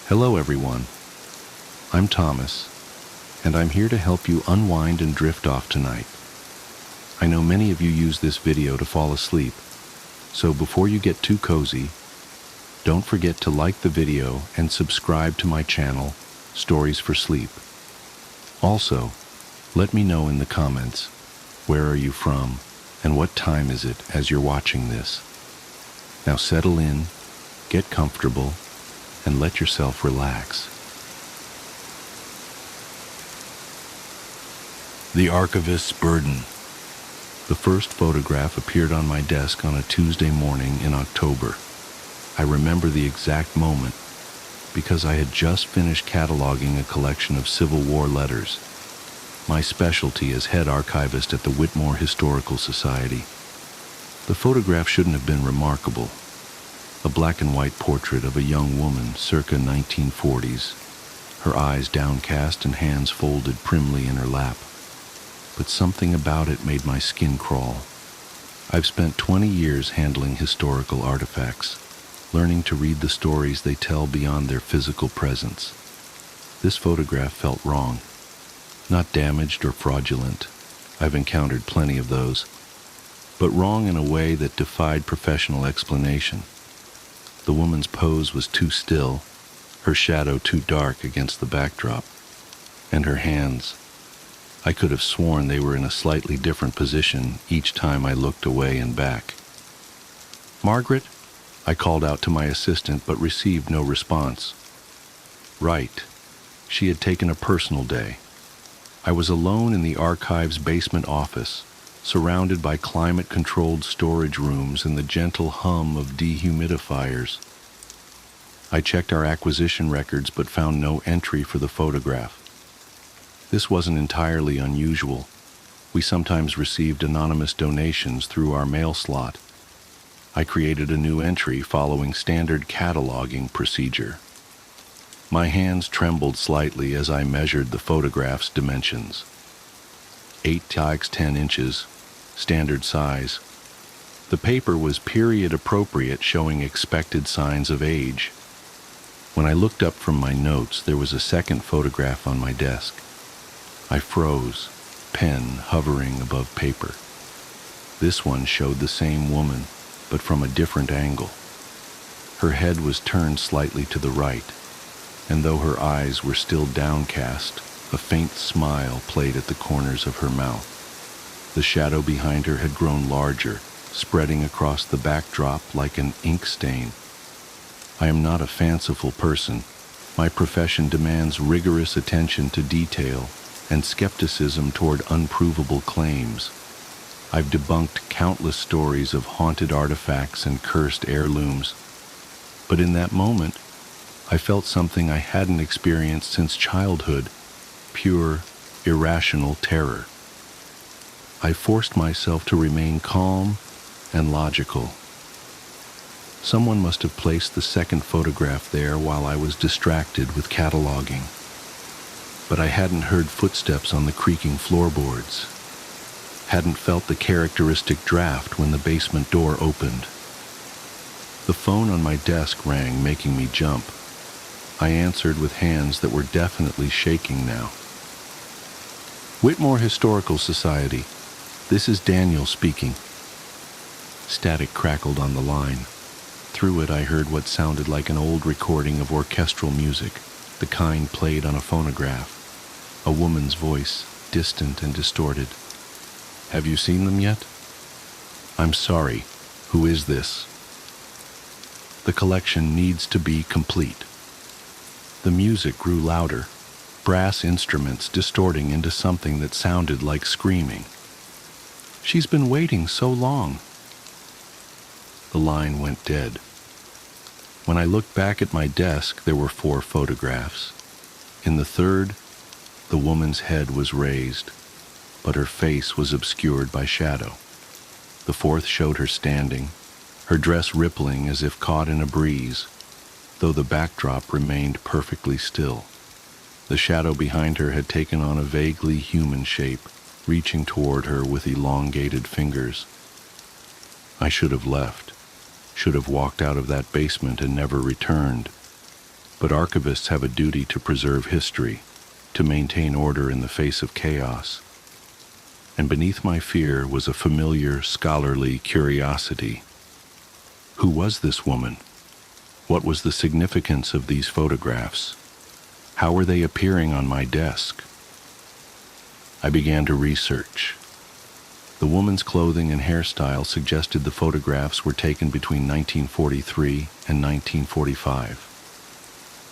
Hello everyone, I'm Thomas, and I'm here to help you unwind and drift off tonight. I know many of you use this video to fall asleep, so before you get too cozy, don't forget to like the video and subscribe to my channel, Stories for Sleep. Also, let me know in the comments, where are you from and what time is it as you're watching this. Now settle in, get comfortable, and let yourself relax. The Archivist's Burden. The first photograph appeared on my desk on a Tuesday morning in October. I remember the exact moment because I had just finished cataloging a collection of Civil War letters, my specialty as head archivist at the Whitmore Historical Society. The photograph shouldn't have been remarkable. A black and white portrait of a young woman circa 1940s, her eyes downcast and hands folded primly in her lap. But something about it made my skin crawl. I've spent 20 years handling historical artifacts, learning to read the stories they tell beyond their physical presence. This photograph felt wrong. Not damaged or fraudulent. I've encountered plenty of those. But wrong in a way that defied professional explanation. The woman's pose was too still, her shadow too dark against the backdrop, and her hands. I could have sworn they were in a slightly different position each time I looked away and back. "Margaret?" I called out to my assistant but received no response. Right. She had taken a personal day. I was alone in the archive's basement office, surrounded by climate-controlled storage rooms and the gentle hum of dehumidifiers. I checked our acquisition records but found no entry for the photograph. This wasn't entirely unusual. We sometimes received anonymous donations through our mail slot. I created a new entry following standard cataloging procedure. My hands trembled slightly as I measured the photograph's dimensions. 8 x 10 inches, standard size. The paper was period appropriate, showing expected signs of age. When I looked up from my notes, there was a second photograph on my desk. I froze, pen hovering above paper. This one showed the same woman, but from a different angle. Her head was turned slightly to the right, and though her eyes were still downcast, a faint smile played at the corners of her mouth. The shadow behind her had grown larger, spreading across the backdrop like an ink stain. I am not a fanciful person. My profession demands rigorous attention to detail and skepticism toward unprovable claims. I've debunked countless stories of haunted artifacts and cursed heirlooms. But in that moment, I felt something I hadn't experienced since childhood, pure, irrational terror. I forced myself to remain calm and logical. Someone must have placed the second photograph there while I was distracted with cataloging. But I hadn't heard footsteps on the creaking floorboards, hadn't felt the characteristic draft when the basement door opened. The phone on my desk rang, making me jump. I answered with hands that were definitely shaking now. Whitmore Historical Society. This is Daniel speaking. Static crackled on the line. Through it I heard what sounded like an old recording of orchestral music, the kind played on a phonograph. A woman's voice, distant and distorted. "Have you seen them yet?" "I'm sorry. Who is this?" "The collection needs to be complete." The music grew louder, brass instruments distorting into something that sounded like screaming. "She's been waiting so long." The line went dead. When I looked back at my desk, there were 4 photographs. In the third, the woman's head was raised, but her face was obscured by shadow. The fourth showed her standing, her dress rippling as if caught in a breeze, though the backdrop remained perfectly still. The shadow behind her had taken on a vaguely human shape, reaching toward her with elongated fingers. I should have left, should have walked out of that basement and never returned. But archivists have a duty to preserve history, to maintain order in the face of chaos. And beneath my fear was a familiar, scholarly curiosity. Who was this woman? What was the significance of these photographs? How were they appearing on my desk? I began to research. The woman's clothing and hairstyle suggested the photographs were taken between 1943 and 1945.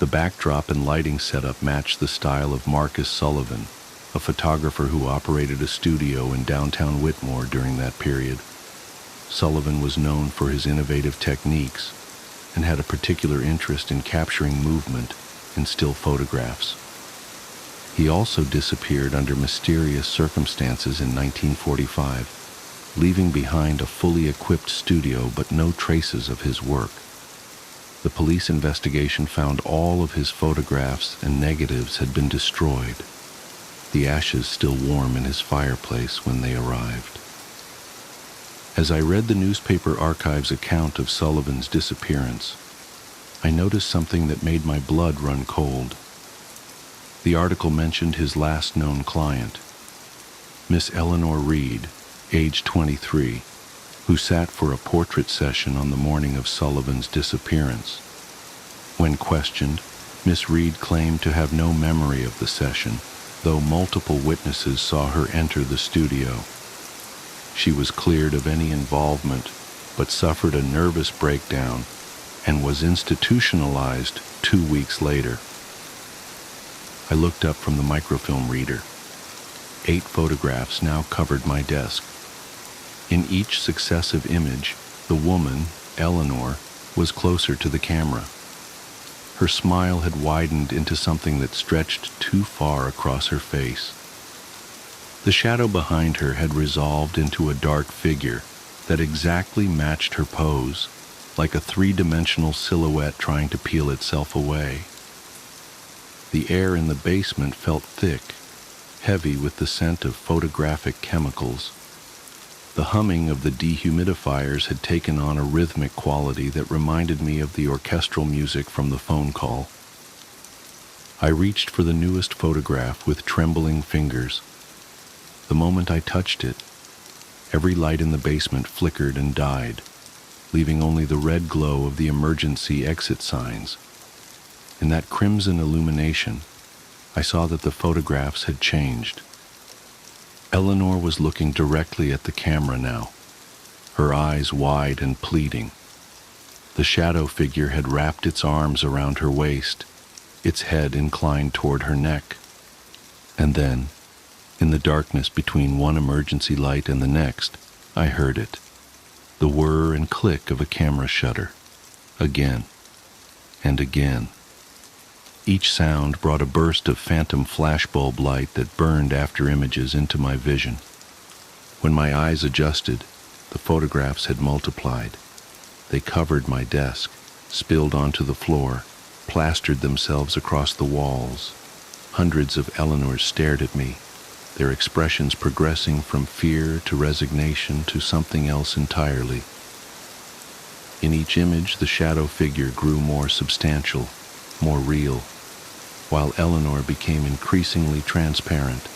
The backdrop and lighting setup matched the style of Marcus Sullivan, a photographer who operated a studio in downtown Whitmore during that period. Sullivan was known for his innovative techniques and had a particular interest in capturing movement in still photographs. He also disappeared under mysterious circumstances in 1945, leaving behind a fully equipped studio but no traces of his work. The police investigation found all of his photographs and negatives had been destroyed, the ashes still warm in his fireplace when they arrived. As I read the newspaper archive's account of Sullivan's disappearance, I noticed something that made my blood run cold. The article mentioned his last known client, Miss Eleanor Reed, age 23, who sat for a portrait session on the morning of Sullivan's disappearance. When questioned, Miss Reed claimed to have no memory of the session, though multiple witnesses saw her enter the studio. She was cleared of any involvement, but suffered a nervous breakdown and was institutionalized 2 weeks later. I looked up from the microfilm reader. 8 photographs now covered my desk. In each successive image, the woman, Eleanor, was closer to the camera. Her smile had widened into something that stretched too far across her face. The shadow behind her had resolved into a dark figure that exactly matched her pose, like a 3-dimensional silhouette trying to peel itself away. The air in the basement felt thick, heavy with the scent of photographic chemicals. The humming of the dehumidifiers had taken on a rhythmic quality that reminded me of the orchestral music from the phone call. I reached for the newest photograph with trembling fingers. The moment I touched it, every light in the basement flickered and died, leaving only the red glow of the emergency exit signs. In that crimson illumination, I saw that the photographs had changed. Eleanor was looking directly at the camera now, her eyes wide and pleading. The shadow figure had wrapped its arms around her waist, its head inclined toward her neck. And then, in the darkness between one emergency light and the next, I heard it, the whir and click of a camera shutter, again and again. Each sound brought a burst of phantom flashbulb light that burned after images into my vision. When my eyes adjusted, the photographs had multiplied. They covered my desk, spilled onto the floor, plastered themselves across the walls. Hundreds of Eleanors stared at me, their expressions progressing from fear to resignation to something else entirely. In each image, the shadow figure grew more substantial, more real, while Eleanor became increasingly transparent,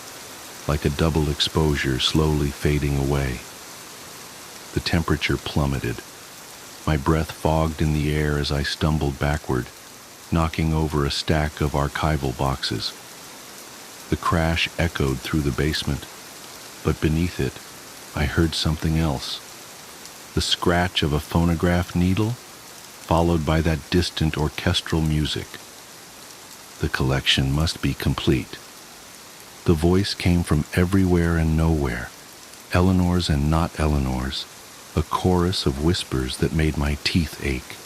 like a double exposure slowly fading away. The temperature plummeted. My breath fogged in the air as I stumbled backward, knocking over a stack of archival boxes. The crash echoed through the basement, but beneath it, I heard something else. The scratch of a phonograph needle, followed by that distant orchestral music. The collection must be complete. The voice came from everywhere and nowhere, Eleanor's and not Eleanor's, a chorus of whispers that made my teeth ache.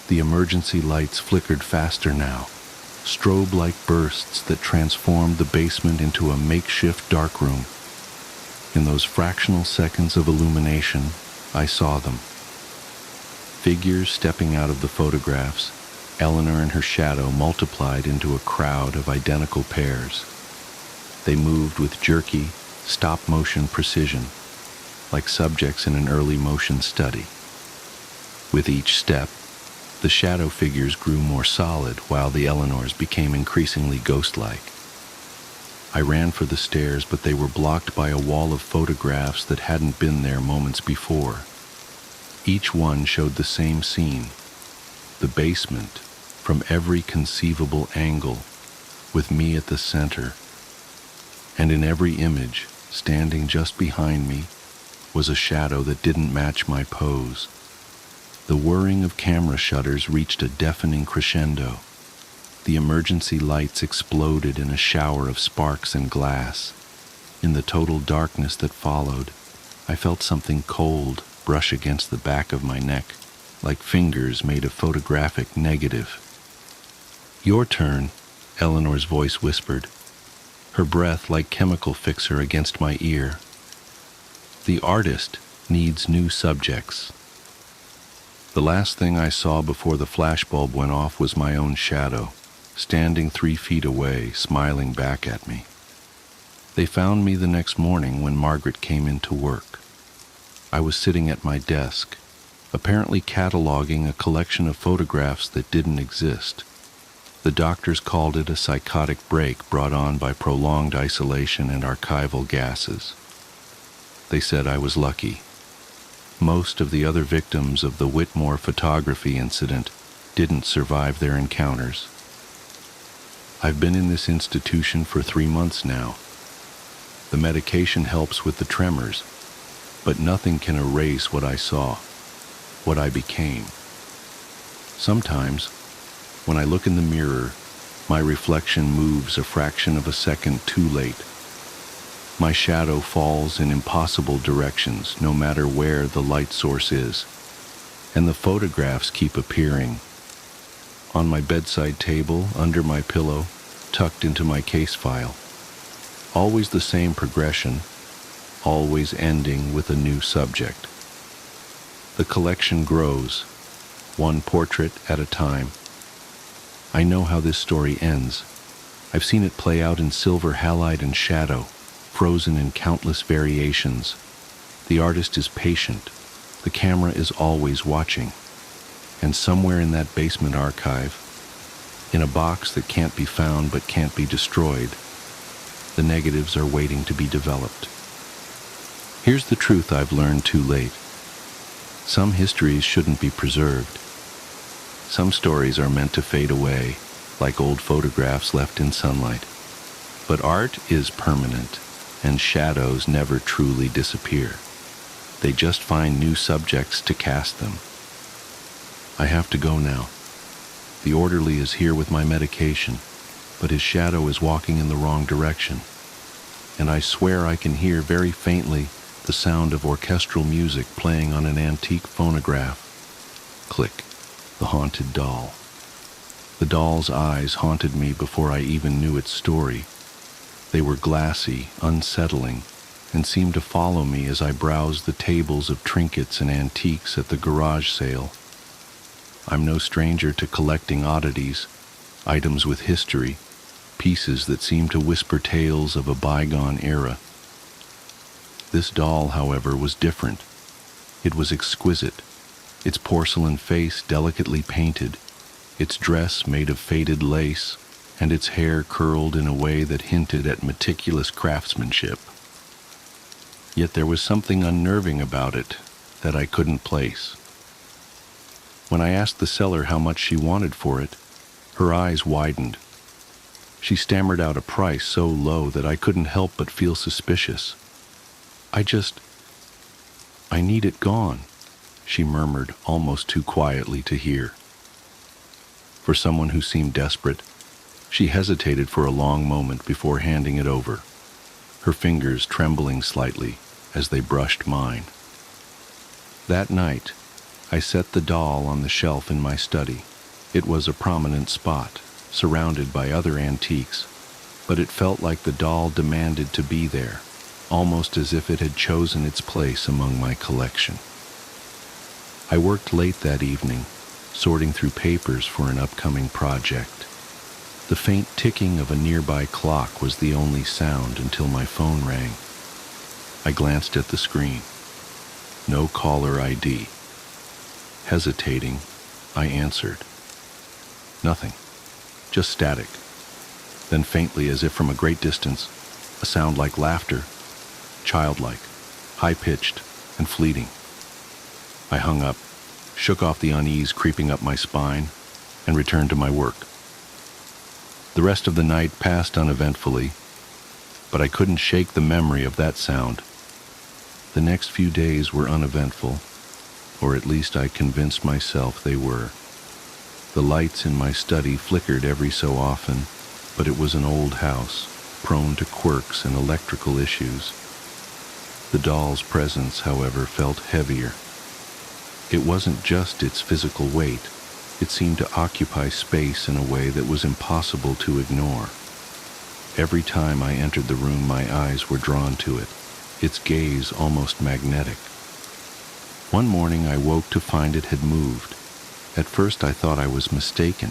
The emergency lights flickered faster now, strobe-like bursts that transformed the basement into a makeshift darkroom. In those fractional seconds of illumination, I saw them. Figures stepping out of the photographs, Eleanor and her shadow multiplied into a crowd of identical pairs. They moved with jerky, stop-motion precision, like subjects in an early motion study. With each step, The shadow figures grew more solid while the Eleanors became increasingly ghost-like. I ran for the stairs, but they were blocked by a wall of photographs that hadn't been there moments before. Each one showed the same scene, the basement, from every conceivable angle, with me at the center. And in every image, standing just behind me, was a shadow that didn't match my pose. The whirring of camera shutters reached a deafening crescendo. The emergency lights exploded in a shower of sparks and glass. In the total darkness that followed, I felt something cold brush against the back of my neck, like fingers made a photographic negative. "Your turn," Eleanor's voice whispered, her breath like chemical fixer against my ear. "The artist needs new subjects." The last thing I saw before the flashbulb went off was my own shadow, standing 3 feet away, smiling back at me. They found me the next morning when Margaret came in to work. I was sitting at my desk, apparently cataloging a collection of photographs that didn't exist. The doctors called it a psychotic break brought on by prolonged isolation and archival gases. They said I was lucky. Most of the other victims of the Whitmore photography incident didn't survive their encounters. I've been in this institution for 3 months now. The medication helps with the tremors, but nothing can erase what I saw, what I became. Sometimes, when I look in the mirror, my reflection moves a fraction of a second too late. My shadow falls in impossible directions, no matter where the light source is, and the photographs keep appearing. On my bedside table, under my pillow, tucked into my case file. Always the same progression, always ending with a new subject. The collection grows, one portrait at a time. I know how this story ends. I've seen it play out in silver halide and shadow, frozen in countless variations. The artist is patient. The camera is always watching. And somewhere in that basement archive, in a box that can't be found but can't be destroyed, the negatives are waiting to be developed. Here's the truth I've learned too late. Some histories shouldn't be preserved. Some stories are meant to fade away, like old photographs left in sunlight. But art is permanent, and shadows never truly disappear. They just find new subjects to cast them. I have to go now. The orderly is here with my medication, but his shadow is walking in the wrong direction. And I swear I can hear very faintly the sound of orchestral music playing on an antique phonograph. Click, the haunted doll. The doll's eyes haunted me before I even knew its story. They were glassy, unsettling, and seemed to follow me as I browsed the tables of trinkets and antiques at the garage sale. I'm no stranger to collecting oddities, items with history, pieces that seem to whisper tales of a bygone era. This doll, however, was different. It was exquisite, its porcelain face delicately painted, its dress made of faded lace, and its hair curled in a way that hinted at meticulous craftsmanship. Yet there was something unnerving about it that I couldn't place. When I asked the seller how much she wanted for it, her eyes widened. She stammered out a price so low that I couldn't help but feel suspicious. I need it gone," she murmured almost too quietly to hear. For someone who seemed desperate, she hesitated for a long moment before handing it over, her fingers trembling slightly as they brushed mine. That night, I set the doll on the shelf in my study. It was a prominent spot, surrounded by other antiques, but it felt like the doll demanded to be there, almost as if it had chosen its place among my collection. I worked late that evening, sorting through papers for an upcoming project. The faint ticking of a nearby clock was the only sound until my phone rang. I glanced at the screen. No caller ID. Hesitating, I answered. Nothing. Just static. Then faintly, as if from a great distance, a sound like laughter, childlike, high-pitched, and fleeting. I hung up, shook off the unease creeping up my spine, and returned to my work. The rest of the night passed uneventfully, but I couldn't shake the memory of that sound. The next few days were uneventful, or at least I convinced myself they were. The lights in my study flickered every so often, but it was an old house, prone to quirks and electrical issues. The doll's presence, however, felt heavier. It wasn't just its physical weight. It seemed to occupy space in a way that was impossible to ignore. Every time I entered the room, my eyes were drawn to it, its gaze almost magnetic. One morning I woke to find it had moved. At first I thought I was mistaken.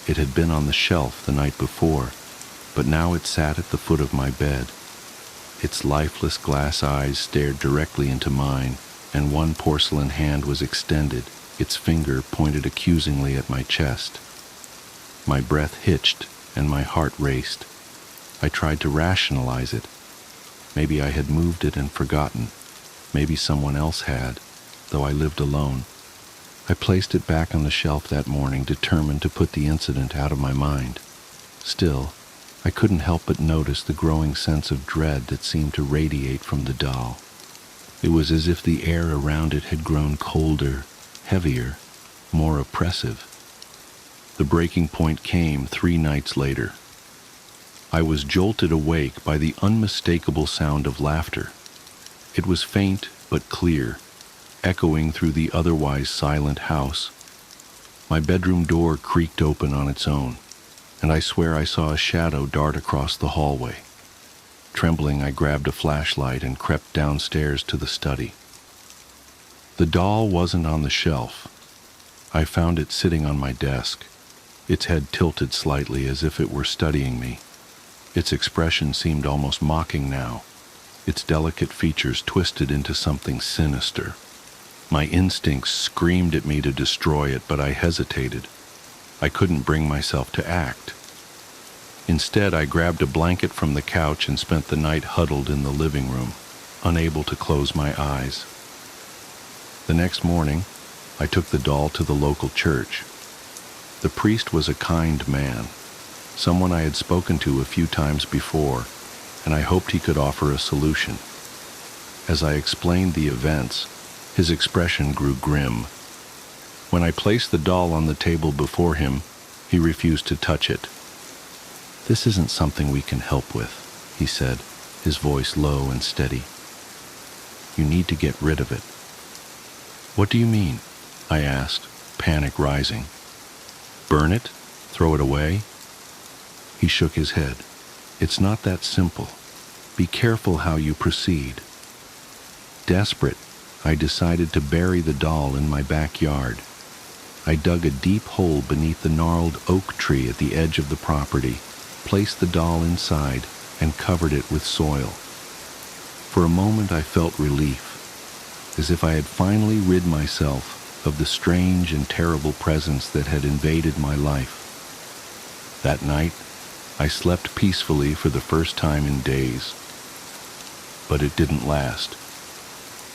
It had been on the shelf the night before, but now it sat at the foot of my bed. Its lifeless glass eyes stared directly into mine, and one porcelain hand was extended, its finger pointed accusingly at my chest. My breath hitched and my heart raced. I tried to rationalize it. Maybe I had moved it and forgotten. Maybe someone else had, though I lived alone. I placed it back on the shelf that morning, determined to put the incident out of my mind. Still, I couldn't help but notice the growing sense of dread that seemed to radiate from the doll. It was as if the air around it had grown colder, heavier, more oppressive. The breaking point came 3 nights later. I was jolted awake by the unmistakable sound of laughter. It was faint but clear, echoing through the otherwise silent house. My bedroom door creaked open on its own, and I swear I saw a shadow dart across the hallway. Trembling, I grabbed a flashlight and crept downstairs to the study. The doll wasn't on the shelf. I found it sitting on my desk, its head tilted slightly as if it were studying me. Its expression seemed almost mocking now, its delicate features twisted into something sinister. My instincts screamed at me to destroy it, but I hesitated. I couldn't bring myself to act. Instead, I grabbed a blanket from the couch and spent the night huddled in the living room, unable to close my eyes. The next morning, I took the doll to the local church. The priest was a kind man, someone I had spoken to a few times before, and I hoped he could offer a solution. As I explained the events, his expression grew grim. When I placed the doll on the table before him, he refused to touch it. "This isn't something we can help with," he said, his voice low and steady. "You need to get rid of it." "What do you mean?" I asked, panic rising. "Burn it? Throw it away?" He shook his head. "It's not that simple. Be careful how you proceed." Desperate, I decided to bury the doll in my backyard. I dug a deep hole beneath the gnarled oak tree at the edge of the property, placed the doll inside, and covered it with soil. For a moment I felt relief, as if I had finally rid myself of the strange and terrible presence that had invaded my life. That night, I slept peacefully for the first time in days. But it didn't last.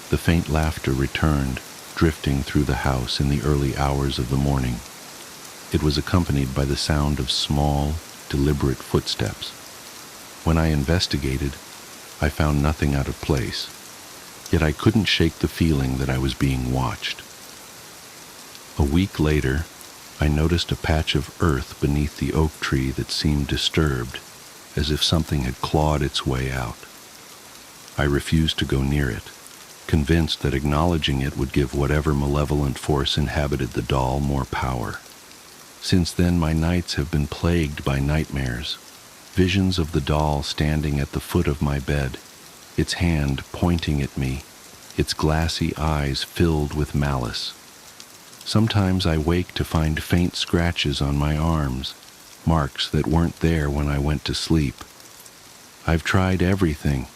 The faint laughter returned, drifting through the house in the early hours of the morning. It was accompanied by the sound of small, deliberate footsteps. When I investigated, I found nothing out of place, yet I couldn't shake the feeling that I was being watched. A week later, I noticed a patch of earth beneath the oak tree that seemed disturbed, as if something had clawed its way out. I refused to go near it, convinced that acknowledging it would give whatever malevolent force inhabited the doll more power. Since then, my nights have been plagued by nightmares, visions of the doll standing at the foot of my bed, its hand pointing at me, its glassy eyes filled with malice. Sometimes I wake to find faint scratches on my arms, marks that weren't there when I went to sleep. I've tried everything: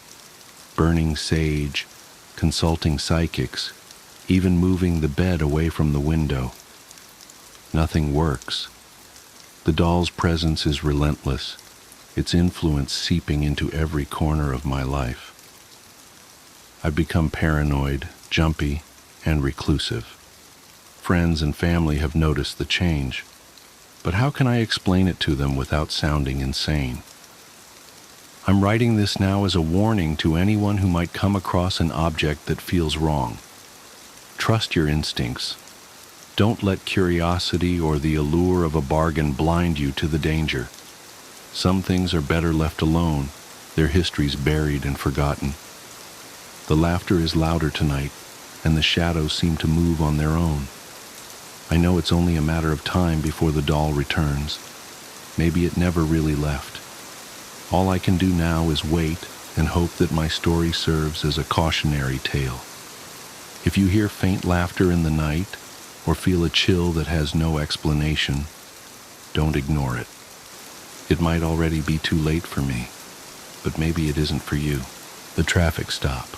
burning sage, consulting psychics, even moving the bed away from the window. Nothing works. The doll's presence is relentless, its influence seeping into every corner of my life. I've become paranoid, jumpy, and reclusive. Friends and family have noticed the change, but how can I explain it to them without sounding insane? I'm writing this now as a warning to anyone who might come across an object that feels wrong. Trust your instincts. Don't let curiosity or the allure of a bargain blind you to the danger. Some things are better left alone, their histories buried and forgotten. The laughter is louder tonight, and the shadows seem to move on their own. I know it's only a matter of time before the doll returns. Maybe it never really left. All I can do now is wait and hope that my story serves as a cautionary tale. If you hear faint laughter in the night, or feel a chill that has no explanation, don't ignore it. It might already be too late for me, but maybe it isn't for you. The traffic stop.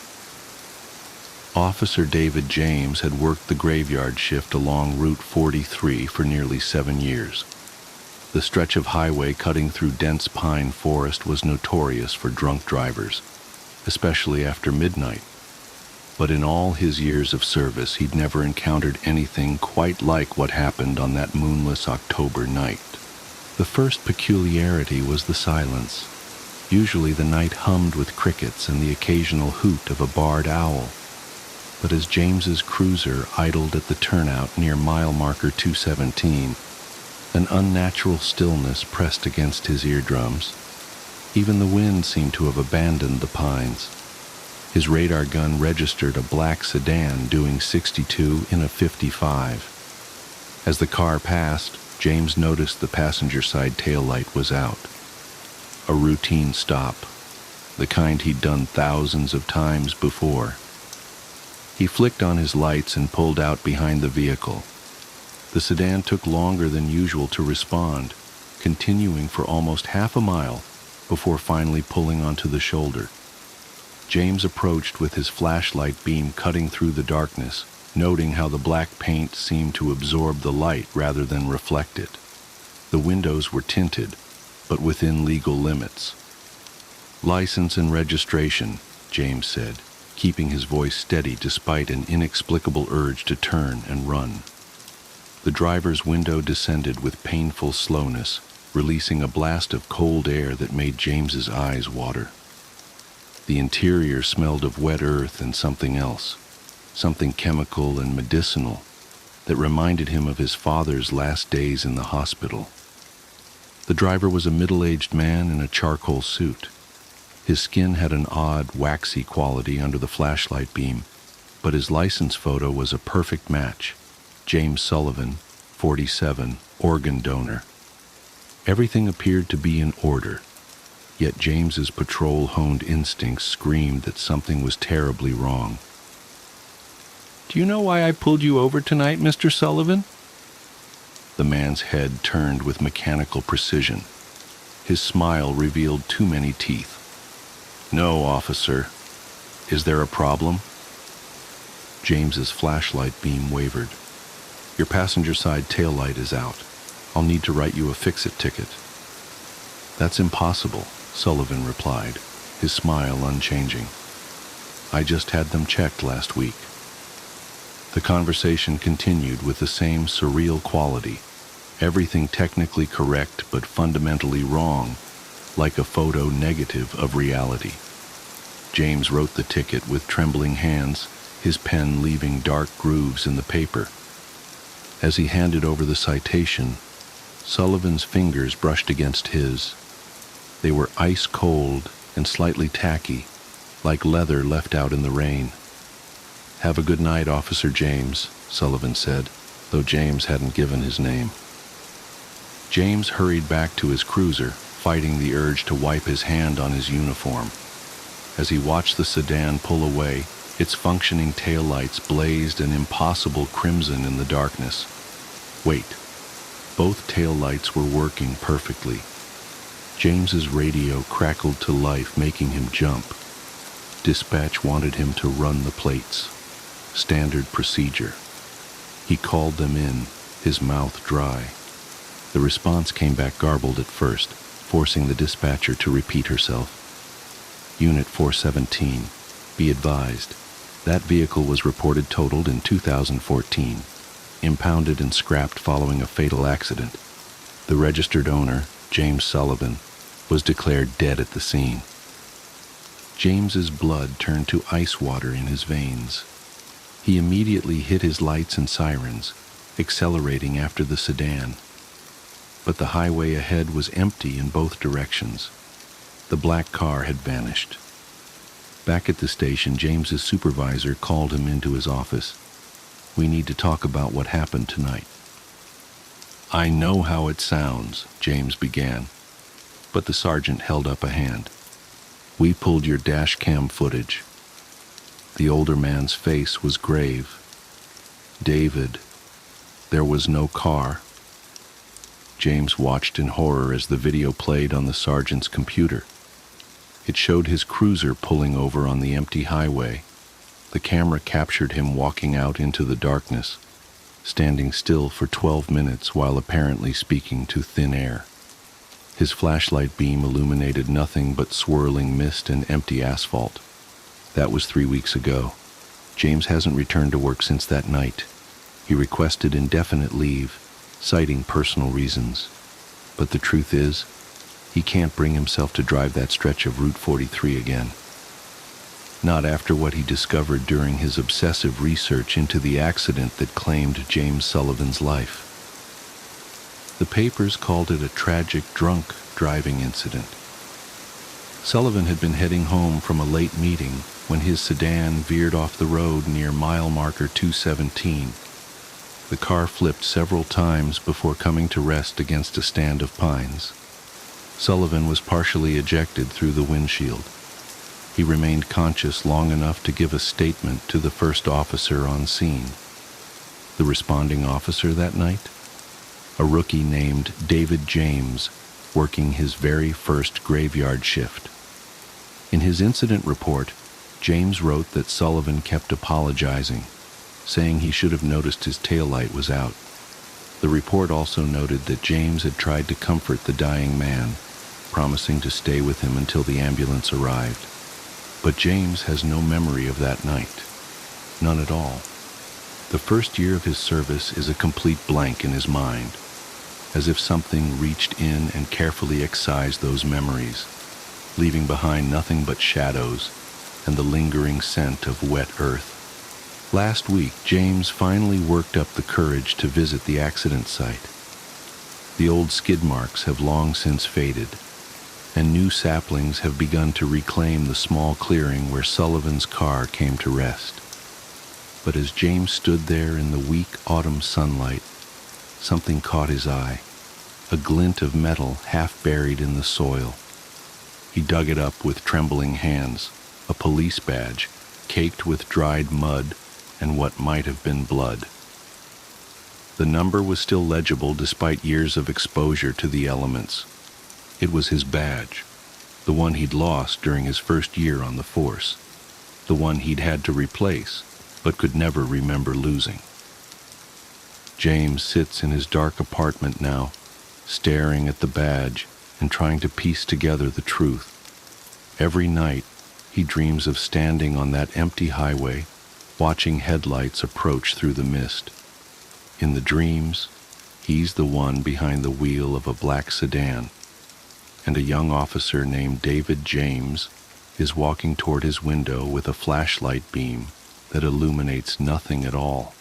Officer David James had worked the graveyard shift along Route 43 for nearly 7 years. The stretch of highway cutting through dense pine forest was notorious for drunk drivers, especially after midnight. But in all his years of service, he'd never encountered anything quite like what happened on that moonless October night. The first peculiarity was the silence. Usually the night hummed with crickets and the occasional hoot of a barred owl. But as James's cruiser idled at the turnout near mile marker 217, an unnatural stillness pressed against his eardrums. Even the wind seemed to have abandoned the pines. His radar gun registered a black sedan doing 62 in a 55. As the car passed, James noticed the passenger side taillight was out. A routine stop, the kind he'd done thousands of times before. He flicked on his lights and pulled out behind the vehicle. The sedan took longer than usual to respond, continuing for almost half a mile before finally pulling onto the shoulder. James approached with his flashlight beam cutting through the darkness, noting how the black paint seemed to absorb the light rather than reflect it. The windows were tinted, but within legal limits. "License and registration," James said, keeping his voice steady despite an inexplicable urge to turn and run. The driver's window descended with painful slowness, releasing a blast of cold air that made James's eyes water. The interior smelled of wet earth and something else, something chemical and medicinal, that reminded him of his father's last days in the hospital. The driver was a middle-aged man in a charcoal suit. His skin had an odd, waxy quality under the flashlight beam, but his license photo was a perfect match. James Sullivan, 47, organ donor. Everything appeared to be in order, yet James's patrol-honed instincts screamed that something was terribly wrong. "Do you know why I pulled you over tonight, Mr. Sullivan?" The man's head turned with mechanical precision. His smile revealed too many teeth. "No, officer. Is there a problem?" James's flashlight beam wavered. "Your passenger side taillight is out. I'll need to write you a fix-it ticket." "That's impossible," Sullivan replied, his smile unchanging. "I just had them checked last week." The conversation continued with the same surreal quality, everything technically correct but fundamentally wrong, like a photo negative of reality. James wrote the ticket with trembling hands, his pen leaving dark grooves in the paper. As he handed over the citation, Sullivan's fingers brushed against his. They were ice cold and slightly tacky, like leather left out in the rain. "Have a good night, Officer James," Sullivan said, though James hadn't given his name. James hurried back to his cruiser, fighting the urge to wipe his hand on his uniform. As he watched the sedan pull away, its functioning taillights blazed an impossible crimson in the darkness. Wait. Both taillights were working perfectly. James's radio crackled to life, making him jump. Dispatch wanted him to run the plates. Standard procedure. He called them in, his mouth dry. The response came back garbled at first, forcing the dispatcher to repeat herself. Unit 417, be advised. That vehicle was reported totaled in 2014, impounded and scrapped following a fatal accident. The registered owner, James Sullivan, was declared dead at the scene. James's blood turned to ice water in his veins. He immediately hit his lights and sirens, accelerating after the sedan. But the highway ahead was empty in both directions. The black car had vanished. Back at the station, James's supervisor called him into his office. "We need to talk about what happened tonight." "I know how it sounds," James began, but the sergeant held up a hand. "We pulled your dash cam footage." The older man's face was grave. "David, there was no car." James watched in horror as the video played on the sergeant's computer. It showed his cruiser pulling over on the empty highway. The camera captured him walking out into the darkness, standing still for 12 minutes while apparently speaking to thin air. His flashlight beam illuminated nothing but swirling mist and empty asphalt. That was 3 weeks ago. James hasn't returned to work since that night. He requested indefinite leave, citing personal reasons. But the truth is, he can't bring himself to drive that stretch of Route 43 again. Not after what he discovered during his obsessive research into the accident that claimed James Sullivan's life. The papers called it a tragic drunk driving incident. Sullivan had been heading home from a late meeting when his sedan veered off the road near mile marker 217. The car flipped several times before coming to rest against a stand of pines. Sullivan was partially ejected through the windshield. He remained conscious long enough to give a statement to the first officer on scene. The responding officer that night? A rookie named David James, working his very first graveyard shift. In his incident report, James wrote that Sullivan kept apologizing, saying he should have noticed his taillight was out. The report also noted that James had tried to comfort the dying man, promising to stay with him until the ambulance arrived. But James has no memory of that night. None at all. The first year of his service is a complete blank in his mind, as if something reached in and carefully excised those memories, leaving behind nothing but shadows and the lingering scent of wet earth. Last week, James finally worked up the courage to visit the accident site. The old skid marks have long since faded, and new saplings have begun to reclaim the small clearing where Sullivan's car came to rest. But as James stood there in the weak autumn sunlight, something caught his eye, a glint of metal half buried in the soil. He dug it up with trembling hands, a police badge, caked with dried mud and what might have been blood. The number was still legible despite years of exposure to the elements. It was his badge, the one he'd lost during his first year on the force, the one he'd had to replace but could never remember losing. James sits in his dark apartment now, staring at the badge and trying to piece together the truth. Every night, he dreams of standing on that empty highway, watching headlights approach through the mist. In the dreams, he's the one behind the wheel of a black sedan, and a young officer named David James is walking toward his window with a flashlight beam that illuminates nothing at all.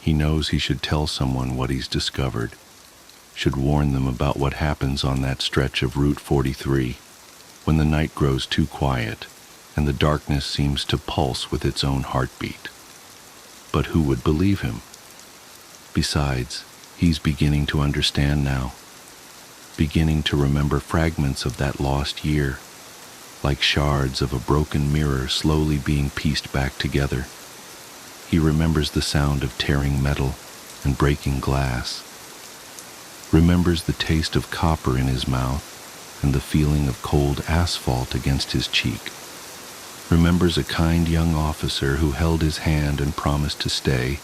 He knows he should tell someone what he's discovered, should warn them about what happens on that stretch of Route 43 when the night grows too quiet and the darkness seems to pulse with its own heartbeat. But who would believe him? Besides, he's beginning to understand now, beginning to remember fragments of that lost year, like shards of a broken mirror slowly being pieced back together. He remembers the sound of tearing metal and breaking glass, remembers the taste of copper in his mouth and the feeling of cold asphalt against his cheek, remembers a kind young officer who held his hand and promised to stay,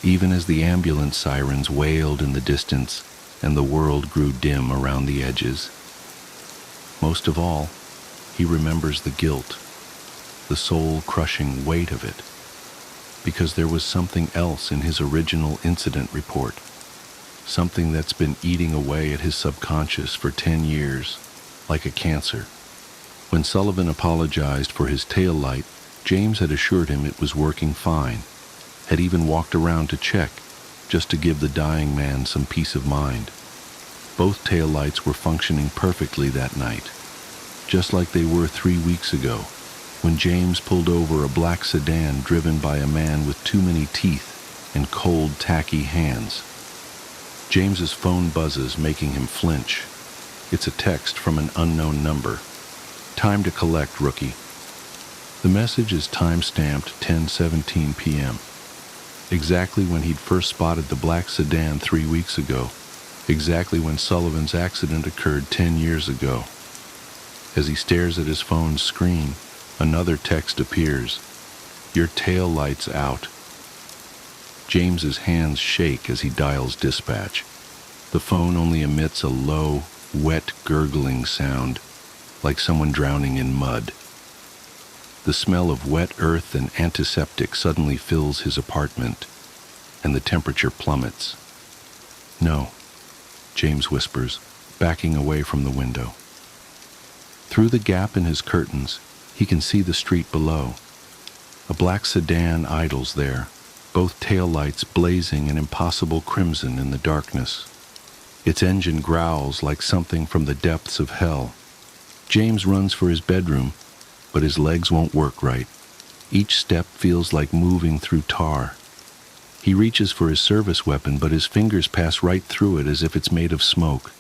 even as the ambulance sirens wailed in the distance and the world grew dim around the edges. Most of all, he remembers the guilt, the soul-crushing weight of it, because there was something else in his original incident report, something that's been eating away at his subconscious for 10 years, like a cancer. When Sullivan apologized for his tail light, James had assured him it was working fine, had even walked around to check, just to give the dying man some peace of mind. Both tail lights were functioning perfectly that night, just like they were 3 weeks ago, when James pulled over a black sedan driven by a man with too many teeth and cold, tacky hands. James's phone buzzes, making him flinch. It's a text from an unknown number. "Time to collect, rookie." The message is time-stamped 10:17 p.m., exactly when he'd first spotted the black sedan 3 weeks ago, exactly when Sullivan's accident occurred 10 years ago. As he stares at his phone's screen, another text appears. "Your tail light's out." James's hands shake as he dials dispatch. The phone only emits a low, wet, gurgling sound, like someone drowning in mud. The smell of wet earth and antiseptic suddenly fills his apartment, and the temperature plummets. "No," James whispers, backing away from the window. Through the gap in his curtains, he can see the street below. A black sedan idles there, both taillights blazing an impossible crimson in the darkness. Its engine growls like something from the depths of hell. James runs for his bedroom, but his legs won't work right. Each step feels like moving through tar. He reaches for his service weapon, but his fingers pass right through it as if it's made of smoke.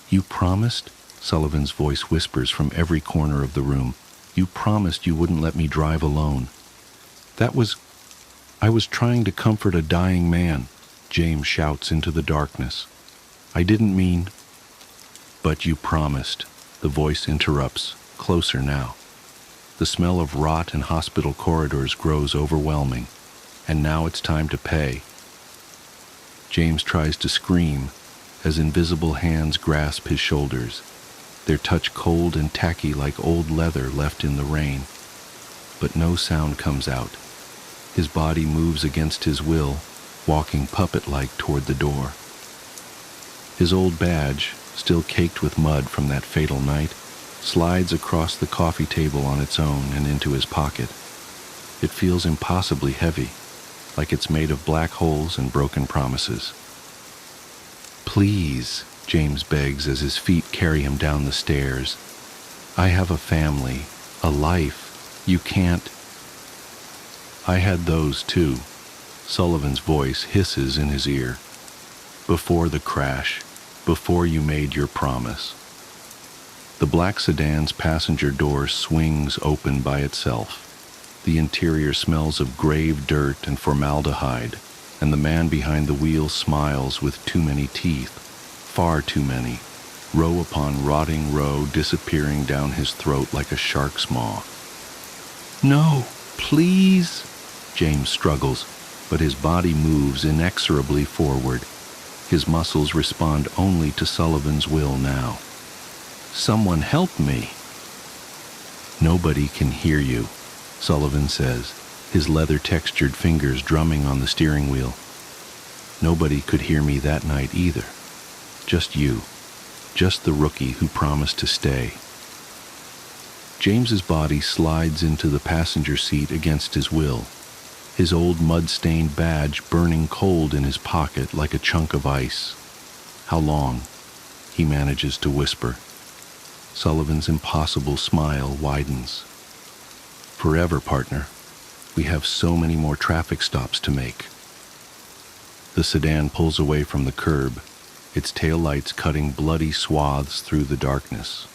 "You promised?" Sullivan's voice whispers from every corner of the room. "You promised you wouldn't let me drive alone." I was trying to comfort a dying man," James shouts into the darkness. "I didn't mean—" "But you promised," the voice interrupts, closer now. The smell of rot in hospital corridors grows overwhelming, and now it's time to pay. James tries to scream as invisible hands grasp his shoulders, their touch cold and tacky like old leather left in the rain. But no sound comes out. His body moves against his will, walking puppet-like toward the door. His old badge, still caked with mud from that fatal night, slides across the coffee table on its own and into his pocket. It feels impossibly heavy, like it's made of black holes and broken promises. "Please," James begs as his feet carry him down the stairs. "I have a family, a life. You can't—" "I had those too," Sullivan's voice hisses in his ear. "Before the crash, before you made your promise." The black sedan's passenger door swings open by itself. The interior smells of grave dirt and formaldehyde, and the man behind the wheel smiles with too many teeth, far too many, row upon rotting row disappearing down his throat like a shark's maw. "No, please," James struggles, but his body moves inexorably forward. His muscles respond only to Sullivan's will now. "Someone help me." "Nobody can hear you," Sullivan says, his leather-textured fingers drumming on the steering wheel. "Nobody could hear me that night either. Just you. Just the rookie who promised to stay." James's body slides into the passenger seat against his will, his old mud-stained badge burning cold in his pocket like a chunk of ice. "How long?" he manages to whisper. Sullivan's impossible smile widens. "Forever, partner. We have so many more traffic stops to make." The sedan pulls away from the curb, its taillights cutting bloody swaths through the darkness.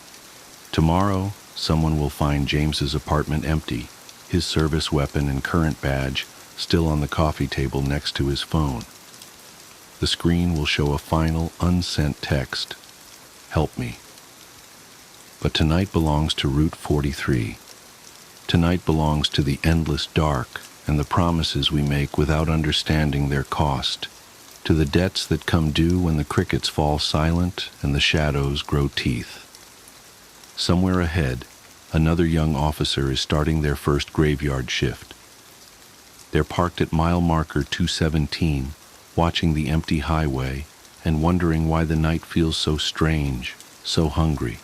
Tomorrow, someone will find James's apartment empty, his service weapon and current badge still on the coffee table next to his phone. The screen will show a final, unsent text: "Help me." But tonight belongs to Route 43. Tonight belongs to the endless dark and the promises we make without understanding their cost, to the debts that come due when the crickets fall silent and the shadows grow teeth. Somewhere ahead, another young officer is starting their first graveyard shift. They're parked at mile marker 217, watching the empty highway and wondering why the night feels so strange, so hungry.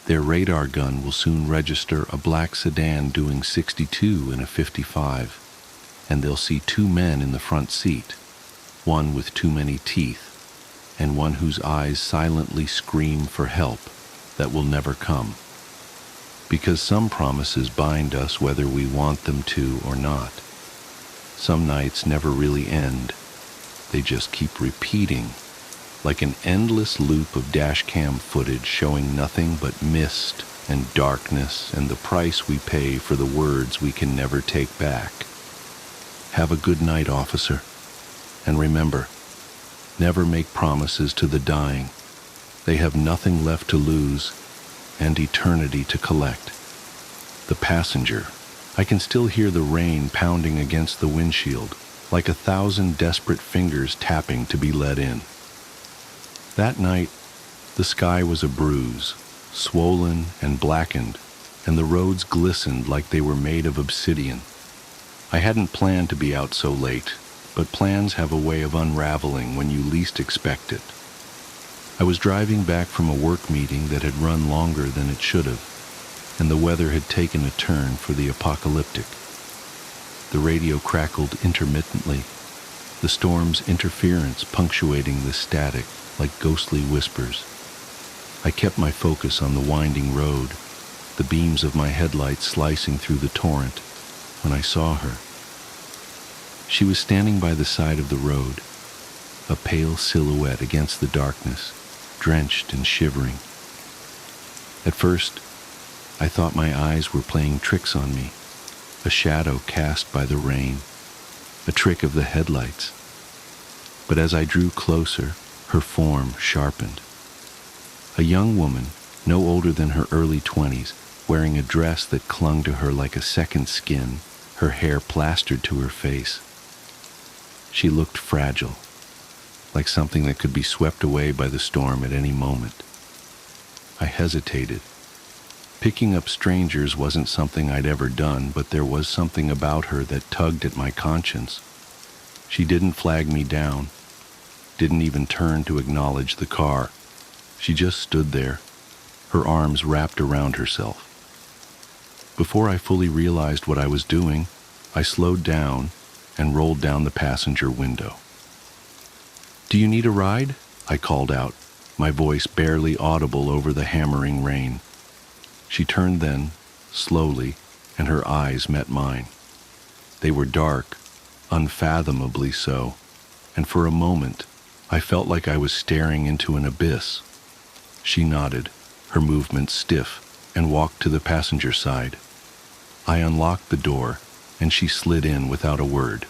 Their radar gun will soon register a black sedan doing 62 in a 55, and they'll see two men in the front seat, one with too many teeth, and one whose eyes silently scream for help that will never come. Because some promises bind us whether we want them to or not. Some nights never really end. They just keep repeating, like an endless loop of dashcam footage showing nothing but mist and darkness and the price we pay for the words we can never take back. Have a good night, officer. And remember, never make promises to the dying. They have nothing left to lose and eternity to collect. The passenger. I can still hear the rain pounding against the windshield, like 1,000 desperate fingers tapping to be let in. That night, the sky was a bruise, swollen and blackened, and the roads glistened like they were made of obsidian. I hadn't planned to be out so late, but plans have a way of unraveling when you least expect it. I was driving back from a work meeting that had run longer than it should have, and the weather had taken a turn for the apocalyptic. The radio crackled intermittently, the storm's interference punctuating the static like ghostly whispers. I kept my focus on the winding road, the beams of my headlights slicing through the torrent, when I saw her. She was standing by the side of the road, a pale silhouette against the darkness, drenched and shivering. At first, I thought my eyes were playing tricks on me, a shadow cast by the rain, a trick of the headlights. But as I drew closer, her form sharpened. A young woman, no older than her early 20s, wearing a dress that clung to her like a second skin, her hair plastered to her face. She looked fragile, like something that could be swept away by the storm at any moment. I hesitated. Picking up strangers wasn't something I'd ever done, but there was something about her that tugged at my conscience. She didn't flag me down, didn't even turn to acknowledge the car. She just stood there, her arms wrapped around herself. Before I fully realized what I was doing, I slowed down and rolled down the passenger window. "Do you need a ride?" I called out, my voice barely audible over the hammering rain. She turned then, slowly, and her eyes met mine. They were dark, unfathomably so, and for a moment, I felt like I was staring into an abyss. She nodded, her movements stiff, and walked to the passenger side. I unlocked the door, and she slid in without a word.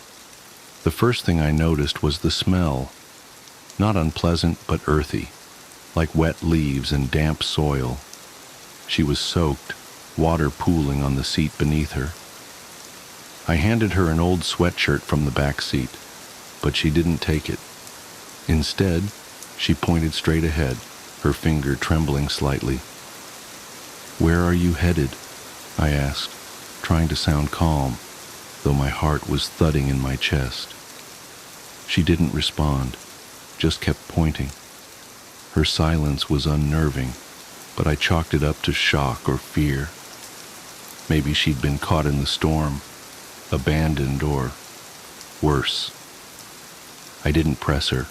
The first thing I noticed was the smell, not unpleasant but earthy, like wet leaves and damp soil. She was soaked, water pooling on the seat beneath her. I handed her an old sweatshirt from the back seat, but she didn't take it. Instead, she pointed straight ahead, her finger trembling slightly. "Where are you headed?" I asked, trying to sound calm, though my heart was thudding in my chest. She didn't respond, just kept pointing. Her silence was unnerving, but I chalked it up to shock or fear. Maybe she'd been caught in the storm, abandoned, or worse. I didn't press her.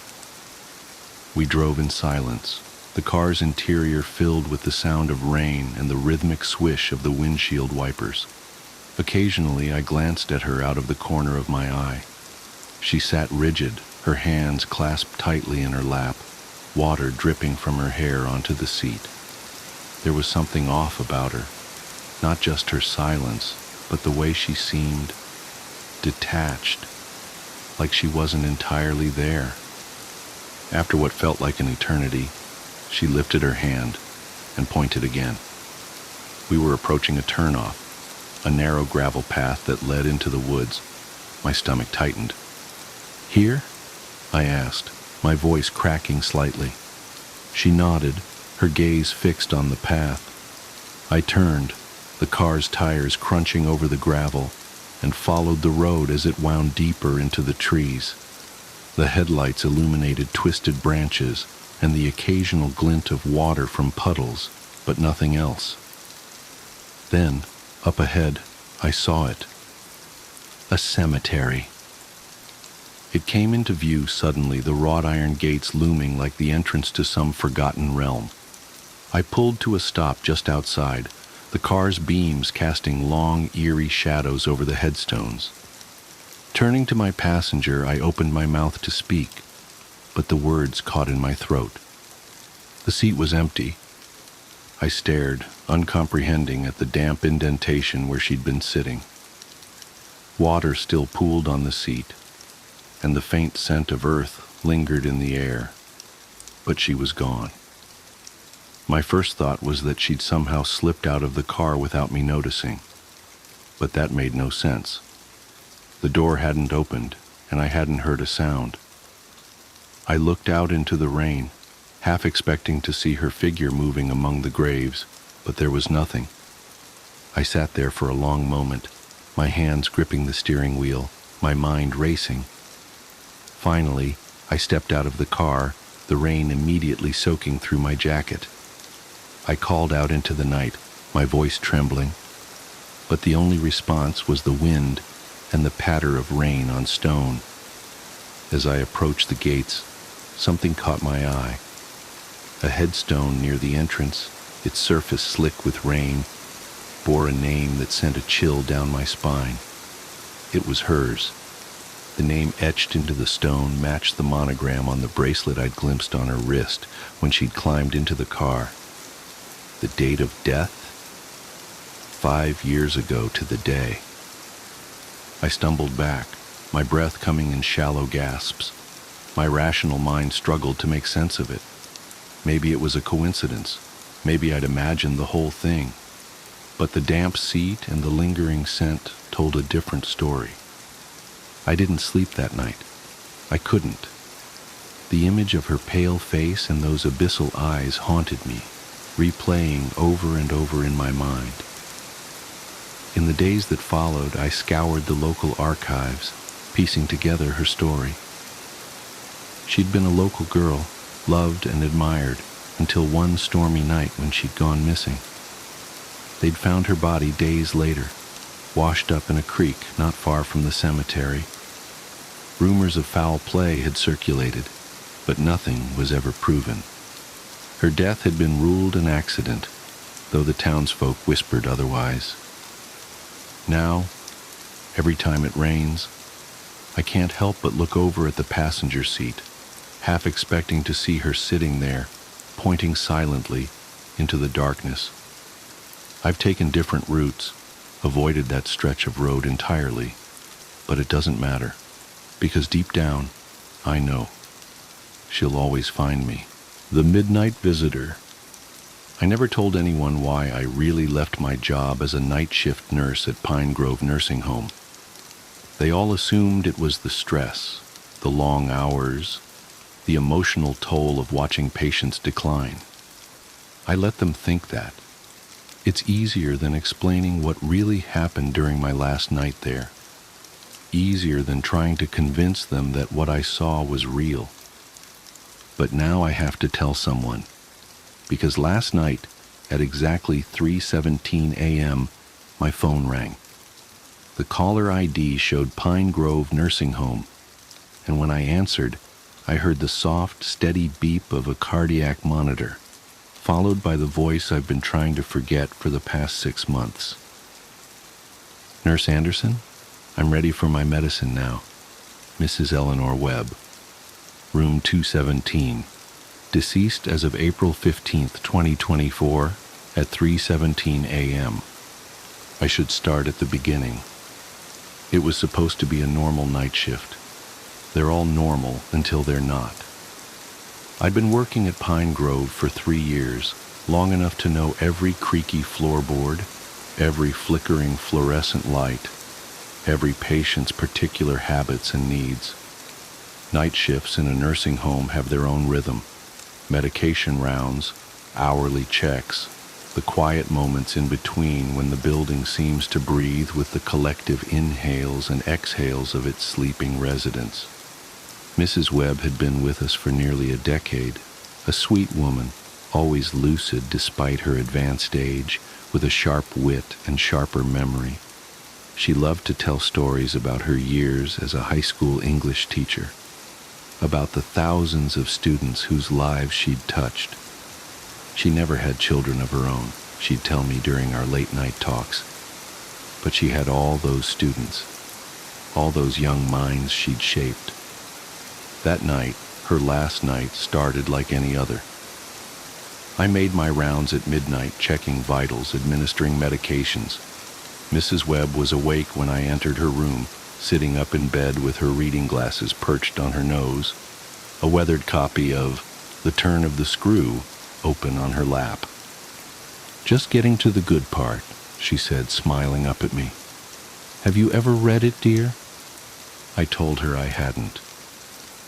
We drove in silence, the car's interior filled with the sound of rain and the rhythmic swish of the windshield wipers. Occasionally, I glanced at her out of the corner of my eye. She sat rigid, her hands clasped tightly in her lap, water dripping from her hair onto the seat. There was something off about her, not just her silence, but the way she seemed detached, like she wasn't entirely there. After what felt like an eternity, she lifted her hand and pointed again. We were approaching a turnoff, a narrow gravel path that led into the woods. My stomach tightened. "Here?" I asked, my voice cracking slightly. She nodded, her gaze fixed on the path. I turned, the car's tires crunching over the gravel, and followed the road as it wound deeper into the trees. The headlights illuminated twisted branches and the occasional glint of water from puddles, but nothing else. Then, up ahead, I saw it. A cemetery. It came into view suddenly, the wrought iron gates looming like the entrance to some forgotten realm. I pulled to a stop just outside, the car's beams casting long, eerie shadows over the headstones. Turning to my passenger, I opened my mouth to speak, but the words caught in my throat. The seat was empty. I stared, uncomprehending, at the damp indentation where she'd been sitting. Water still pooled on the seat, and the faint scent of earth lingered in the air, but she was gone. My first thought was that she'd somehow slipped out of the car without me noticing, but that made no sense. The door hadn't opened, and I hadn't heard a sound. I looked out into the rain, half expecting to see her figure moving among the graves, but there was nothing. I sat there for a long moment, my hands gripping the steering wheel, my mind racing. Finally, I stepped out of the car, the rain immediately soaking through my jacket. I called out into the night, my voice trembling, but the only response was the wind and the patter of rain on stone. As I approached the gates, something caught my eye. A headstone near the entrance, its surface slick with rain, bore a name that sent a chill down my spine. It was hers. The name etched into the stone matched the monogram on the bracelet I'd glimpsed on her wrist when she'd climbed into the car. The date of death? 5 years ago to the day. I stumbled back, my breath coming in shallow gasps. My rational mind struggled to make sense of it. Maybe it was a coincidence. Maybe I'd imagined the whole thing. But the damp seat and the lingering scent told a different story. I didn't sleep that night. I couldn't. The image of her pale face and those abyssal eyes haunted me, replaying over and over in my mind. In the days that followed, I scoured the local archives, piecing together her story. She'd been a local girl, loved and admired, until one stormy night when she'd gone missing. They'd found her body days later, washed up in a creek not far from the cemetery. Rumors of foul play had circulated, but nothing was ever proven. Her death had been ruled an accident, though the townsfolk whispered otherwise. Now, every time it rains, I can't help but look over at the passenger seat, half expecting to see her sitting there, pointing silently into the darkness. I've taken different routes, avoided that stretch of road entirely, but it doesn't matter, because deep down, I know she'll always find me. The Midnight Visitor. I never told anyone why I really left my job as a night shift nurse at Pine Grove Nursing Home. They all assumed it was the stress, the long hours, the emotional toll of watching patients decline. I let them think that. It's easier than explaining what really happened during my last night there. Easier than trying to convince them that what I saw was real. But now I have to tell someone, because last night, at exactly 3:17 a.m., my phone rang. The caller ID showed Pine Grove Nursing Home, and when I answered, I heard the soft, steady beep of a cardiac monitor, followed by the voice I've been trying to forget for the past 6 months. "Nurse Anderson, I'm ready for my medicine now. Mrs. Eleanor Webb. Room 217. Deceased as of April 15th, 2024, at 3:17 a.m. I should start at the beginning. It was supposed to be a normal night shift. They're all normal until they're not. I'd been working at Pine Grove for 3 years, long enough to know every creaky floorboard, every flickering fluorescent light, every patient's particular habits and needs. Night shifts in a nursing home have their own rhythm. Medication rounds, hourly checks, the quiet moments in between when the building seems to breathe with the collective inhales and exhales of its sleeping residents. Mrs. Webb had been with us for nearly a decade, a sweet woman, always lucid despite her advanced age, with a sharp wit and sharper memory. She loved to tell stories about her years as a high school English teacher, about the thousands of students whose lives she'd touched. She never had children of her own, she'd tell me during our late-night talks, but she had all those students, all those young minds she'd shaped. That night, her last night, started like any other. I made my rounds at midnight, checking vitals, administering medications. Mrs. Webb was awake when I entered her room, sitting up in bed with her reading glasses perched on her nose, a weathered copy of The Turn of the Screw open on her lap. "Just getting to the good part," she said, smiling up at me. "Have you ever read it, dear?" I told her I hadn't.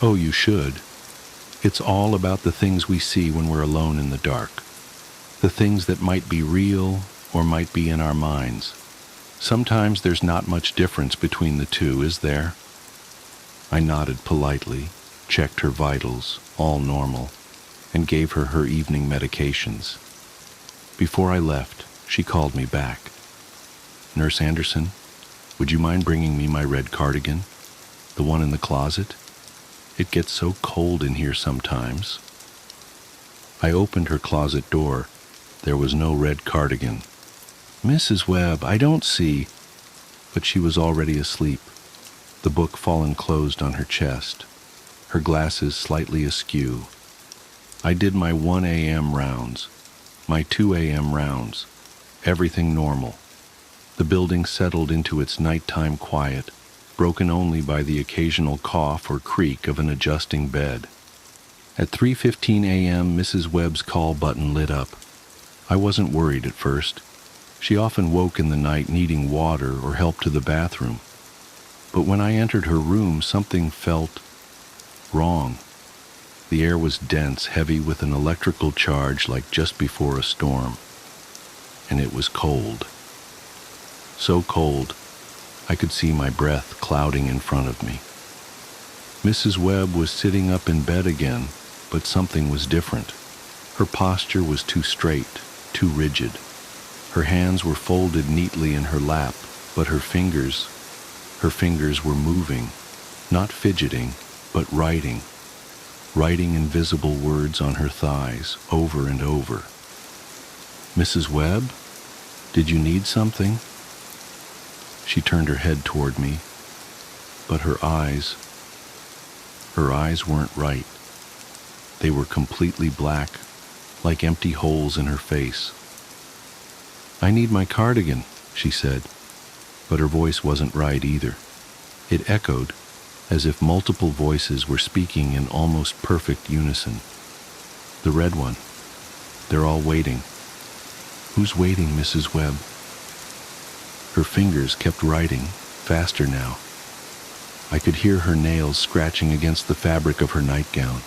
"Oh, you should. It's all about the things we see when we're alone in the dark. The things that might be real or might be in our minds. Sometimes there's not much difference between the two, is there?" I nodded politely, checked her vitals, all normal, and gave her her evening medications. Before I left, she called me back. "Nurse Anderson, would you mind bringing me my red cardigan? The one in the closet? It gets so cold in here sometimes." I opened her closet door. There was no red cardigan. "Mrs. Webb, I don't see..." But she was already asleep, the book fallen closed on her chest, her glasses slightly askew. I did my 1 a.m. rounds, my 2 a.m. rounds, everything normal. The building settled into its nighttime quiet, broken only by the occasional cough or creak of an adjusting bed. At 3:15 a.m., Mrs. Webb's call button lit up. I wasn't worried at first. She often woke in the night needing water or help to the bathroom. But when I entered her room, something felt wrong. The air was dense, heavy with an electrical charge like just before a storm. And it was cold. So cold, I could see my breath clouding in front of me. Mrs. Webb was sitting up in bed again, but something was different. Her posture was too straight, too rigid. Her hands were folded neatly in her lap, but her fingers were moving, not fidgeting, but writing invisible words on her thighs, over and over. "Mrs. Webb, did you need something?" She turned her head toward me, but her eyes weren't right. They were completely black, like empty holes in her face. "I need my cardigan," she said, but her voice wasn't right either. It echoed, as if multiple voices were speaking in almost perfect unison. "The red one. They're all waiting." "Who's waiting, Mrs. Webb?" Her fingers kept writing, faster now. I could hear her nails scratching against the fabric of her nightgown.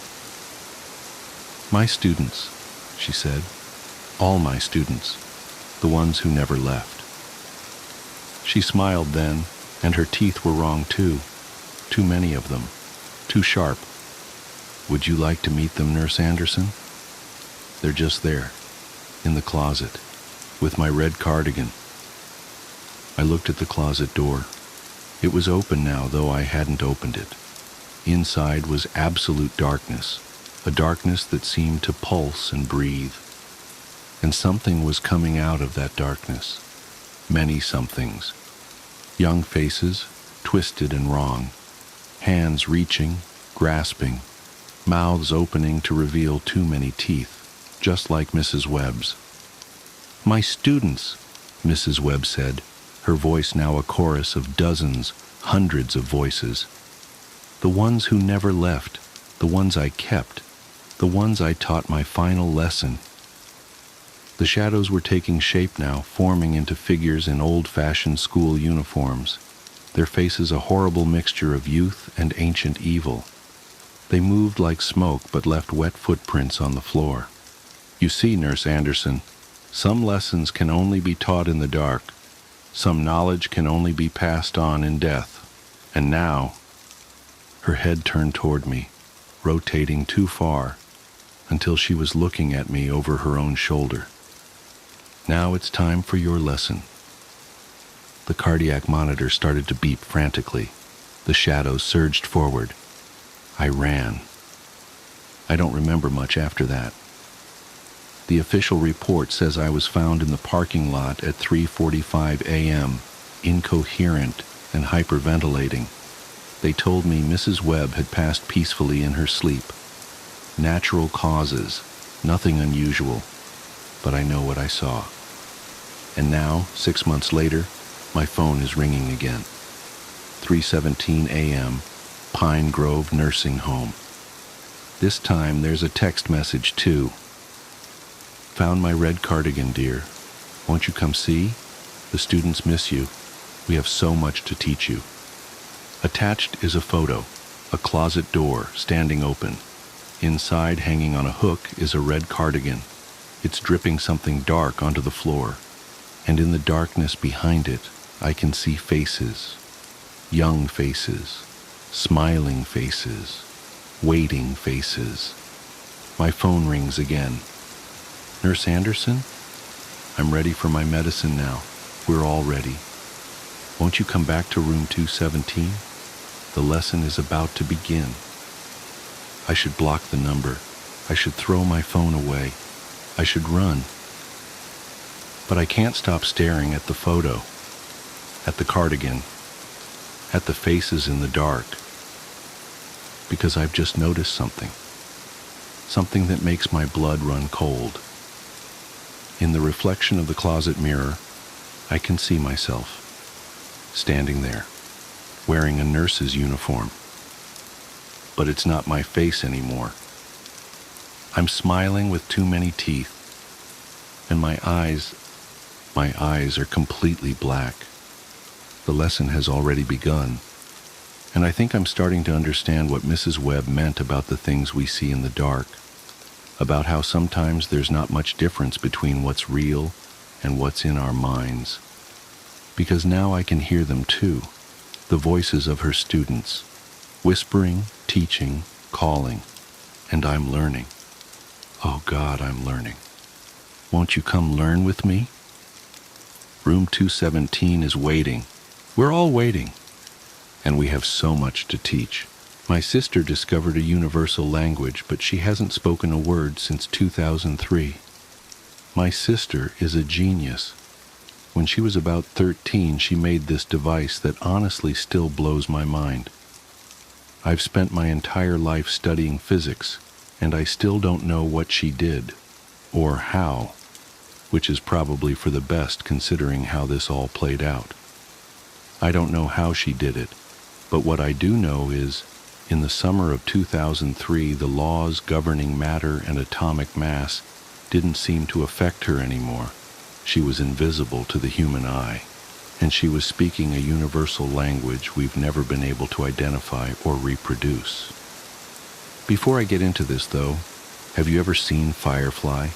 "My students," she said. "All my students. The ones who never left." She smiled then, and her teeth were wrong too. Too many of them. Too sharp. "Would you like to meet them, Nurse Anderson? They're just there, in the closet, with my red cardigan." I looked at the closet door. It was open now, though I hadn't opened it. Inside was absolute darkness, a darkness that seemed to pulse and breathe. And something was coming out of that darkness. Many somethings. Young faces, twisted and wrong. Hands reaching, grasping. Mouths opening to reveal too many teeth, just like Mrs. Webb's. "My students," Mrs. Webb said, her voice now a chorus of dozens, hundreds of voices. "The ones who never left, the ones I kept, the ones I taught my final lesson." The shadows were taking shape now, forming into figures in old-fashioned school uniforms, their faces a horrible mixture of youth and ancient evil. They moved like smoke but left wet footprints on the floor. You see, Nurse Anderson, some lessons can only be taught in the dark. Some knowledge can only be passed on in death. And now, her head turned toward me, rotating too far, until she was looking at me over her own shoulder. Now it's time for your lesson. The cardiac monitor started to beep frantically. The shadows surged forward. I ran. I don't remember much after that. The official report says I was found in the parking lot at 3:45 a.m., incoherent and hyperventilating. They told me Mrs. Webb had passed peacefully in her sleep. Natural causes, nothing unusual, but I know what I saw. And now, 6 months later, my phone is ringing again. 3:17 a.m., Pine Grove Nursing Home. This time there's a text message too. Found my red cardigan, dear. Won't you come see? The students miss you. We have so much to teach you. Attached is a photo, a closet door standing open. Inside, hanging on a hook, is a red cardigan. It's dripping something dark onto the floor. And in the darkness behind it, I can see faces. Young faces. Smiling faces. Waiting faces. My phone rings again. Nurse Anderson? I'm ready for my medicine now. We're all ready. Won't you come back to room 217? The lesson is about to begin. I should block the number. I should throw my phone away. I should run. But I can't stop staring at the photo, at the cardigan, at the faces in the dark, because I've just noticed something. Something that makes my blood run cold. In the reflection of the closet mirror, I can see myself, standing there, wearing a nurse's uniform. But it's not my face anymore. I'm smiling with too many teeth, and my eyes are completely black. The lesson has already begun, and I think I'm starting to understand what Mrs. Webb meant about the things we see in the dark, about how sometimes there's not much difference between what's real and what's in our minds. Because now I can hear them too, the voices of her students, whispering, teaching, calling, and I'm learning. Oh God, I'm learning. Won't you come learn with me? Room 217 is waiting. We're all waiting. And we have so much to teach. My sister discovered a universal language, but she hasn't spoken a word since 2003. My sister is a genius. When she was about 13, she made this device that honestly still blows my mind. I've spent my entire life studying physics, and I still don't know what she did, or how, which is probably for the best considering how this all played out. I don't know how she did it, but what I do know is, in the summer of 2003, the laws governing matter and atomic mass didn't seem to affect her anymore. She was invisible to the human eye, and she was speaking a universal language we've never been able to identify or reproduce. Before I get into this, though, have you ever seen Firefly?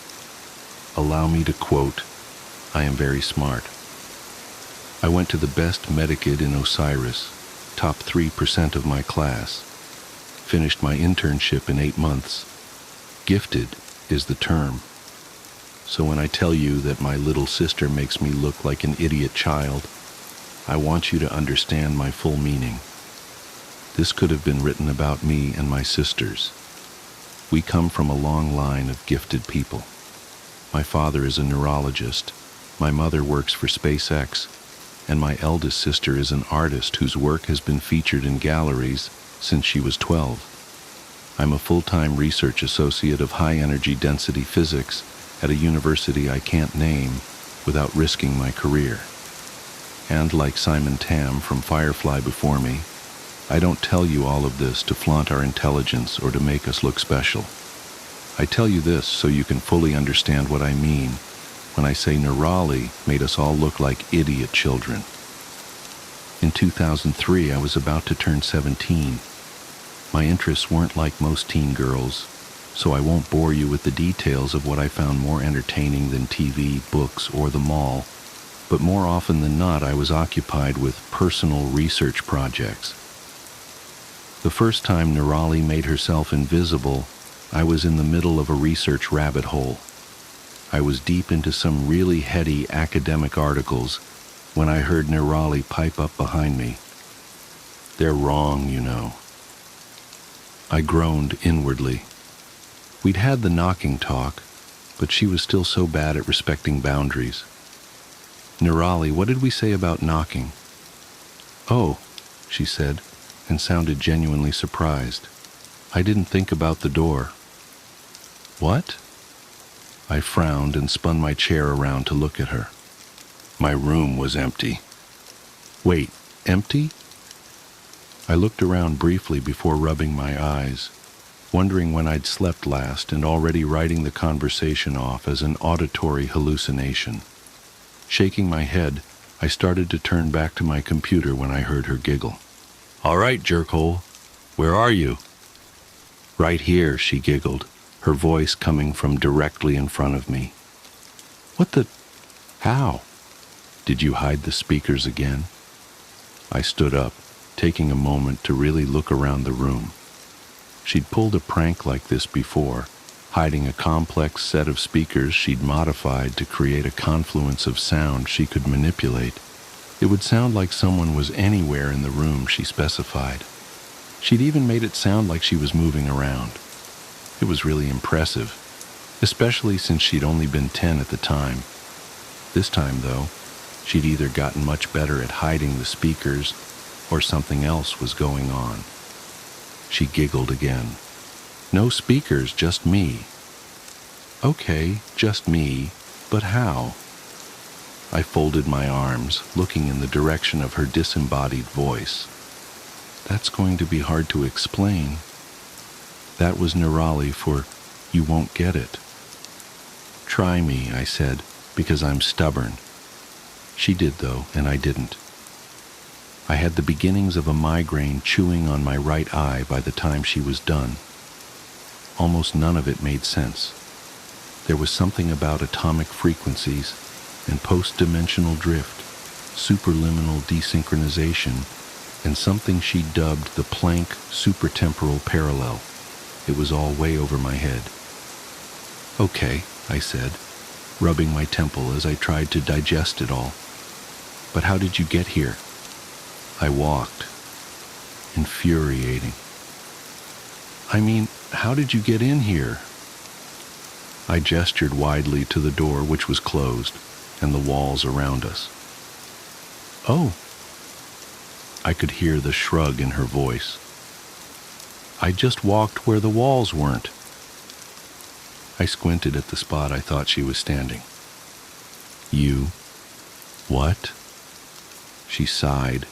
Allow me to quote, I am very smart. I went to the best medikid in Osiris, top 3% of my class. Finished my internship in 8 months. Gifted is the term. So when I tell you that my little sister makes me look like an idiot child, I want you to understand my full meaning. This could have been written about me and my sisters. We come from a long line of gifted people. My father is a neurologist, my mother works for SpaceX, and my eldest sister is an artist whose work has been featured in galleries since she was 12. I'm a full-time research associate of high-energy density physics at a university I can't name without risking my career. And like Simon Tam from Firefly before me, I don't tell you all of this to flaunt our intelligence or to make us look special. I tell you this so you can fully understand what I mean when I say Nirali made us all look like idiot children. In 2003, I was about to turn 17. My interests weren't like most teen girls, so I won't bore you with the details of what I found more entertaining than TV, books, or the mall, but more often than not, I was occupied with personal research projects. The first time Nirali made herself invisible, I was in the middle of a research rabbit hole. I was deep into some really heady academic articles when I heard Nirali pipe up behind me. "They're wrong, you know." I groaned inwardly. We'd had the knocking talk, but she was still so bad at respecting boundaries. "Nirali, what did we say about knocking?" "Oh," she said, and sounded genuinely surprised. "I didn't think about the door." "What?" I frowned and spun my chair around to look at her. My room was empty. "Wait, empty?" I looked around briefly before rubbing my eyes, wondering when I'd slept last and already writing the conversation off as an auditory hallucination. Shaking my head, I started to turn back to my computer when I heard her giggle. "All right, jerkhole, where are you?" "Right here," she giggled, her voice coming from directly in front of me. "What the... how? Did you hide the speakers again?" I stood up, taking a moment to really look around the room. She'd pulled a prank like this before, hiding a complex set of speakers she'd modified to create a confluence of sound she could manipulate. It would sound like someone was anywhere in the room, she specified. She'd even made it sound like she was moving around. It was really impressive, especially since she'd only been 10 at the time. This time, though, she'd either gotten much better at hiding the speakers or something else was going on. She giggled again. "No speakers, just me." "Okay, just me, but how?" I folded my arms, looking in the direction of her disembodied voice. "That's going to be hard to explain." That was Nirali for "you won't get it." "Try me," I said, "because I'm stubborn." She did, though, and I didn't. I had the beginnings of a migraine chewing on my right eye by the time she was done. Almost none of it made sense. There was something about atomic frequencies and post-dimensional drift, superliminal desynchronization, and something she dubbed the Planck supertemporal parallel. It was all way over my head. "Okay," I said, rubbing my temple as I tried to digest it all. "But how did you get here?" I walked. Infuriating. "I mean, how did you get in here?" I gestured widely to the door, which was closed, and the walls around us. "Oh." I could hear the shrug in her voice. "I just walked where the walls weren't." I squinted at the spot I thought she was standing. "You... what?" She sighed.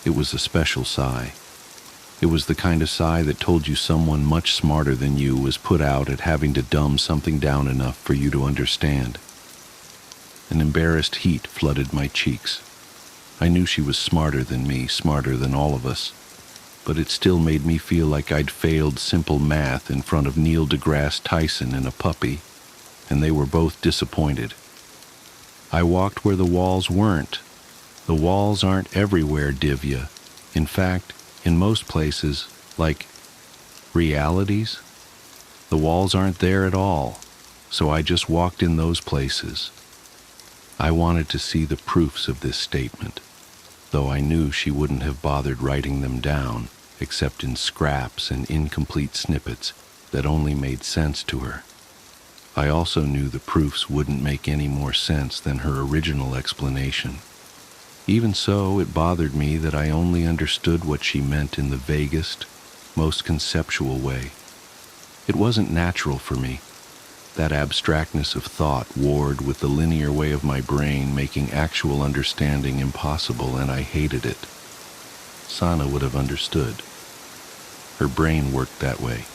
It was a special sigh. It was the kind of sigh that told you someone much smarter than you was put out at having to dumb something down enough for you to understand. An embarrassed heat flooded my cheeks. I knew she was smarter than me, smarter than all of us, but it still made me feel like I'd failed simple math in front of Neil deGrasse Tyson and a puppy, and they were both disappointed. "I walked where the walls weren't. The walls aren't everywhere, Divya. In fact, in most places, like realities, the walls aren't there at all, so I just walked in those places." I wanted to see the proofs of this statement, though I knew she wouldn't have bothered writing them down, except in scraps and incomplete snippets that only made sense to her. I also knew the proofs wouldn't make any more sense than her original explanation. Even so, it bothered me that I only understood what she meant in the vaguest, most conceptual way. It wasn't natural for me. That abstractness of thought warred with the linear way of my brain, making actual understanding impossible, and I hated it. Sana would have understood. Her brain worked that way,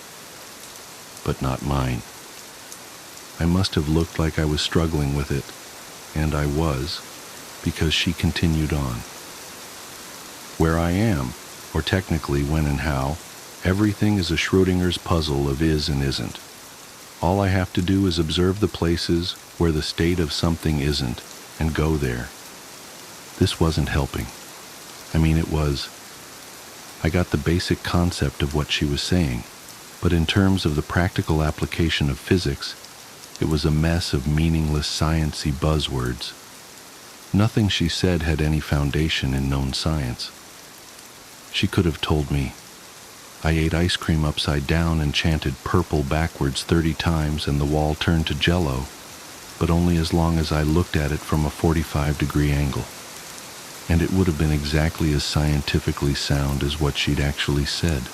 but not mine. I must have looked like I was struggling with it, and I was, because she continued on. Where I am, or technically when and how, everything is a Schrodinger's puzzle of is and isn't. All I have to do is observe the places where the state of something isn't, and go there. This wasn't helping. It was. I got the basic concept of what she was saying, but in terms of the practical application of physics, it was a mess of meaningless science-y buzzwords. Nothing she said had any foundation in known science. She could have told me, I ate ice cream upside down and chanted purple backwards 30 times and the wall turned to jello, but only as long as I looked at it from a 45-degree angle. And it would have been exactly as scientifically sound as what she'd actually said.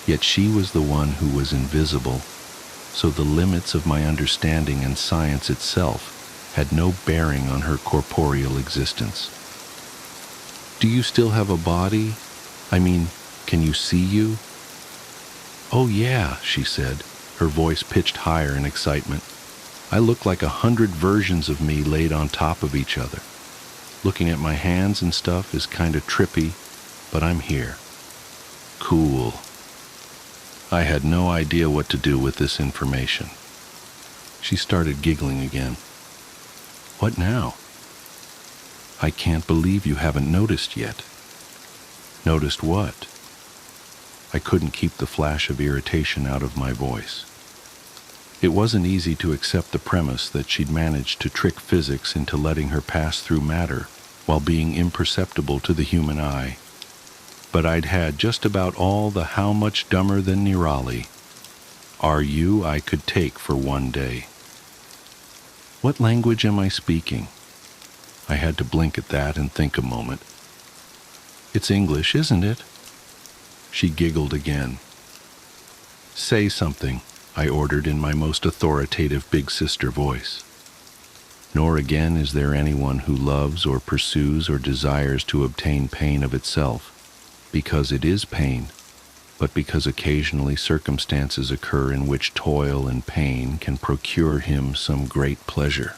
Yet she was the one who was invisible, so the limits of my understanding and science itself had no bearing on her corporeal existence. Do you still have a body? Can you see you? Oh yeah, she said, her voice pitched higher in excitement. I look like 100 versions of me laid on top of each other. Looking at my hands and stuff is kinda trippy, but I'm here. Cool. I had no idea what to do with this information. She started giggling again. What now? I can't believe you haven't noticed yet. Noticed what? I couldn't keep the flash of irritation out of my voice. It wasn't easy to accept the premise that she'd managed to trick physics into letting her pass through matter while being imperceptible to the human eye. But I'd had just about all the how much dumber than Nirali. Are you I could take for one day. What language am I speaking? I had to blink at that and think a moment. It's English, isn't it? She giggled again. Say something, I ordered in my most authoritative big sister voice. Nor again is there anyone who loves or pursues or desires to obtain pain of itself, because it is pain, but because occasionally circumstances occur in which toil and pain can procure him some great pleasure.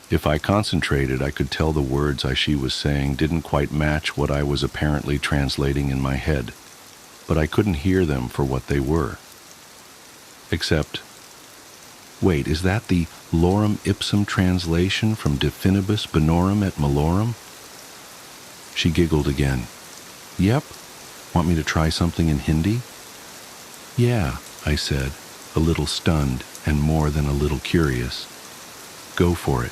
If I concentrated, I could tell the words she was saying didn't quite match what I was apparently translating in my head, but I couldn't hear them for what they were. Except, wait, is that the lorem ipsum translation from de finibus bonorum et malorum? She giggled again. Yep. Want me to try something in Hindi? Yeah, I said, a little stunned and more than a little curious. Go for it.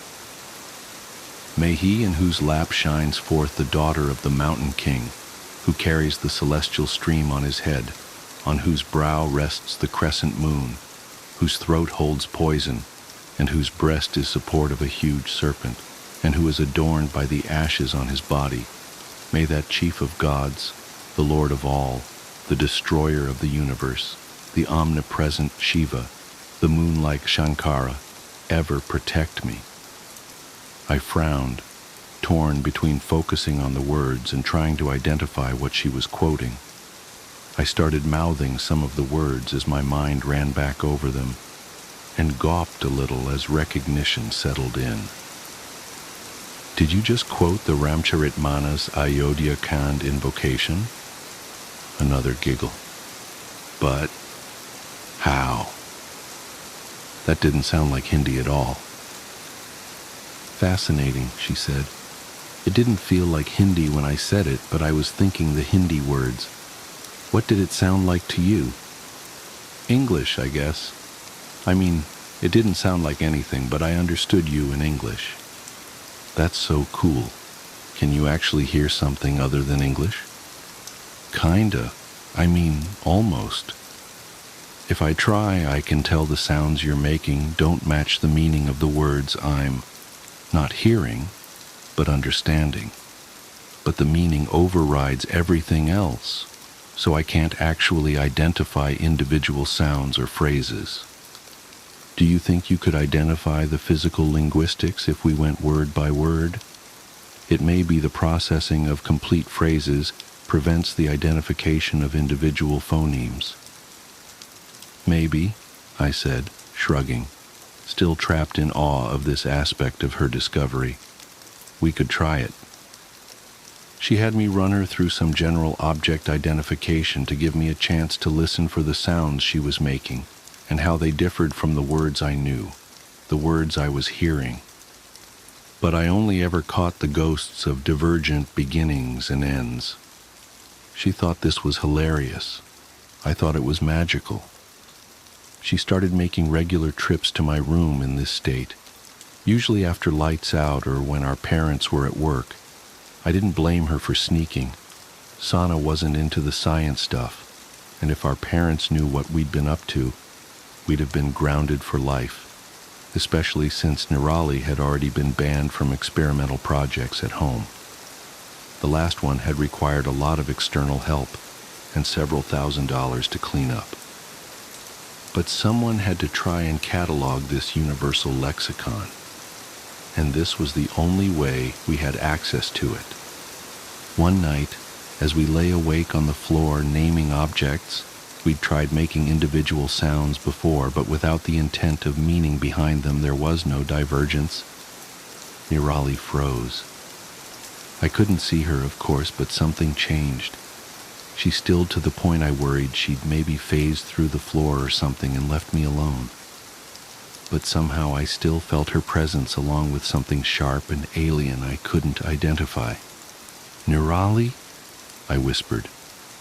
May he in whose lap shines forth the daughter of the mountain king, who carries the celestial stream on his head, on whose brow rests the crescent moon, whose throat holds poison, and whose breast is support of a huge serpent, and who is adorned by the ashes on his body, may that chief of gods, the Lord of all, the destroyer of the universe, the omnipresent Shiva, the moon-like Shankara, ever protect me. I frowned, torn between focusing on the words and trying to identify what she was quoting. I started mouthing some of the words as my mind ran back over them, and gawped a little as recognition settled in. Did you just quote the Ramcharitmanas Ayodhya Kand invocation? Another giggle. But how? That didn't sound like Hindi at all. Fascinating, she said. It didn't feel like Hindi when I said it, but I was thinking the Hindi words. What did it sound like to you? English, I guess. It didn't sound like anything, but I understood you in English. That's so cool. Can you actually hear something other than English? Kinda. Almost. If I try, I can tell the sounds you're making don't match the meaning of the words I'm not hearing, but understanding. But the meaning overrides everything else, so I can't actually identify individual sounds or phrases. Do you think you could identify the physical linguistics if we went word by word? It may be the processing of complete phrases prevents the identification of individual phonemes. Maybe, I said, shrugging. still trapped in awe of this aspect of her discovery. We could try it. She had me run her through some general object identification to give me a chance to listen for the sounds she was making and how they differed from the words I knew, the words I was hearing. But I only ever caught the ghosts of divergent beginnings and ends. She thought this was hilarious. I thought it was magical. She started making regular trips to my room in this state, usually after lights out or when our parents were at work. I didn't blame her for sneaking. Sana wasn't into the science stuff, and if our parents knew what we'd been up to, we'd have been grounded for life, especially since Nirali had already been banned from experimental projects at home. The last one had required a lot of external help and several $1,000s to clean up. But someone had to try and catalog this universal lexicon, and this was the only way we had access to it. One night, as we lay awake on the floor naming objects, we'd tried making individual sounds before, but without the intent of meaning behind them, there was no divergence. Nirali froze. I couldn't see her, of course, but something changed. She stilled to the point I worried she'd maybe phased through the floor or something and left me alone. But somehow I still felt her presence along with something sharp and alien I couldn't identify. "Nirali?" I whispered,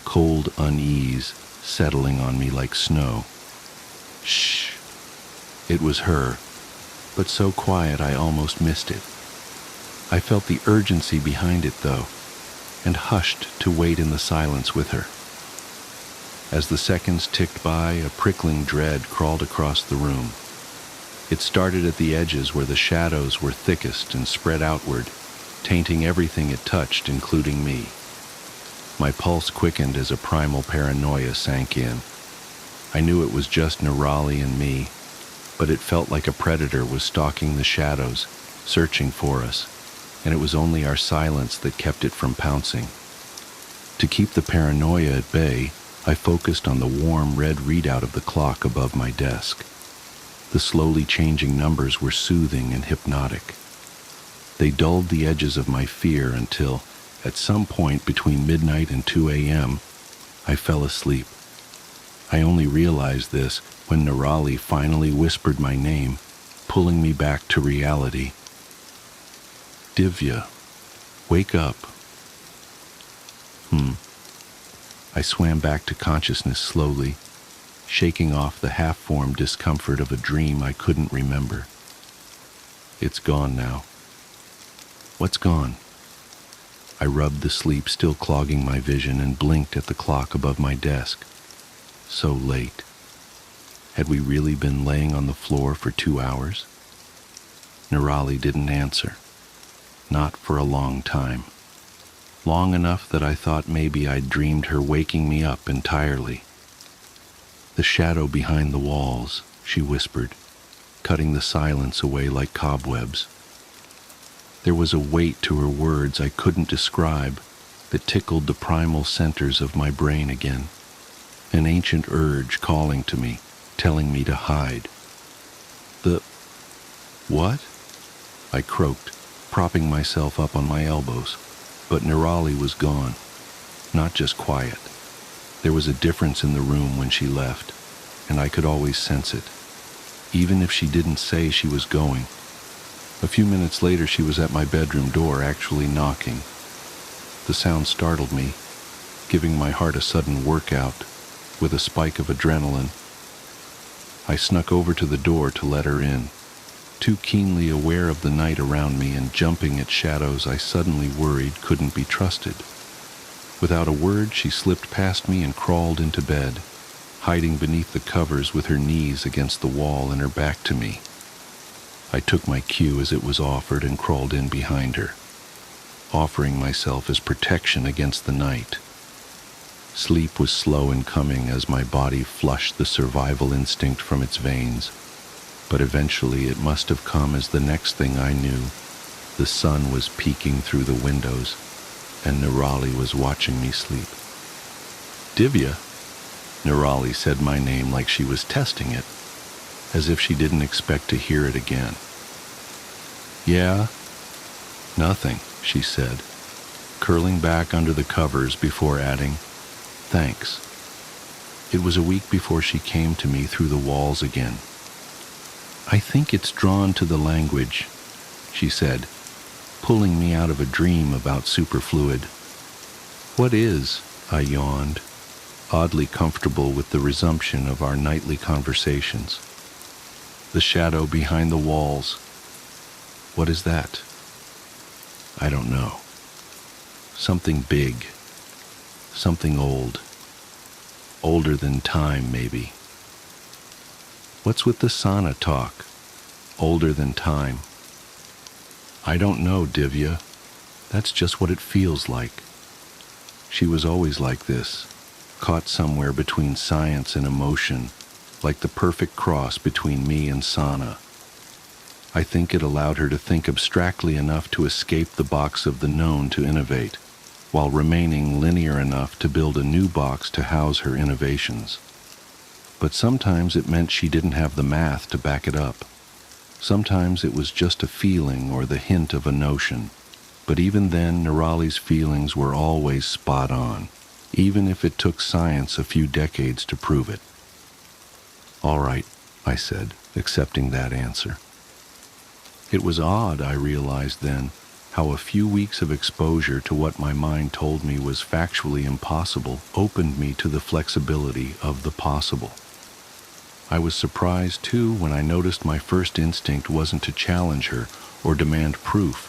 cold unease settling on me like snow. "Shh." It was her, but so quiet I almost missed it. I felt the urgency behind it, though, and hushed to wait in the silence with her. As the seconds ticked by, a prickling dread crawled across the room. It started at the edges where the shadows were thickest and spread outward, tainting everything it touched, including me. My pulse quickened as a primal paranoia sank in. I knew it was just Nirali and me, but it felt like a predator was stalking the shadows, searching for us, and it was only our silence that kept it from pouncing. To keep the paranoia at bay, I focused on the warm red readout of the clock above my desk. The slowly changing numbers were soothing and hypnotic. They dulled the edges of my fear until, at some point between midnight and 2 a.m., I fell asleep. I only realized this when Nirali finally whispered my name, pulling me back to reality. "Divya, wake up." I swam back to consciousness slowly, shaking off the half-formed discomfort of a dream I couldn't remember. "It's gone now." "What's gone?" I rubbed the sleep still clogging my vision and blinked at the clock above my desk. So late. Had we really been laying on the floor for 2 hours? Nirali didn't answer. Not for a long time. Long enough that I thought maybe I'd dreamed her waking me up entirely. "The shadow behind the walls," she whispered, cutting the silence away like cobwebs. There was a weight to her words I couldn't describe that tickled the primal centers of my brain again. An ancient urge calling to me, telling me to hide. "The... what?" I croaked, propping myself up on my elbows. But Nirali was gone. Not just quiet. There was a difference in the room when she left, and I could always sense it, even if she didn't say she was going. A few minutes later, she was at my bedroom door, actually knocking. The sound startled me, giving my heart a sudden workout with a spike of adrenaline. I snuck over to the door to let her in, too keenly aware of the night around me and jumping at shadows I suddenly worried couldn't be trusted. Without a word, she slipped past me and crawled into bed, hiding beneath the covers with her knees against the wall and her back to me. I took my cue as it was offered and crawled in behind her, offering myself as protection against the night. Sleep was slow in coming as my body flushed the survival instinct from its veins, but eventually it must have come as the next thing I knew, the sun was peeking through the windows, and Nirali was watching me sleep. "Divya?" Nirali said my name like she was testing it. as if she didn't expect to hear it again. "Yeah? Nothing," she said, curling back under the covers before adding, "Thanks." It was a week before she came to me through the walls again. "I think it's drawn to the language," she said, pulling me out of a dream about superfluid. "What is?" I yawned, oddly comfortable with the resumption of our nightly conversations. "The shadow behind the walls." "What is that?" "I don't know. Something big. Something old. Older than time, maybe." "What's with the sauna talk? Older than time?" "I don't know, Divya. That's just what it feels like." She was always like this, caught somewhere between science and emotion, like the perfect cross between me and sauna. I think it allowed her to think abstractly enough to escape the box of the known to innovate, while remaining linear enough to build a new box to house her innovations. But sometimes it meant she didn't have the math to back it up. Sometimes it was just a feeling or the hint of a notion. But even then, Nirali's feelings were always spot on, even if it took science a few decades to prove it. "All right," I said, accepting that answer. It was odd, I realized then, how a few weeks of exposure to what my mind told me was factually impossible opened me to the flexibility of the possible. I was surprised, too, when I noticed my first instinct wasn't to challenge her or demand proof,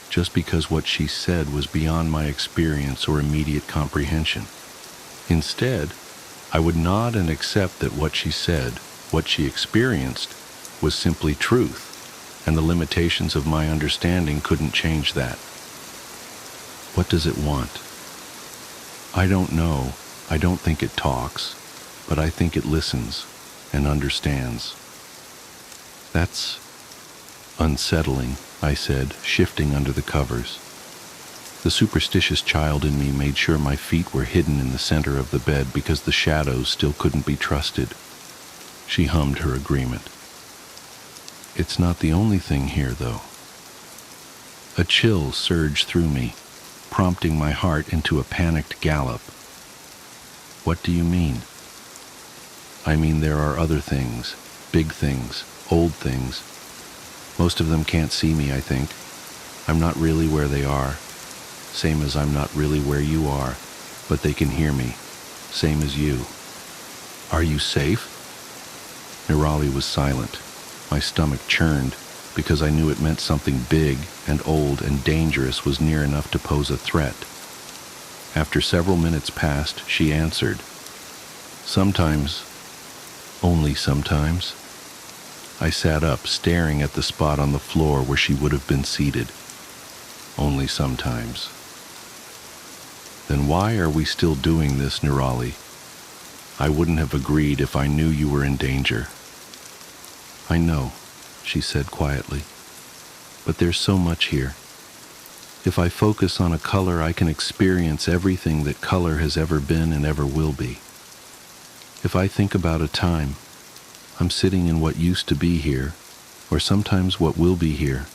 just because what she said was beyond my experience or immediate comprehension. Instead, I would nod and accept that what she said, what she experienced, was simply truth, and the limitations of my understanding couldn't change that. "What does it want?" "I don't know. I don't think it talks, but I think it listens and understands." "That's unsettling," I said, shifting under the covers. The superstitious child in me made sure my feet were hidden in the center of the bed because the shadows still couldn't be trusted. She hummed her agreement. "It's not the only thing here, though." A chill surged through me, prompting my heart into a panicked gallop. "What do you mean?" "I mean there are other things, big things, old things. Most of them can't see me, I think. I'm not really where they are, same as I'm not really where you are, but they can hear me, same as you." "Are you safe?" Nirali was silent. My stomach churned because I knew it meant something big and old and dangerous was near enough to pose a threat. After several minutes passed, she answered, "Sometimes, only sometimes." I sat up, staring at the spot on the floor where she would have been seated. "Only sometimes." "Then why are we still doing this, Nirali? I wouldn't have agreed if I knew you were in danger." "I know," she said quietly, "but there's so much here. If I focus on a color, I can experience everything that color has ever been and ever will be. If I think about a time, I'm sitting in what used to be here, or sometimes what will be here,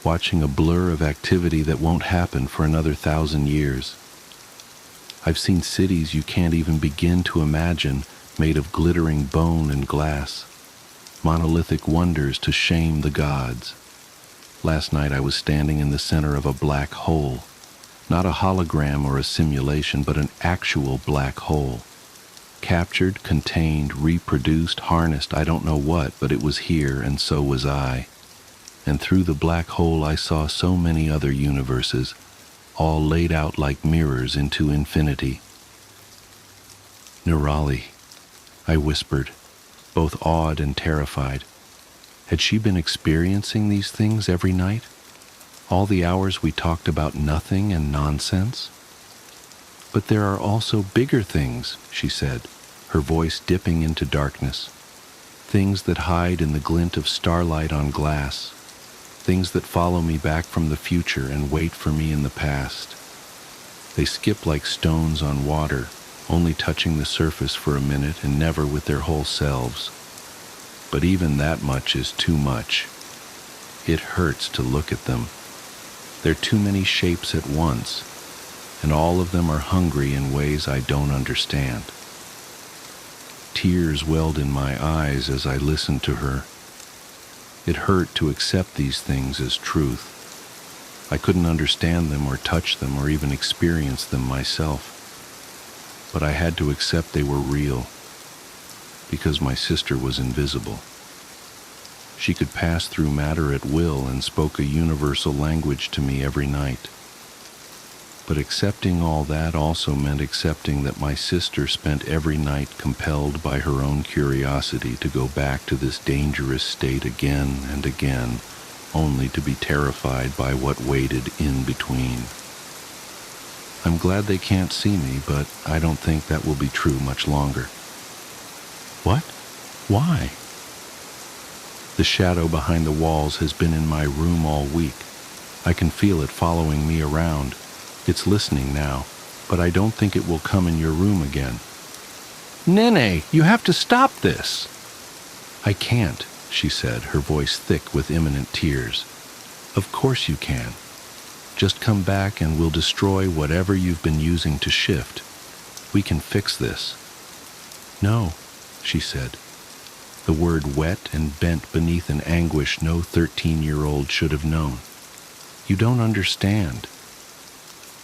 watching a blur of activity that won't happen for another 1,000 years. I've seen cities you can't even begin to imagine, made of glittering bone and glass, monolithic wonders to shame the gods. Last night I was standing in the center of a black hole, not a hologram or a simulation, but an actual black hole. Captured, contained, reproduced, harnessed, I don't know what, but it was here, and so was I. And through the black hole I saw so many other universes, all laid out like mirrors into infinity." "Nirali," I whispered, both awed and terrified. Had she been experiencing these things every night? All the hours we talked about nothing and nonsense? "But there are also bigger things," she said, her voice dipping into darkness. "Things that hide in the glint of starlight on glass. Things that follow me back from the future and wait for me in the past. They skip like stones on water, only touching the surface for a minute and never with their whole selves. but even that much is too much. It hurts to look at them. There are too many shapes at once, and all of them are hungry in ways I don't understand. Tears welled in my eyes as I listened to her. It hurt to accept these things as truth. I couldn't understand them or touch them or even experience them myself. But I had to accept they were real, because my sister was invisible. She could pass through matter at will and spoke a universal language to me every night. But accepting all that also meant accepting that my sister spent every night compelled by her own curiosity to go back to this dangerous state again and again, only to be terrified by what waited in between. I'm glad they can't see me, but I don't think that will be true much longer. What? Why? The shadow behind the walls has been in my room all week. I can feel it following me around. It's listening now, but I don't think it will come in your room again. Nene, you have to stop this. I can't, she said, her voice thick with imminent tears. Of course you can. Just come back and we'll destroy whatever you've been using to shift. We can fix this. No, she said. The word wet and bent beneath an anguish no 13-year-old should have known. You don't understand.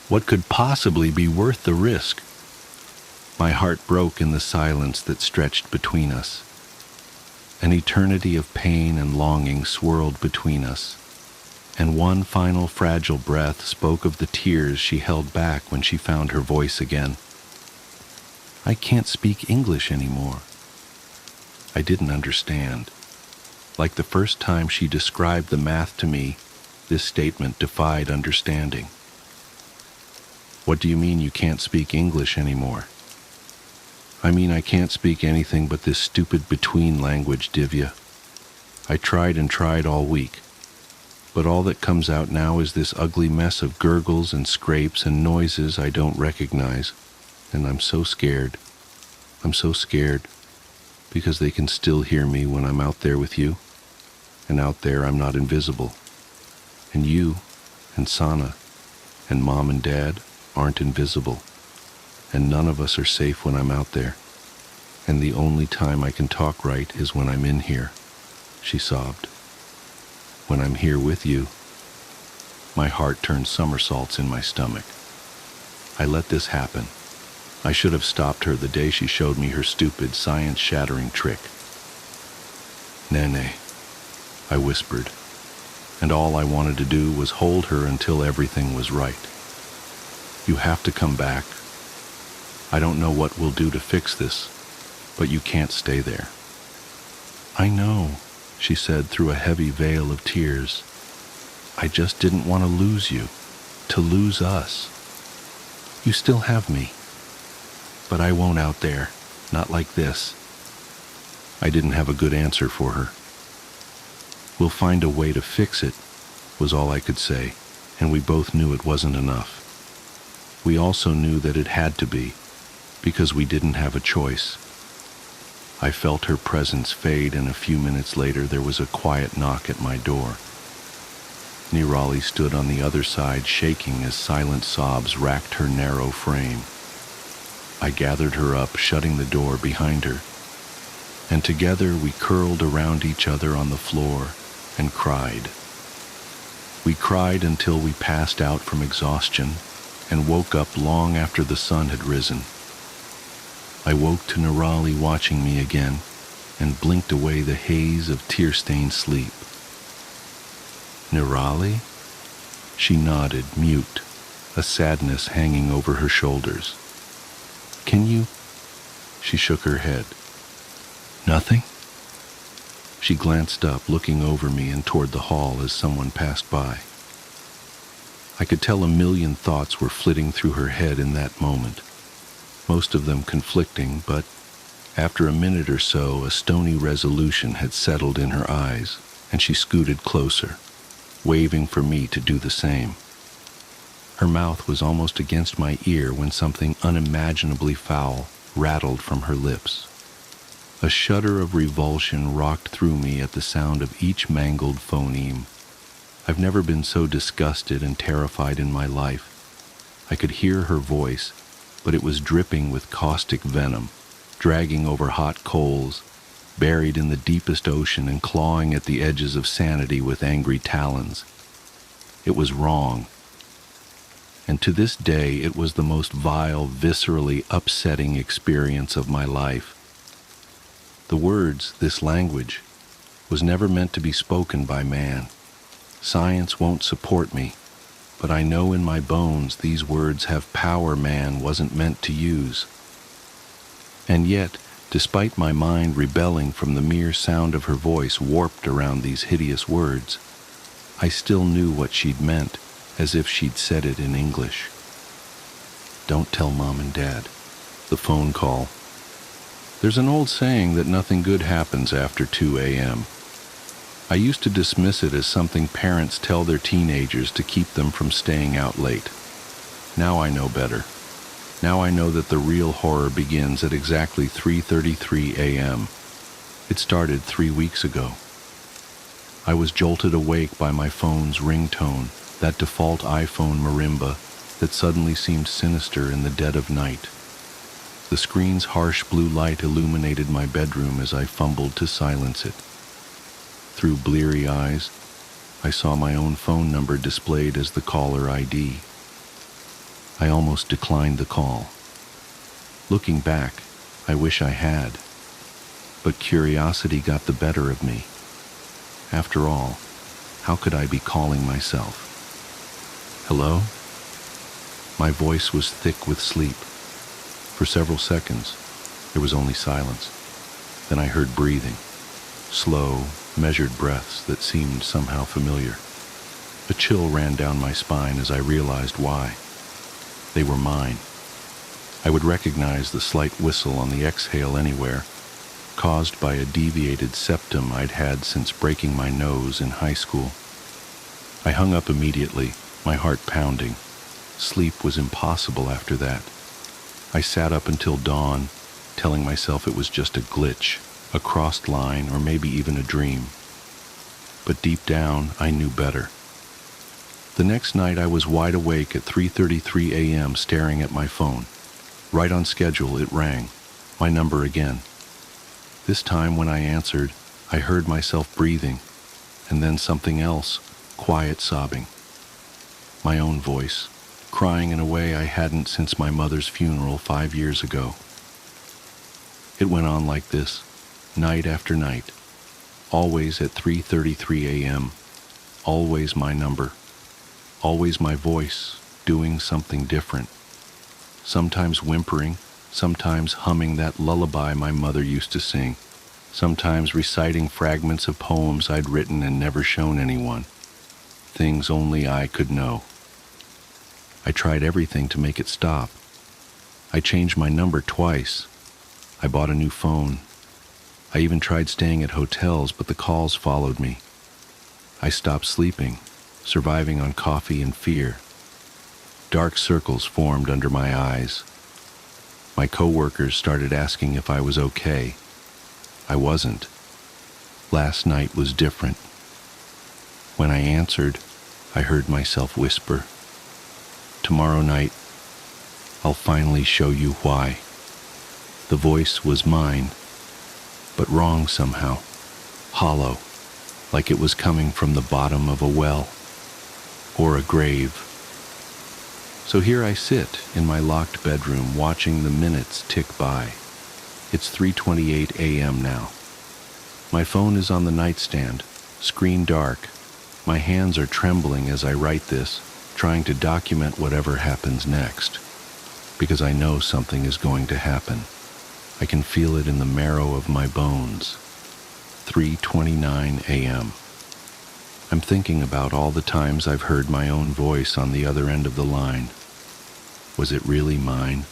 What could possibly be worth the risk? My heart broke in the silence that stretched between us. An eternity of pain and longing swirled between us, and one final fragile breath spoke of the tears she held back when she found her voice again. I can't speak English anymore. I didn't understand. Like the first time she described the math to me, this statement defied understanding. What do you mean you can't speak English anymore? I mean I can't speak anything but this stupid between language, Divya. I tried and tried all week, but all that comes out now is this ugly mess of gurgles and scrapes and noises I don't recognize, and I'm so scared. I'm so scared, because they can still hear me when I'm out there with you, and out there I'm not invisible. And you, and Sana, and Mom and Dad aren't invisible, and none of us are safe when I'm out there, and the only time I can talk right is when I'm in here, she sobbed. When I'm here with you. My heart turned somersaults in my stomach. I let this happen. I should have stopped her the day she showed me her stupid, science-shattering trick. Nene, I whispered, and all I wanted to do was hold her until everything was right. You have to come back. I don't know what we'll do to fix this, but you can't stay there. I know, she said through a heavy veil of tears. I just didn't want to lose you, to lose us. You still have me, but I won't out there, not like this. I didn't have a good answer for her. We'll find a way to fix it, was all I could say, and we both knew it wasn't enough. We also knew that it had to be, because we didn't have a choice. I felt her presence fade, and a few minutes later there was a quiet knock at my door. Nirali stood on the other side, shaking as silent sobs racked her narrow frame. I gathered her up, shutting the door behind her, and together we curled around each other on the floor and cried. We cried until we passed out from exhaustion and woke up long after the sun had risen. I woke to Nirali watching me again and blinked away the haze of tear-stained sleep. Nirali? She nodded, mute, a sadness hanging over her shoulders. Can you? She shook her head. Nothing? She glanced up, looking over me and toward the hall as someone passed by. I could tell a million thoughts were flitting through her head in that moment, most of them conflicting, but after a minute or so, a stony resolution had settled in her eyes, and she scooted closer, waving for me to do the same. Her mouth was almost against my ear when something unimaginably foul rattled from her lips. A shudder of revulsion rocked through me at the sound of each mangled phoneme. I've never been so disgusted and terrified in my life. I could hear her voice, but it was dripping with caustic venom, dragging over hot coals, buried in the deepest ocean and clawing at the edges of sanity with angry talons. It was wrong. And to this day, it was the most vile, viscerally upsetting experience of my life. The words, this language, was never meant to be spoken by man. Science won't support me, but I know in my bones these words have power man wasn't meant to use. And yet, despite my mind rebelling from the mere sound of her voice warped around these hideous words, I still knew what she'd meant, as if she'd said it in English. Don't tell Mom and Dad. The phone call. There's an old saying that nothing good happens after 2 a.m. I used to dismiss it as something parents tell their teenagers to keep them from staying out late. Now I know better. Now I know that the real horror begins at exactly 3:33 a.m. It started 3 weeks ago. I was jolted awake by my phone's ringtone, that default iPhone marimba that suddenly seemed sinister in the dead of night. The screen's harsh blue light illuminated my bedroom as I fumbled to silence it. Through bleary eyes, I saw my own phone number displayed as the caller ID. I almost declined the call. Looking back, I wish I had. But curiosity got the better of me. After all, how could I be calling myself? Hello? My voice was thick with sleep. For several seconds, there was only silence. Then I heard breathing, slow, measured breaths that seemed somehow familiar. A chill ran down my spine as I realized why. They were mine. I would recognize the slight whistle on the exhale anywhere, caused by a deviated septum I'd had since breaking my nose in high school. I hung up immediately, my heart pounding. Sleep was impossible after that. I sat up until dawn, telling myself it was just a glitch, a crossed line, or maybe even a dream. But deep down, I knew better. The next night I was wide awake at 3:33 a.m. staring at my phone. Right on schedule, it rang. My number again. This time when I answered, I heard myself breathing, and then something else, quiet sobbing. My own voice, crying in a way I hadn't since my mother's funeral 5 years ago. It went on like this, night after night, always at 3:33 a.m., always my number, always my voice, doing something different, sometimes whimpering, sometimes humming that lullaby my mother used to sing, sometimes reciting fragments of poems I'd written and never shown anyone, things only I could know. I tried everything to make it stop. I changed my number twice. I bought a new phone. I even tried staying at hotels, but the calls followed me. I stopped sleeping, surviving on coffee and fear. Dark circles formed under my eyes. My coworkers started asking if I was okay. I wasn't. Last night was different. When I answered, I heard myself whisper, "Tomorrow night, I'll finally show you why." The voice was mine, but wrong somehow, hollow, like it was coming from the bottom of a well or a grave. So here I sit in my locked bedroom watching the minutes tick by. It's 3:28 a.m. now. My phone is on the nightstand, screen dark. My hands are trembling as I write this, trying to document whatever happens next, because I know something is going to happen. I can feel it in the marrow of my bones. 3:29 a.m. I'm thinking about all the times I've heard my own voice on the other end of the line. Was it really mine?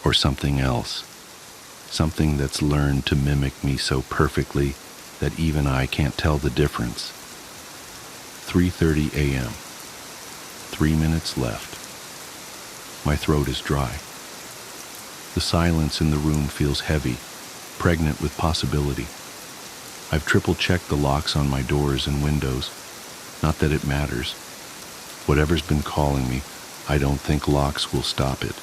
Or something else? Something that's learned to mimic me so perfectly that even I can't tell the difference. 3:30 a.m. 3 minutes left. My throat is dry. The silence in the room feels heavy, pregnant with possibility. I've triple-checked the locks on my doors and windows. Not that it matters. Whatever's been calling me, I don't think locks will stop it.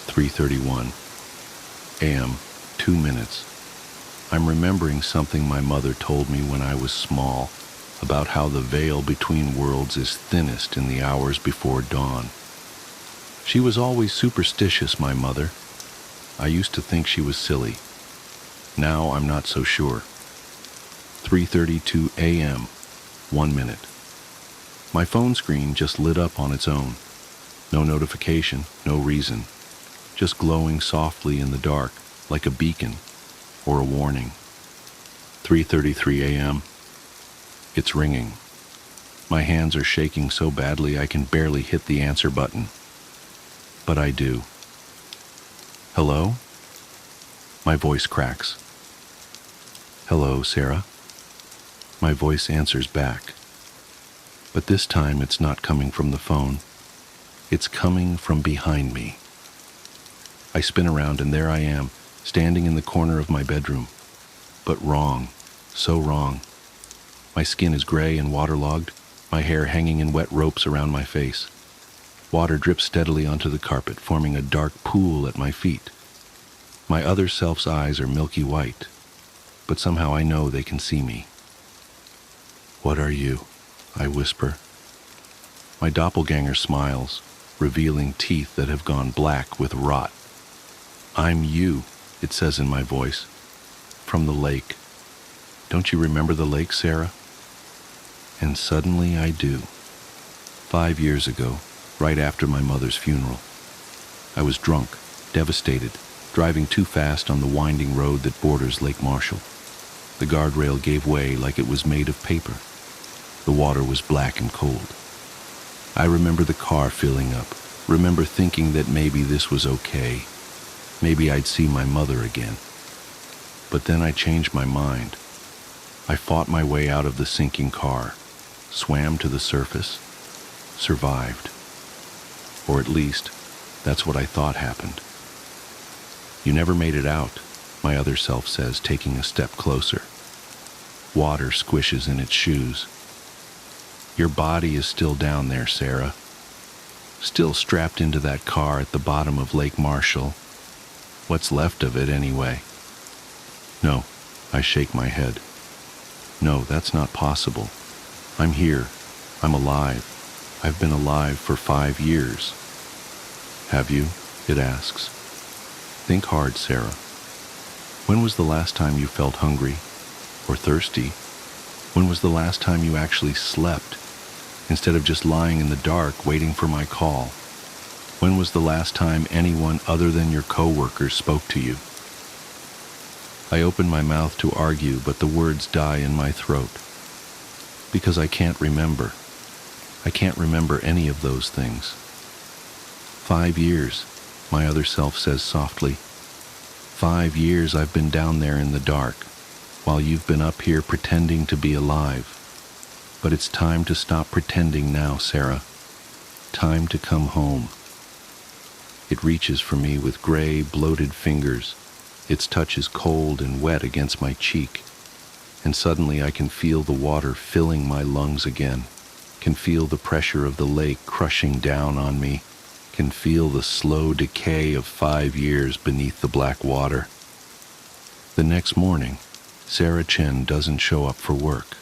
3:31 a.m., 2 minutes. I'm remembering something my mother told me when I was small, about how the veil between worlds is thinnest in the hours before dawn. She was always superstitious, my mother. I used to think she was silly. Now I'm not so sure. 3:32 a.m., 1 minute. My phone screen just lit up on its own. No notification, no reason. Just glowing softly in the dark, like a beacon or a warning. 3:33 a.m. It's ringing. My hands are shaking so badly I can barely hit the answer button. But I do. Hello? My voice cracks. Hello, Sarah. My voice answers back. But this time it's not coming from the phone. It's coming from behind me. I spin around and there I am, standing in the corner of my bedroom. But wrong. So wrong. My skin is gray and waterlogged, my hair hanging in wet ropes around my face. Water drips steadily onto the carpet, forming a dark pool at my feet. My other self's eyes are milky white, but somehow I know they can see me. What are you? I whisper. My doppelganger smiles, revealing teeth that have gone black with rot. I'm you, it says in my voice. From the lake. Don't you remember the lake, Sarah? And suddenly I do. 5 years ago, right after my mother's funeral. I was drunk, devastated, driving too fast on the winding road that borders Lake Marshall. The guardrail gave way like it was made of paper. The water was black and cold. I remember the car filling up, remember thinking that maybe this was okay. Maybe I'd see my mother again. But then I changed my mind. I fought my way out of the sinking car, swam to the surface, survived. Or at least, that's what I thought happened. You never made it out, my other self says, taking a step closer. Water squishes in its shoes. Your body is still down there, Sarah. Still strapped into that car at the bottom of Lake Marshall. What's left of it, anyway? No, I shake my head. No, that's not possible. I'm here. I'm alive. I've been alive for 5 years. Have you? It asks. Think hard, Sarah. When was the last time you felt hungry or thirsty? When was the last time you actually slept, instead of just lying in the dark waiting for my call? When was the last time anyone other than your coworkers spoke to you? I open my mouth to argue, but the words die in my throat. Because I can't remember. I can't remember any of those things. 5 years, my other self says softly. 5 years I've been down there in the dark, while you've been up here pretending to be alive. But it's time to stop pretending now, Sarah. Time to come home. It reaches for me with gray, bloated fingers. Its touch is cold and wet against my cheek. And suddenly I can feel the water filling my lungs again. Can feel the pressure of the lake crushing down on me. Can feel the slow decay of 5 years beneath the black water. The next morning, Sarah Chen doesn't show up for work.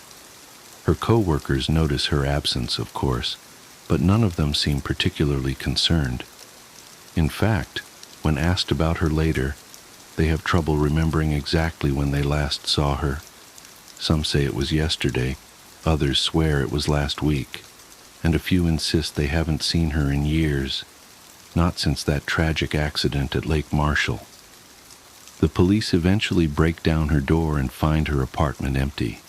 Her co-workers notice her absence, of course, but none of them seem particularly concerned. In fact, when asked about her later, they have trouble remembering exactly when they last saw her. Some say it was yesterday, others swear it was last week, and a few insist they haven't seen her in years, not since that tragic accident at Lake Marshall. The police eventually break down her door and find her apartment empty.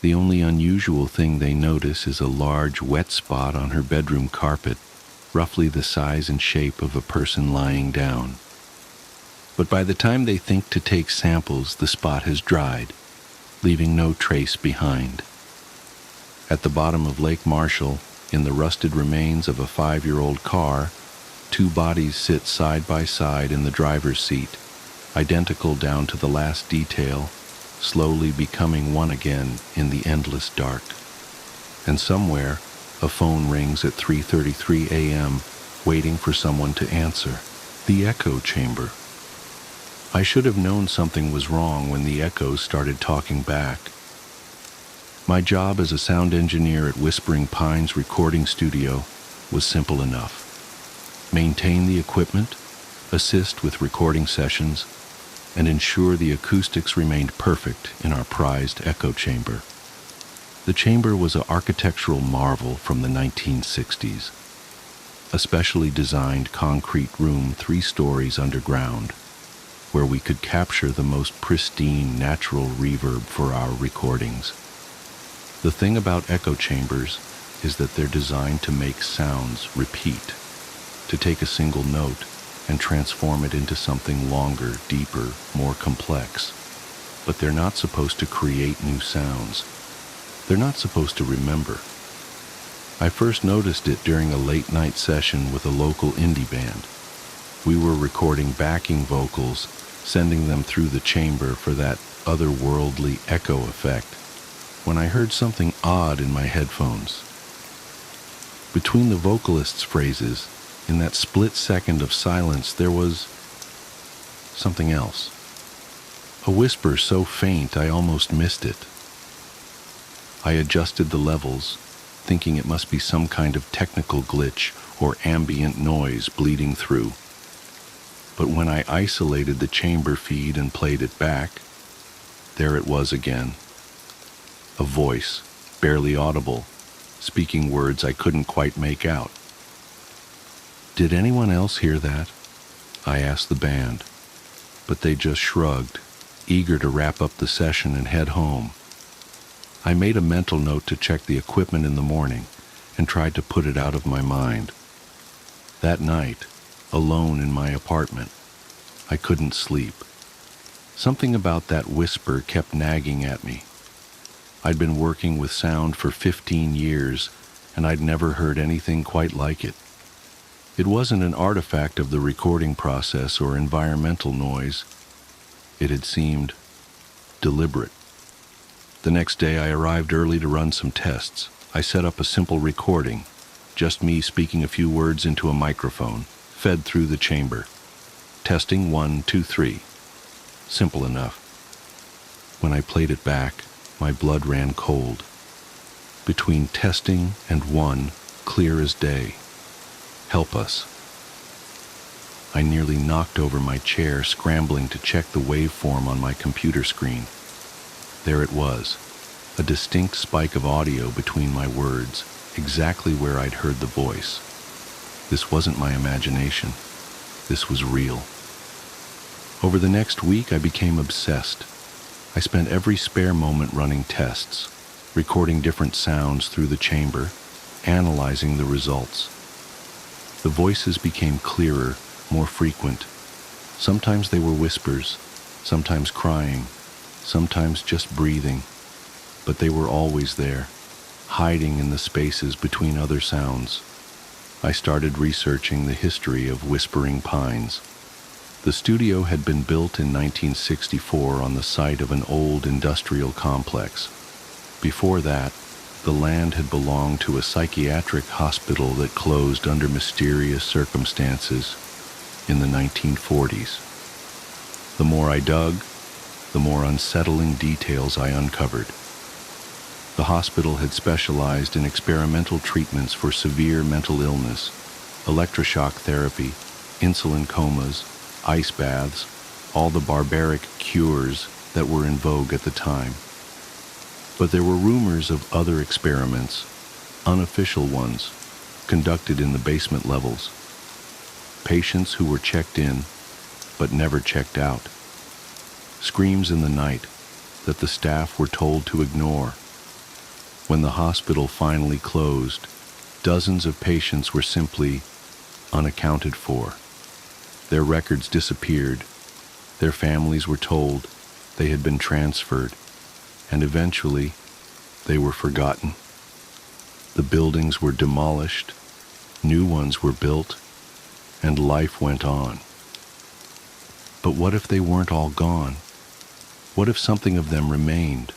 The only unusual thing they notice is a large wet spot on her bedroom carpet, roughly the size and shape of a person lying down. But by the time they think to take samples, the spot has dried, leaving no trace behind. At the bottom of Lake Marshall, in the rusted remains of a 5-year-old car, 2 bodies sit side by side in the driver's seat, identical down to the last detail, slowly becoming one again in the endless dark. And somewhere, a phone rings at 3:33 a.m., waiting for someone to answer. The echo chamber. I should have known something was wrong when the echoes started talking back. My job as a sound engineer at Whispering Pines Recording Studio was simple enough. Maintain the equipment, assist with recording sessions, and ensure the acoustics remained perfect in our prized echo chamber. The chamber was an architectural marvel from the 1960s, a specially designed concrete room 3 stories underground, where we could capture the most pristine natural reverb for our recordings. The thing about echo chambers is that they're designed to make sounds repeat, to take a single note and transform it into something longer, deeper, more complex. But they're not supposed to create new sounds. They're not supposed to remember. I first noticed it during a late-night session with a local indie band. We were recording backing vocals, sending them through the chamber for that otherworldly echo effect, when I heard something odd in my headphones. Between the vocalist's phrases, in that split second of silence, there was something else. A whisper so faint I almost missed it. I adjusted the levels, thinking it must be some kind of technical glitch or ambient noise bleeding through. But when I isolated the chamber feed and played it back, there it was again. A voice, barely audible, speaking words I couldn't quite make out. "Did anyone else hear that?" I asked the band, but they just shrugged, eager to wrap up the session and head home. I made a mental note to check the equipment in the morning and tried to put it out of my mind. That night, alone in my apartment, I couldn't sleep. Something about that whisper kept nagging at me. I'd been working with sound for 15 years, and I'd never heard anything quite like it. It wasn't an artifact of the recording process or environmental noise. It had seemed deliberate. The next day I arrived early to run some tests. I set up a simple recording, just me speaking a few words into a microphone, fed through the chamber. Testing 1, 2, 3. Simple enough. When I played it back, my blood ran cold. Between testing and 1, clear as day. Help us. I nearly knocked over my chair, scrambling to check the waveform on my computer screen. There it was, a distinct spike of audio between my words, exactly where I'd heard the voice. This wasn't my imagination. This was real. Over the next week, I became obsessed. I spent every spare moment running tests, recording different sounds through the chamber, analyzing the results. The voices became clearer, more frequent. Sometimes they were whispers, sometimes crying, sometimes just breathing, but they were always there, hiding in the spaces between other sounds. I started researching the history of Whispering Pines. The studio had been built in 1964 on the site of an old industrial complex. Before that, the land had belonged to a psychiatric hospital that closed under mysterious circumstances in the 1940s. The more I dug, the more unsettling details I uncovered. The hospital had specialized in experimental treatments for severe mental illness, electroshock therapy, insulin comas, ice baths, all the barbaric cures that were in vogue at the time. But there were rumors of other experiments, unofficial ones, conducted in the basement levels. Patients who were checked in, but never checked out. Screams in the night that the staff were told to ignore. When the hospital finally closed, dozens of patients were simply unaccounted for. Their records disappeared. Their families were told they had been transferred, and eventually they were forgotten. The buildings were demolished, new ones were built, and life went on. But what if they weren't all gone? What if something of them remained,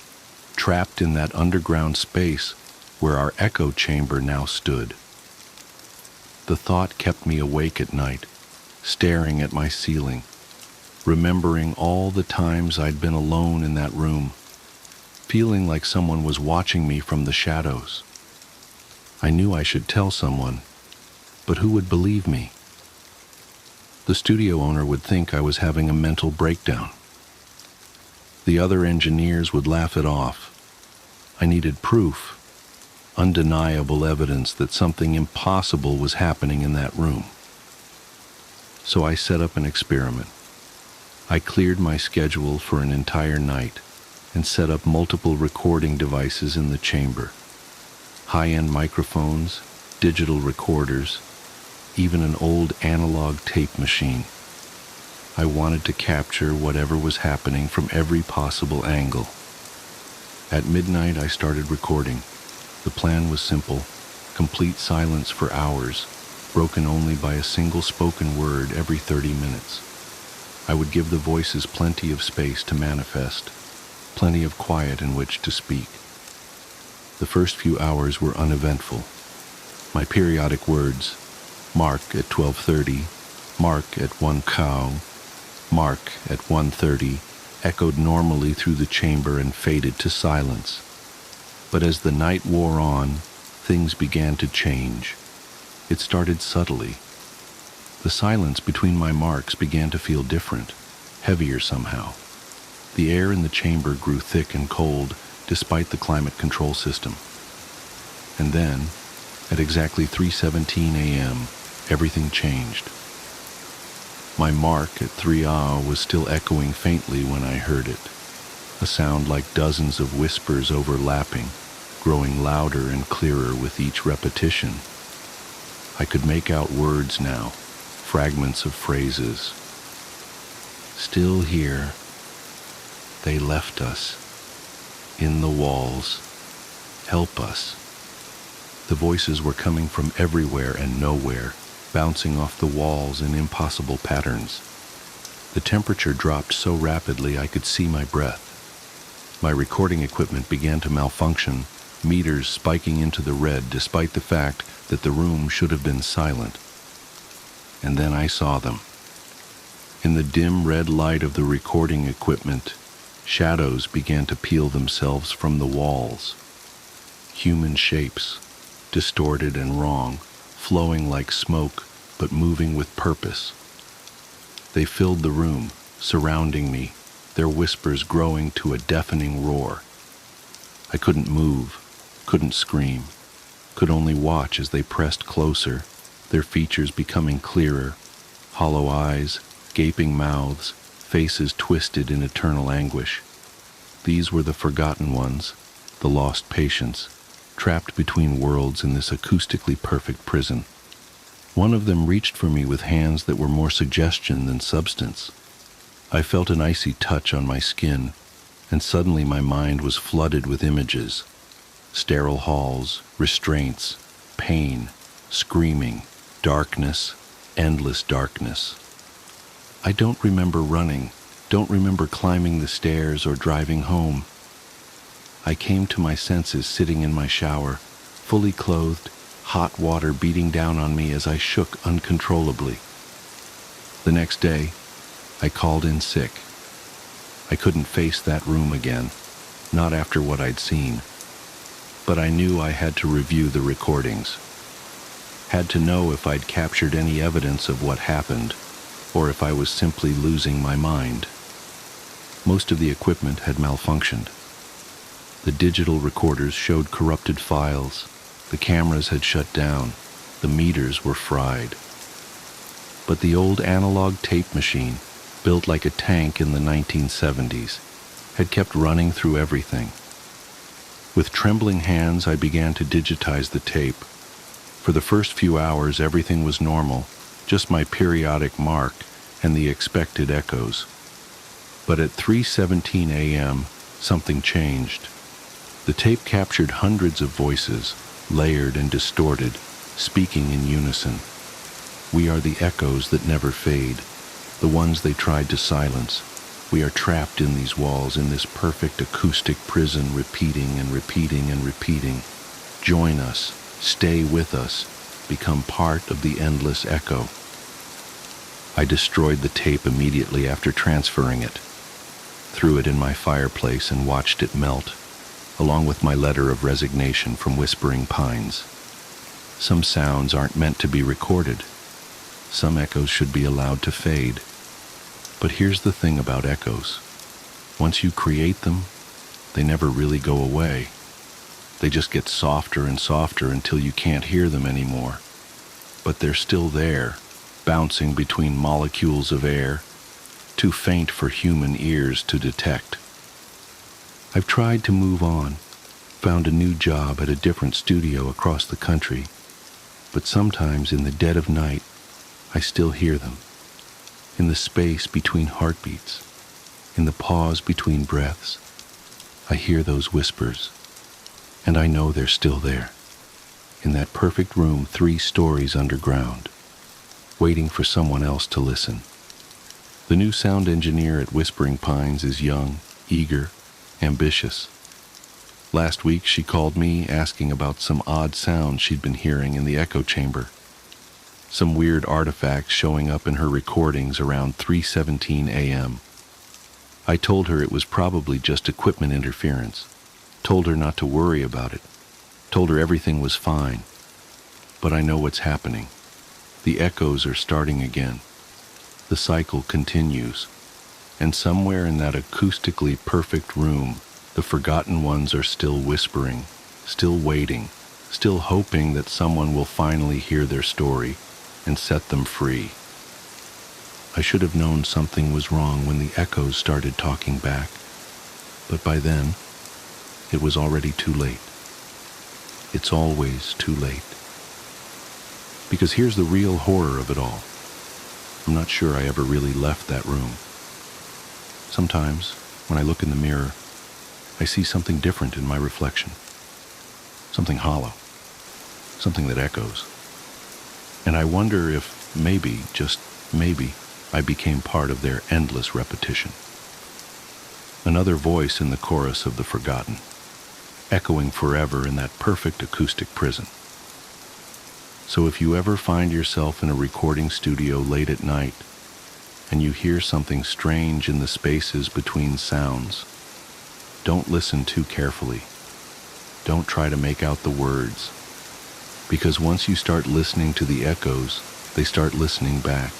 trapped in that underground space where our echo chamber now stood? The thought kept me awake at night, staring at my ceiling, remembering all the times I'd been alone in that room, feeling like someone was watching me from the shadows. I knew I should tell someone, but who would believe me? The studio owner would think I was having a mental breakdown. The other engineers would laugh it off. I needed proof, undeniable evidence that something impossible was happening in that room. So I set up an experiment. I cleared my schedule for an entire night and set up multiple recording devices in the chamber. High-end microphones, digital recorders, even an old analog tape machine. I wanted to capture whatever was happening from every possible angle. At midnight, I started recording. The plan was simple: complete silence for hours, broken only by a single spoken word every 30 minutes. I would give the voices plenty of space to manifest, plenty of quiet in which to speak. The first few hours were uneventful. My periodic words, mark at 12:30, mark at 1 cow, mark at 1:30, echoed normally through the chamber and faded to silence. But as the night wore on, things began to change. It started subtly. The silence between my marks began to feel different, heavier somehow. The air in the chamber grew thick and cold, despite the climate control system. And then, at exactly 3:17 a.m., everything changed. My mark at 3 hours was still echoing faintly when I heard it, a sound like dozens of whispers overlapping, growing louder and clearer with each repetition. I could make out words now, fragments of phrases. Still here. They left us. In the walls. Help us. The voices were coming from everywhere and nowhere, bouncing off the walls in impossible patterns. The temperature dropped so rapidly I could see my breath. My recording equipment began to malfunction, meters spiking into the red despite the fact that the room should have been silent. And then I saw them. In the dim red light of the recording equipment, shadows began to peel themselves from the walls. Human shapes, distorted and wrong, flowing like smoke, but moving with purpose. They filled the room, surrounding me, their whispers growing to a deafening roar. I couldn't move, couldn't scream, could only watch as they pressed closer, their features becoming clearer, hollow eyes, gaping mouths, faces twisted in eternal anguish. These were the forgotten ones, the lost patients, trapped between worlds in this acoustically perfect prison. One of them reached for me with hands that were more suggestion than substance. I felt an icy touch on my skin, and suddenly my mind was flooded with images. Sterile halls, restraints, pain, screaming, darkness, endless darkness. I don't remember running, don't remember climbing the stairs or driving home. I came to my senses sitting in my shower, fully clothed, hot water beating down on me as I shook uncontrollably. The next day, I called in sick. I couldn't face that room again, not after what I'd seen. But I knew I had to review the recordings. Had to know if I'd captured any evidence of what happened, or if I was simply losing my mind. Most of the equipment had malfunctioned. The digital recorders showed corrupted files, the cameras had shut down, the meters were fried. But the old analog tape machine, built like a tank in the 1970s, had kept running through everything. With trembling hands, I began to digitize the tape. For the first few hours, everything was normal, just my periodic mark and the expected echoes. But at 3:17 a.m., something changed. The tape captured hundreds of voices, layered and distorted, speaking in unison. We are the echoes that never fade. the ones they tried to silence. We are trapped in these walls, in this perfect acoustic prison, repeating and repeating and repeating. Join us, stay with us, become part of the endless echo. I destroyed the tape immediately after transferring it, threw it in my fireplace and watched it melt, along with my letter of resignation from Whispering Pines. Some sounds aren't meant to be recorded. Some echoes should be allowed to fade. But here's the thing about echoes. Once you create them, they never really go away. They just get softer and softer until you can't hear them anymore. But they're still there, bouncing between molecules of air, too faint for human ears to detect. I've tried to move on, found a new job at a different studio across the country, but sometimes in the dead of night, I still hear them. In the space between heartbeats, in the pause between breaths, I hear those whispers, and I know they're still there, in that perfect room 3 stories underground, waiting for someone else to listen. The new sound engineer at Whispering Pines is young, eager, ambitious. Last week she called me asking about some odd sounds she'd been hearing in the echo chamber. Some weird artifacts showing up in her recordings around 3:17 a.m. I told her it was probably just equipment interference, told her not to worry about it, told her everything was fine. But I know what's happening. The echoes are starting again. The cycle continues, and somewhere in that acoustically perfect room, the forgotten ones are still whispering, still waiting, still hoping that someone will finally hear their story and set them free. I should have known something was wrong when the echoes started talking back, but by then, it was already too late. It's always too late. Because here's the real horror of it all. I'm not sure I ever really left that room. Sometimes, when I look in the mirror, I see something different in my reflection. Something hollow. Something that echoes. And I wonder if maybe, just maybe, I became part of their endless repetition. Another voice in the chorus of the forgotten, echoing forever in that perfect acoustic prison. So if you ever find yourself in a recording studio late at night, and you hear something strange in the spaces between sounds, don't listen too carefully. Don't try to make out the words. Because once you start listening to the echoes, they start listening back.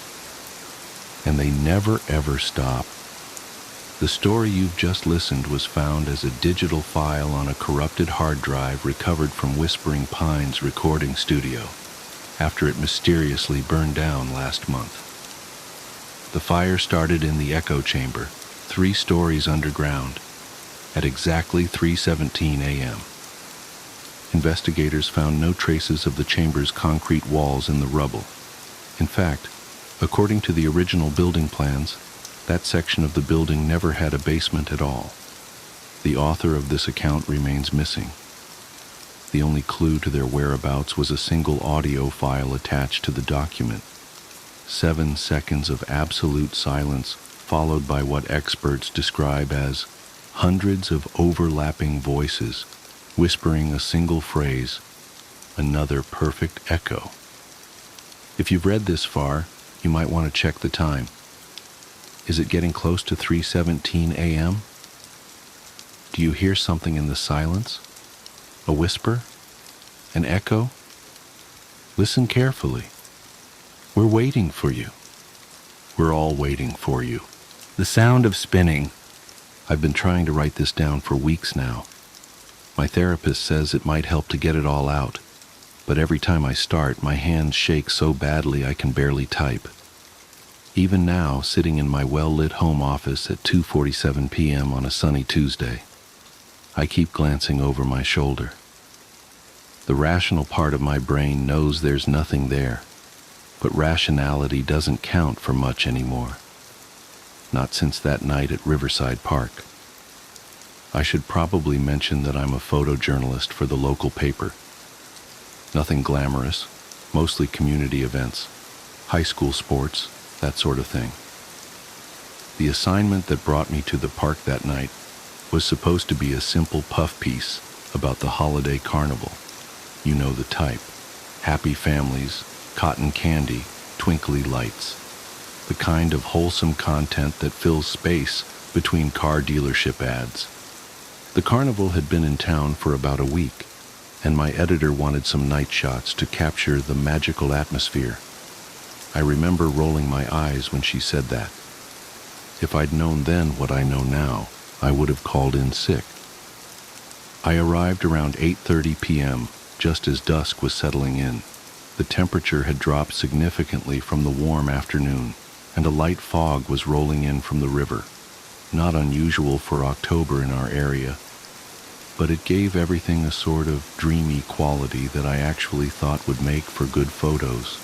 And they never ever stop. The story you've just listened was found as a digital file on a corrupted hard drive recovered from Whispering Pines recording studio after it mysteriously burned down last month. The fire started in the echo chamber, 3 stories underground, at exactly 3:17 a.m. Investigators found no traces of the chamber's concrete walls in the rubble. In fact, according to the original building plans, that section of the building never had a basement at all. The author of this account remains missing. The only clue to their whereabouts was a single audio file attached to the document. 7 seconds of absolute silence, followed by what experts describe as hundreds of overlapping voices, whispering a single phrase, another perfect echo. If you've read this far, you might want to check the time. Is it getting close to 3:17 a.m.? Do you hear something in the silence? A whisper? An echo? Listen carefully. We're waiting for you. We're all waiting for you. The sound of spinning. I've been trying to write this down for weeks now. My therapist says it might help to get it all out, but every time I start, my hands shake so badly I can barely type. Even now, sitting in my well-lit home office at 2:47 p.m. on a sunny Tuesday, I keep glancing over my shoulder. The rational part of my brain knows there's nothing there, but rationality doesn't count for much anymore. Not since that night at Riverside Park. I should probably mention that I'm a photojournalist for the local paper. Nothing glamorous, mostly community events, high school sports, that sort of thing. The assignment that brought me to the park that night was supposed to be a simple puff piece about the holiday carnival. You know the type. Happy families, cotton candy, twinkly lights. The kind of wholesome content that fills space between car dealership ads. The carnival had been in town for about a week, and my editor wanted some night shots to capture the magical atmosphere. I remember rolling my eyes when she said that. If I'd known then what I know now, I would have called in sick. I arrived around 8:30 p.m., just as dusk was settling in. The temperature had dropped significantly from the warm afternoon, and a light fog was rolling in from the river. Not unusual for October in our area, but it gave everything a sort of dreamy quality that I actually thought would make for good photos.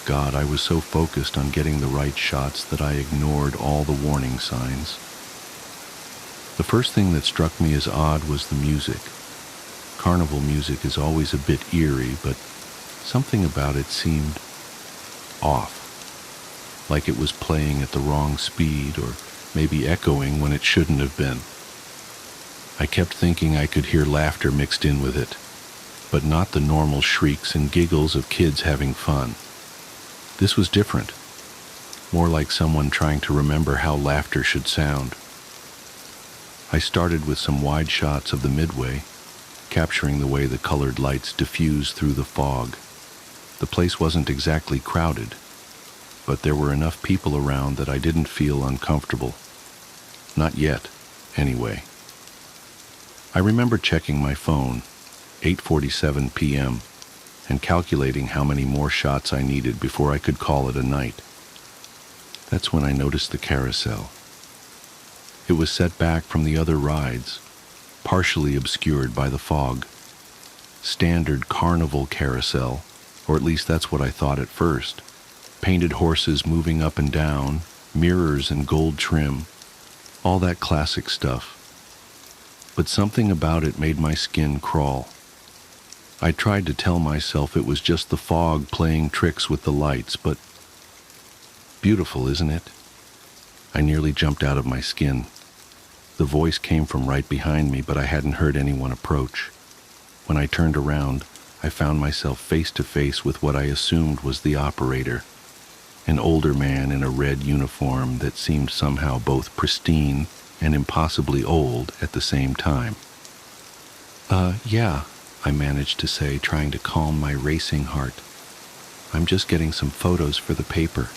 God, I was so focused on getting the right shots that I ignored all the warning signs. The first thing that struck me as odd was the music. Carnival music is always a bit eerie, but something about it seemed off, like it was playing at the wrong speed or maybe echoing when it shouldn't have been. I kept thinking I could hear laughter mixed in with it, but not the normal shrieks and giggles of kids having fun. This was different, more like someone trying to remember how laughter should sound. I started with some wide shots of the midway, capturing the way the colored lights diffused through the fog. The place wasn't exactly crowded, but there were enough people around that I didn't feel uncomfortable. Not yet, anyway. I remember checking my phone, 8:47 p.m., and calculating how many more shots I needed before I could call it a night. That's when I noticed the carousel. It was set back from the other rides, partially obscured by the fog. Standard carnival carousel, or at least that's what I thought at first. Painted horses moving up and down, mirrors and gold trim, all that classic stuff. But something about it made my skin crawl. I tried to tell myself it was just the fog playing tricks with the lights, but beautiful, isn't it? I nearly jumped out of my skin. The voice came from right behind me, but I hadn't heard anyone approach. When I turned around, I found myself face to face with what I assumed was the operator, an older man in a red uniform that seemed somehow both pristine and impossibly old at the same time. Yeah, I managed to say, trying to calm my racing heart. I'm just getting some photos for the paper.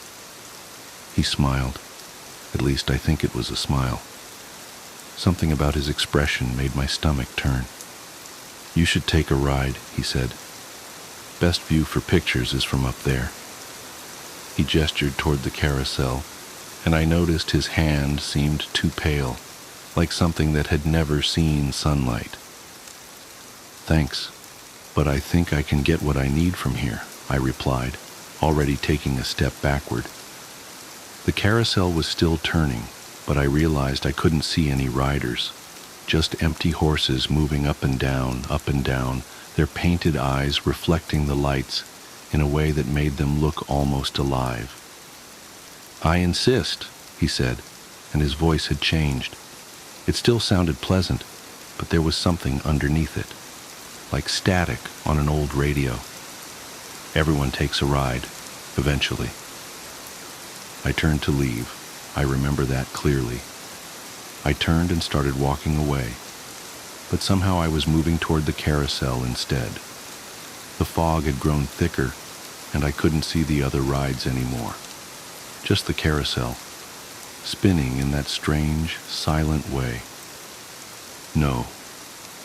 He smiled. At least I think it was a smile. Something about his expression made my stomach turn. You should take a ride, he said. Best view for pictures is from up there. He gestured toward the carousel, and I noticed his hand seemed too pale, like something that had never seen sunlight. Thanks, but I think I can get what I need from here, I replied, already taking a step backward. The carousel was still turning, but I realized I couldn't see any riders, just empty horses moving up and down, their painted eyes reflecting the lights in a way that made them look almost alive. I insist, he said, and his voice had changed. It still sounded pleasant, but there was something underneath it, like static on an old radio. Everyone takes a ride, eventually. I turned to leave. I remember that clearly. I turned and started walking away, but somehow I was moving toward the carousel instead. The fog had grown thicker, and I couldn't see the other rides anymore. Just the carousel, spinning in that strange, silent way. No,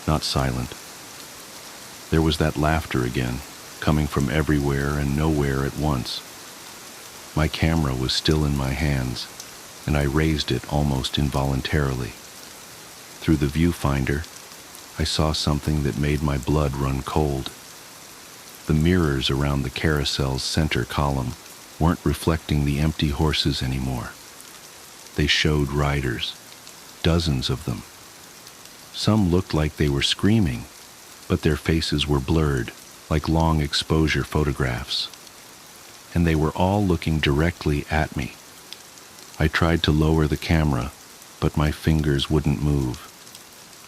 not silent. There was that laughter again, coming from everywhere and nowhere at once. My camera was still in my hands, and I raised it almost involuntarily. Through the viewfinder, I saw something that made my blood run cold. The mirrors around the carousel's center column weren't reflecting the empty horses anymore. They showed riders, dozens of them. Some looked like they were screaming, but their faces were blurred, like long exposure photographs. And they were all looking directly at me. I tried to lower the camera, but my fingers wouldn't move.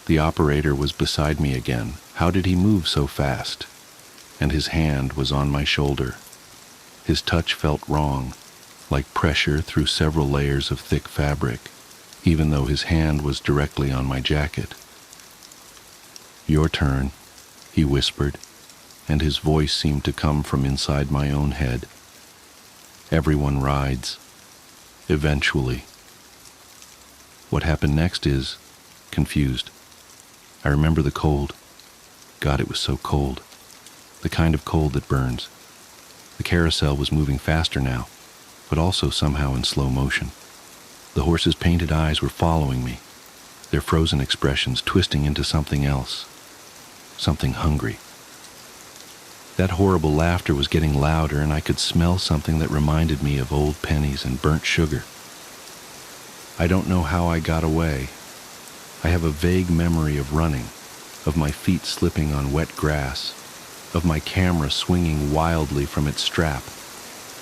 The operator was beside me again. How did he move so fast? And his hand was on my shoulder. His touch felt wrong, like pressure through several layers of thick fabric, even though his hand was directly on my jacket. "Your turn," he whispered, and his voice seemed to come from inside my own head. "Everyone rides. Eventually." What happened next is confused. I remember the cold. God, it was so cold. The kind of cold that burns. The carousel was moving faster now, but also somehow in slow motion. The horses' painted eyes were following me, their frozen expressions twisting into something else, something hungry. That horrible laughter was getting louder, and I could smell something that reminded me of old pennies and burnt sugar. I don't know how I got away. I have a vague memory of running, of my feet slipping on wet grass, of my camera swinging wildly from its strap.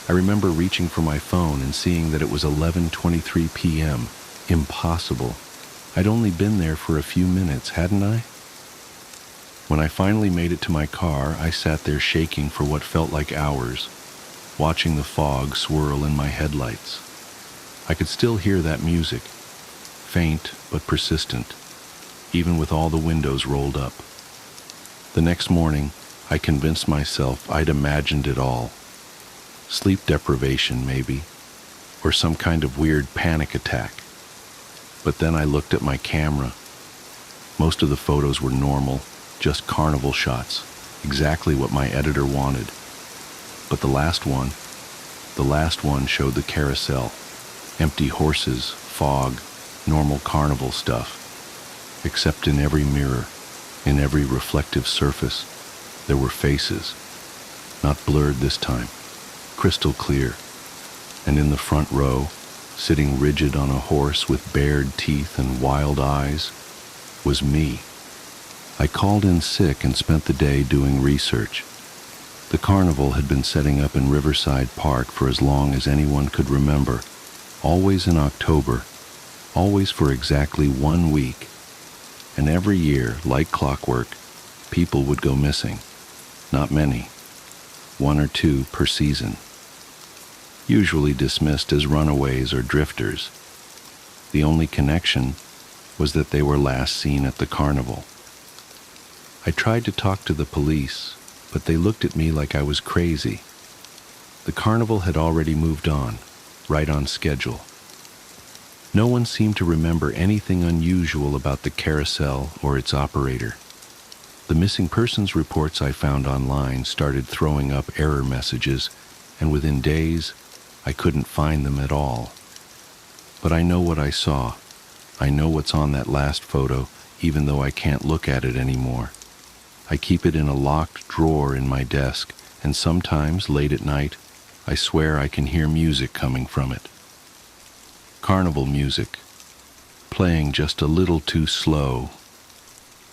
I remember reaching for my phone and seeing that it was 11:23 p.m. Impossible. I'd only been there for a few minutes, hadn't I? When I finally made it to my car, I sat there shaking for what felt like hours, watching the fog swirl in my headlights. I could still hear that music, faint but persistent, even with all the windows rolled up. The next morning, I convinced myself I'd imagined it all. Sleep deprivation, maybe, or some kind of weird panic attack. But then I looked at my camera. Most of the photos were normal, just carnival shots, exactly what my editor wanted. But the last one showed the carousel, empty horses, fog, normal carnival stuff. Except in every mirror, in every reflective surface, there were faces, not blurred this time, crystal clear. And in the front row, sitting rigid on a horse with bared teeth and wild eyes, was me. I called in sick and spent the day doing research. The carnival had been setting up in Riverside Park for as long as anyone could remember, always in October, always for exactly 1 week. And every year, like clockwork, people would go missing. Not many, 1 or 2 per season. Usually dismissed as runaways or drifters. The only connection was that they were last seen at the carnival. I tried to talk to the police, but they looked at me like I was crazy. The carnival had already moved on, right on schedule. No one seemed to remember anything unusual about the carousel or its operator. The missing persons reports I found online started throwing up error messages, and within days, I couldn't find them at all. But I know what I saw. I know what's on that last photo, even though I can't look at it anymore. I keep it in a locked drawer in my desk, and sometimes, late at night, I swear I can hear music coming from it. Carnival music, playing just a little too slow,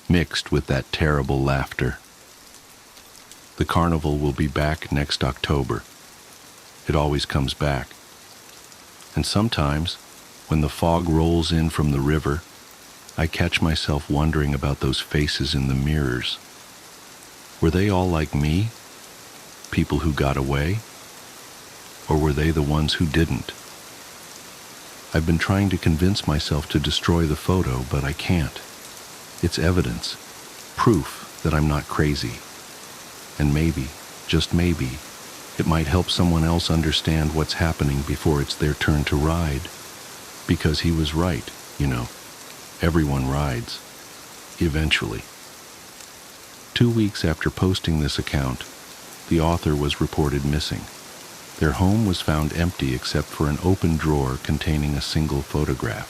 mixed with that terrible laughter. The carnival will be back next October. It always comes back. And sometimes, when the fog rolls in from the river, I catch myself wondering about those faces in the mirrors. Were they all like me? People who got away? Or were they the ones who didn't? I've been trying to convince myself to destroy the photo, but I can't. It's evidence, proof that I'm not crazy. And maybe, just maybe, it might help someone else understand what's happening before it's their turn to ride. Because he was right, everyone rides. Eventually. 2 weeks after posting this account, the author was reported missing. Their home was found empty except for an open drawer containing a single photograph.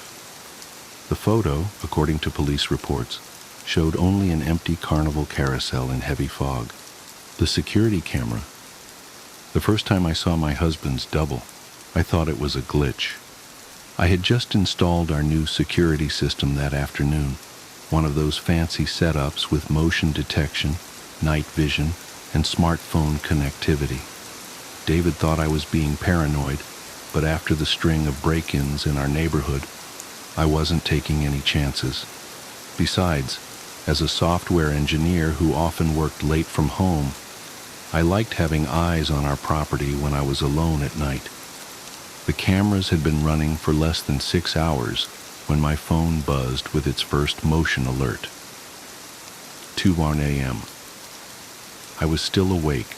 The photo, according to police reports, showed only an empty carnival carousel in heavy fog. The security camera. The first time I saw my husband's double, I thought it was a glitch. I had just installed our new security system that afternoon, one of those fancy setups with motion detection, night vision, and smartphone connectivity. David thought I was being paranoid, but after the string of break-ins in our neighborhood, I wasn't taking any chances. Besides, as a software engineer who often worked late from home, I liked having eyes on our property when I was alone at night. The cameras had been running for less than 6 hours when my phone buzzed with its first motion alert. 2:01 a.m. I was still awake,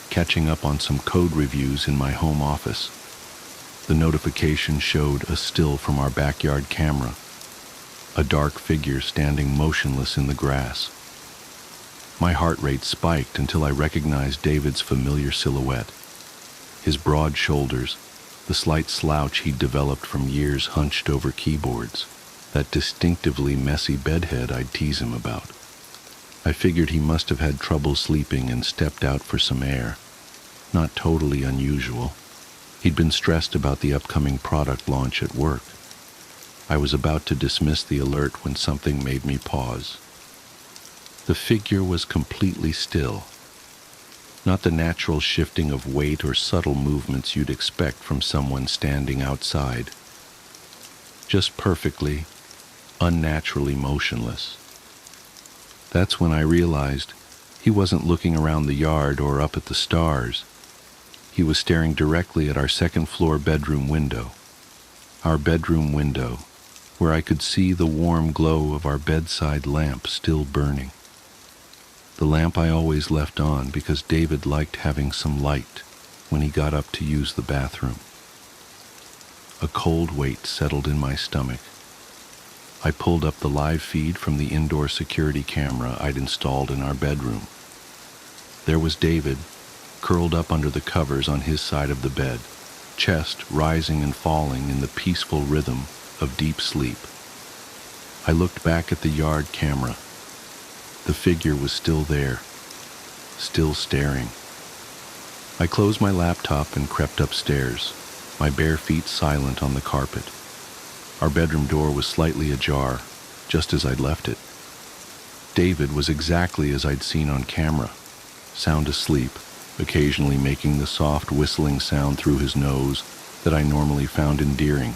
catching up on some code reviews in my home office. The notification showed a still from our backyard camera, a dark figure standing motionless in the grass. My heart rate spiked until I recognized David's familiar silhouette. His broad shoulders, the slight slouch he'd developed from years hunched over keyboards, that distinctively messy bedhead I'd tease him about. I figured he must have had trouble sleeping and stepped out for some air. Not totally unusual. He'd been stressed about the upcoming product launch at work. I was about to dismiss the alert when something made me pause. The figure was completely still. Not the natural shifting of weight or subtle movements you'd expect from someone standing outside. Just perfectly, unnaturally motionless. That's when I realized he wasn't looking around the yard or up at the stars. He was staring directly at our second-floor bedroom window. Our bedroom window, where I could see the warm glow of our bedside lamp still burning. The lamp I always left on because David liked having some light when he got up to use the bathroom. A cold weight settled in my stomach. I pulled up the live feed from the indoor security camera I'd installed in our bedroom. There was David, curled up under the covers on his side of the bed, chest rising and falling in the peaceful rhythm of deep sleep. I looked back at the yard camera. The figure was still there, still staring. I closed my laptop and crept upstairs, my bare feet silent on the carpet. Our bedroom door was slightly ajar, just as I'd left it. David was exactly as I'd seen on camera, sound asleep, occasionally making the soft whistling sound through his nose that I normally found endearing,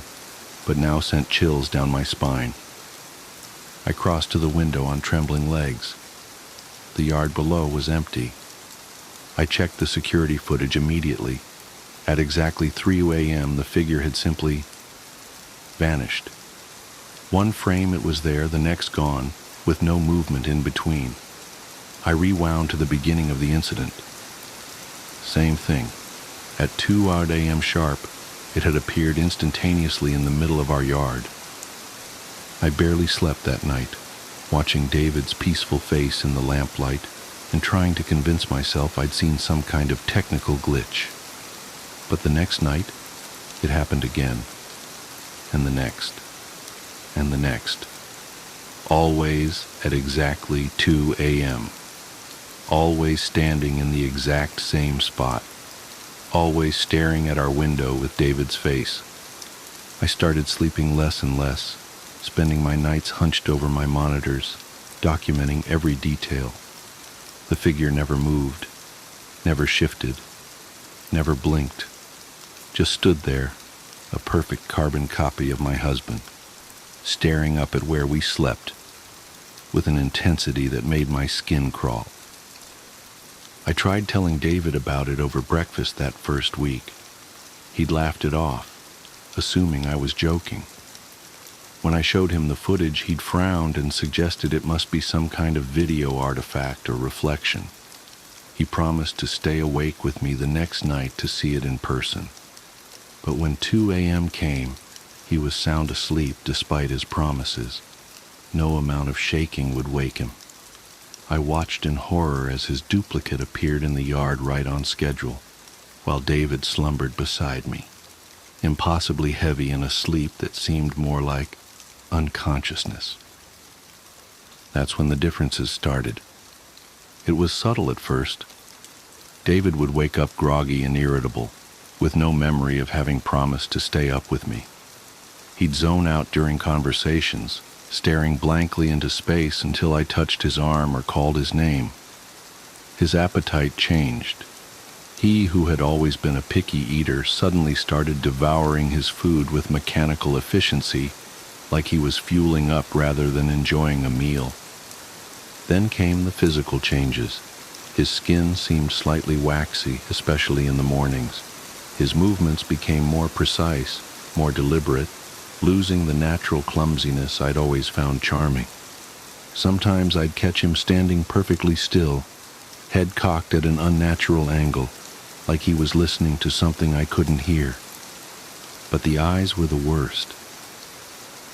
but now sent chills down my spine. I crossed to the window on trembling legs. The yard below was empty. I checked the security footage immediately. At exactly 3 a.m., the figure had simply vanished. One frame it was there, the next gone, with no movement in between. I rewound to the beginning of the incident. Same thing. At 2 a.m. sharp, it had appeared instantaneously in the middle of our yard. I barely slept that night, watching David's peaceful face in the lamplight and trying to convince myself I'd seen some kind of technical glitch. But the next night, it happened again, and the next, and the next. Always at exactly 2 a.m. Always standing in the exact same spot. Always staring at our window with David's face. I started sleeping less and less, spending my nights hunched over my monitors, documenting every detail. The figure never moved, never shifted, never blinked, just stood there, a perfect carbon copy of my husband, staring up at where we slept, with an intensity that made my skin crawl. I tried telling David about it over breakfast that first week. He'd laughed it off, assuming I was joking. When I showed him the footage, he'd frowned and suggested it must be some kind of video artifact or reflection. He promised to stay awake with me the next night to see it in person. But when 2 a.m. came, he was sound asleep despite his promises. No amount of shaking would wake him. I watched in horror as his duplicate appeared in the yard right on schedule, while David slumbered beside me, impossibly heavy in a sleep that seemed more like unconsciousness. That's when the differences started. It was subtle at first. David would wake up groggy and irritable, with no memory of having promised to stay up with me. He'd zone out during conversations, staring blankly into space until I touched his arm or called his name. His appetite changed. He who had always been a picky eater suddenly started devouring his food with mechanical efficiency, like he was fueling up rather than enjoying a meal. Then came the physical changes. His skin seemed slightly waxy, especially in the mornings. His movements became more precise, more deliberate, losing the natural clumsiness I'd always found charming. Sometimes I'd catch him standing perfectly still, head cocked at an unnatural angle, like he was listening to something I couldn't hear. But the eyes were the worst.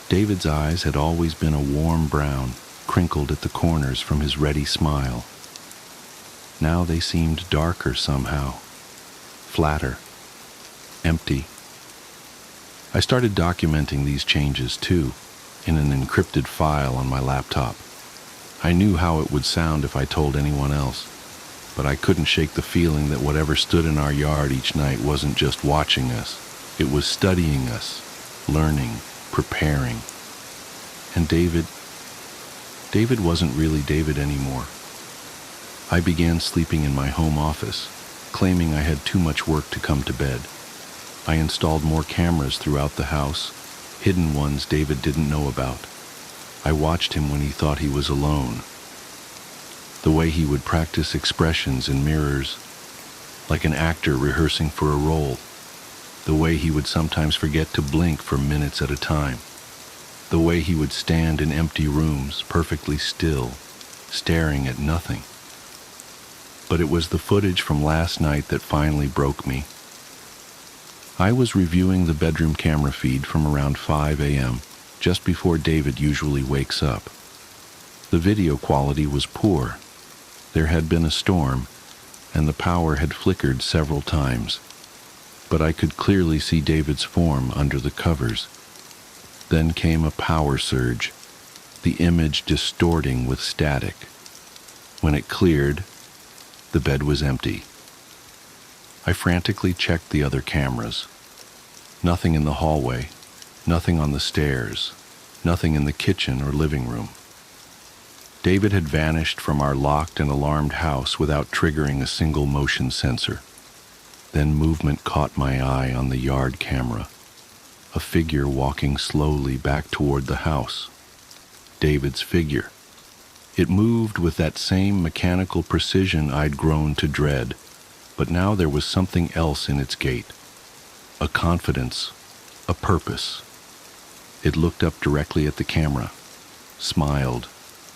David's eyes had always been a warm brown, crinkled at the corners from his ready smile. Now they seemed darker somehow, flatter, empty. I started documenting these changes too, in an encrypted file on my laptop. I knew how it would sound if I told anyone else, but I couldn't shake the feeling that whatever stood in our yard each night wasn't just watching us. It was studying us, learning, preparing. And David wasn't really David anymore. I began sleeping in my home office, claiming I had too much work to come to bed. I installed more cameras throughout the house, hidden ones David didn't know about. I watched him when he thought he was alone. The way he would practice expressions in mirrors, like an actor rehearsing for a role. The way he would sometimes forget to blink for minutes at a time. The way he would stand in empty rooms, perfectly still, staring at nothing. But it was the footage from last night that finally broke me. I was reviewing the bedroom camera feed from around 5 a.m., just before David usually wakes up. The video quality was poor. There had been a storm, and the power had flickered several times. But I could clearly see David's form under the covers. Then came a power surge, the image distorting with static. When it cleared, the bed was empty. I frantically checked the other cameras. Nothing in the hallway, nothing on the stairs, nothing in the kitchen or living room. David had vanished from our locked and alarmed house without triggering a single motion sensor. Then movement caught my eye on the yard camera. A figure walking slowly back toward the house. David's figure. It moved with that same mechanical precision I'd grown to dread, but now there was something else in its gait. A confidence, a purpose. It looked up directly at the camera, smiled,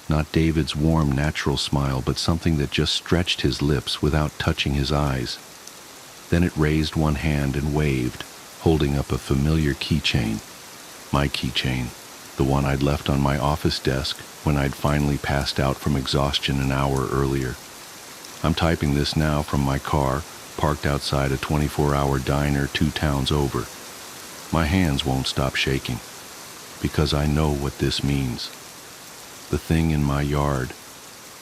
not David's warm, natural smile, but something that just stretched his lips without touching his eyes. Then it raised one hand and waved, holding up a familiar keychain. My keychain, the one I'd left on my office desk when I'd finally passed out from exhaustion an hour earlier. I'm typing this now from my car, parked outside a 24-hour diner 2 towns over. My hands won't stop shaking, because I know what this means. The thing in my yard,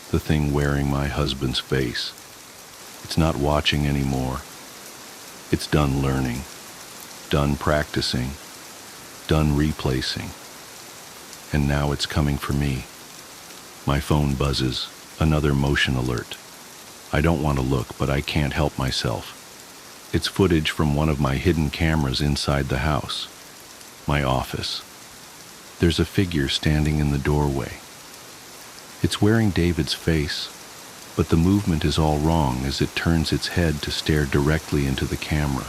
the thing wearing my husband's face. It's not watching anymore. It's done learning, done practicing, done replacing. And now it's coming for me. My phone buzzes, another motion alert. I don't want to look, but I can't help myself. It's footage from one of my hidden cameras inside the house. My office. There's a figure standing in the doorway. It's wearing David's face, but the movement is all wrong as it turns its head to stare directly into the camera.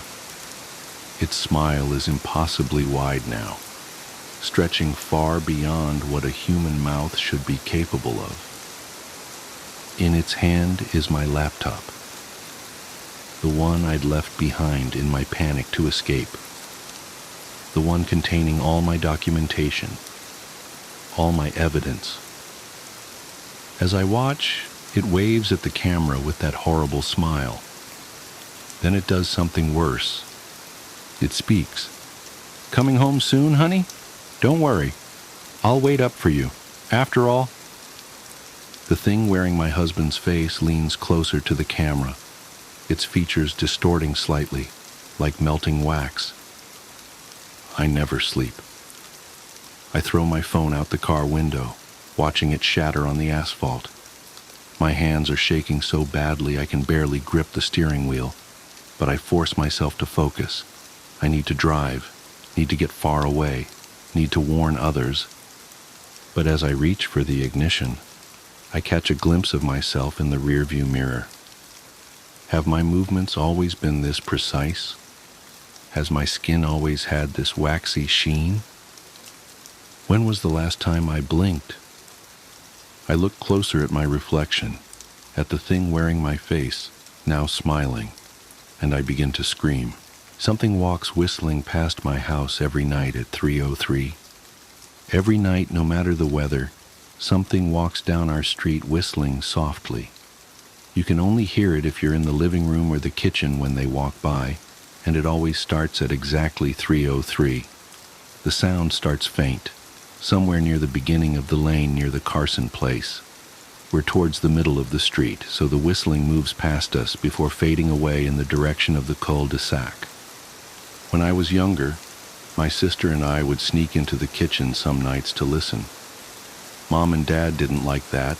Its smile is impossibly wide now, stretching far beyond what a human mouth should be capable of. In its hand is my laptop, the one I'd left behind in my panic to escape, the one containing all my documentation, all my evidence. As I watch, it waves at the camera with that horrible smile. Then it does something worse. It speaks. "Coming home soon, honey? Don't worry. I'll wait up for you. After all..." The thing wearing my husband's face leans closer to the camera, its features distorting slightly, like melting wax. I never sleep. I throw my phone out the car window, watching it shatter on the asphalt. My hands are shaking so badly I can barely grip the steering wheel. but I force myself to focus. I need to drive, need to get far away, need to warn others. But as I reach for the ignition, I catch a glimpse of myself in the rearview mirror. Have my movements always been this precise? Has my skin always had this waxy sheen? When was the last time I blinked? I look closer at my reflection, at the thing wearing my face, now smiling, and I begin to scream. Something walks whistling past my house every night at 3:03. Every night, no matter the weather, something walks down our street whistling softly. You can only hear it if you're in the living room or the kitchen when they walk by, and it always starts at exactly 3:03. The sound starts faint, somewhere near the beginning of the lane near the Carson place. We're towards the middle of the street, so the whistling moves past us before fading away in the direction of the cul-de-sac. When I was younger, my sister and I would sneak into the kitchen some nights to listen. Mom and Dad didn't like that,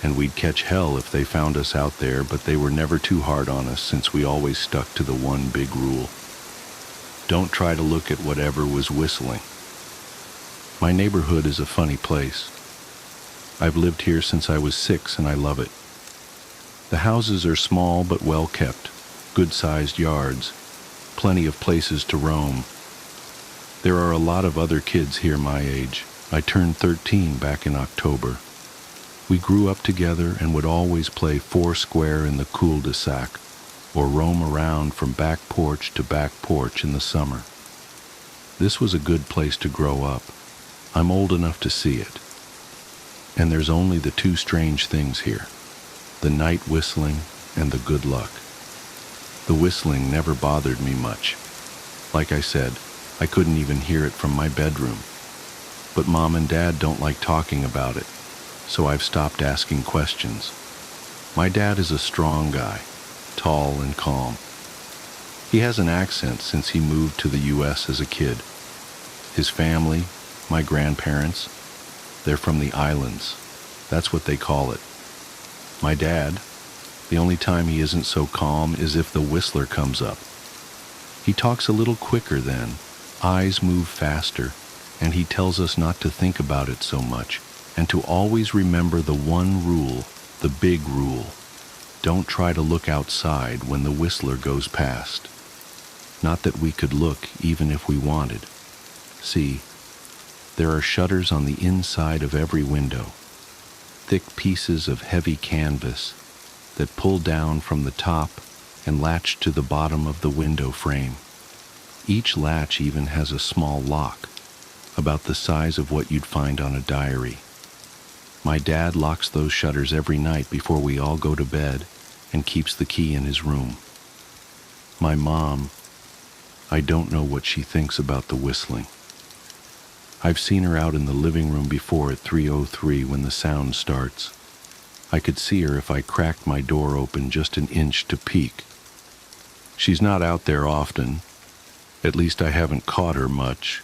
and we'd catch hell if they found us out there, but they were never too hard on us since we always stuck to the one big rule. Don't try to look at whatever was whistling. My neighborhood is a funny place. I've lived here since I was 6 and I love it. The houses are small but well kept, good-sized yards, plenty of places to roam. There are a lot of other kids here my age. I turned 13 back in October. We grew up together and would always play foursquare in the cul-de-sac or roam around from back porch to back porch in the summer. This was a good place to grow up. I'm old enough to see it. And there's only the two strange things here, the night whistling and the good luck. The whistling never bothered me much. Like I said, I couldn't even hear it from my bedroom. But Mom and Dad don't like talking about it, so I've stopped asking questions. My dad is a strong guy, tall and calm. He has an accent since he moved to the U.S. as a kid. His family, my grandparents, they're from the islands. That's what they call it. My dad, the only time he isn't so calm is if the whistler comes up. He talks a little quicker then, eyes move faster, and he tells us not to think about it so much, and to always remember the one rule, the big rule. Don't try to look outside when the whistler goes past. Not that we could look even if we wanted. See, there are shutters on the inside of every window, thick pieces of heavy canvas that pull down from the top and latch to the bottom of the window frame. Each latch even has a small lock, about the size of what you'd find on a diary. My dad locks those shutters every night before we all go to bed and keeps the key in his room. My mom, I don't know what she thinks about the whistling. I've seen her out in the living room before at 3:03 when the sound starts. I could see her if I cracked my door open just an inch to peek. She's not out there often. At least I haven't caught her much.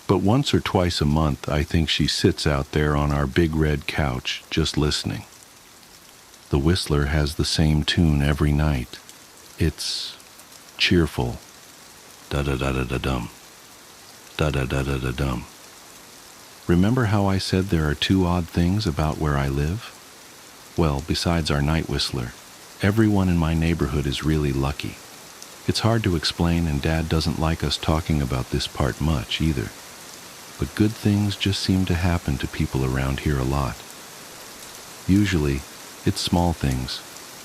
But once or twice a month, I think she sits out there on our big red couch, just listening. The whistler has the same tune every night. It's cheerful. Da-da-da-da-da-dum. Da-da-da-da-da-dum. Remember how I said there are two odd things about where I live? Well, besides our night whistler, everyone in my neighborhood is really lucky. It's hard to explain, and Dad doesn't like us talking about this part much either. But good things just seem to happen to people around here a lot. Usually, it's small things,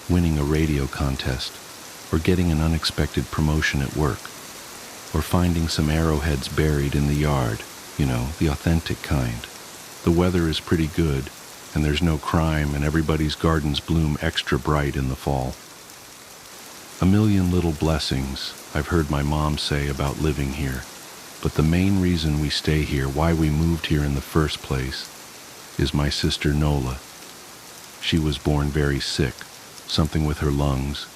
winning a radio contest, or getting an unexpected promotion at work, or finding some arrowheads buried in the yard, you know, the authentic kind. The weather is pretty good, and there's no crime, and everybody's gardens bloom extra bright in the fall. A million little blessings, I've heard my mom say about living here, but the main reason we stay here, why we moved here in the first place, is my sister Nola. She was born very sick, something with her lungs.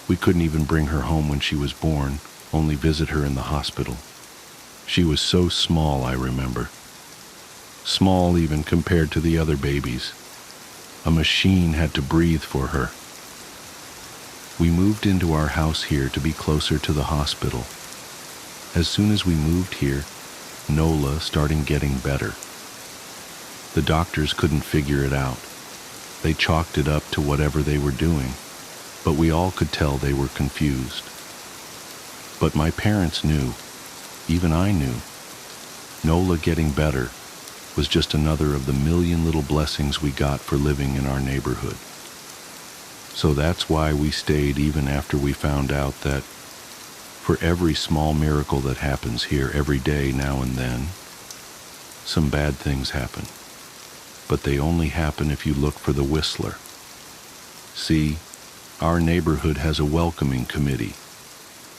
We couldn't even bring her home when she was born, only visit her in the hospital. She was so small, I remember. Small even compared to the other babies. A machine had to breathe for her. We moved into our house here to be closer to the hospital. As soon as we moved here, Nola started getting better. The doctors couldn't figure it out. They chalked it up to whatever they were doing, but we all could tell they were confused. But my parents knew, even I knew, Nola getting better was just another of the million little blessings we got for living in our neighborhood. So that's why we stayed even after we found out that for every small miracle that happens here every day now and then, some bad things happen. But they only happen if you look for the whistler. See, our neighborhood has a welcoming committee.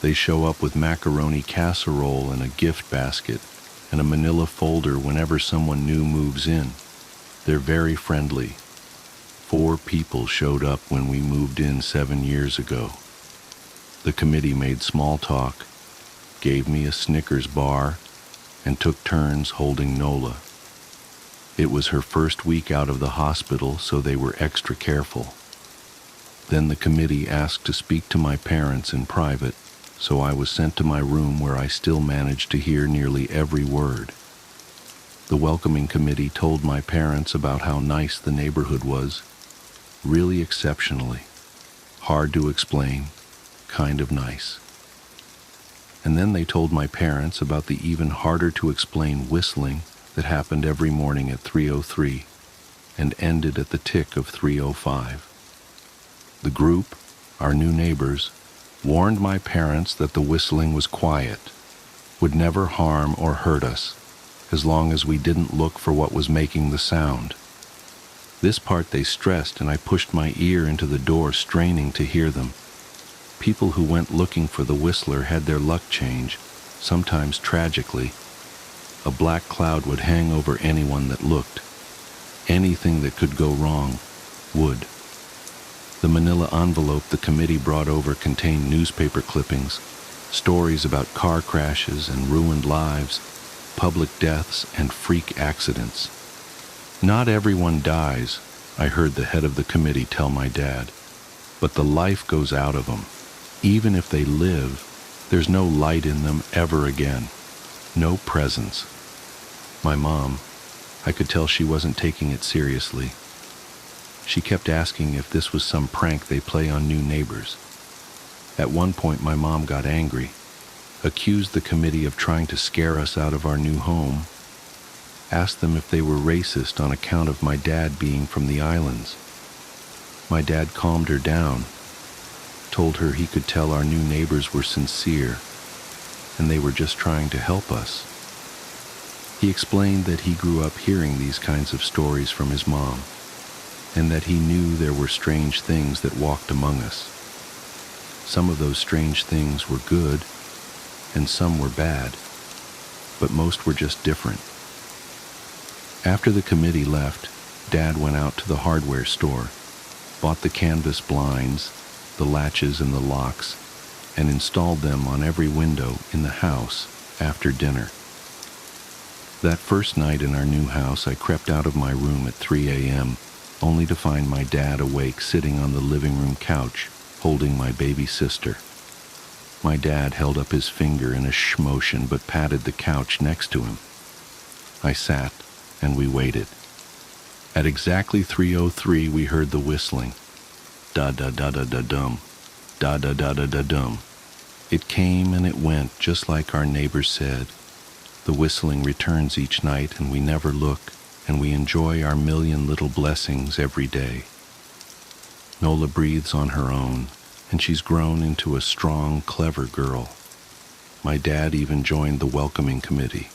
They show up with macaroni casserole and a gift basket and a manila folder whenever someone new moves in. They're very friendly. 4 people showed up when we moved in 7 years ago. The committee made small talk, gave me a Snickers bar, and took turns holding Nola. It was her first week out of the hospital, so they were extra careful. Then the committee asked to speak to my parents in private, so I was sent to my room where I still managed to hear nearly every word. The welcoming committee told my parents about how nice the neighborhood was, really exceptionally, hard to explain, kind of nice. And then they told my parents about the even harder to explain whistling that happened every morning at 3:03 and ended at the tick of 3:05. The group, our new neighbors, warned my parents that the whistling was quiet, would never harm or hurt us, as long as we didn't look for what was making the sound. This part they stressed, and I pushed my ear into the door, straining to hear them. People who went looking for the whistler had their luck change, sometimes tragically. A black cloud would hang over anyone that looked. Anything that could go wrong would. The manila envelope the committee brought over contained newspaper clippings, stories about car crashes and ruined lives, public deaths and freak accidents. Not everyone dies, I heard the head of the committee tell my dad, but the life goes out of them. Even if they live, there's no light in them ever again, no presence. My mom, I could tell she wasn't taking it seriously. She kept asking if this was some prank they play on new neighbors. At one point, my mom got angry, accused the committee of trying to scare us out of our new home, asked them if they were racist on account of my dad being from the islands. My dad calmed her down, told her he could tell our new neighbors were sincere, and they were just trying to help us. He explained that he grew up hearing these kinds of stories from his mom, and that he knew there were strange things that walked among us. Some of those strange things were good, and some were bad, but most were just different. After the committee left, Dad went out to the hardware store, bought the canvas blinds, the latches and the locks, and installed them on every window in the house after dinner. That first night in our new house, I crept out of my room at 3 a.m., only to find my dad awake sitting on the living room couch, holding my baby sister. My dad held up his finger in a shh motion but patted the couch next to him. I sat, and we waited. At exactly 3:03, we heard the whistling. Da-da-da-da-da-dum, da-da-da-da-da-dum. It came and it went, just like our neighbors said. The whistling returns each night, and we never look, and we enjoy our million little blessings every day. Nola breathes on her own, and she's grown into a strong, clever girl. My dad even joined the welcoming committee.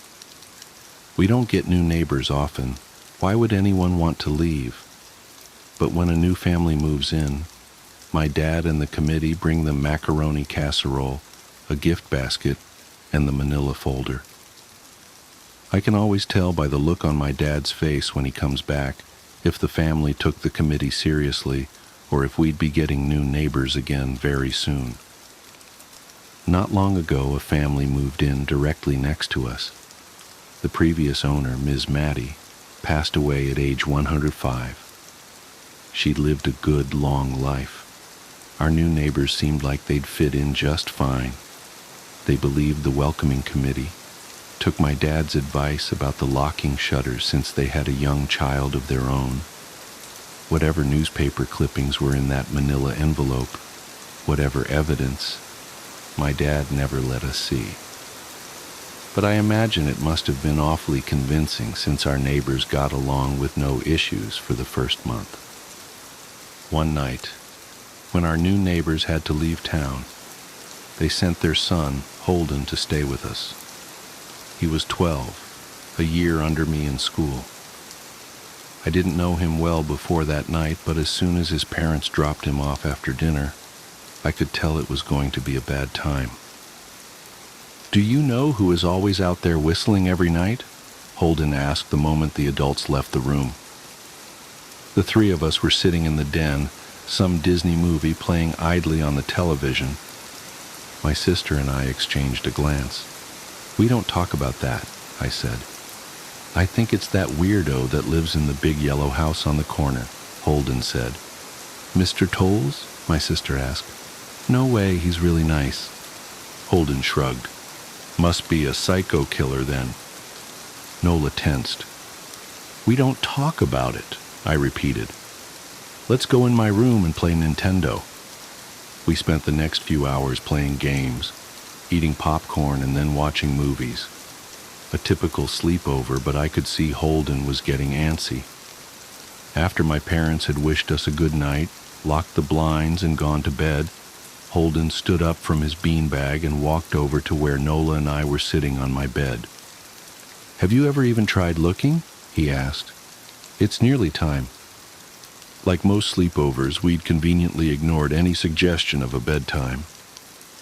We don't get new neighbors often. Why would anyone want to leave? But when a new family moves in, my dad and the committee bring them macaroni casserole, a gift basket, and the manila folder. I can always tell by the look on my dad's face when he comes back if the family took the committee seriously or if we'd be getting new neighbors again very soon. Not long ago, a family moved in directly next to us. The previous owner, Ms. Maddie, passed away at age 105. She'd lived a good, long life. Our new neighbors seemed like they'd fit in just fine. They believed the welcoming committee, took my dad's advice about the locking shutters since they had a young child of their own. Whatever newspaper clippings were in that manila envelope, whatever evidence, my dad never let us see. But I imagine it must have been awfully convincing since our neighbors got along with no issues for the first month. One night, when our new neighbors had to leave town, they sent their son, Holden, to stay with us. He was 12, a year under me in school. I didn't know him well before that night, but as soon as his parents dropped him off after dinner, I could tell it was going to be a bad time. "Do you know who is always out there whistling every night?" Holden asked the moment the adults left the room. The three of us were sitting in the den, some Disney movie playing idly on the television. My sister and I exchanged a glance. "We don't talk about that," I said. "I think it's that weirdo that lives in the big yellow house on the corner," Holden said. "Mr. Tolles?" my sister asked. "No way, he's really nice." Holden shrugged. "Must be a psycho killer then." Nola tensed. "We don't talk about it," I repeated. "Let's go in my room and play Nintendo." We spent the next few hours playing games, eating popcorn and then watching movies. A typical sleepover, but I could see Holden was getting antsy. After my parents had wished us a good night, locked the blinds and gone to bed, Holden stood up from his beanbag and walked over to where Nola and I were sitting on my bed. "Have you ever even tried looking?" he asked. "It's nearly time." Like most sleepovers, we'd conveniently ignored any suggestion of a bedtime.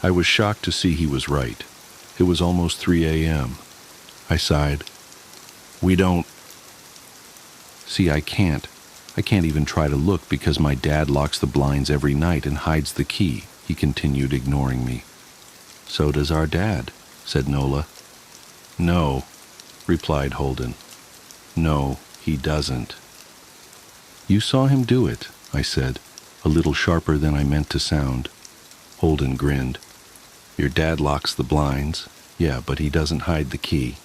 I was shocked to see he was right. It was almost 3 a.m. I sighed. "We don't..." "See, I can't even try to look because my dad locks the blinds every night and hides the key," he continued, ignoring me. "So does our dad," said Nola. "No," replied Holden. "No, he doesn't." "You saw him do it," I said, a little sharper than I meant to sound. Holden grinned. "Your dad locks the blinds. Yeah, but he doesn't hide the key.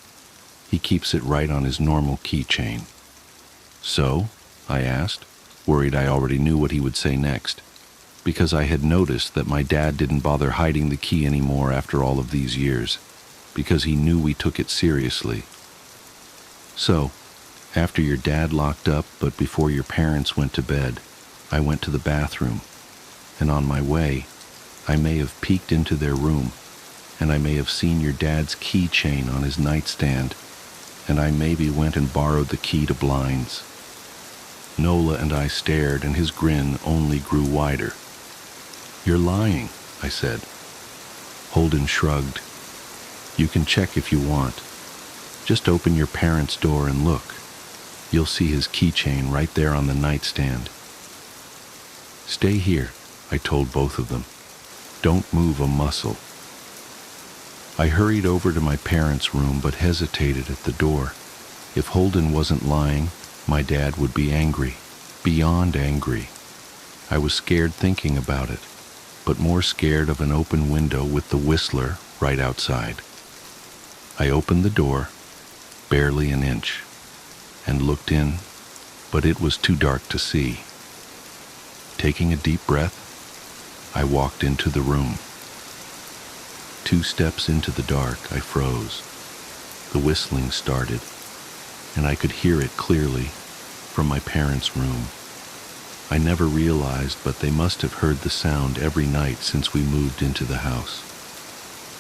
He keeps it right on his normal keychain." "So?" I asked, worried I already knew what he would say next, because I had noticed that my dad didn't bother hiding the key anymore after all of these years, because he knew we took it seriously. "So, after your dad locked up, but before your parents went to bed, I went to the bathroom, and on my way, I may have peeked into their room, and I may have seen your dad's keychain on his nightstand, and I maybe went and borrowed the key to blinds." Nola and I stared, and his grin only grew wider. "You're lying," I said. Holden shrugged. "You can check if you want. Just open your parents' door and look. You'll see his keychain right there on the nightstand." "Stay here," I told both of them. "Don't move a muscle." I hurried over to my parents' room but hesitated at the door. If Holden wasn't lying, my dad would be angry, beyond angry. I was scared thinking about it, but more scared of an open window with the whistler right outside. I opened the door, barely an inch, and looked in, but it was too dark to see. Taking a deep breath, I walked into the room. 2 steps into the dark, I froze. The whistling started, and I could hear it clearly from my parents' room. I never realized, but they must have heard the sound every night since we moved into the house.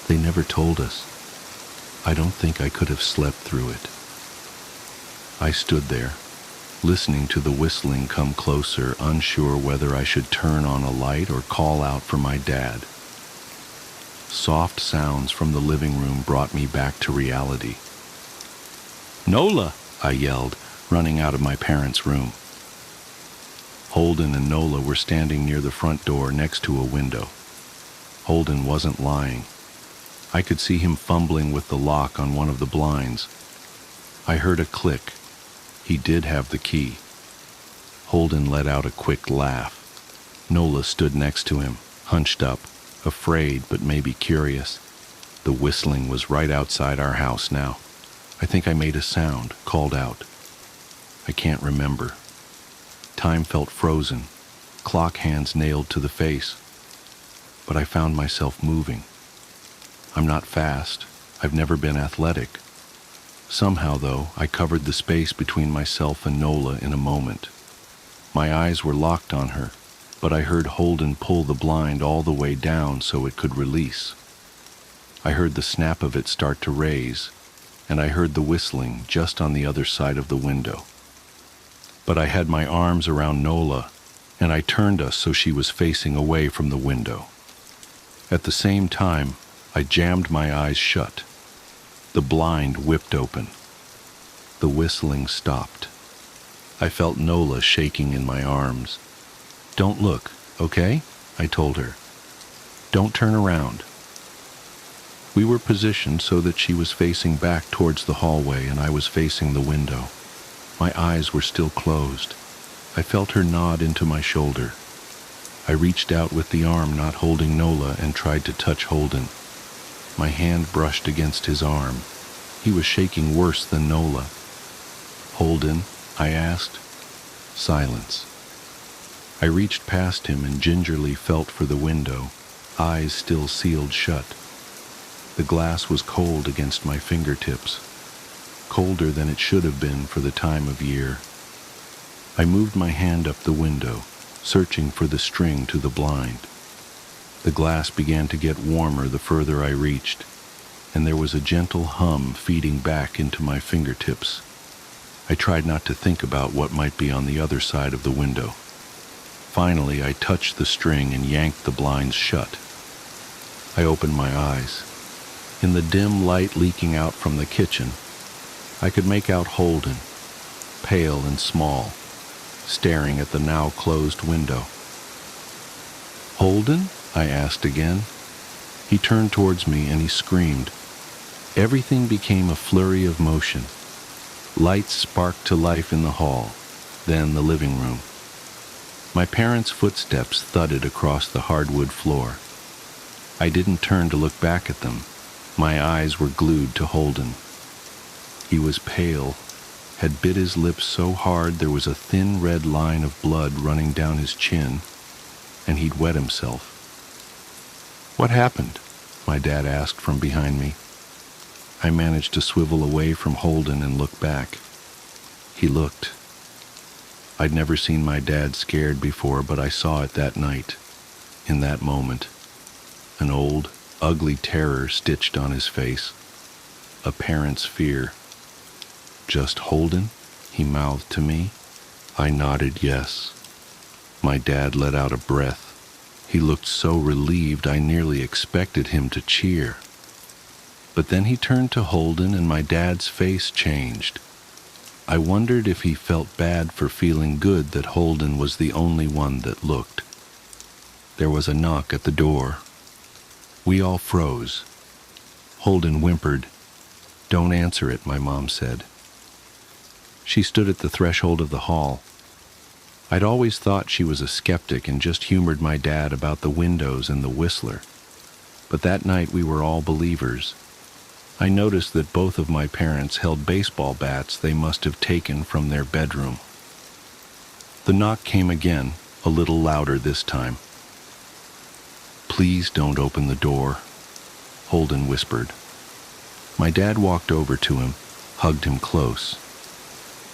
They never told us. I don't think I could have slept through it. I stood there, listening to the whistling come closer, unsure whether I should turn on a light or call out for my dad. Soft sounds from the living room brought me back to reality. "Nola!" I yelled, running out of my parents' room. Holden and Nola were standing near the front door next to a window. Holden wasn't lying. I could see him fumbling with the lock on one of the blinds. I heard a click. He did have the key. Holden let out a quick laugh. Nola stood next to him, hunched up, afraid but maybe curious. The whistling was right outside our house now. I think I made a sound, called out. I can't remember. Time felt frozen, clock hands nailed to the face. But I found myself moving. I'm not fast. I've never been athletic. Somehow, though, I covered the space between myself and Nola in a moment. My eyes were locked on her, but I heard Holden pull the blind all the way down so it could release. I heard the snap of it start to raise, and I heard the whistling just on the other side of the window. But I had my arms around Nola, and I turned us so she was facing away from the window. At the same time, I jammed my eyes shut. The blind whipped open. The whistling stopped. I felt Nola shaking in my arms. "Don't look, okay?" I told her. "Don't turn around." We were positioned so that she was facing back towards the hallway and I was facing the window. My eyes were still closed. I felt her nod into my shoulder. I reached out with the arm not holding Nola and tried to touch Holden. My hand brushed against his arm. He was shaking worse than Nola. "Holden?" I asked. Silence. I reached past him and gingerly felt for the window, eyes still sealed shut. The glass was cold against my fingertips, colder than it should have been for the time of year. I moved my hand up the window, searching for the string to the blind. The glass began to get warmer the further I reached, and there was a gentle hum feeding back into my fingertips. I tried not to think about what might be on the other side of the window. Finally, I touched the string and yanked the blinds shut. I opened my eyes. In the dim light leaking out from the kitchen, I could make out Holden, pale and small, staring at the now closed window. "Holden?" I asked again. He turned towards me and he screamed. Everything became a flurry of motion. Lights sparked to life in the hall, then the living room. My parents' footsteps thudded across the hardwood floor. I didn't turn to look back at them. My eyes were glued to Holden. He was pale, had bit his lips so hard there was a thin red line of blood running down his chin, and he'd wet himself. "What happened?" my dad asked from behind me. I managed to swivel away from Holden and look back. He looked. I'd never seen my dad scared before, but I saw it that night, in that moment. An old, ugly terror stitched on his face. A parent's fear. "Just Holden?" he mouthed to me. I nodded yes. My dad let out a breath. He looked so relieved I nearly expected him to cheer. But then he turned to Holden and my dad's face changed. I wondered if he felt bad for feeling good that Holden was the only one that looked. There was a knock at the door. We all froze. Holden whimpered. "Don't answer it," my mom said. She stood at the threshold of the hall. I'd always thought she was a skeptic and just humored my dad about the windows and the whistler. But that night we were all believers. I noticed that both of my parents held baseball bats they must have taken from their bedroom. The knock came again, a little louder this time. "Please don't open the door," Holden whispered. My dad walked over to him, hugged him close.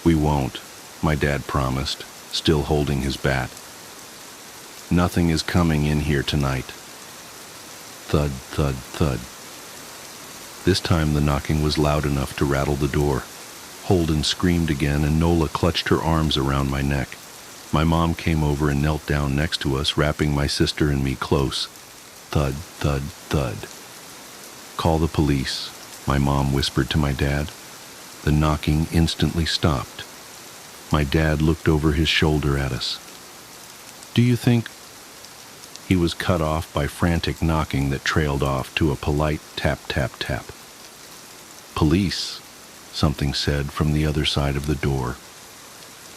"We won't," my dad promised, still holding his bat. "Nothing is coming in here tonight." Thud, thud, thud. This time the knocking was loud enough to rattle the door. Holden screamed again and Nola clutched her arms around my neck. My mom came over and knelt down next to us, wrapping my sister and me close. Thud, thud, thud. "Call the police," my mom whispered to my dad. The knocking instantly stopped. My dad looked over his shoulder at us. "Do you think—" He was cut off by frantic knocking that trailed off to a polite tap, tap, tap. "Police," something said from the other side of the door.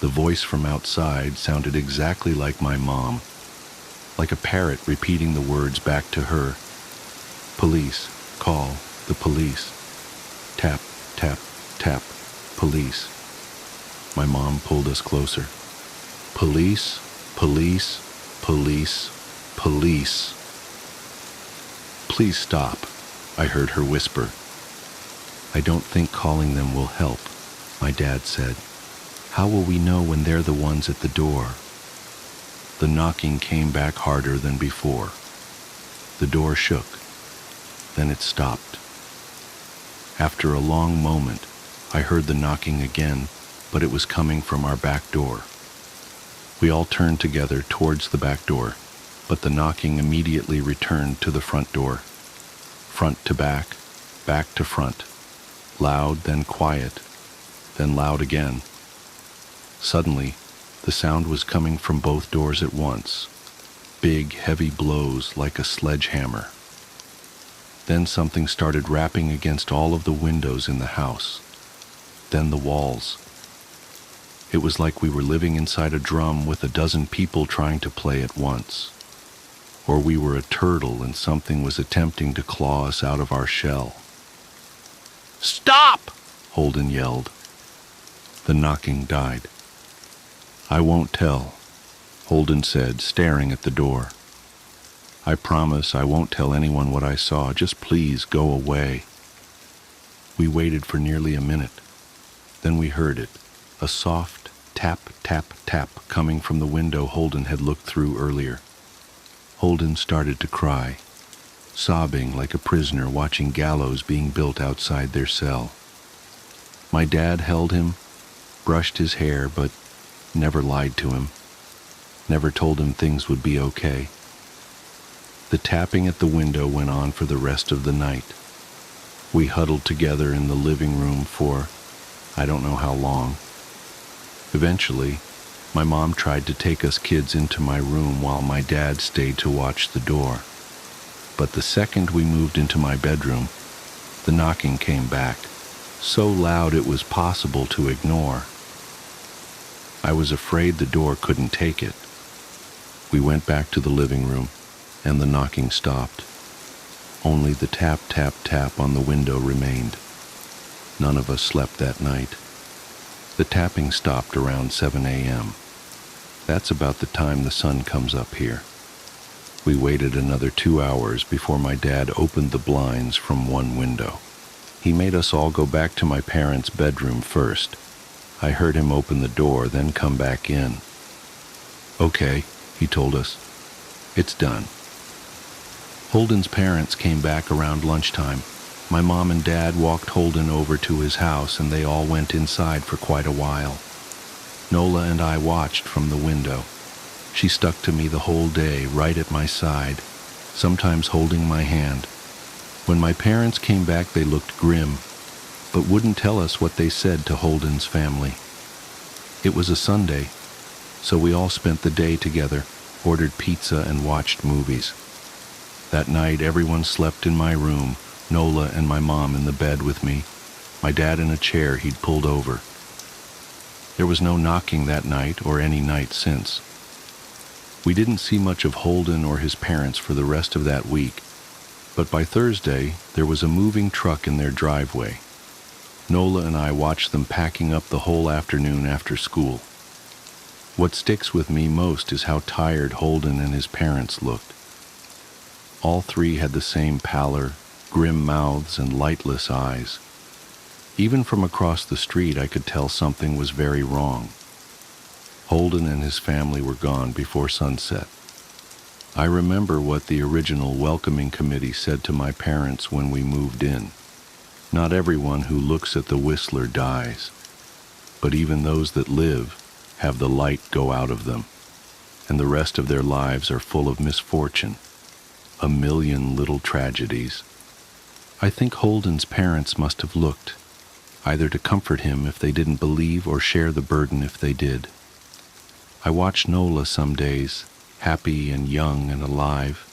The voice from outside sounded exactly like my mom. like a parrot repeating the words back to her. Police, call, the police. Tap, tap, tap, police. My mom pulled us closer. Police, police, police, police. Please stop, I heard her whisper. I don't think calling them will help, my dad said. How will we know when they're the ones at the door? The knocking came back harder than before. The door shook. Then it stopped. After a long moment, I heard the knocking again, but it was coming from our back door. We all turned together towards the back door, but the knocking immediately returned to the front door. Front to back to front. Loud, then quiet, then loud again. Suddenly, the sound was coming from both doors at once. Big, heavy blows like a sledgehammer. Then something started rapping against all of the windows in the house. Then the walls. It was like we were living inside a drum with a dozen people trying to play at once. Or we were a turtle and something was attempting to claw us out of our shell. "Stop!" Holden yelled. The knocking died. "I won't tell," Holden said, staring at the door. "I promise I won't tell anyone what I saw. Just please go away." We waited for nearly a minute. Then we heard it, a soft tap, tap, tap coming from the window Holden had looked through earlier. Holden started to cry, sobbing like a prisoner watching gallows being built outside their cell. My dad held him, brushed his hair, but never lied to him, never told him things would be okay. The tapping at the window went on for the rest of the night. We huddled together in the living room for I don't know how long. Eventually, my mom tried to take us kids into my room while my dad stayed to watch the door. But the second we moved into my bedroom, the knocking came back, so loud it was possible to ignore. I was afraid the door couldn't take it. We went back to the living room, and the knocking stopped. Only the tap, tap, tap on the window remained. None of us slept that night. The tapping stopped around 7 a.m. That's about the time the sun comes up here. We waited another 2 hours before my dad opened the blinds from one window. He made us all go back to my parents' bedroom first. I heard him open the door, then come back in. "Okay," he told us. "It's done." Holden's parents came back around lunchtime. My mom and dad walked Holden over to his house, and they all went inside for quite a while. Nola and I watched from the window. She stuck to me the whole day, right at my side, sometimes holding my hand. When my parents came back, they looked grim, but wouldn't tell us what they said to Holden's family. It was a Sunday, so we all spent the day together, ordered pizza and watched movies. That night, everyone slept in my room, Nola and my mom in the bed with me, my dad in a chair he'd pulled over. There was no knocking that night or any night since. We didn't see much of Holden or his parents for the rest of that week, but by Thursday, there was a moving truck in their driveway. Nola and I watched them packing up the whole afternoon after school. What sticks with me most is how tired Holden and his parents looked. All three had the same pallor, grim mouths, and lightless eyes. Even from across the street, I could tell something was very wrong. Holden and his family were gone before sunset. I remember what the original welcoming committee said to my parents when we moved in. Not everyone who looks at the Whistler dies, but even those that live have the light go out of them, and the rest of their lives are full of misfortune, a million little tragedies. I think Holden's parents must have looked, either to comfort him if they didn't believe or share the burden if they did. I watch Nola some days, happy and young and alive,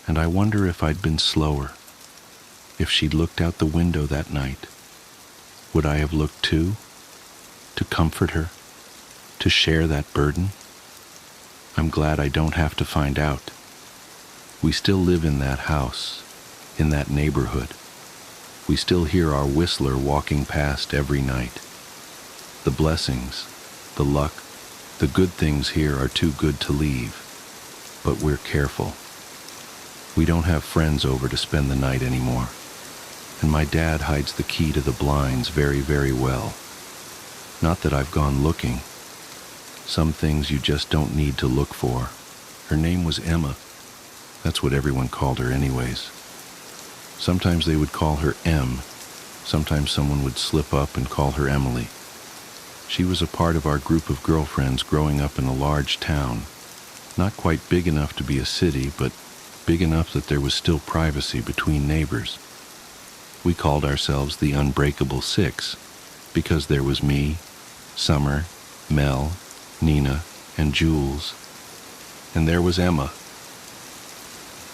and I wonder if I'd been slower. If she'd looked out the window that night, would I have looked too? To comfort her? To share that burden? I'm glad I don't have to find out. We still live in that house, in that neighborhood. We still hear our whistler walking past every night. The blessings, the luck, the good things here are too good to leave, but we're careful. We don't have friends over to spend the night anymore, and my dad hides the key to the blinds very, very well. Not that I've gone looking. Some things you just don't need to look for. Her name was Emma. That's what everyone called her anyways. Sometimes they would call her M. Sometimes someone would slip up and call her Emily. She was a part of our group of girlfriends growing up in a large town. Not quite big enough to be a city, but big enough that there was still privacy between neighbors. We called ourselves the Unbreakable Six because there was me, Summer, Mel, Nina, and Jules. And there was Emma.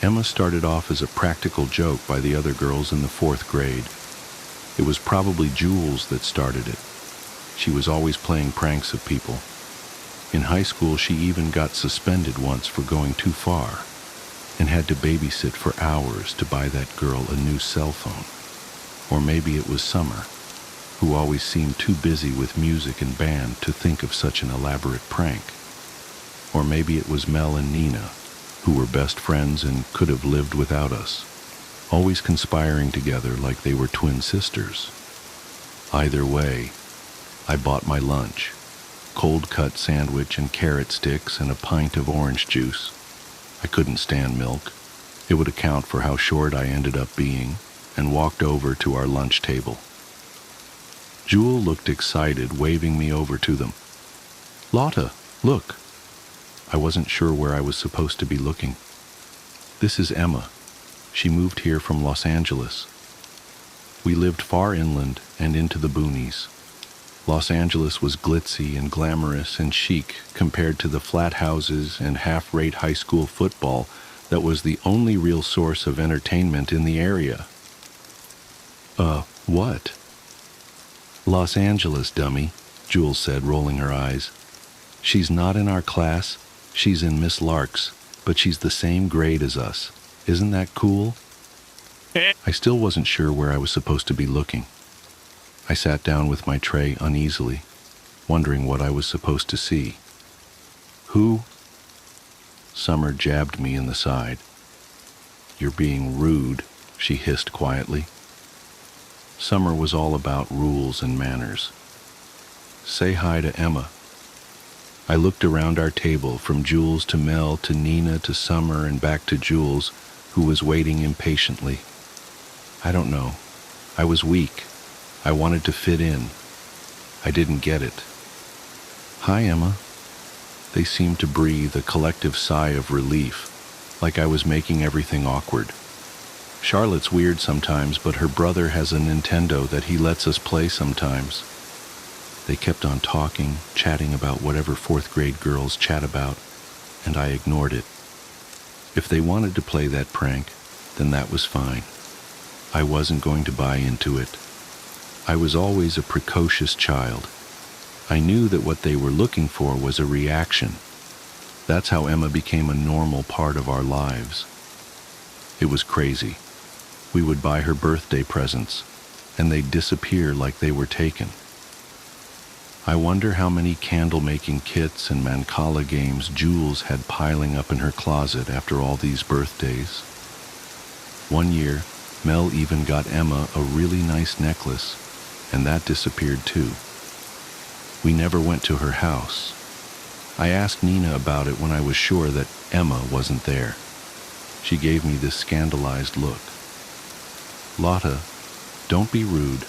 Emma started off as a practical joke by the other girls in the 4th grade. It was probably Jules that started it. She was always playing pranks of people. In high school, she even got suspended once for going too far and had to babysit for hours to buy that girl a new cell phone. Or maybe it was Summer, who always seemed too busy with music and band to think of such an elaborate prank. Or maybe it was Mel and Nina, who were best friends and could have lived without us, always conspiring together like they were twin sisters. Either way, I bought my lunch, cold-cut sandwich and carrot sticks and a pint of orange juice. I couldn't stand milk. It would account for how short I ended up being, and walked over to our lunch table. Jewel looked excited, waving me over to them. "Lotta, look." I wasn't sure where I was supposed to be looking. "This is Emma. She moved here from Los Angeles." We lived far inland and into the boonies. Los Angeles was glitzy and glamorous and chic compared to the flat houses and half-rate high school football that was the only real source of entertainment in the area. What? "Los Angeles, dummy," Jules said, rolling her eyes. "She's not in our class. She's in Miss Lark's, but she's the same grade as us. Isn't that cool?" I still wasn't sure where I was supposed to be looking. I sat down with my tray uneasily, wondering what I was supposed to see. "Who?" Summer jabbed me in the side. "You're being rude," she hissed quietly. Summer was all about rules and manners. "Say hi to Emma." I looked around our table, from Jules to Mel to Nina to Summer and back to Jules, who was waiting impatiently. I don't know. I was weak. I wanted to fit in. I didn't get it. "Hi, Emma." They seemed to breathe a collective sigh of relief, like I was making everything awkward. Charlotte's weird sometimes, but her brother has a Nintendo that he lets us play sometimes. They kept on talking, chatting about whatever 4th grade girls chat about, and I ignored it. If they wanted to play that prank, then that was fine. I wasn't going to buy into it. I was always a precocious child. I knew that what they were looking for was a reaction. That's how Emma became a normal part of our lives. It was crazy. We would buy her birthday presents, and they'd disappear like they were taken. I wonder how many candle-making kits and Mancala games Jules had piling up in her closet after all these birthdays. One year, Mel even got Emma a really nice necklace, and that disappeared too. We never went to her house. I asked Nina about it when I was sure that Emma wasn't there. She gave me this scandalized look. "Lotta, don't be rude.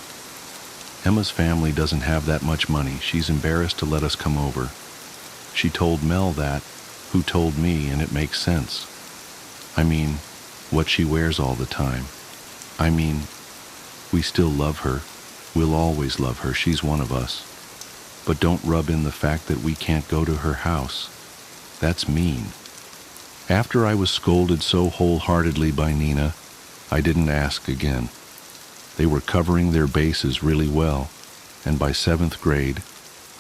Emma's family doesn't have that much money. She's embarrassed to let us come over." She told Mel that, who told me, and it makes sense. I mean, what she wears all the time. I mean, we still love her. We'll always love her. She's one of us. But don't rub in the fact that we can't go to her house. That's mean. After I was scolded so wholeheartedly by Nina, I didn't ask again. They were covering their bases really well, and by 7th grade,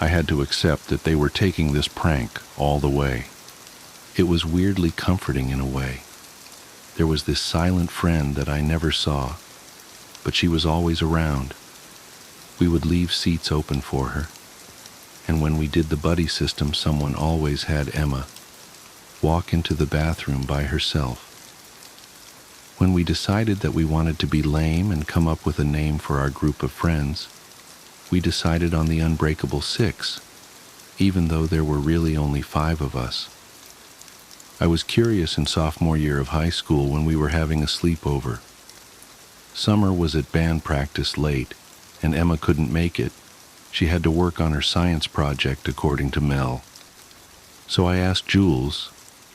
I had to accept that they were taking this prank all the way. It was weirdly comforting in a way. There was this silent friend that I never saw, but she was always around. We would leave seats open for her, and when we did the buddy system, someone always had Emma walk into the bathroom by herself. When we decided that we wanted to be lame and come up with a name for our group of friends, we decided on the Unbreakable Six, even though there were really only 5 of us. I was curious in sophomore year of high school when we were having a sleepover. Summer was at band practice late, and Emma couldn't make it. She had to work on her science project, according to Mel. So I asked Jules,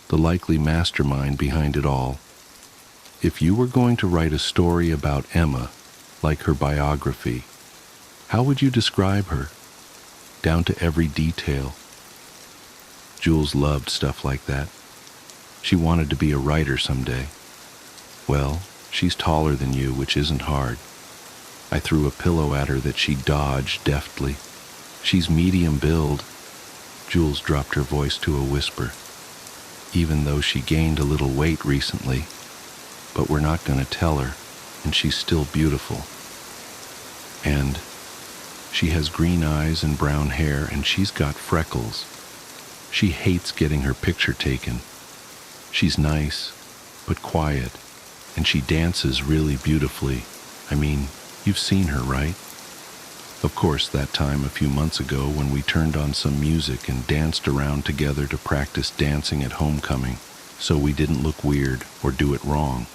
the likely mastermind behind it all, if you were going to write a story about Emma, like her biography, how would you describe her, down to every detail? Jules loved stuff like that. She wanted to be a writer someday. Well, she's taller than you, which isn't hard. I threw a pillow at her that she dodged deftly. She's medium build. Jules dropped her voice to a whisper. Even though she gained a little weight recently, but we're not going to tell her, and she's still beautiful. And she has green eyes and brown hair, and she's got freckles. She hates getting her picture taken. She's nice, but quiet, and she dances really beautifully. I mean, you've seen her, right? Of course, that time a few months ago when we turned on some music and danced around together to practice dancing at homecoming, so we didn't look weird or do it wrong.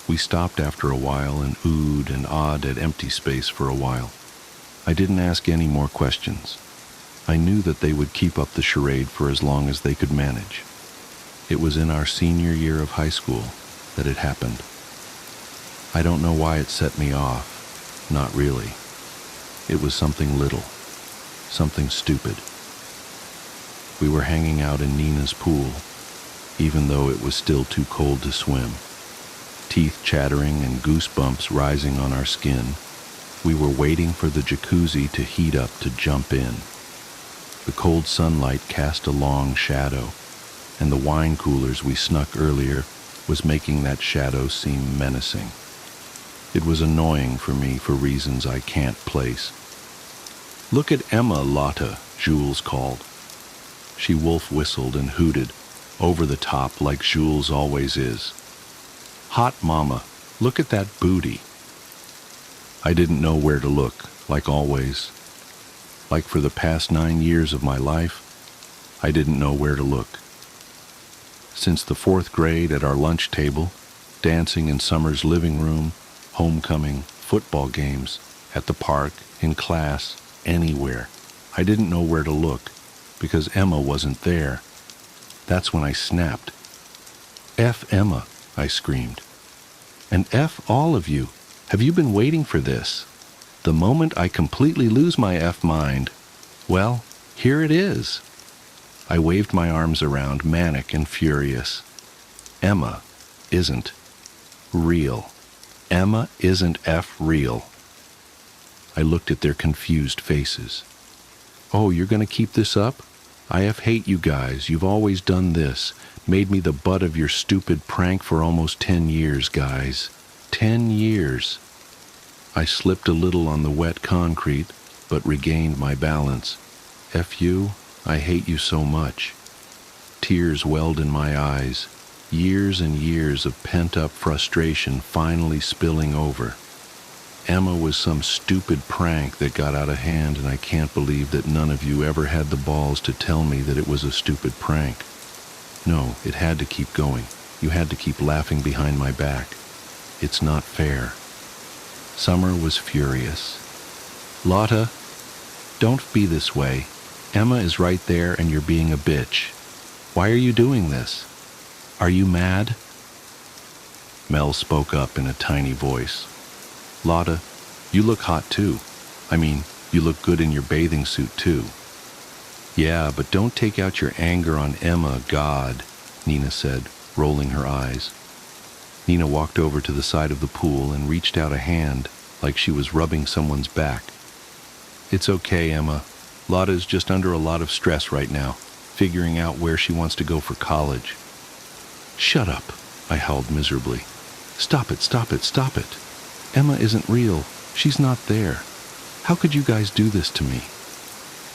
We stopped after a while and oohed and awed at empty space for a while. I didn't ask any more questions. I knew that they would keep up the charade for as long as they could manage. It was in our senior year of high school that it happened. I don't know why it set me off. Not really. It was something little. Something stupid. We were hanging out in Nina's pool, even though it was still too cold to swim. Teeth chattering and goosebumps rising on our skin, we were waiting for the jacuzzi to heat up to jump in. The cold sunlight cast a long shadow, and the wine coolers we snuck earlier was making that shadow seem menacing. It was annoying for me for reasons I can't place. "Look at Emma, Lotta," Jules called. She wolf whistled and hooted, over the top like Jules always is. "Hot mama, look at that booty." I didn't know where to look, like always. Like for the past 9 years of my life, I didn't know where to look. Since the 4th grade at our lunch table, dancing in Summer's living room, homecoming, football games, at the park, in class, anywhere, I didn't know where to look, because Emma wasn't there. That's when I snapped. "F Emma," I screamed. "And F all of you. Have you been waiting for this? The moment I completely lose my F mind, well, here it is." I waved my arms around, manic and furious. Emma isn't real. Emma isn't F real. I looked at their confused faces. "Oh, you're going to keep this up? I hate you guys. You've always done this. Made me the butt of your stupid prank for almost 10 years, guys. 10 years. I slipped a little on the wet concrete, but regained my balance. "F you, I hate you so much." Tears welled in my eyes, years and years of pent-up frustration finally spilling over. Emma was some stupid prank that got out of hand, and I can't believe that none of you ever had the balls to tell me that it was a stupid prank. No, it had to keep going. You had to keep laughing behind my back. It's not fair. Summer was furious. "Lotta, don't be this way. Emma is right there and you're being a bitch. Why are you doing this? Are you mad?" Mel spoke up in a tiny voice. "Lotta, you look hot too. I mean, you look good in your bathing suit too." "Yeah, but don't take out your anger on Emma, God," Nina said, rolling her eyes. Nina walked over to the side of the pool and reached out a hand like she was rubbing someone's back. "It's okay, Emma. Lotta's just under a lot of stress right now. figuring out where she wants to go for college. "Shut up," I howled miserably. "Stop it, stop it, stop it. Emma isn't real. She's not there. How could you guys do this to me?"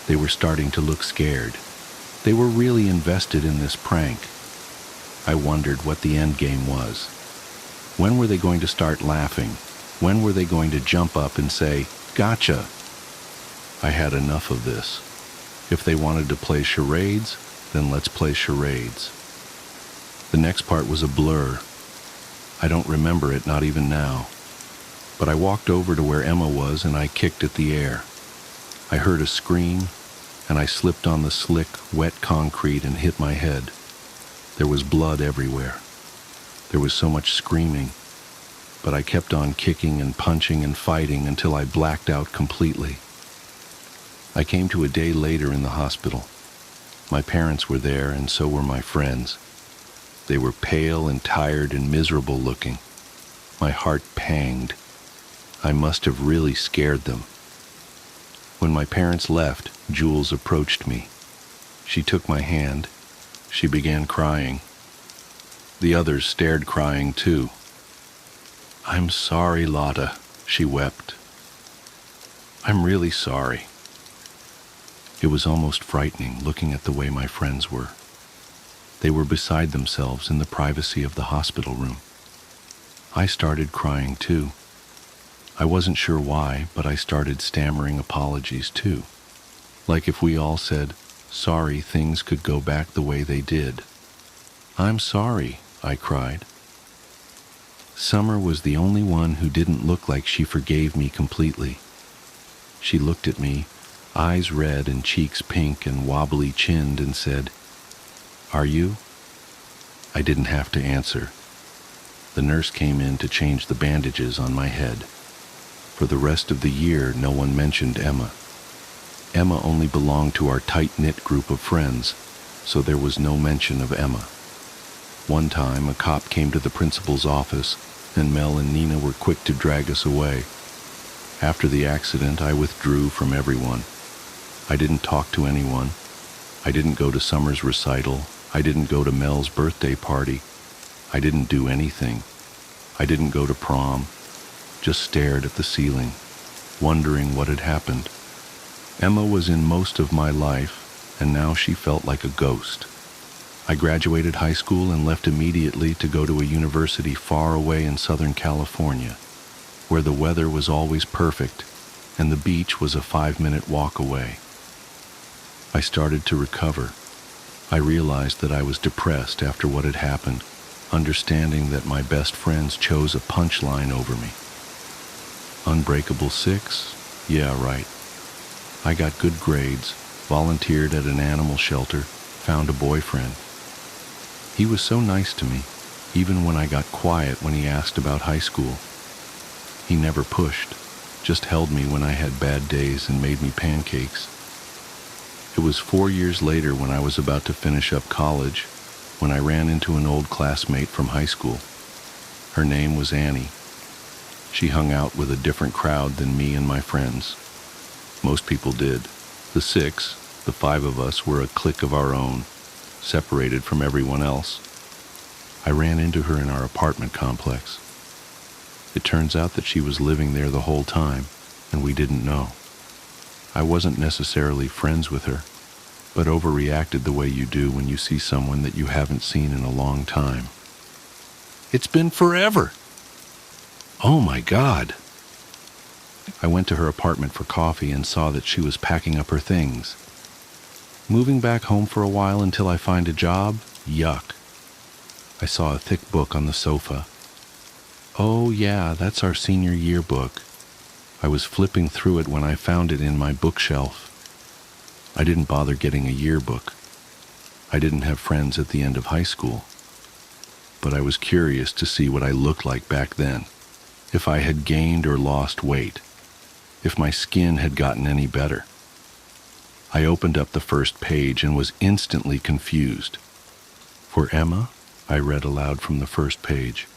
They were starting to look scared. They were really invested in this prank. I wondered what the end game was. When were they going to start laughing? When were they going to jump up and say, "Gotcha"? I had enough of this. If they wanted to play charades, then let's play charades. The next part was a blur. I don't remember it, not even now. But I walked over to where Emma was and I kicked at the air. I heard a scream, and I slipped on the slick, wet concrete and hit my head. There was blood everywhere. There was so much screaming, but I kept on kicking and punching and fighting until I blacked out completely. I came to a day later in the hospital. My parents were there, and so were my friends. They were pale and tired and miserable looking. My heart panged. I must have really scared them. When my parents left, Jules approached me. She took my hand. She began crying. The others stared crying too. "I'm sorry, Lotta," she wept. "I'm really sorry." It was almost frightening looking at the way my friends were. They were beside themselves in the privacy of the hospital room. I started crying too. I wasn't sure why, but I started stammering apologies too. Like if we all said, "Sorry, things could go back the way they did." "I'm sorry," I cried. Summer was the only one who didn't look like she forgave me completely. She looked at me, eyes red and cheeks pink and wobbly-chinned, and said, "Are you?" I didn't have to answer. The nurse came in to change the bandages on my head. For the rest of the year, no one mentioned Emma. Emma only belonged to our tight-knit group of friends, so there was no mention of Emma. One time, a cop came to the principal's office, and Mel and Nina were quick to drag us away. After the accident, I withdrew from everyone. I didn't talk to anyone. I didn't go to Summer's recital. I didn't go to Mel's birthday party. I didn't do anything. I didn't go to prom. Just stared at the ceiling, wondering what had happened. Emma was in most of my life, and now she felt like a ghost. I graduated high school and left immediately to go to a university far away in Southern California, where the weather was always perfect and the beach was a 5-minute walk away. I started to recover. I realized that I was depressed after what had happened, understanding that my best friends chose a punchline over me. Unbreakable 6? Yeah, right. I got good grades, volunteered at an animal shelter, found a boyfriend. He was so nice to me, even when I got quiet when he asked about high school. He never pushed, just held me when I had bad days and made me pancakes. It was 4 years later, when I was about to finish up college, when I ran into an old classmate from high school. Her name was Annie. She hung out with a different crowd than me and my friends. Most people did. The 6, the 5 of us, were a clique of our own, separated from everyone else. I ran into her in our apartment complex. It turns out that she was living there the whole time, and we didn't know. I wasn't necessarily friends with her, but overreacted the way you do when you see someone that you haven't seen in a long time. "It's been forever!" "Oh my God!" I went to her apartment for coffee and saw that she was packing up her things. "Moving back home for a while until I find a job? Yuck." I saw a thick book on the sofa. "Oh yeah, that's our senior yearbook." I was flipping through it when I found it in my bookshelf. I didn't bother getting a yearbook. I didn't have friends at the end of high school. But I was curious to see what I looked like back then, if I had gained or lost weight, if my skin had gotten any better. I opened up the first page and was instantly confused. "For Emma," I read aloud from the first page.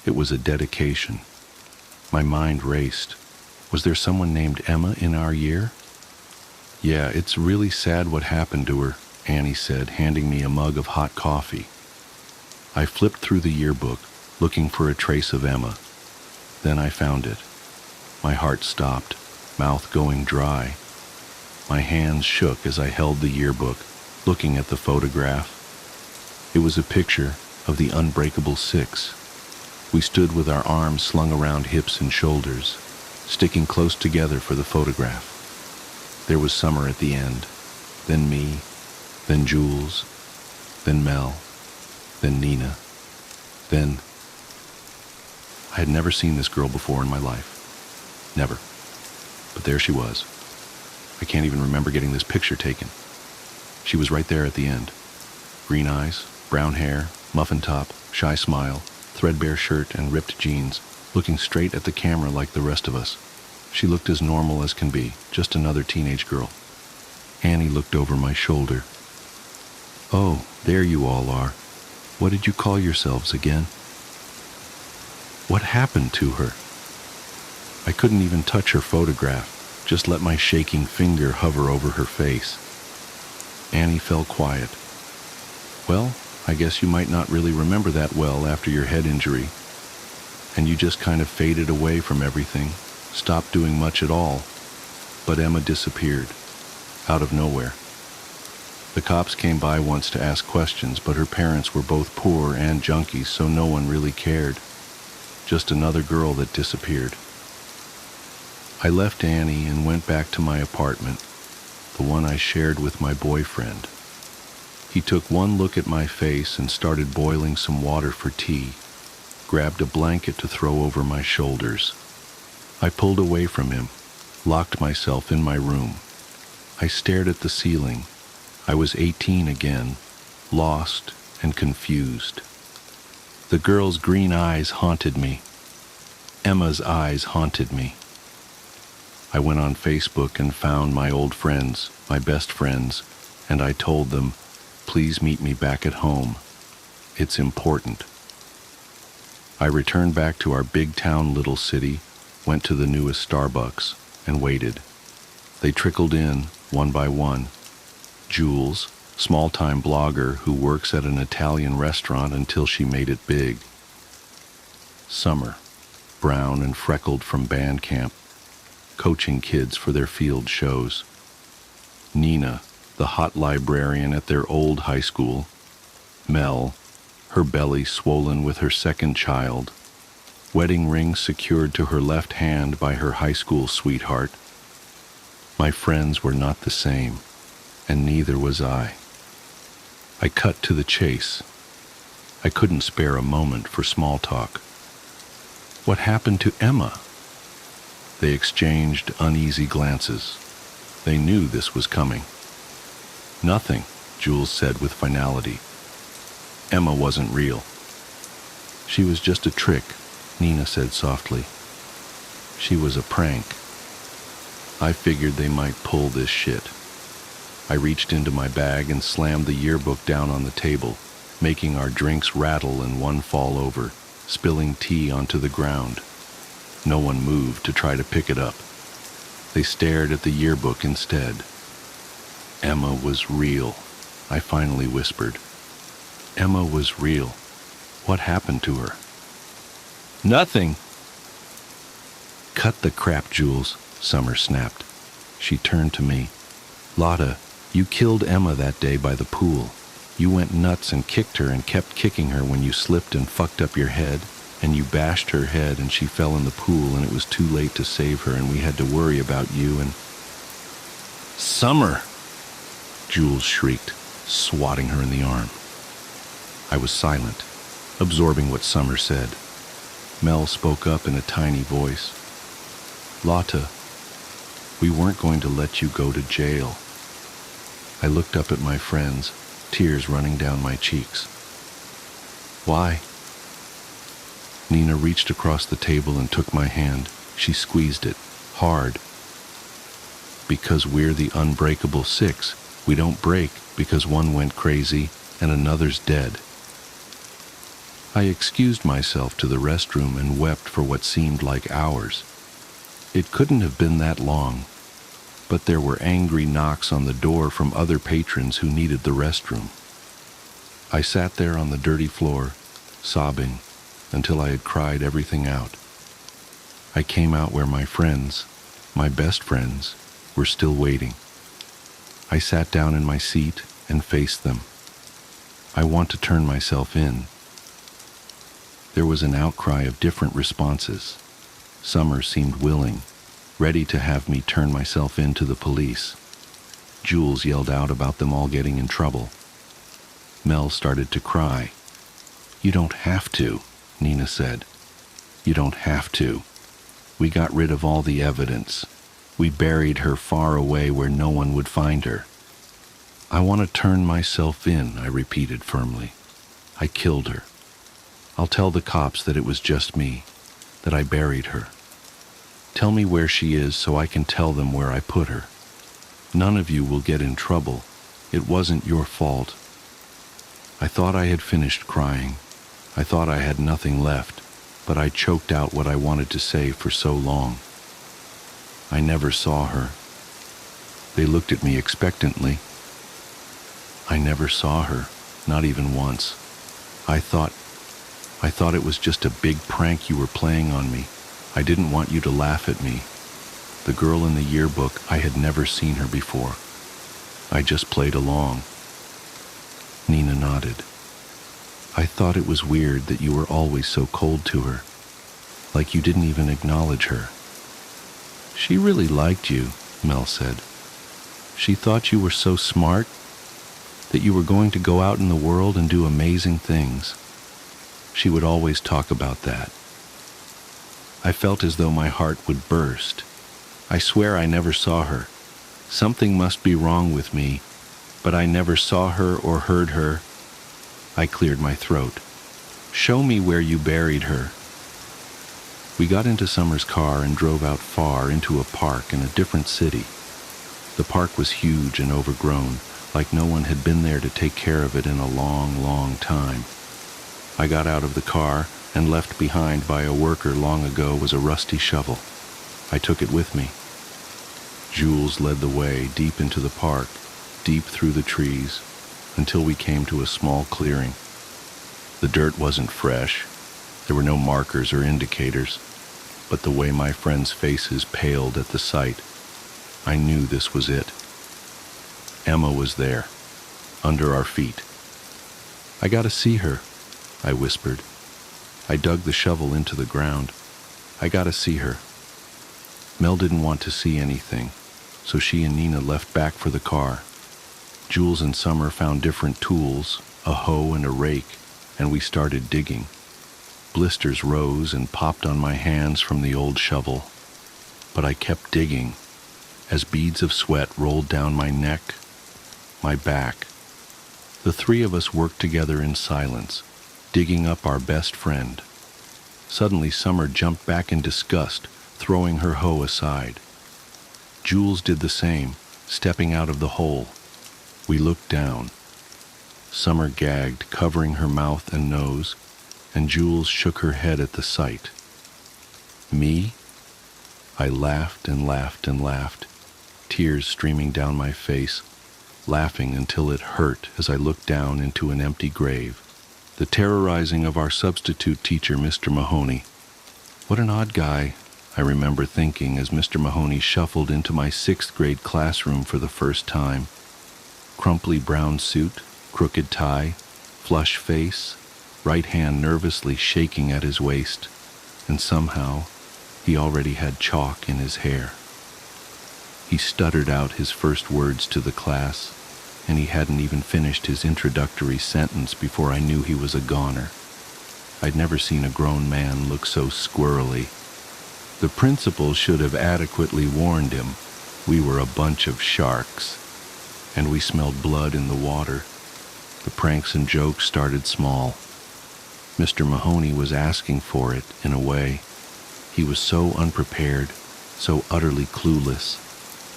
It was a dedication. My mind raced. Was there someone named Emma in our year? Yeah, it's really sad what happened to her. Annie said, handing me a mug of hot coffee. I flipped through the yearbook, looking for a trace of Emma. Then I found it. My heart stopped, mouth going dry. My hands shook as I held the yearbook, looking at the photograph. It was a picture of the Unbreakable Six. We stood with our arms slung around hips and shoulders, sticking close together for the photograph. There was Summer at the end, then me, then Jules, then Mel, then Nina, then... I had never seen this girl before in my life. Never. But there she was. I can't even remember getting this picture taken. She was right there at the end. Green eyes, brown hair, muffin top, shy smile, threadbare shirt and ripped jeans, looking straight at the camera like the rest of us. She looked as normal as can be, just another teenage girl. Annie looked over my shoulder. "Oh, there you all are. What did you call yourselves again?" What happened to her? I couldn't even touch her photograph, just let my shaking finger hover over her face. Annie fell quiet. "Well, I guess you might not really remember that well after your head injury. And you just kind of faded away from everything, stopped doing much at all. But Emma disappeared, out of nowhere. The cops came by once to ask questions, but her parents were both poor and junkies, so no one really cared. Just another girl that disappeared." I left Annie and went back to my apartment, the one I shared with my boyfriend. He took one look at my face and started boiling some water for tea, grabbed a blanket to throw over my shoulders. I pulled away from him, locked myself in my room. I stared at the ceiling. I was 18 again, lost and confused. The girl's green eyes haunted me. Emma's eyes haunted me. I went on Facebook and found my old friends, my best friends, and I told them, "Please meet me back at home. It's important." I returned back to our big town little city, went to the newest Starbucks, and waited. They trickled in, one by one. Jules, small-time blogger who works at an Italian restaurant until she made it big. Summer, brown and freckled from band camp, coaching kids for their field shows. Nina, the hot librarian at their old high school. Mel, her belly swollen with her second child, wedding ring secured to her left hand by her high school sweetheart. My friends were not the same, and neither was I. I cut to the chase. I couldn't spare a moment for small talk. "What happened to Emma?" They exchanged uneasy glances. They knew this was coming. "Nothing," Jules said with finality. "Emma wasn't real." "She was just a trick," Nina said softly. "She was a prank." I figured they might pull this shit. I reached into my bag and slammed the yearbook down on the table, making our drinks rattle and one fall over, spilling tea onto the ground. No one moved to try to pick it up. They stared at the yearbook instead. "Emma was real," I finally whispered. "Emma was real. What happened to her?" "Nothing." "Cut the crap, Jules," Summer snapped. She turned to me. "Lotta, you killed Emma that day by the pool. You went nuts and kicked her and kept kicking her when you slipped and fucked up your head, and you bashed her head and she fell in the pool and it was too late to save her and we had to worry about you and..." "Summer!" Jules shrieked, swatting her in the arm. I was silent, absorbing what Summer said. Mel spoke up in a tiny voice. "Lotta, we weren't going to let you go to jail." I looked up at my friends, tears running down my cheeks. "Why?" Nina reached across the table and took my hand. She squeezed it, hard. "Because we're the Unbreakable Six. We don't break because one went crazy and another's dead." I excused myself to the restroom and wept for what seemed like hours. It couldn't have been that long. but there were angry knocks on the door from other patrons who needed the restroom. I sat there on the dirty floor, sobbing, until I had cried everything out. I came out where my friends, my best friends, were still waiting. I sat down in my seat and faced them. I want to turn myself in. There was an outcry of different responses. Summer seemed willing, ready to have me turn myself in to the police. Jules yelled out about them all getting in trouble. Mel started to cry. "You don't have to," Nina said. "You don't have to. We got rid of all the evidence. We buried her far away where no one would find her." "I want to turn myself in," I repeated firmly. "I killed her. I'll tell the cops that it was just me, that I buried her. Tell me where she is so I can tell them where I put her. None of you will get in trouble. It wasn't your fault." I thought I had finished crying. I thought I had nothing left, but I choked out what I wanted to say for so long. "I never saw her." They looked at me expectantly. "I never saw her, not even once. I thought it was just a big prank you were playing on me. I didn't want you to laugh at me. The girl in the yearbook, I had never seen her before. I just played along." Nina nodded. "I thought it was weird that you were always so cold to her, like you didn't even acknowledge her." "She really liked you," Mel said. "She thought you were so smart, that you were going to go out in the world and do amazing things. She would always talk about that." I felt as though my heart would burst. I swear I never saw her. Something must be wrong with me, but I never saw her or heard her. I cleared my throat. "Show me where you buried her." We got into Summer's car and drove out far into a park in a different city. The park was huge and overgrown, like no one had been there to take care of it in a long, long time. I got out of the car, and left behind by a worker long ago was a rusty shovel. I took it with me. Jules led the way deep into the park, deep through the trees, until we came to a small clearing. The dirt wasn't fresh. There were no markers or indicators, but the way my friends' faces paled at the sight, I knew this was it. Emma was there, under our feet. "I gotta see her," I whispered. I dug the shovel into the ground. "I gotta see her." Mel didn't want to see anything, so she and Nina left back for the car. Jules and Summer found different tools, a hoe and a rake, and we started digging. Blisters rose and popped on my hands from the old shovel, but I kept digging as beads of sweat rolled down my neck, my back. The three of us worked together in silence, digging up our best friend. Suddenly Summer jumped back in disgust, throwing her hoe aside. Jules did the same, stepping out of the hole. We looked down. Summer gagged, covering her mouth and nose, and Jules shook her head at the sight. Me? I laughed and laughed and laughed, tears streaming down my face, laughing until it hurt as I looked down into an empty grave. The terrorizing of our substitute teacher, Mr. Mahoney. What an odd guy, I remember thinking as Mr. Mahoney shuffled into my 6th grade classroom for the first time. Crumply brown suit, crooked tie, flush face, right hand nervously shaking at his waist, and somehow he already had chalk in his hair. He stuttered out his first words to the class, and he hadn't even finished his introductory sentence before I knew he was a goner. I'd never seen a grown man look so squirrely. The principal should have adequately warned him. We were a bunch of sharks, and we smelled blood in the water. The pranks and jokes started small. Mr. Mahoney was asking for it, in a way. He was so unprepared, so utterly clueless.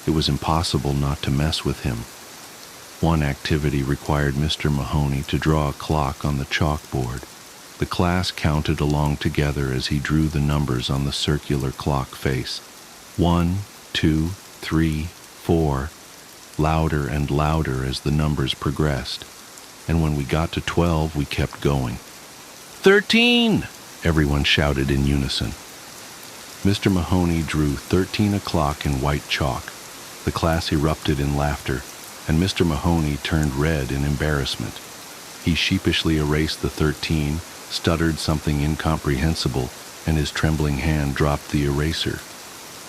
It was impossible not to mess with him. One activity required Mr. Mahoney to draw a clock on the chalkboard. The class counted along together as he drew the numbers on the circular clock face. 1, 2, 3, 4, louder and louder as the numbers progressed, and when we got to 12, we kept going. 13! Everyone shouted in unison. Mr. Mahoney drew 13 o'clock in white chalk. The class erupted in laughter, and Mr. Mahoney turned red in embarrassment. He sheepishly erased the 13, stuttered something incomprehensible, and his trembling hand dropped the eraser.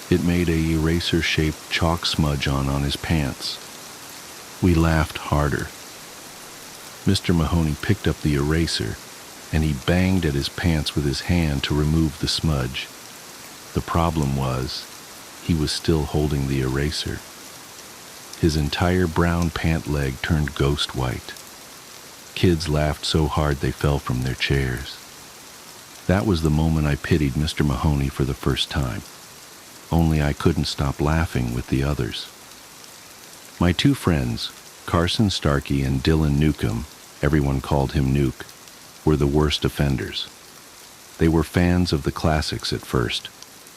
It made a eraser-shaped chalk smudge on his pants. We laughed harder. Mr. Mahoney picked up the eraser, and he banged at his pants with his hand to remove the smudge. The problem was, he was still holding the eraser. His entire brown pant leg turned ghost white. Kids laughed so hard they fell from their chairs. That was the moment I pitied Mr. Mahoney for the first time. Only I couldn't stop laughing with the others. My two friends, Carson Starkey and Dylan Newcomb, everyone called him Nuke, were the worst offenders. They were fans of the classics at first.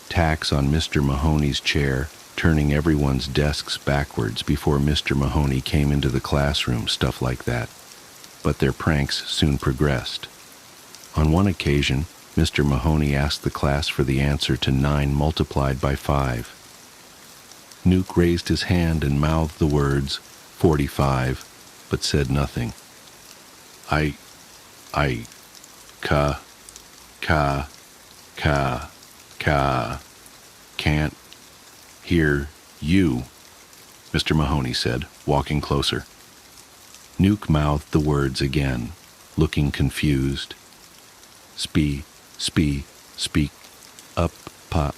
Tacks on Mr. Mahoney's chair, turning everyone's desks backwards before Mr. Mahoney came into the classroom, stuff like that. But their pranks soon progressed. On one occasion, Mr. Mahoney asked the class for the answer to 9 multiplied by 5. Nuke raised his hand and mouthed the words, 45, but said nothing. Can't hear you, Mr. Mahoney said, walking closer. Nuke mouthed the words again, looking confused. Speak, up, pa.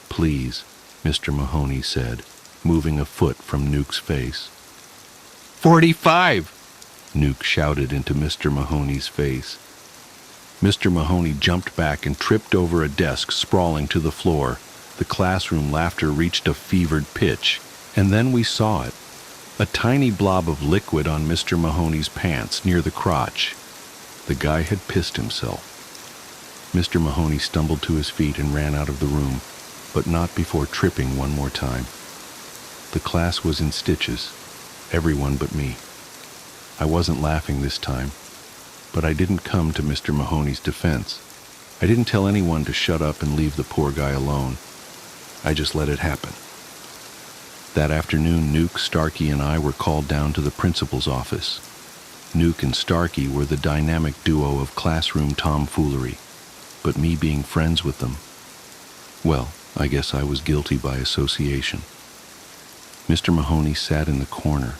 Please, Mr. Mahoney said, moving a foot from Nuke's face. 45! Nuke shouted into Mr. Mahoney's face. Mr. Mahoney jumped back and tripped over a desk, sprawling to the floor. The classroom laughter reached a fevered pitch, and then we saw it. A tiny blob of liquid on Mr. Mahoney's pants near the crotch. The guy had pissed himself. Mr. Mahoney stumbled to his feet and ran out of the room, but not before tripping one more time. The class was in stitches, everyone but me. I wasn't laughing this time, but I didn't come to Mr. Mahoney's defense. I didn't tell anyone to shut up and leave the poor guy alone. I just let it happen. That afternoon, Nuke, Starkey, and I were called down to the principal's office. Nuke and Starkey were the dynamic duo of classroom tomfoolery, but me being friends with them, well, I guess I was guilty by association. Mr. Mahoney sat in the corner,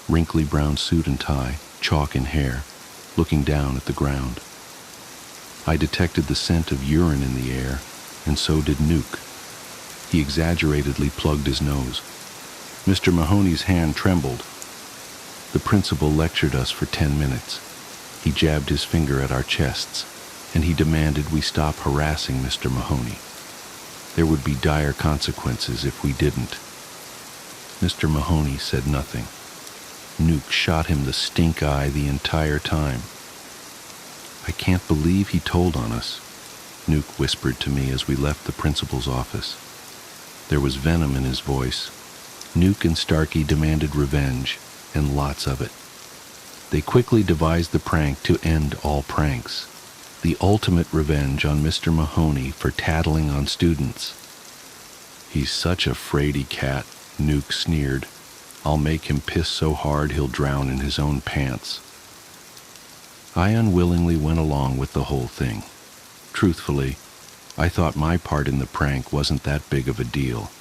wrinkly brown suit and tie, chalk in hair, looking down at the ground. I detected the scent of urine in the air, and so did Nuke. He exaggeratedly plugged his nose. Mr. Mahoney's hand trembled. The principal lectured us for 10 minutes. He jabbed his finger at our chests, and he demanded we stop harassing Mr. Mahoney. There would be dire consequences if we didn't. Mr. Mahoney said nothing. Nuke shot him the stink eye the entire time. I can't believe he told on us, Nuke whispered to me as we left the principal's office. There was venom in his voice. Nuke and Starkey demanded revenge, and lots of it. They quickly devised the prank to end all pranks, the ultimate revenge on Mr. Mahoney for tattling on students. He's such a fraidy cat, Nuke sneered. I'll make him piss so hard he'll drown in his own pants. I unwillingly went along with the whole thing. Truthfully, I thought my part in the prank wasn't that big of a deal.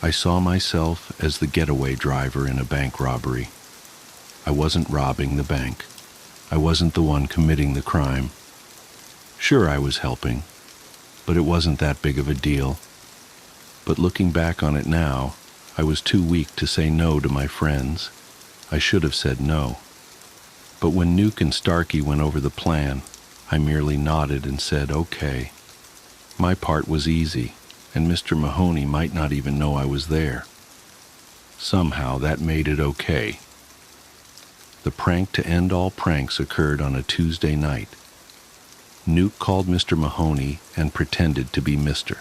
I saw myself as the getaway driver in a bank robbery. I wasn't robbing the bank. I wasn't the one committing the crime. Sure, I was helping, but it wasn't that big of a deal. But looking back on it now, I was too weak to say no to my friends. I should have said no. But when Nuke and Starkey went over the plan, I merely nodded and said, okay. My part was easy, and Mr. Mahoney might not even know I was there. Somehow that made it okay. The prank to end all pranks occurred on a Tuesday night. Nuke called Mr. Mahoney and pretended to be Mr.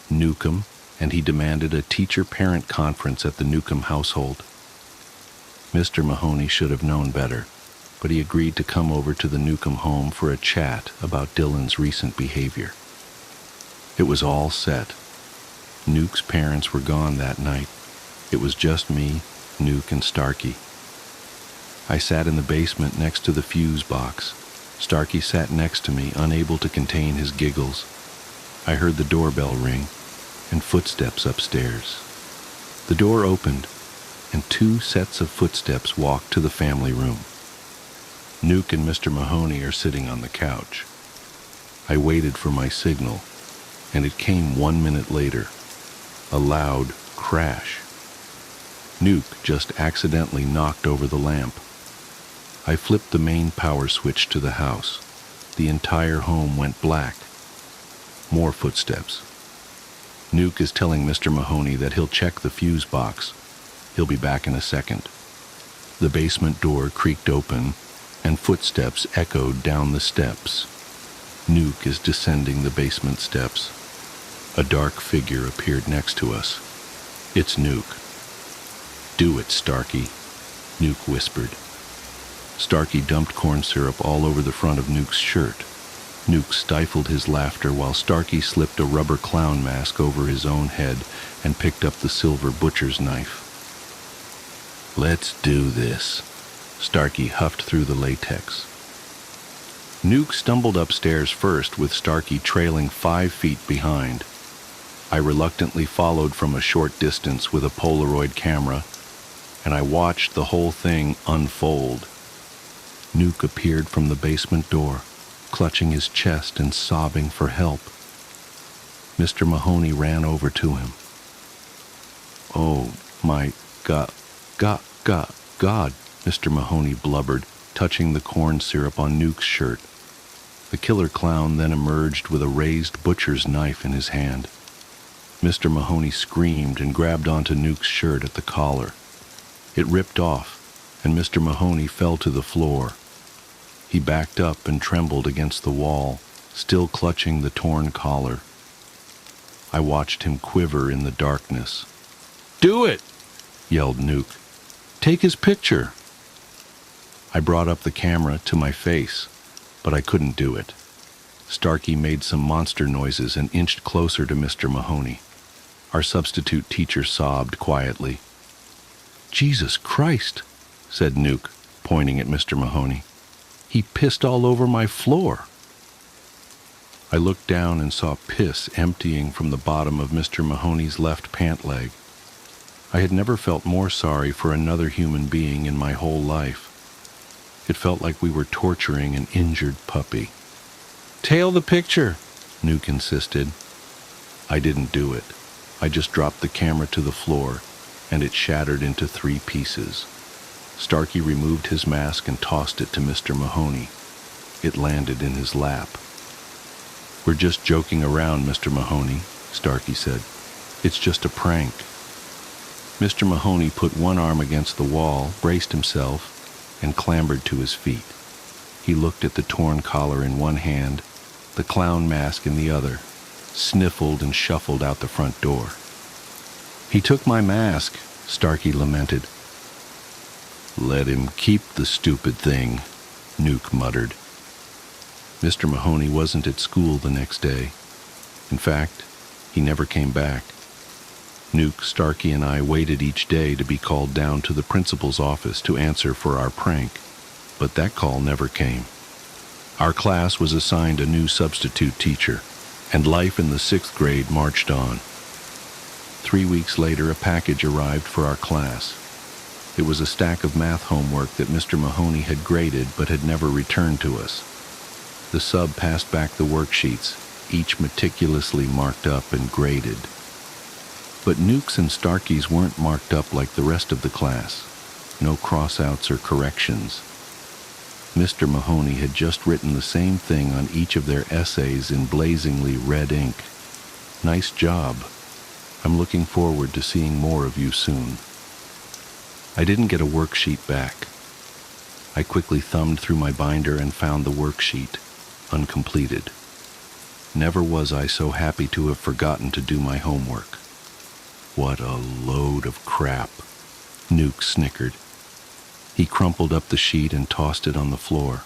Newcomb, and he demanded a teacher-parent conference at the Newcomb household. Mr. Mahoney should have known better, but he agreed to come over to the Newcomb home for a chat about Dylan's recent behavior. It was all set. Nuke's parents were gone that night. It was just me, Nuke, and Starkey. I sat in the basement next to the fuse box. Starkey sat next to me, unable to contain his giggles. I heard the doorbell ring and footsteps upstairs. The door opened, and 2 sets of footsteps walked to the family room. Nuke and Mr. Mahoney are sitting on the couch. I waited for my signal, and it came 1 minute later. A loud crash. Nuke just accidentally knocked over the lamp. I flipped the main power switch to the house. The entire home went black. More footsteps. Nuke is telling Mr. Mahoney that he'll check the fuse box. He'll be back in a second. The basement door creaked open, and footsteps echoed down the steps. Nuke is descending the basement steps. A dark figure appeared next to us. It's Nuke. "Do it, Starkey," Nuke whispered. Starkey dumped corn syrup all over the front of Nuke's shirt. Nuke stifled his laughter while Starkey slipped a rubber clown mask over his own head and picked up the silver butcher's knife. "Let's do this." Starkey huffed through the latex. Nuke stumbled upstairs first, with Starkey trailing 5 feet behind. I reluctantly followed from a short distance with a Polaroid camera, and I watched the whole thing unfold. Nuke appeared from the basement door, clutching his chest and sobbing for help. Mr. Mahoney ran over to him. "Oh, my God, Mr. Mahoney blubbered, touching the corn syrup on Nuke's shirt. The killer clown then emerged with a raised butcher's knife in his hand. Mr. Mahoney screamed and grabbed onto Nuke's shirt at the collar. It ripped off, and Mr. Mahoney fell to the floor. He backed up and trembled against the wall, still clutching the torn collar. I watched him quiver in the darkness. "Do it!" yelled Nuke. "Take his picture!" I brought up the camera to my face, but I couldn't do it. Starkey made some monster noises and inched closer to Mr. Mahoney. Our substitute teacher sobbed quietly. "Jesus Christ," said Nuke, pointing at Mr. Mahoney. "He pissed all over my floor." I looked down and saw piss emptying from the bottom of Mr. Mahoney's left pant leg. I had never felt more sorry for another human being in my whole life. It felt like we were torturing an injured puppy. "Tail the picture," Nuke insisted. I didn't do it. I just dropped the camera to the floor, and it shattered into 3 pieces. Starkey removed his mask and tossed it to Mr. Mahoney. It landed in his lap. "We're just joking around, Mr. Mahoney," Starkey said. "It's just a prank." Mr. Mahoney put one arm against the wall, braced himself, and clambered to his feet. He looked at the torn collar in one hand, the clown mask in the other, sniffled and shuffled out the front door. "He took my mask," Starkey lamented. "Let him keep the stupid thing," Nuke muttered. Mr. Mahoney wasn't at school the next day. In fact, he never came back. Nuke, Starkey, and I waited each day to be called down to the principal's office to answer for our prank, but that call never came. Our class was assigned a new substitute teacher, and life in the 6th grade marched on. 3 weeks later, a package arrived for our class. It was a stack of math homework that Mr. Mahoney had graded but had never returned to us. The sub passed back the worksheets, each meticulously marked up and graded. But Nuke's and Starkey's weren't marked up like the rest of the class. No cross-outs or corrections. Mr. Mahoney had just written the same thing on each of their essays in blazingly red ink. Nice job. I'm looking forward to seeing more of you soon. I didn't get a worksheet back. I quickly thumbed through my binder and found the worksheet, uncompleted. Never was I so happy to have forgotten to do my homework. What a load of crap, Nuke snickered. He crumpled up the sheet and tossed it on the floor.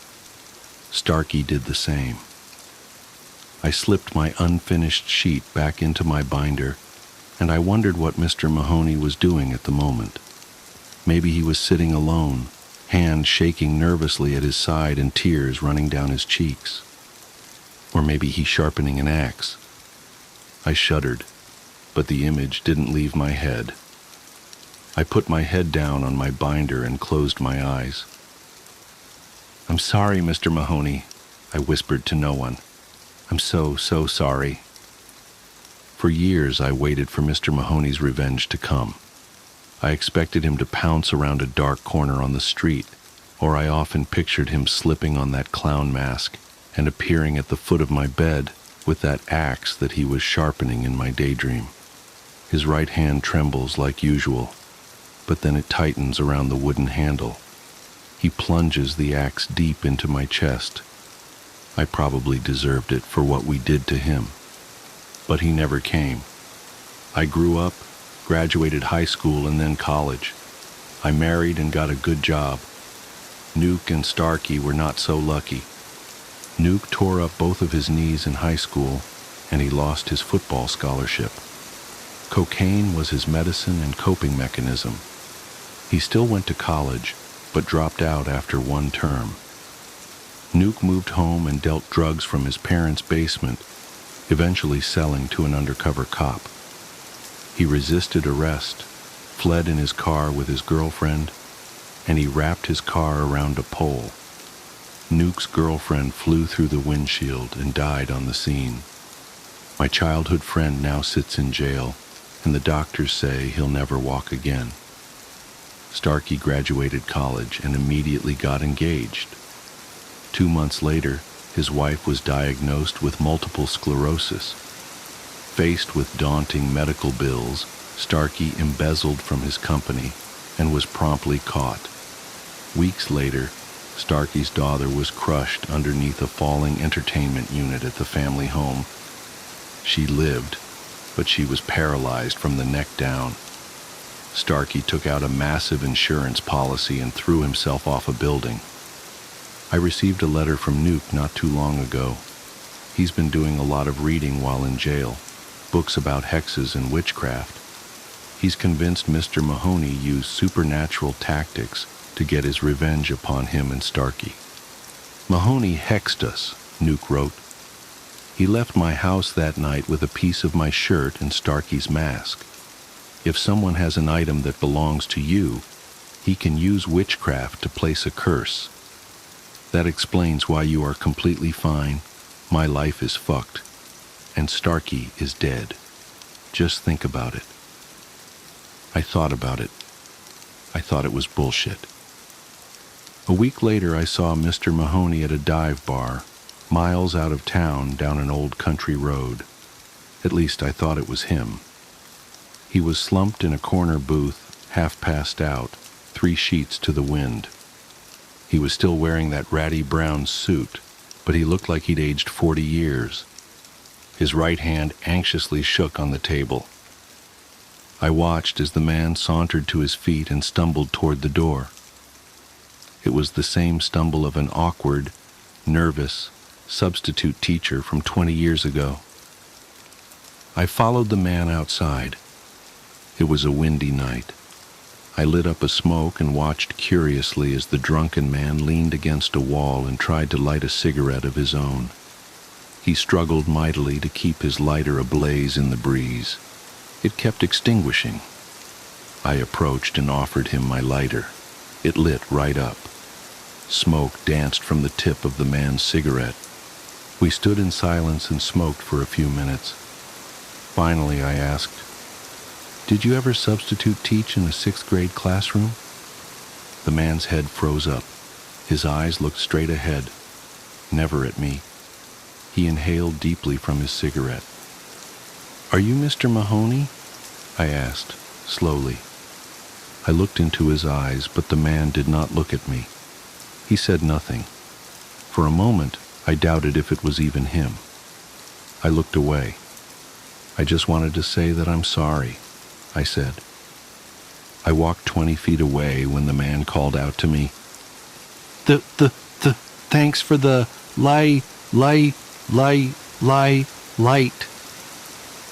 Starkey did the same. I slipped my unfinished sheet back into my binder, and I wondered what Mr. Mahoney was doing at the moment. Maybe he was sitting alone, hand shaking nervously at his side and tears running down his cheeks. Or maybe he's sharpening an axe. I shuddered, but the image didn't leave my head. I put my head down on my binder and closed my eyes. "I'm sorry, Mr. Mahoney," I whispered to no one. "I'm so sorry." For years I waited for Mr. Mahoney's revenge to come. I expected him to pounce around a dark corner on the street, or I often pictured him slipping on that clown mask and appearing at the foot of my bed with that axe that he was sharpening in my daydream. His right hand trembles like usual, but then it tightens around the wooden handle. He plunges the axe deep into my chest. I probably deserved it for what we did to him. But he never came. I grew up, graduated high school and then college. I married and got a good job. Nuke and Starkey were not so lucky. Nuke tore up both of his knees in high school, and he lost his football scholarship. Cocaine was his medicine and coping mechanism. He still went to college, but dropped out after one term. Nuke moved home and dealt drugs from his parents' basement, eventually selling to an undercover cop. He resisted arrest, fled in his car with his girlfriend, and he wrapped his car around a pole. Nuke's girlfriend flew through the windshield and died on the scene. My childhood friend now sits in jail, and the doctors say he'll never walk again. Starkey graduated college and immediately got engaged. 2 months later, his wife was diagnosed with multiple sclerosis. Faced with daunting medical bills, Starkey embezzled from his company and was promptly caught. Weeks later, Starkey's daughter was crushed underneath a falling entertainment unit at the family home. She lived, but she was paralyzed from the neck down. Starkey took out a massive insurance policy and threw himself off a building. I received a letter from Nuke not too long ago. He's been doing a lot of reading while in jail, books about hexes and witchcraft. He's convinced Mr. Mahoney used supernatural tactics to get his revenge upon him and Starkey. "Mahoney hexed us," Nuke wrote. "He left my house that night with a piece of my shirt and Starkey's mask. If someone has an item that belongs to you, he can use witchcraft to place a curse. That explains why you are completely fine, my life is fucked, and Starkey is dead. Just think about it." I thought about it. I thought it was bullshit. A week later, I saw Mr. Mahoney at a dive bar, miles out of town down an old country road. At least I thought it was him. He was slumped in a corner booth, half passed out, 3 sheets to the wind. He was still wearing that ratty brown suit, but he looked like he'd aged 40 years. His right hand anxiously shook on the table. I watched as the man sauntered to his feet and stumbled toward the door. It was the same stumble of an awkward, nervous substitute teacher from 20 years ago. I followed the man outside. It was a windy night. I lit up a smoke and watched curiously as the drunken man leaned against a wall and tried to light a cigarette of his own. He struggled mightily to keep his lighter ablaze in the breeze. It kept extinguishing. I approached and offered him my lighter. It lit right up. Smoke danced from the tip of the man's cigarette. We stood in silence and smoked for a few minutes. Finally, I asked, "Did you ever substitute teach in a 6th grade classroom?" The man's head froze up. His eyes looked straight ahead, never at me. He inhaled deeply from his cigarette. "Are you Mr. Mahoney?" I asked, slowly. I looked into his eyes, but the man did not look at me. He said nothing. For a moment, I doubted if it was even him. I looked away. I just wanted to say that I'm sorry. I said. I walked 20 feet away when the man called out to me, Thanks for the light.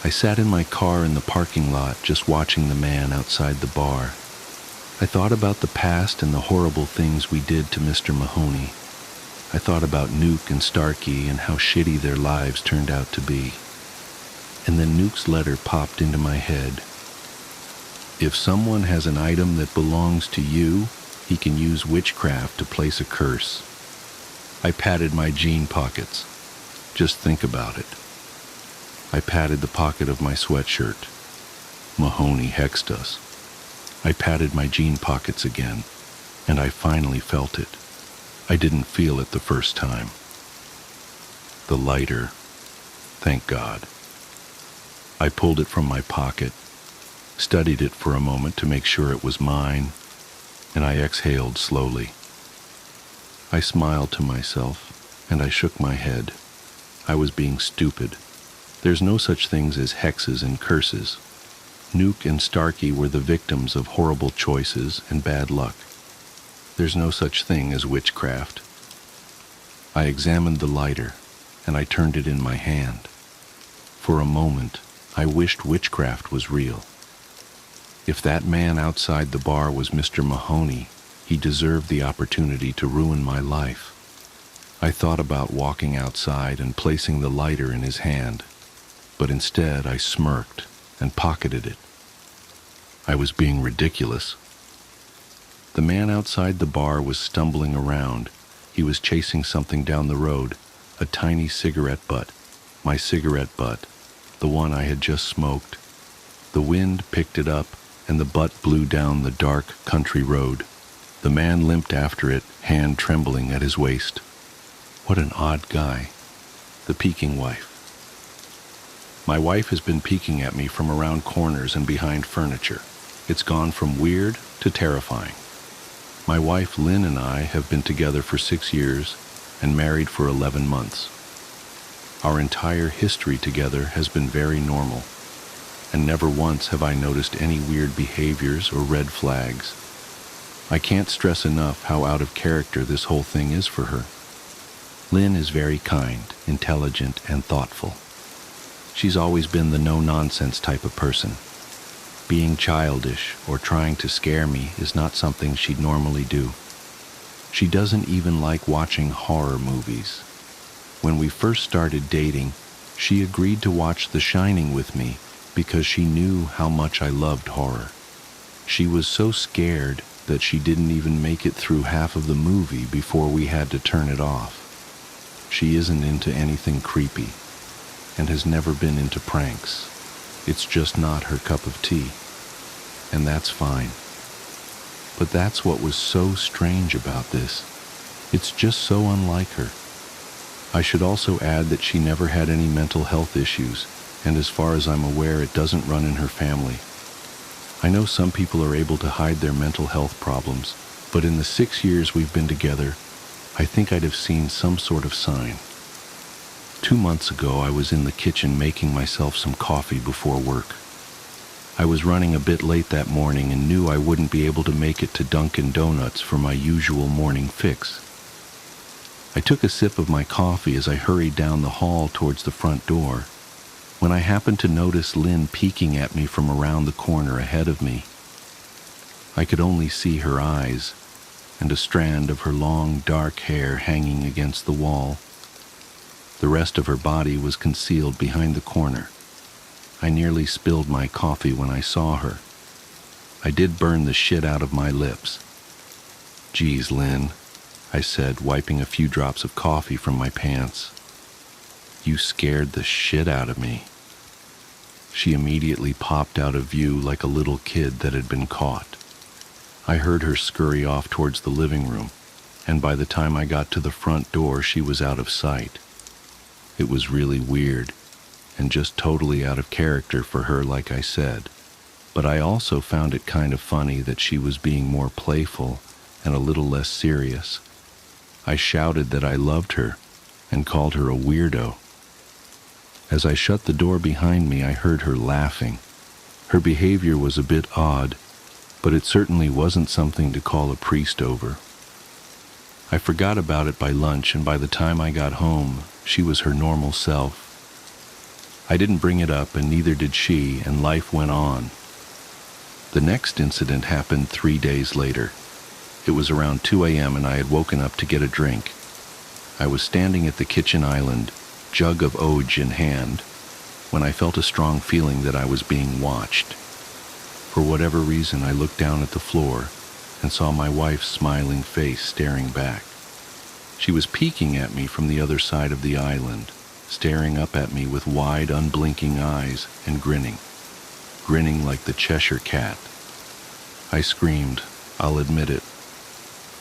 I sat in my car in the parking lot just watching the man outside the bar. I thought about the past and the horrible things we did to Mr. Mahoney. I thought about Nuke and Starkey and how shitty their lives turned out to be. And then Nuke's letter popped into my head. If someone has an item that belongs to you, he can use witchcraft to place a curse. I patted my jean pockets. Just think about it. I patted the pocket of my sweatshirt. Mahoney hexed us. I patted my jean pockets again, and I finally felt it. I didn't feel it the first time. The lighter. Thank God. I pulled it from my pocket, studied it for a moment to make sure it was mine, and I exhaled slowly. I smiled to myself, and I shook my head. I was being stupid. There's no such things as hexes and curses. Nuke and Starkey were the victims of horrible choices and bad luck. There's no such thing as witchcraft. I examined the lighter, and I turned it in my hand. For a moment, I wished witchcraft was real. If that man outside the bar was Mr. Mahoney, he deserved the opportunity to ruin my life. I thought about walking outside and placing the lighter in his hand, but instead I smirked and pocketed it. I was being ridiculous. The man outside the bar was stumbling around. He was chasing something down the road, a tiny cigarette butt, my cigarette butt, the one I had just smoked. The wind picked it up, and the butt blew down the dark country road. The man limped after it, hand trembling at his waist. What an odd guy. The peeking wife. My wife has been peeking at me from around corners and behind furniture. It's gone from weird to terrifying. My wife Lynn and I have been together for 6 years and married for 11 months. Our entire history together has been very normal, and never once have I noticed any weird behaviors or red flags. I can't stress enough how out of character this whole thing is for her. Lynn is very kind, intelligent, and thoughtful. She's always been the no-nonsense type of person. Being childish or trying to scare me is not something she'd normally do. She doesn't even like watching horror movies. When we first started dating, she agreed to watch The Shining with me because she knew how much I loved horror. She was so scared that she didn't even make it through half of the movie before we had to turn it off. She isn't into anything creepy and has never been into pranks. It's just not her cup of tea, and that's fine. But that's what was so strange about this. It's just so unlike her. I should also add that she never had any mental health issues, and as far as I'm aware, it doesn't run in her family. I know some people are able to hide their mental health problems, but in the 6 years we've been together, I think I'd have seen some sort of sign. 2 months ago, I was in the kitchen making myself some coffee before work. I was running a bit late that morning and knew I wouldn't be able to make it to Dunkin' Donuts for my usual morning fix. I took a sip of my coffee as I hurried down the hall towards the front door, when I happened to notice Lynn peeking at me from around the corner ahead of me. I could only see her eyes and a strand of her long, dark hair hanging against the wall. The rest of her body was concealed behind the corner. I nearly spilled my coffee when I saw her. I did burn the shit out of my lips. "Geez, Lynn," I said, wiping a few drops of coffee from my pants. "You scared the shit out of me." She immediately popped out of view like a little kid that had been caught. I heard her scurry off towards the living room, and by the time I got to the front door, she was out of sight. It was really weird, and just totally out of character for her, like I said. But I also found it kind of funny that she was being more playful and a little less serious. I shouted that I loved her and called her a weirdo. As I shut the door behind me, I heard her laughing. Her behavior was a bit odd, but it certainly wasn't something to call a priest over. I forgot about it by lunch, and by the time I got home, she was her normal self. I didn't bring it up, and neither did she, and life went on. The next incident happened 3 days later. It was around 2 a.m. and I had woken up to get a drink. I was standing at the kitchen island, jug of Oj in hand, when I felt a strong feeling that I was being watched. For whatever reason, I looked down at the floor and saw my wife's smiling face staring back. She was peeking at me from the other side of the island, staring up at me with wide, unblinking eyes and grinning like the Cheshire Cat. I screamed, I'll admit it,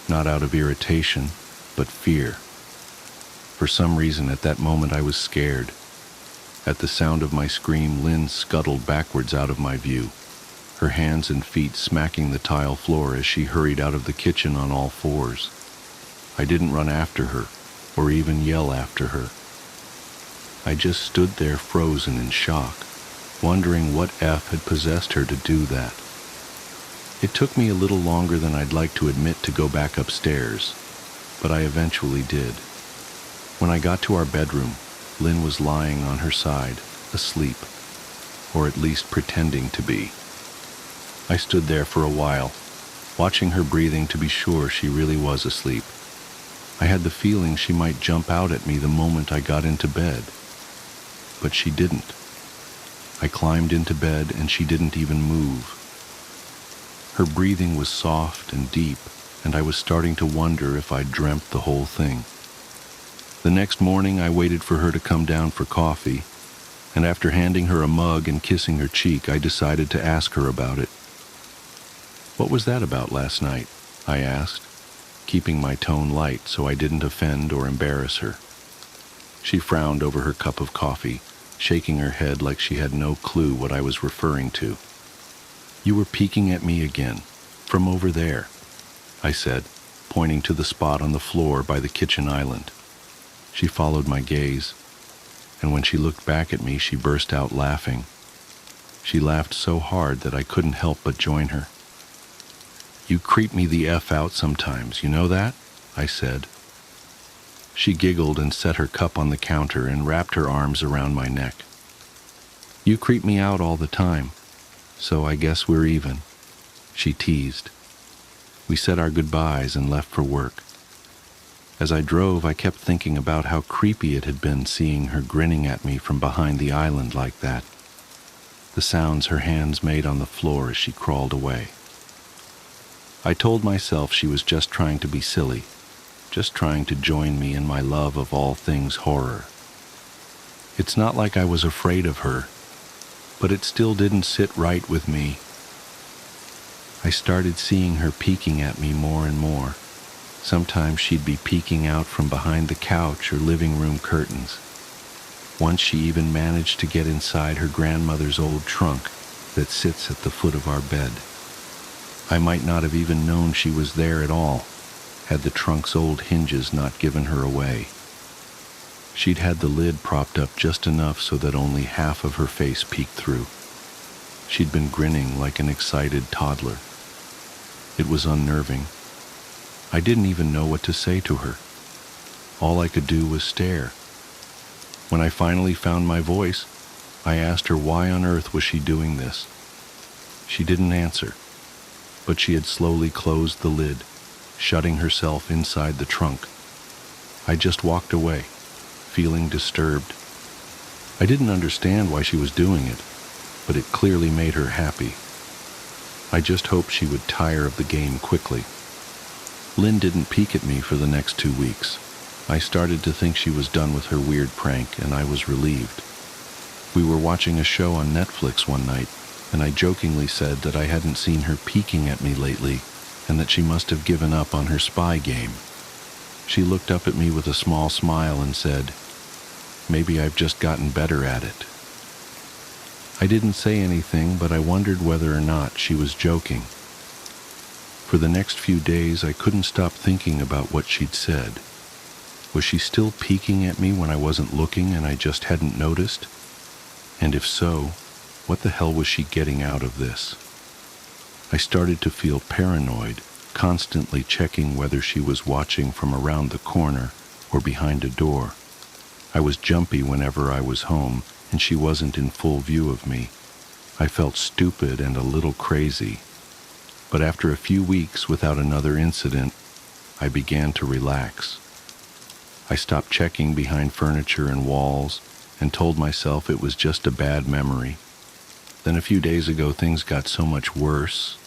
not out of irritation, but fear. For some reason, at that moment I was scared. At the sound of my scream, Lynn scuttled backwards out of my view, her hands and feet smacking the tile floor as she hurried out of the kitchen on all fours. I didn't run after her, or even yell after her. I just stood there frozen in shock, wondering what F had possessed her to do that. It took me a little longer than I'd like to admit to go back upstairs, but I eventually did. When I got to our bedroom, Lynn was lying on her side, asleep, or at least pretending to be. I stood there for a while, watching her breathing to be sure she really was asleep. I had the feeling she might jump out at me the moment I got into bed, but she didn't. I climbed into bed and she didn't even move. Her breathing was soft and deep, and I was starting to wonder if I'd dreamt the whole thing. The next morning, I waited for her to come down for coffee, and after handing her a mug and kissing her cheek, I decided to ask her about it. "What was that about last night?" I asked, keeping my tone light so I didn't offend or embarrass her. She frowned over her cup of coffee, shaking her head like she had no clue what I was referring to. "You were peeking at me again, from over there," I said, pointing to the spot on the floor by the kitchen island. She followed my gaze, and when she looked back at me, she burst out laughing. She laughed so hard that I couldn't help but join her. "You creep me the F out sometimes, you know that?" I said. She giggled and set her cup on the counter and wrapped her arms around my neck. "You creep me out all the time, so I guess we're even," she teased. We said our goodbyes and left for work. As I drove, I kept thinking about how creepy it had been seeing her grinning at me from behind the island like that. The sounds her hands made on the floor as she crawled away. I told myself she was just trying to be silly, just trying to join me in my love of all things horror. It's not like I was afraid of her, but it still didn't sit right with me. I started seeing her peeking at me more and more. Sometimes she'd be peeking out from behind the couch or living room curtains. Once she even managed to get inside her grandmother's old trunk that sits at the foot of our bed. I might not have even known she was there at all, had the trunk's old hinges not given her away. She'd had the lid propped up just enough so that only half of her face peeked through. She'd been grinning like an excited toddler. It was unnerving. I didn't even know what to say to her. All I could do was stare. When I finally found my voice, I asked her why on earth was she doing this. She didn't answer, but she had slowly closed the lid, shutting herself inside the trunk. I just walked away, feeling disturbed. I didn't understand why she was doing it, but it clearly made her happy. I just hoped she would tire of the game quickly. Lynn didn't peek at me for the next 2 weeks. I started to think she was done with her weird prank, and I was relieved. We were watching a show on Netflix one night, and I jokingly said that I hadn't seen her peeking at me lately, and that she must have given up on her spy game. She looked up at me with a small smile and said, "Maybe I've just gotten better at it." I didn't say anything, but I wondered whether or not she was joking. For the next few days, I couldn't stop thinking about what she'd said. Was she still peeking at me when I wasn't looking and I just hadn't noticed? And if so, What the hell was she getting out of this? I started to feel paranoid, constantly checking whether she was watching from around the corner or behind a door. I was jumpy whenever I was home, and she wasn't in full view of me. I felt stupid and a little crazy. But after a few weeks without another incident, I began to relax. I stopped checking behind furniture and walls and told myself it was just a bad memory. Then a few days ago, things got so much worse.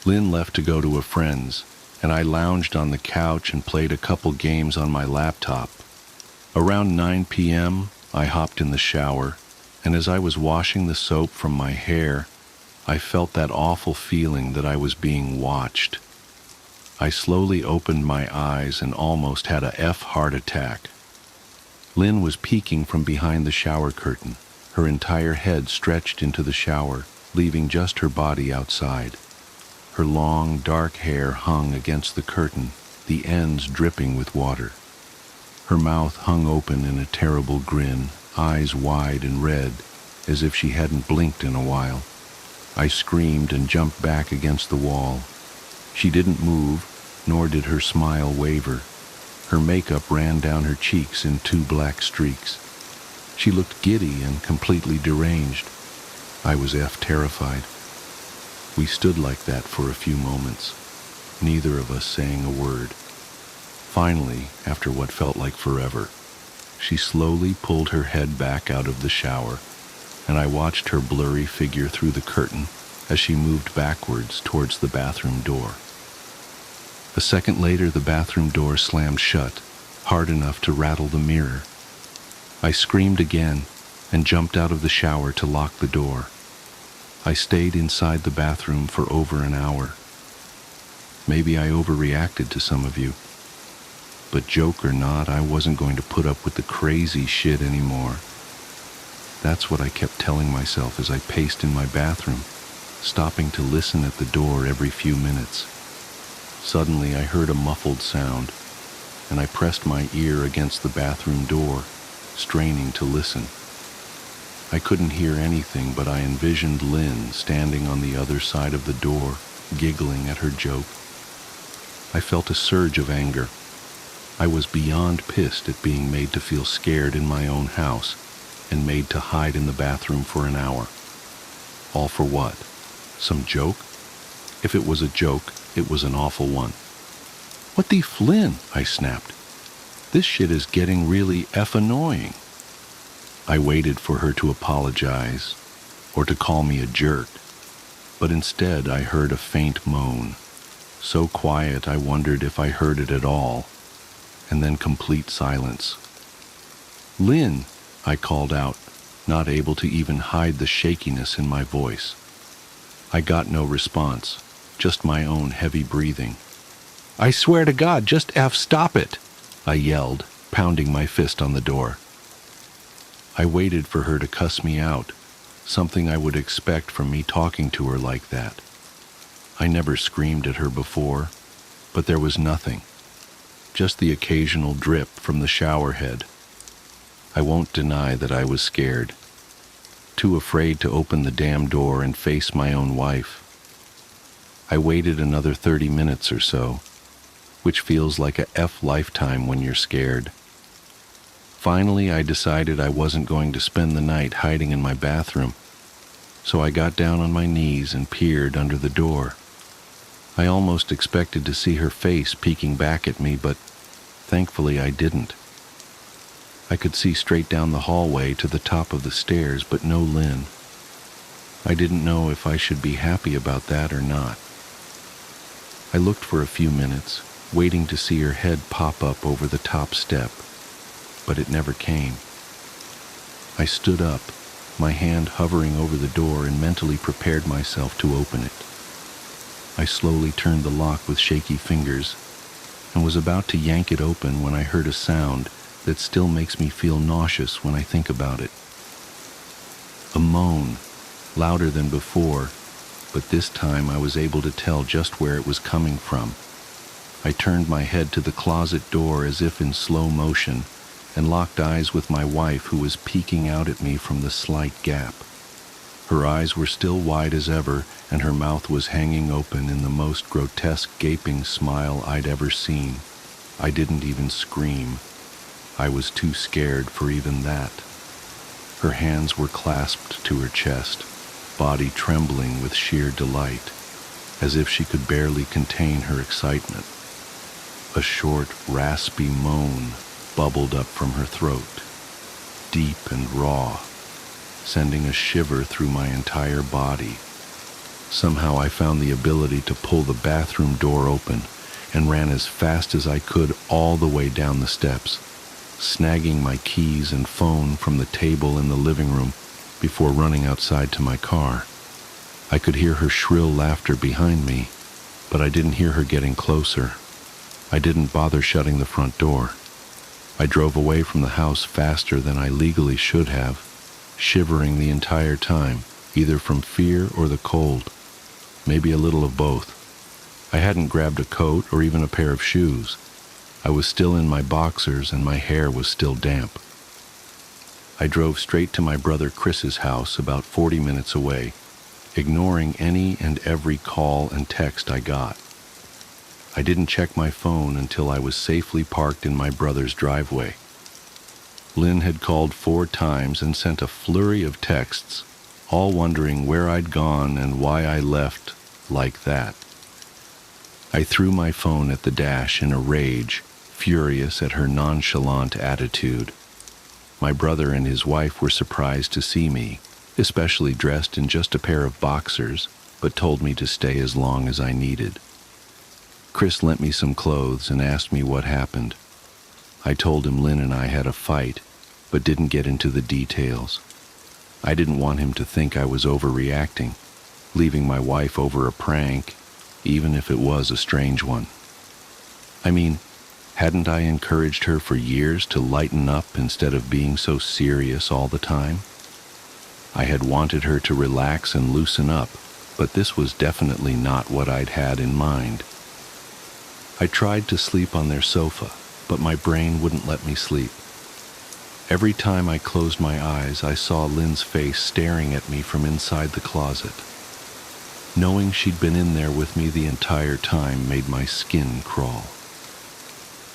Lynn left to go to a friend's, and I lounged on the couch and played a couple games on my laptop. Around 9 p.m., I hopped in the shower, and as I was washing the soap from my hair, I felt that awful feeling that I was being watched. I slowly opened my eyes and almost had a heart attack. Lynn was peeking from behind the shower curtain, her entire head stretched into the shower, leaving just her body outside. Her long, dark hair hung against the curtain, the ends dripping with water. Her mouth hung open in a terrible grin, eyes wide and red, as if she hadn't blinked in a while. I screamed and jumped back against the wall. She didn't move, nor did her smile waver. Her makeup ran down her cheeks in 2 black streaks. She looked giddy and completely deranged. I was terrified. We stood like that for a few moments, neither of us saying a word. Finally, after what felt like forever, she slowly pulled her head back out of the shower, and I watched her blurry figure through the curtain as she moved backwards towards the bathroom door. A second later, the bathroom door slammed shut, hard enough to rattle the mirror. I screamed again and jumped out of the shower to lock the door. I stayed inside the bathroom for over an hour. Maybe I overreacted to some of you. But joke or not, I wasn't going to put up with the crazy shit anymore. That's what I kept telling myself as I paced in my bathroom, stopping to listen at the door every few minutes. Suddenly I heard a muffled sound, and I pressed my ear against the bathroom door, straining to listen. I couldn't hear anything, but I envisioned Lynn standing on the other side of the door, giggling at her joke. I felt a surge of anger. I was beyond pissed at being made to feel scared in my own house and made to hide in the bathroom for an hour. All for what? Some joke? If it was a joke, it was an awful one. What the Flynn? I snapped. This shit is getting really annoying. I waited for her to apologize or to call me a jerk, but instead I heard a faint moan, so quiet I wondered if I heard it at all, and then complete silence. Lynn, I called out, not able to even hide the shakiness in my voice. I got no response, just my own heavy breathing. I swear to God, just stop it, I yelled, pounding my fist on the door. I waited for her to cuss me out, something I would expect from me talking to her like that. I never screamed at her before, but there was nothing, just the occasional drip from the shower head. I won't deny that I was scared, too afraid to open the damn door and face my own wife. I waited another 30 minutes or so, which feels like a lifetime when you're scared. Finally, I decided I wasn't going to spend the night hiding in my bathroom, so I got down on my knees and peered under the door. I almost expected to see her face peeking back at me, but thankfully I didn't. I could see straight down the hallway to the top of the stairs, but no Lynn. I didn't know if I should be happy about that or not. I looked for a few minutes, waiting to see her head pop up over the top step, but it never came. I stood up, my hand hovering over the door, and mentally prepared myself to open it. I slowly turned the lock with shaky fingers and was about to yank it open when I heard a sound that still makes me feel nauseous when I think about it. A moan, louder than before, but this time I was able to tell just where it was coming from. I turned my head to the closet door as if in slow motion and locked eyes with my wife, who was peeking out at me from the slight gap. Her eyes were still wide as ever, and her mouth was hanging open in the most grotesque gaping smile I'd ever seen. I didn't even scream. I was too scared for even that. Her hands were clasped to her chest, body trembling with sheer delight, as if she could barely contain her excitement. A short, raspy moan bubbled up from her throat, deep and raw, sending a shiver through my entire body. Somehow I found the ability to pull the bathroom door open and ran as fast as I could all the way down the steps, snagging my keys and phone from the table in the living room before running outside to my car. I could hear her shrill laughter behind me, but I didn't hear her getting closer. I didn't bother shutting the front door. I drove away from the house faster than I legally should have, shivering the entire time, either from fear or the cold, maybe a little of both. I hadn't grabbed a coat or even a pair of shoes. I was still in my boxers and my hair was still damp. I drove straight to my brother Chris's house about 40 minutes away, ignoring any and every call and text I got. I didn't check my phone until I was safely parked in my brother's driveway. Lynn had called 4 times and sent a flurry of texts, all wondering where I'd gone and why I left like that. I threw my phone at the dash in a rage, furious at her nonchalant attitude. My brother and his wife were surprised to see me, especially dressed in just a pair of boxers, but told me to stay as long as I needed. Chris lent me some clothes and asked me what happened. I told him Lynn and I had a fight, but didn't get into the details. I didn't want him to think I was overreacting, leaving my wife over a prank, even if it was a strange one. I mean, hadn't I encouraged her for years to lighten up instead of being so serious all the time? I had wanted her to relax and loosen up, but this was definitely not what I'd had in mind. I tried to sleep on their sofa, but my brain wouldn't let me sleep. Every time I closed my eyes, I saw Lynn's face staring at me from inside the closet. Knowing she'd been in there with me the entire time made my skin crawl.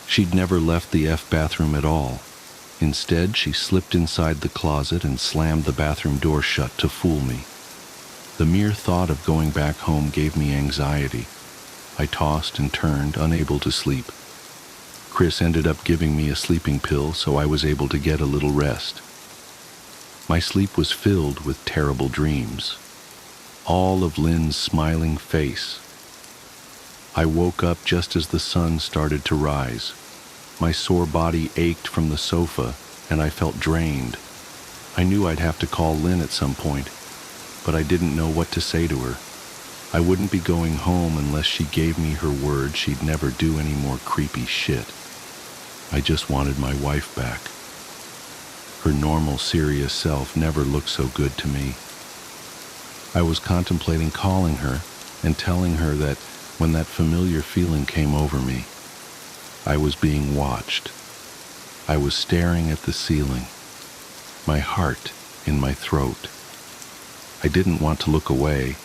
She'd never left the bathroom at all. Instead, she slipped inside the closet and slammed the bathroom door shut to fool me. The mere thought of going back home gave me anxiety. I tossed and turned, unable to sleep. Chris ended up giving me a sleeping pill, so I was able to get a little rest. My sleep was filled with terrible dreams. All of Lynn's smiling face. I woke up just as the sun started to rise. My sore body ached from the sofa, and I felt drained. I knew I'd have to call Lynn at some point, but I didn't know what to say to her. I wouldn't be going home unless she gave me her word she'd never do any more creepy shit. I just wanted my wife back. Her normal, serious self never looked so good to me. I was contemplating calling her and telling her that when that familiar feeling came over me, I was being watched. I was staring at the ceiling, my heart in my throat. I didn't want to look away,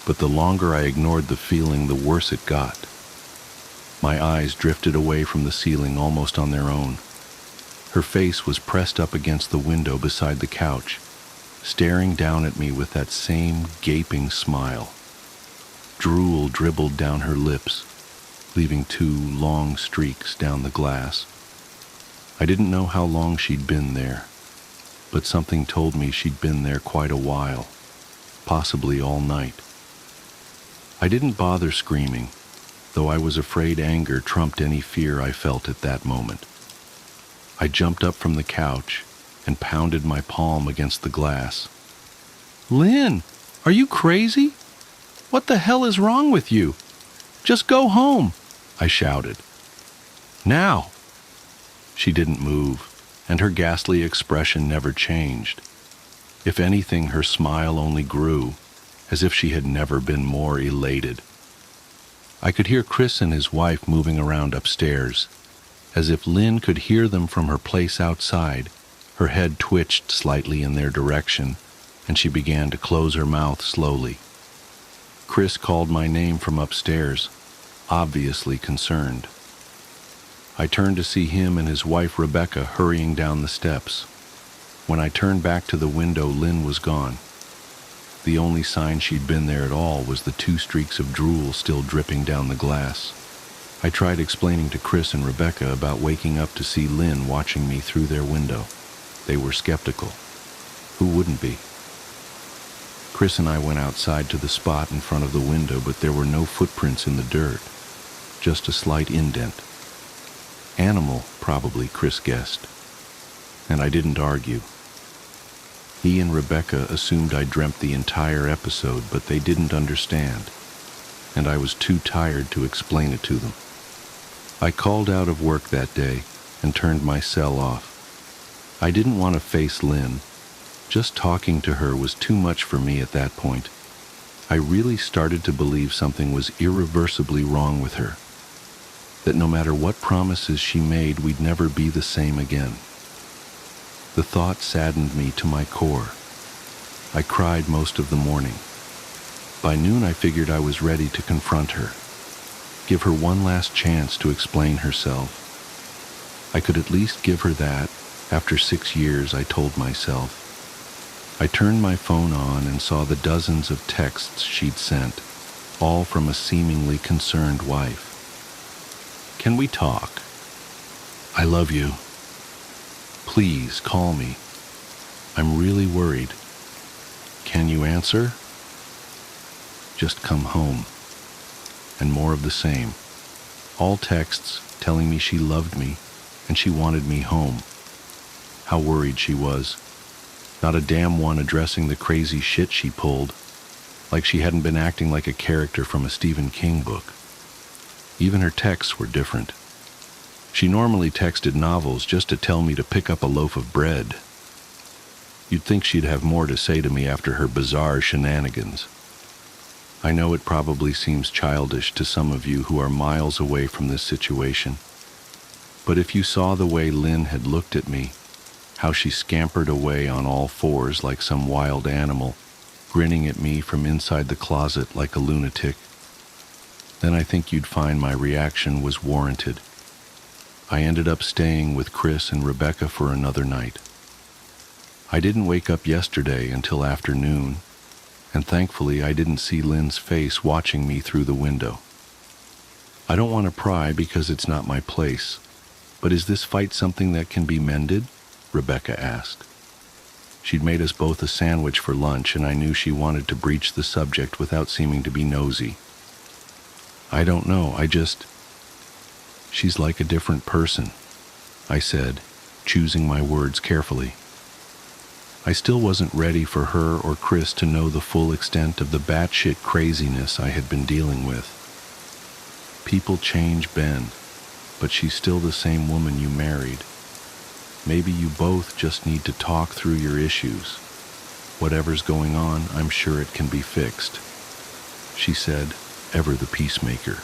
but the longer I ignored the feeling, the worse it got. My eyes drifted away from the ceiling almost on their own. Her face was pressed up against the window beside the couch, staring down at me with that same gaping smile. Drool dribbled down her lips, leaving 2 long streaks down the glass. I didn't know how long she'd been there, but something told me she'd been there quite a while, possibly all night. I didn't bother screaming, though I was afraid anger trumped any fear I felt at that moment. I jumped up from the couch and pounded my palm against the glass. "Lynn, are you crazy? What the hell is wrong with you? Just go home," I shouted. "Now!" She didn't move, and her ghastly expression never changed. If anything, her smile only grew, as if she had never been more elated. I could hear Chris and his wife moving around upstairs. As if Lynn could hear them from her place outside, her head twitched slightly in their direction, and she began to close her mouth slowly. Chris called my name from upstairs, obviously concerned. I turned to see him and his wife Rebecca hurrying down the steps. When I turned back to the window, Lynn was gone. The only sign she'd been there at all was the 2 streaks of drool still dripping down the glass. I tried explaining to Chris and Rebecca about waking up to see Lynn watching me through their window. They were skeptical. Who wouldn't be? Chris and I went outside to the spot in front of the window, but there were no footprints in the dirt, just a slight indent. Animal, probably, Chris guessed. And I didn't argue. He and Rebecca assumed I dreamt the entire episode, but they didn't understand, and I was too tired to explain it to them. I called out of work that day and turned my cell off. I didn't want to face Lynn. Just talking to her was too much for me at that point. I really started to believe something was irreversibly wrong with her, that no matter what promises she made, we'd never be the same again. The thought saddened me to my core. I cried most of the morning. By noon, I figured I was ready to confront her, give her one last chance to explain herself. I could at least give her that, after 6 years, I told myself. I turned my phone on and saw the dozens of texts she'd sent, all from a seemingly concerned wife. "Can we talk? I love you. Please call me. I'm really worried. Can you answer? Just come home." And more of the same. All texts telling me she loved me and she wanted me home. How worried she was. Not a damn one addressing the crazy shit she pulled, like she hadn't been acting like a character from a Stephen King book. Even her texts were different. She normally texted novels just to tell me to pick up a loaf of bread. You'd think she'd have more to say to me after her bizarre shenanigans. I know it probably seems childish to some of you who are miles away from this situation, but if you saw the way Lynn had looked at me, how she scampered away on all fours like some wild animal, grinning at me from inside the closet like a lunatic, then I think you'd find my reaction was warranted. I ended up staying with Chris and Rebecca for another night. I didn't wake up yesterday until afternoon, and thankfully I didn't see Lynn's face watching me through the window. I don't want to pry because it's not my place, but is this fight something that can be mended? Rebecca asked. She'd made us both a sandwich for lunch, and I knew she wanted to breach the subject without seeming to be nosy. I don't know, She's like a different person, I said, choosing my words carefully. I still wasn't ready for her or Chris to know the full extent of the batshit craziness I had been dealing with. People change, Ben, but she's still the same woman you married. Maybe you both just need to talk through your issues. Whatever's going on, I'm sure it can be fixed. She said, ever the peacemaker.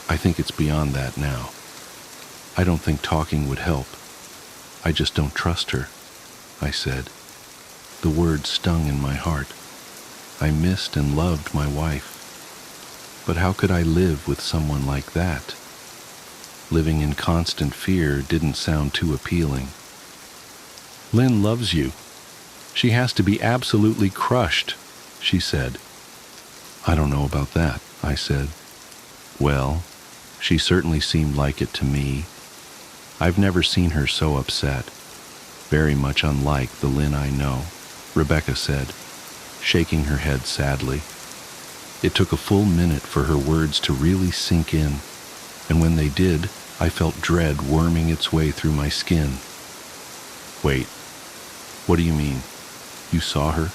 I think it's beyond that now. I don't think talking would help. I just don't trust her, I said. The words stung in my heart. I missed and loved my wife. But how could I live with someone like that? Living in constant fear didn't sound too appealing. Lynn loves you. She has to be absolutely crushed, she said. I don't know about that, I said. Well, she certainly seemed like it to me. I've never seen her so upset. Very much unlike the Lynn I know, Rebecca said, shaking her head sadly. It took a full minute for her words to really sink in, and when they did, I felt dread worming its way through my skin. Wait, what do you mean? You saw her?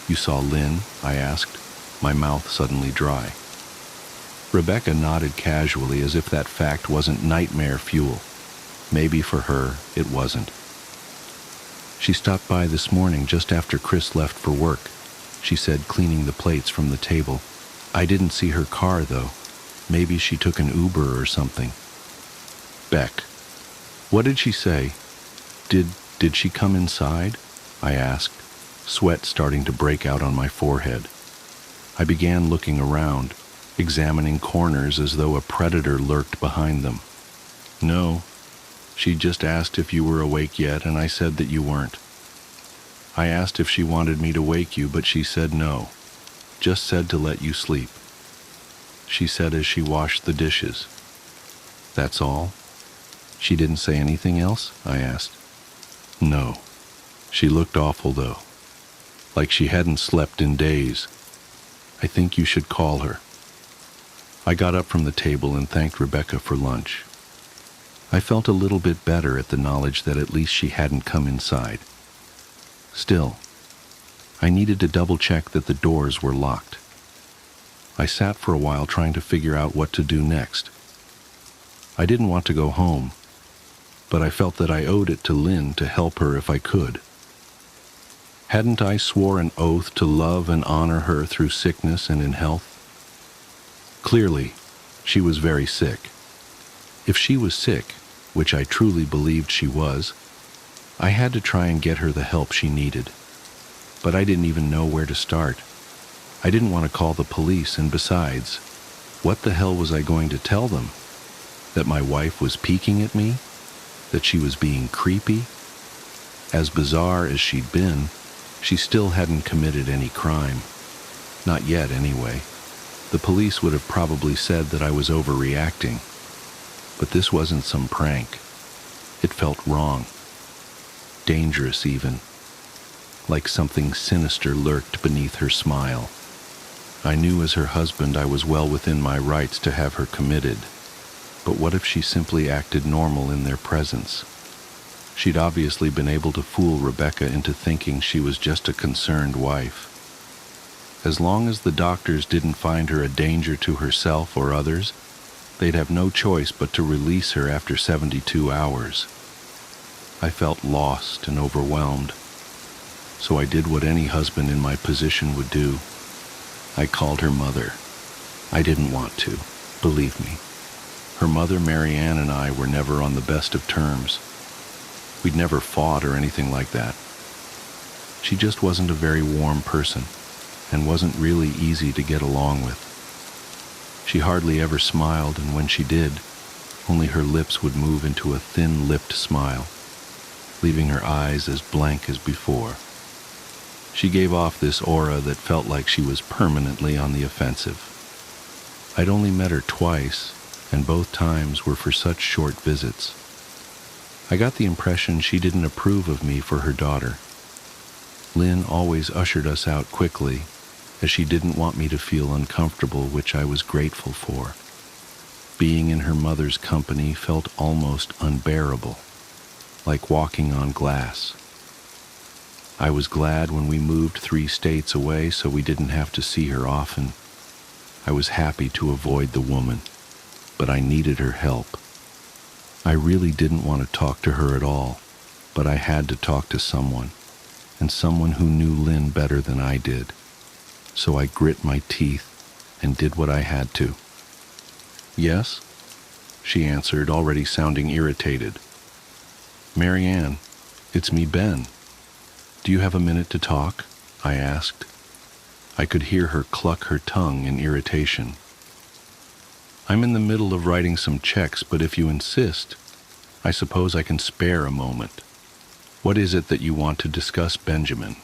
You saw Lynn? I asked, my mouth suddenly dry. Rebecca nodded casually as if that fact wasn't nightmare fuel. Maybe for her, it wasn't. She stopped by this morning just after Chris left for work, she said, cleaning the plates from the table. I didn't see her car, though. Maybe she took an Uber or something. Beck. What did she say? Did she come inside? I asked. sweat starting to break out on my forehead. I began looking around, examining corners as though a predator lurked behind them. No, she just asked if you were awake yet, and I said that you weren't. I asked if she wanted me to wake you, but she said no, just said to let you sleep. She said as she washed the dishes. That's all? She didn't say anything else? I asked. No. She looked awful though, like she hadn't slept in days. I think you should call her. I got up from the table and thanked Rebecca for lunch. I felt a little bit better at the knowledge that at least she hadn't come inside. Still, I needed to double-check that the doors were locked. I sat for a while trying to figure out what to do next. I didn't want to go home, but I felt that I owed it to Lynn to help her if I could. Hadn't I swore an oath to love and honor her through sickness and in health? Clearly, she was very sick. If she was sick, which I truly believed she was, I had to try and get her the help she needed. But I didn't even know where to start. I didn't want to call the police, and besides, what the hell was I going to tell them? That my wife was peeking at me? That she was being creepy? As bizarre as she'd been, she still hadn't committed any crime. Not yet, anyway. The police would have probably said that I was overreacting. But this wasn't some prank. It felt wrong. Dangerous, even. Like something sinister lurked beneath her smile. I knew as her husband I was well within my rights to have her committed. But what if she simply acted normal in their presence? She'd obviously been able to fool Rebecca into thinking she was just a concerned wife. As long as the doctors didn't find her a danger to herself or others, they'd have no choice but to release her after 72 hours. I felt lost and overwhelmed, so I did what any husband in my position would do. I called her mother. I didn't want to, believe me. Her mother, Marianne, and I were never on the best of terms. We'd never fought or anything like that. She just wasn't a very warm person, and wasn't really easy to get along with. She hardly ever smiled, and when she did, only her lips would move into a thin-lipped smile, leaving her eyes as blank as before. She gave off this aura that felt like she was permanently on the offensive. I'd only met her twice, and both times were for such short visits. I got the impression she didn't approve of me for her daughter. Lynn always ushered us out quickly, as she didn't want me to feel uncomfortable, which I was grateful for. Being in her mother's company felt almost unbearable, like walking on glass. I was glad when we moved 3 states away so we didn't have to see her often. I was happy to avoid the woman, but I needed her help. I really didn't want to talk to her at all, but I had to talk to someone, and someone who knew Lynn better than I did. So I grit my teeth and did what I had to. Yes? She answered, already sounding irritated. Marianne, it's me, Ben. Do you have a minute to talk? I asked. I could hear her cluck her tongue in irritation. I'm in the middle of writing some checks, but if you insist, I suppose I can spare a moment. What is it that you want to discuss, Benjamin?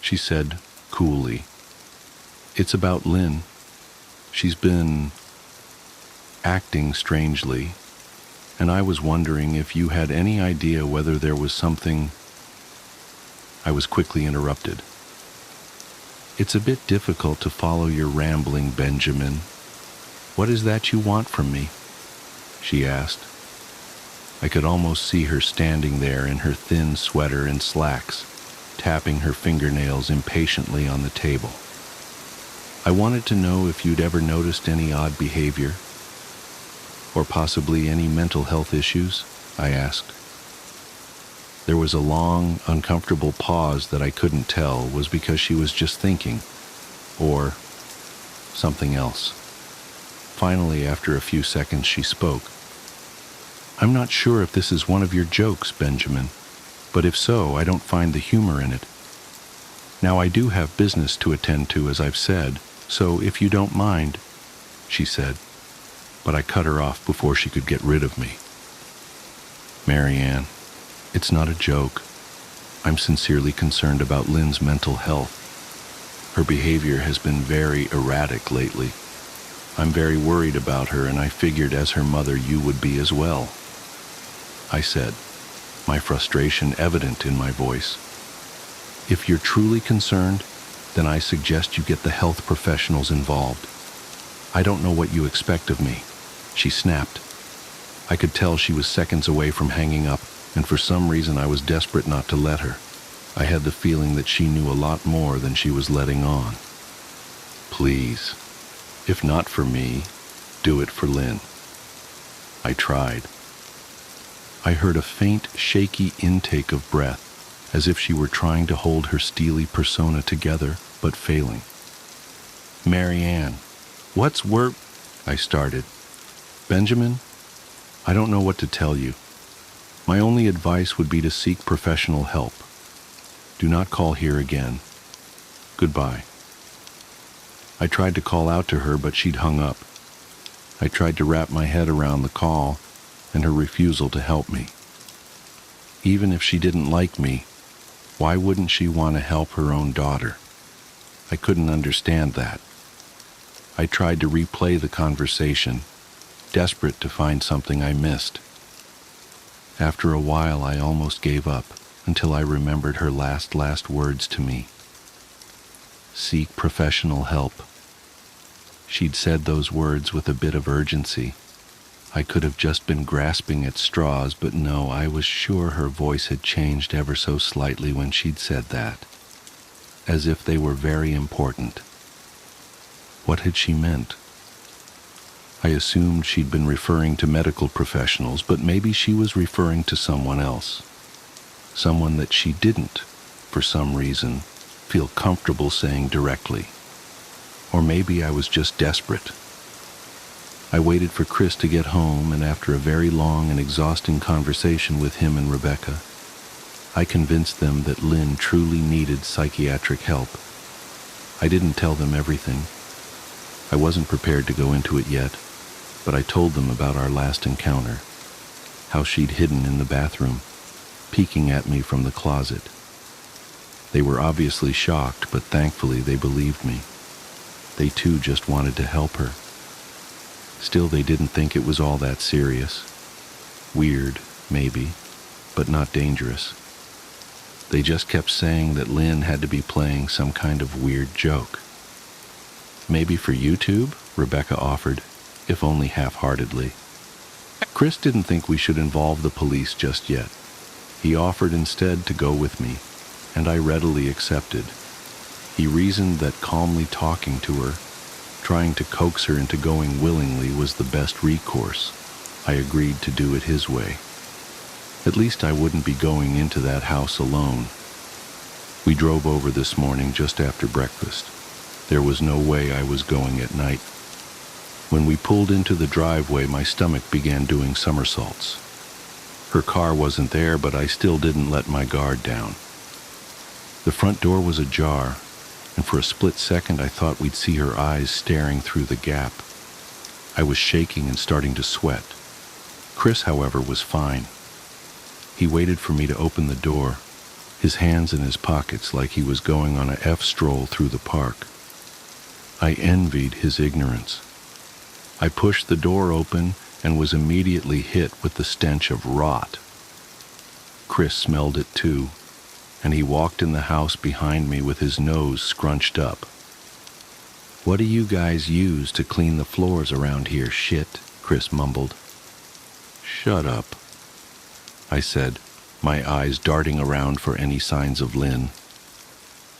She said coolly. It's about Lynn. She's been acting strangely, and I was wondering if you had any idea whether there was something. I was quickly interrupted. It's a bit difficult to follow your rambling, Benjamin. What is that you want from me? She asked. I could almost see her standing there in her thin sweater and slacks, tapping her fingernails impatiently on the table. I wanted to know if you'd ever noticed any odd behavior, or possibly any mental health issues, I asked. There was a long, uncomfortable pause that I couldn't tell was because she was just thinking, or something else. Finally, after a few seconds, she spoke. I'm not sure if this is one of your jokes, Benjamin, but if so, I don't find the humor in it. Now I do have business to attend to, as I've said, so if you don't mind, she said, but I cut her off before she could get rid of me. Marianne, it's not a joke. I'm sincerely concerned about Lynn's mental health. Her behavior has been very erratic lately. I'm very worried about her, and I figured as her mother you would be as well, I said, my frustration evident in my voice. If you're truly concerned, then I suggest you get the health professionals involved. I don't know what you expect of me, she snapped. I could tell she was seconds away from hanging up, and for some reason I was desperate not to let her. I had the feeling that she knew a lot more than she was letting on. Please, if not for me, do it for Lynn. I tried. I heard a faint, shaky intake of breath, as if she were trying to hold her steely persona together, but failing. Marianne, what's I started. Benjamin, I don't know what to tell you. My only advice would be to seek professional help. Do not call here again. Goodbye. I tried to call out to her, but she'd hung up. I tried to wrap my head around the call and her refusal to help me. Even if she didn't like me, why wouldn't she want to help her own daughter? I couldn't understand that. I tried to replay the conversation, desperate to find something I missed. After a while, I almost gave up until I remembered her last words to me. Seek professional help. She'd said those words with a bit of urgency. I could have just been grasping at straws, but no, I was sure her voice had changed ever so slightly when she'd said that, as if they were very important. What had she meant? I assumed she'd been referring to medical professionals, but maybe she was referring to someone else. Someone that she didn't, for some reason, feel comfortable saying directly. Or maybe I was just desperate. I waited for Chris to get home, and after a very long and exhausting conversation with him and Rebecca, I convinced them that Lynn truly needed psychiatric help. I didn't tell them everything. I wasn't prepared to go into it yet, but I told them about our last encounter, how she'd hidden in the bathroom, peeking at me from the closet. They were obviously shocked, but thankfully they believed me. They too just wanted to help her. Still, they didn't think it was all that serious. Weird, maybe, but not dangerous. They just kept saying that Lynn had to be playing some kind of weird joke. Maybe for YouTube, Rebecca offered, if only half-heartedly. Chris didn't think we should involve the police just yet. He offered instead to go with me, and I readily accepted. He reasoned that calmly talking to her, trying to coax her into going willingly, was the best recourse. I agreed to do it his way. At least I wouldn't be going into that house alone. We drove over this morning just after breakfast. There was no way I was going at night. When we pulled into the driveway, my stomach began doing somersaults. Her car wasn't there, but I still didn't let my guard down. The front door was ajar, and for a split second I thought we'd see her eyes staring through the gap. I was shaking and starting to sweat. Chris, however, was fine. He waited for me to open the door, his hands in his pockets like he was going on a stroll through the park. I envied his ignorance. I pushed the door open and was immediately hit with the stench of rot. Chris smelled it too, and he walked in the house behind me with his nose scrunched up. "What do you guys use to clean the floors around here, shit?" Chris mumbled. "Shut up," I said, my eyes darting around for any signs of Lynn.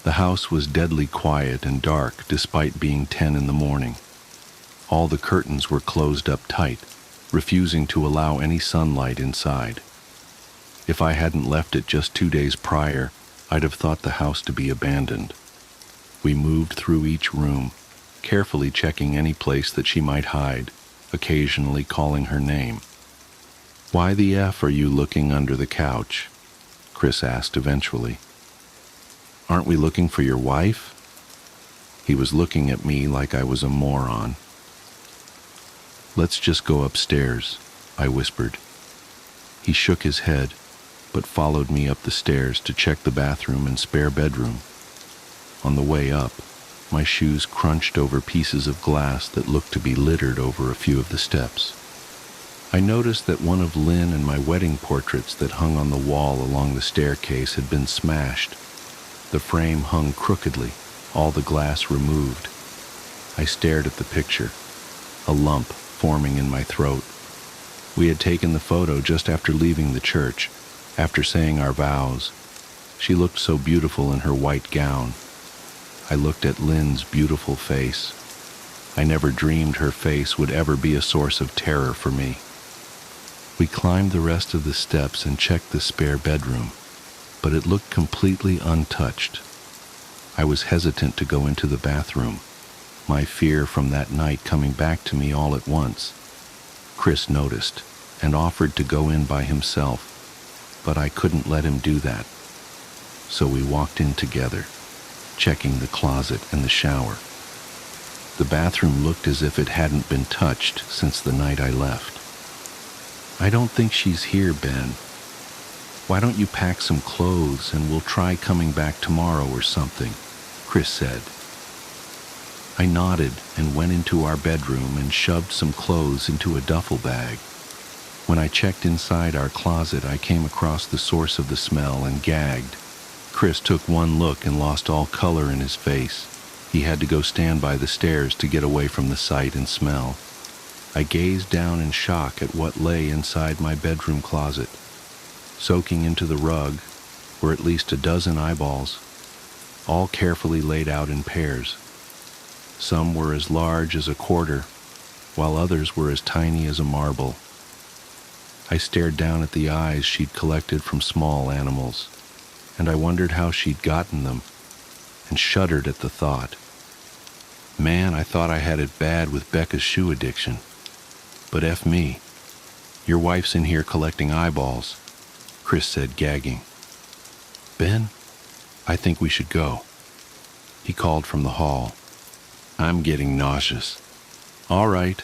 The house was deadly quiet and dark despite being 10 in the morning. All the curtains were closed up tight, refusing to allow any sunlight inside. If I hadn't left it just 2 days prior, I'd have thought the house to be abandoned. We moved through each room, carefully checking any place that she might hide, occasionally calling her name. "Why the F are you looking under the couch?" Chris asked eventually. Aren't we looking for your wife? He was looking at me like I was a moron. Let's just go upstairs, I whispered. He shook his head, but followed me up the stairs to check the bathroom and spare bedroom. On the way up, my shoes crunched over pieces of glass that looked to be littered over a few of the steps. I noticed that one of Lynn and my wedding portraits that hung on the wall along the staircase had been smashed. The frame hung crookedly, all the glass removed. I stared at the picture, a lump forming in my throat. We had taken the photo just after leaving the church, after saying our vows. She looked so beautiful in her white gown. I looked at Lynn's beautiful face. I never dreamed her face would ever be a source of terror for me. We climbed the rest of the steps and checked the spare bedroom, but it looked completely untouched. I was hesitant to go into the bathroom, my fear from that night coming back to me all at once. Chris noticed and offered to go in by himself, but I couldn't let him do that. So we walked in together, checking the closet and the shower. The bathroom looked as if it hadn't been touched since the night I left. I don't think she's here, Ben. Why don't you pack some clothes and we'll try coming back tomorrow or something, Chris said. I nodded and went into our bedroom and shoved some clothes into a duffel bag. When I checked inside our closet, I came across the source of the smell and gagged. Chris took one look and lost all color in his face. He had to go stand by the stairs to get away from the sight and smell. I gazed down in shock at what lay inside my bedroom closet. Soaking into the rug were at least a dozen eyeballs, all carefully laid out in pairs. Some were as large as a quarter, while others were as tiny as a marble. I stared down at the eyes she'd collected from small animals, and I wondered how she'd gotten them, and shuddered at the thought. Man, I thought I had it bad with Becca's shoe addiction. But F me. Your wife's in here collecting eyeballs, Chris said, gagging. Ben, I think we should go, he called from the hall. I'm getting nauseous. All right.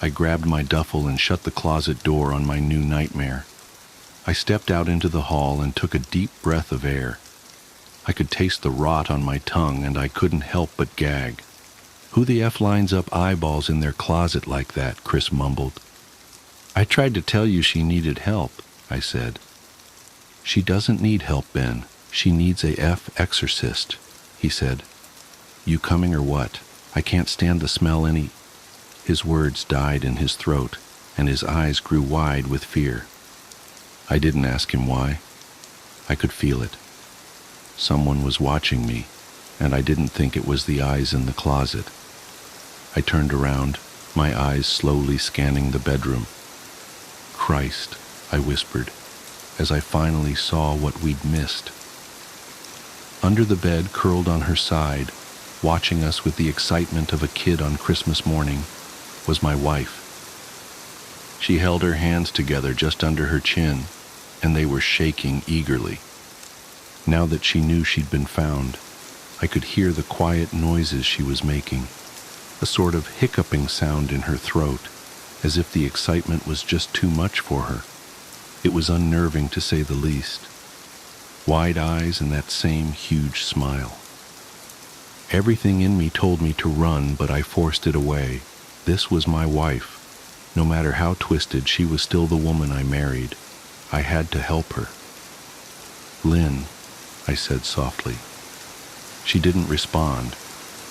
I grabbed my duffel and shut the closet door on my new nightmare. I stepped out into the hall and took a deep breath of air. I could taste the rot on my tongue and I couldn't help but gag. Who the F lines up eyeballs in their closet like that? Chris mumbled. I tried to tell you she needed help, I said. She doesn't need help, Ben. She needs a F exorcist, he said. You coming or what? I can't stand the smell any... His words died in his throat, and his eyes grew wide with fear. I didn't ask him why. I could feel it. Someone was watching me, and I didn't think it was the eyes in the closet. I turned around, my eyes slowly scanning the bedroom. Christ, I whispered, as I finally saw what we'd missed. Under the bed, curled on her side, watching us with the excitement of a kid on Christmas morning, was my wife. She held her hands together just under her chin, and they were shaking eagerly. Now that she knew she'd been found, I could hear the quiet noises she was making, a sort of hiccuping sound in her throat, as if the excitement was just too much for her. It was unnerving to say the least. Wide eyes and that same huge smile. Everything in me told me to run, but I forced it away. This was my wife. No matter how twisted, she was still the woman I married. I had to help her. Lynn, I said softly. She didn't respond,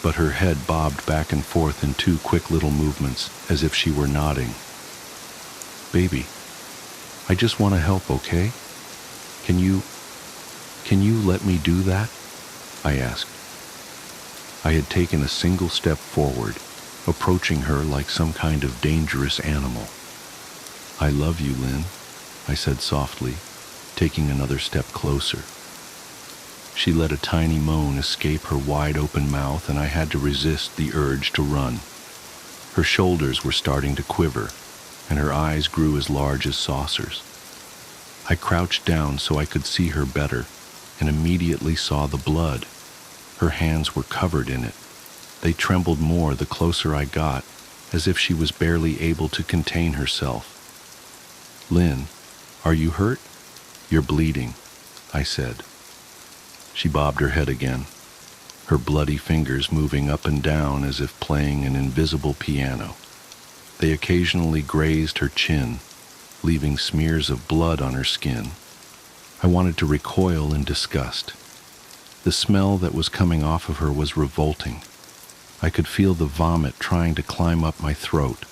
but her head bobbed back and forth in two quick little movements, as if she were nodding. Baby, I just want to help, okay? Can you let me do that? I asked. I had taken a single step forward, approaching her like some kind of dangerous animal. I love you, Lynn, I said softly, taking another step closer. She let a tiny moan escape her wide-open mouth, and I had to resist the urge to run. Her shoulders were starting to quiver, and her eyes grew as large as saucers. I crouched down so I could see her better, and immediately saw the blood. Her hands were covered in it. They trembled more the closer I got, as if she was barely able to contain herself. "Lynn, are you hurt? You're bleeding," I said. She bobbed her head again, her bloody fingers moving up and down as if playing an invisible piano. They occasionally grazed her chin, leaving smears of blood on her skin. I wanted to recoil in disgust. The smell that was coming off of her was revolting. I could feel the vomit trying to climb up my throat.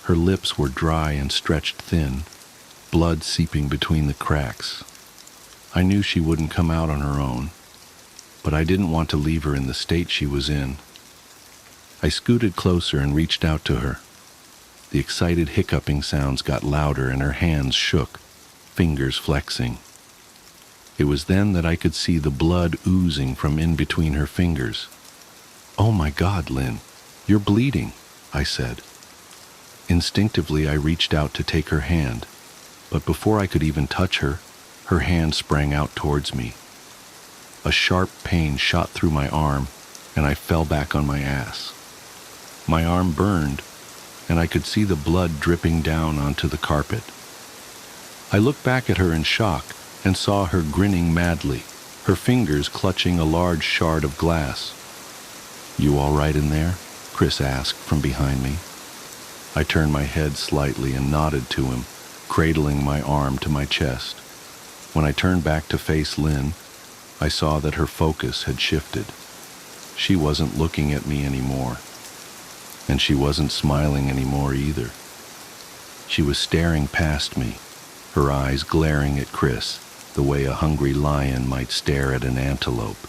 Her lips were dry and stretched thin, blood seeping between the cracks. I knew she wouldn't come out on her own, but I didn't want to leave her in the state she was in. I scooted closer and reached out to her. The excited hiccuping sounds got louder and her hands shook, fingers flexing. It was then that I could see the blood oozing from in between her fingers. "Oh my God, Lynn, you're bleeding," I said. Instinctively, I reached out to take her hand, but before I could even touch her, her hand sprang out towards me. A sharp pain shot through my arm, and I fell back on my ass. My arm burned, and I could see the blood dripping down onto the carpet. I looked back at her in shock and saw her grinning madly, her fingers clutching a large shard of glass. "You all right in there?" Chris asked from behind me. I turned my head slightly and nodded to him, cradling my arm to my chest. When I turned back to face Lynn, I saw that her focus had shifted. She wasn't looking at me anymore, and she wasn't smiling anymore either. She was staring past me, her eyes glaring at Chris, the way a hungry lion might stare at an antelope.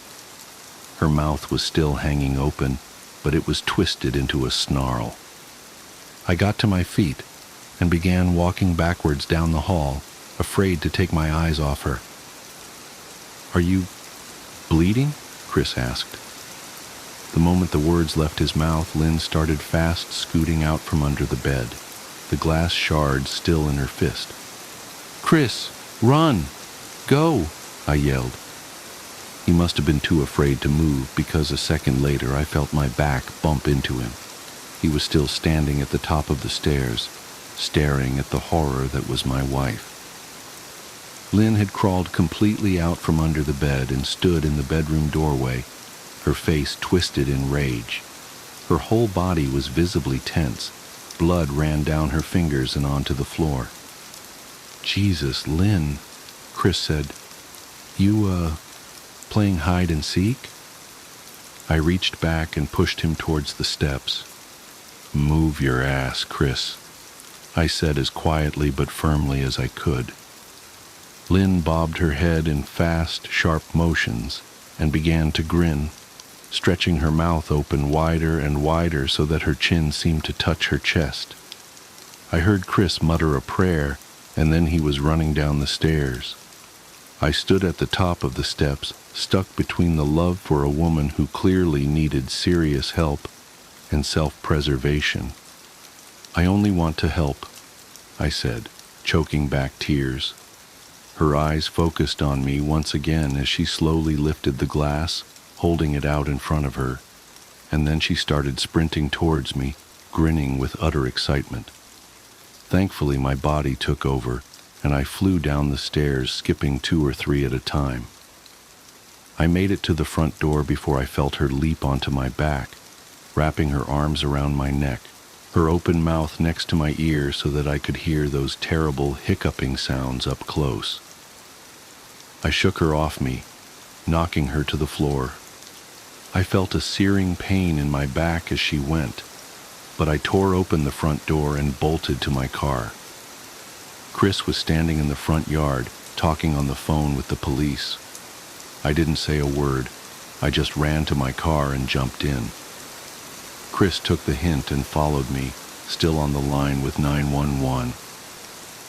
Her mouth was still hanging open, but it was twisted into a snarl. I got to my feet and began walking backwards down the hall, afraid to take my eyes off her. "Are you bleeding?" Chris asked. The moment the words left his mouth, Lynn started fast scooting out from under the bed, the glass shards still in her fist. "Chris, run! Go!" I yelled. He must have been too afraid to move, because a second later I felt my back bump into him. He was still standing at the top of the stairs, staring at the horror that was my wife. Lynn had crawled completely out from under the bed and stood in the bedroom doorway, her face twisted in rage. Her whole body was visibly tense. Blood ran down her fingers and onto the floor. "Jesus, Lynn," Chris said. You, playing hide and seek?" I reached back and pushed him towards the steps. "Move your ass, Chris," I said as quietly but firmly as I could. Lynn bobbed her head in fast, sharp motions and began to grin, stretching her mouth open wider and wider so that her chin seemed to touch her chest. I heard Chris mutter a prayer, and then he was running down the stairs. I stood at the top of the steps, stuck between the love for a woman who clearly needed serious help and self-preservation. "I only want to help," I said, choking back tears. Her eyes focused on me once again as she slowly lifted the glass, holding it out in front of her, and then she started sprinting towards me, grinning with utter excitement. Thankfully, my body took over, and I flew down the stairs, skipping 2 or 3 at a time. I made it to the front door before I felt her leap onto my back, wrapping her arms around my neck, her open mouth next to my ear so that I could hear those terrible hiccuping sounds up close. I shook her off me, knocking her to the floor. I felt a searing pain in my back as she went, but I tore open the front door and bolted to my car. Chris was standing in the front yard, talking on the phone with the police. I didn't say a word. I just ran to my car and jumped in. Chris took the hint and followed me, still on the line with 911.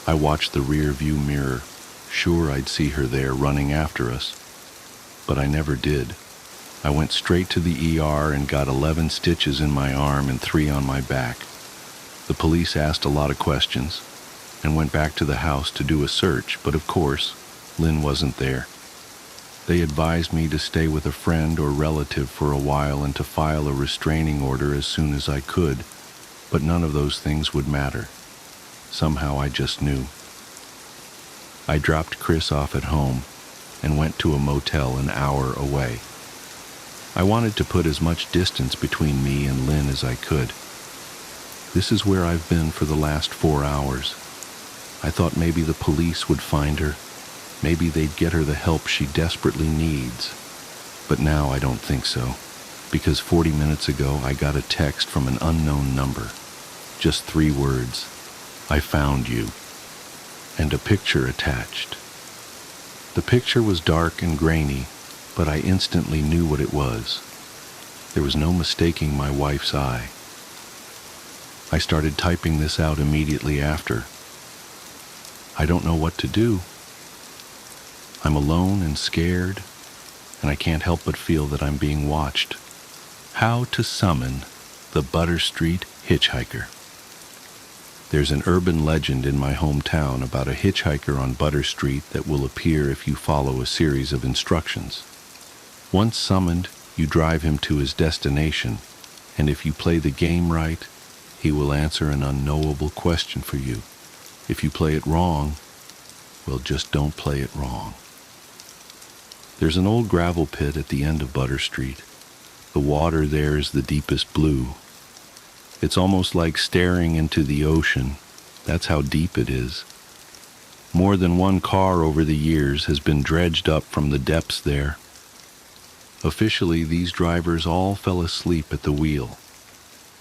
I watched the rear view mirror, sure I'd see her there running after us. But I never did. I went straight to the ER and got 11 stitches in my arm and 3 on my back. The police asked a lot of questions and went back to the house to do a search, but of course, Lynn wasn't there. They advised me to stay with a friend or relative for a while and to file a restraining order as soon as I could, but none of those things would matter. Somehow I just knew. I dropped Chris off at home and went to a motel an hour away. I wanted to put as much distance between me and Lynn as I could. This is where I've been for the last 4 hours. I thought maybe the police would find her. Maybe they'd get her the help she desperately needs. But now I don't think so, because 40 minutes ago I got a text from an unknown number. Just 3 words, "I found you," and a picture attached. The picture was dark and grainy, but I instantly knew what it was. There was no mistaking my wife's eye. I started typing this out immediately after. I don't know what to do. I'm alone and scared, and I can't help but feel that I'm being watched. How to summon the Butter Street hitchhiker. There's an urban legend in my hometown about a hitchhiker on Butter Street that will appear if you follow a series of instructions. Once summoned, you drive him to his destination, and if you play the game right, he will answer an unknowable question for you. If you play it wrong, well, just don't play it wrong. There's an old gravel pit at the end of Butter Street. The water there is the deepest blue. It's almost like staring into the ocean. That's how deep it is. More than one car over the years has been dredged up from the depths there. Officially, these drivers all fell asleep at the wheel.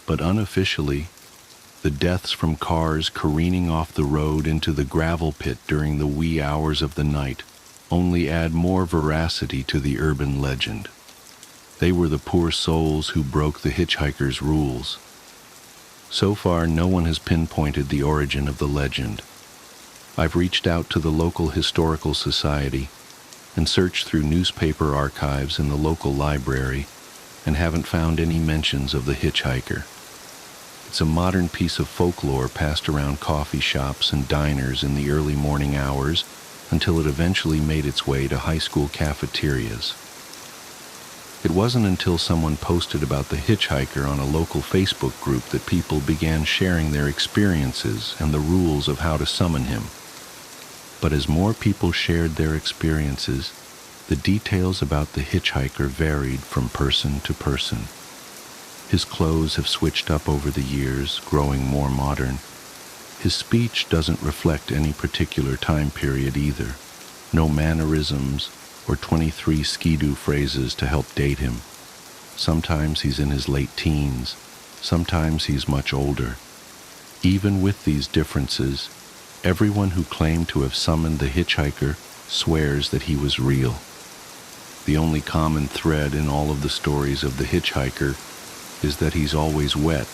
But unofficially, the deaths from cars careening off the road into the gravel pit during the wee hours of the night only add more veracity to the urban legend. They were the poor souls who broke the hitchhiker's rules. So far, no one has pinpointed the origin of the legend. I've reached out to the local historical society and searched through newspaper archives in the local library and haven't found any mentions of the hitchhiker. It's a modern piece of folklore passed around coffee shops and diners in the early morning hours until it eventually made its way to high school cafeterias. It wasn't until someone posted about the hitchhiker on a local Facebook group that people began sharing their experiences and the rules of how to summon him. But as more people shared their experiences, the details about the hitchhiker varied from person to person. His clothes have switched up over the years, growing more modern. His speech doesn't reflect any particular time period either. No mannerisms or 23 skidoo phrases to help date him. Sometimes he's in his late teens, sometimes he's much older. Even with these differences, everyone who claimed to have summoned the hitchhiker swears that he was real. The only common thread in all of the stories of the hitchhiker is that he's always wet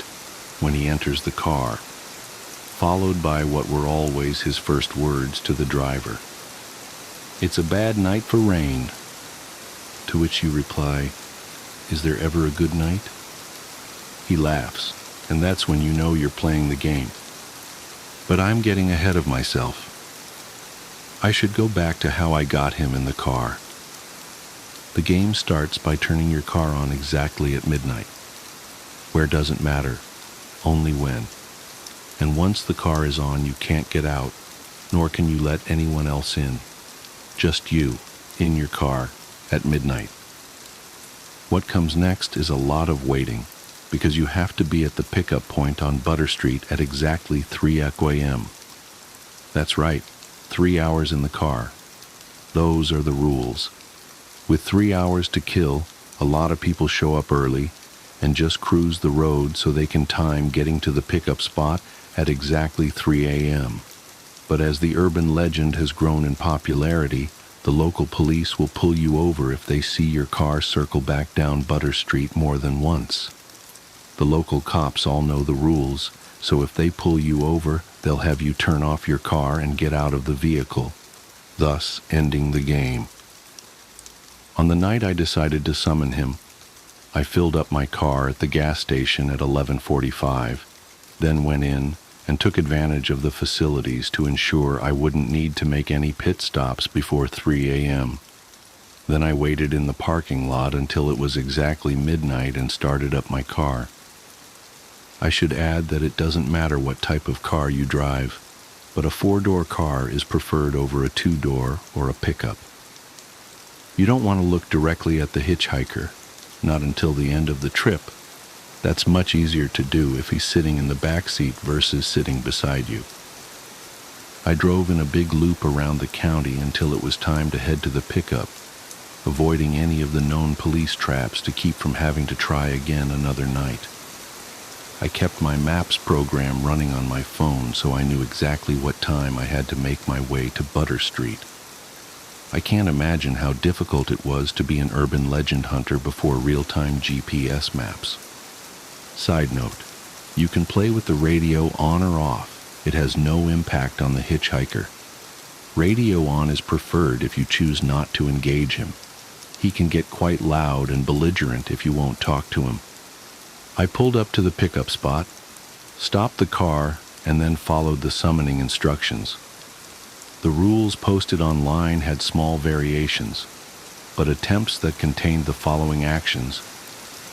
when he enters the car, followed by what were always his first words to the driver. "It's a bad night for rain." To which you reply, "Is there ever a good night?" He laughs, and that's when you know you're playing the game. But I'm getting ahead of myself. I should go back to how I got him in the car. The game starts by turning your car on exactly at midnight. Where doesn't matter, only when. And once the car is on, you can't get out, nor can you let anyone else in. Just you, in your car, at midnight. What comes next is a lot of waiting, because you have to be at the pickup point on Butter Street at exactly 3 a.m. That's right, 3 hours in the car. Those are the rules. With 3 hours to kill, a lot of people show up early and just cruise the road so they can time getting to the pickup spot at exactly 3 a.m. But as the urban legend has grown in popularity, the local police will pull you over if they see your car circle back down Butter Street more than once. The local cops all know the rules, so if they pull you over, they'll have you turn off your car and get out of the vehicle, thus ending the game. On the night I decided to summon him, I filled up my car at the gas station at 11:45, then went in and took advantage of the facilities to ensure I wouldn't need to make any pit stops before 3 a.m. Then I waited in the parking lot until it was exactly midnight and started up my car. I should add that it doesn't matter what type of car you drive, but a 4-door car is preferred over a 2-door or a pickup. You don't want to look directly at the hitchhiker, not until the end of the trip. That's much easier to do if he's sitting in the back seat versus sitting beside you. I drove in a big loop around the county until it was time to head to the pickup, avoiding any of the known police traps to keep from having to try again another night. I kept my maps program running on my phone so I knew exactly what time I had to make my way to Butter Street. I can't imagine how difficult it was to be an urban legend hunter before real-time GPS maps. Side note, you can play with the radio on or off. It has no impact on the hitchhiker. Radio on is preferred if you choose not to engage him. He can get quite loud and belligerent if you won't talk to him. I pulled up to the pickup spot, stopped the car, and then followed the summoning instructions. The rules posted online had small variations, but attempts that contained the following actions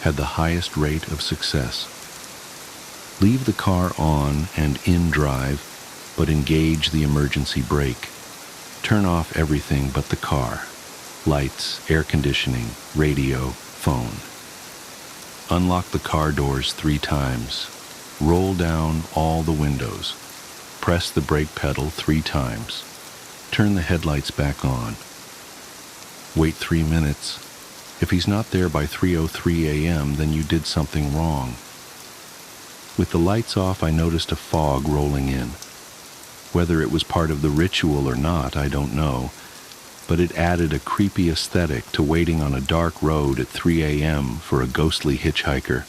had the highest rate of success. Leave the car on and in drive, but engage the emergency brake. Turn off everything but the car: lights, air conditioning, radio, phone. Unlock the car doors 3 times. Roll down all the windows. Press the brake pedal 3 times. Turn the headlights back on. Wait 3 minutes. If he's not there by 3:03 a.m., then you did something wrong. With the lights off, I noticed a fog rolling in. Whether it was part of the ritual or not, I don't know, but it added a creepy aesthetic to waiting on a dark road at 3 a.m. for a ghostly hitchhiker.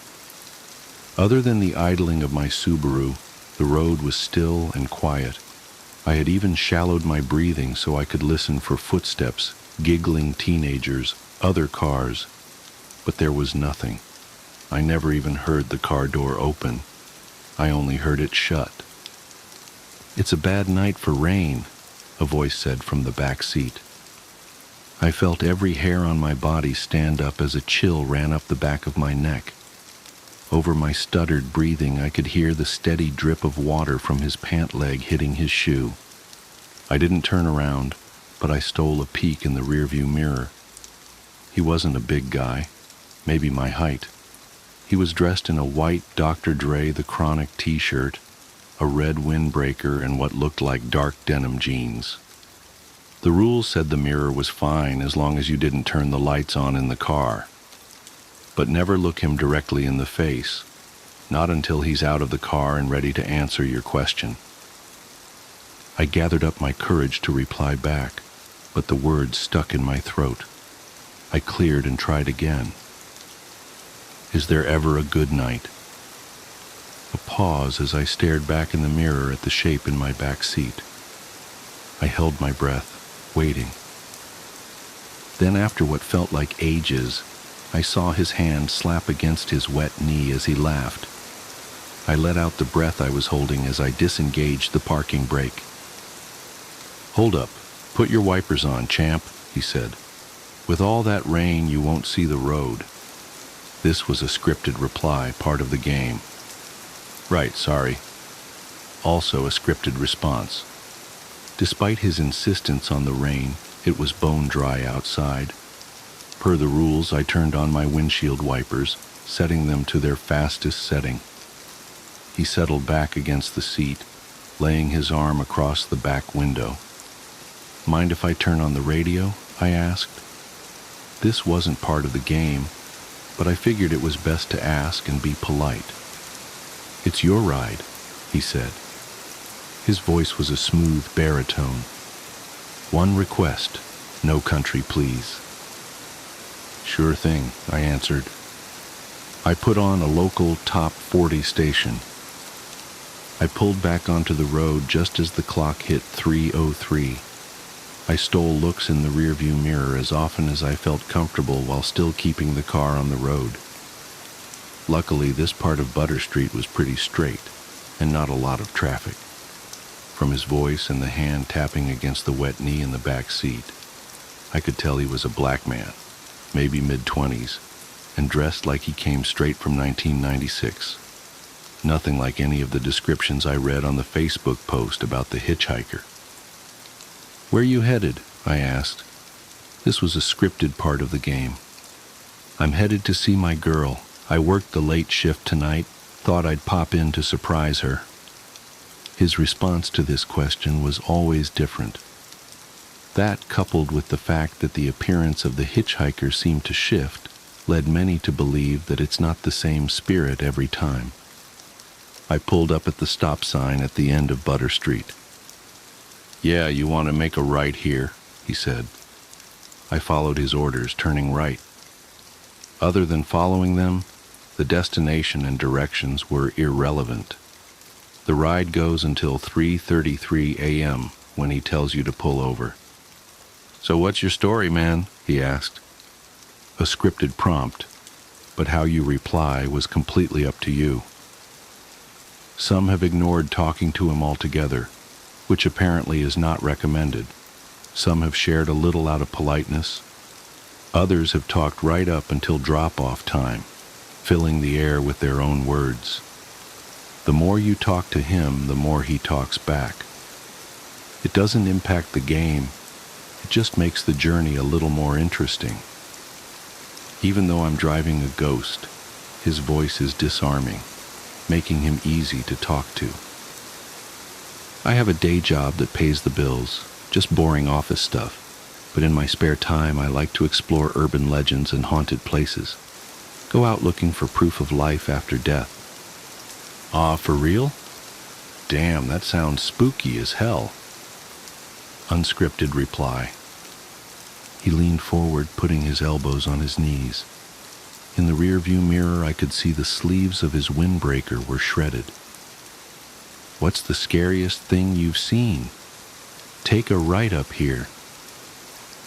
Other than the idling of my Subaru, the road was still and quiet. I had even shallowed my breathing so I could listen for footsteps, giggling teenagers, other cars, but there was nothing. I never even heard the car door open. I only heard it shut. "It's a bad night for rain," a voice said from the back seat. I felt every hair on my body stand up as a chill ran up the back of my neck. Over my stuttered breathing, I could hear the steady drip of water from his pant leg hitting his shoe. I didn't turn around, but I stole a peek in the rearview mirror. He wasn't a big guy, maybe my height. He was dressed in a white Dr. Dre The Chronic t-shirt, a red windbreaker, and what looked like dark denim jeans. The rules said the mirror was fine as long as you didn't turn the lights on in the car. But never look him directly in the face, not until he's out of the car and ready to answer your question. I gathered up my courage to reply back, but the words stuck in my throat. I cleared and tried again. "Is there ever a good night?" A pause as I stared back in the mirror at the shape in my back seat. I held my breath, waiting. Then, after what felt like ages, I saw his hand slap against his wet knee as he laughed. I let out the breath I was holding as I disengaged the parking brake. "Hold up, put your wipers on, champ," he said. "With all that rain, you won't see the road." This was a scripted reply, part of the game. "Right, sorry." Also a scripted response. Despite his insistence on the rain, it was bone dry outside. Per the rules, I turned on my windshield wipers, setting them to their fastest setting. He settled back against the seat, laying his arm across the back window. "Mind if I turn on the radio?" I asked. This wasn't part of the game, but I figured it was best to ask and be polite. "It's your ride," he said. His voice was a smooth baritone. "One request, no country, please." "Sure thing," I answered. I put on a local top 40 station. I pulled back onto the road just as the clock hit 3:03. I stole looks in the rearview mirror as often as I felt comfortable while still keeping the car on the road. Luckily, this part of Butter Street was pretty straight, and not a lot of traffic. From his voice and the hand tapping against the wet knee in the back seat, I could tell he was a black man, maybe mid-20s, and dressed like he came straight from 1996. Nothing like any of the descriptions I read on the Facebook post about the hitchhiker. "Where you headed?" I asked. This was a scripted part of the game. "I'm headed to see my girl. I worked the late shift tonight. Thought I'd pop in to surprise her." His response to this question was always different. That, coupled with the fact that the appearance of the hitchhiker seemed to shift, led many to believe that it's not the same spirit every time. I pulled up at the stop sign at the end of Butter Street. "Yeah, you want to make a right here," he said. I followed his orders, turning right. Other than following them, the destination and directions were irrelevant. The ride goes until 3:33 a.m. when he tells you to pull over. "So what's your story, man?" he asked. A scripted prompt, but how you reply was completely up to you. Some have ignored talking to him altogether, which apparently is not recommended. Some have shared a little out of politeness. Others have talked right up until drop-off time, filling the air with their own words. The more you talk to him, the more he talks back. It doesn't impact the game, it just makes the journey a little more interesting. Even though I'm driving a ghost, his voice is disarming, making him easy to talk to. I have a day job that pays the bills, just boring office stuff, but in my spare time I like to explore urban legends and haunted places. Go out looking for proof of life after death. "Ah, for real? Damn, that sounds spooky as hell." Unscripted reply. He leaned forward, putting his elbows on his knees. In the rearview mirror, I could see the sleeves of his windbreaker were shredded. "What's the scariest thing you've seen? Take a right up here."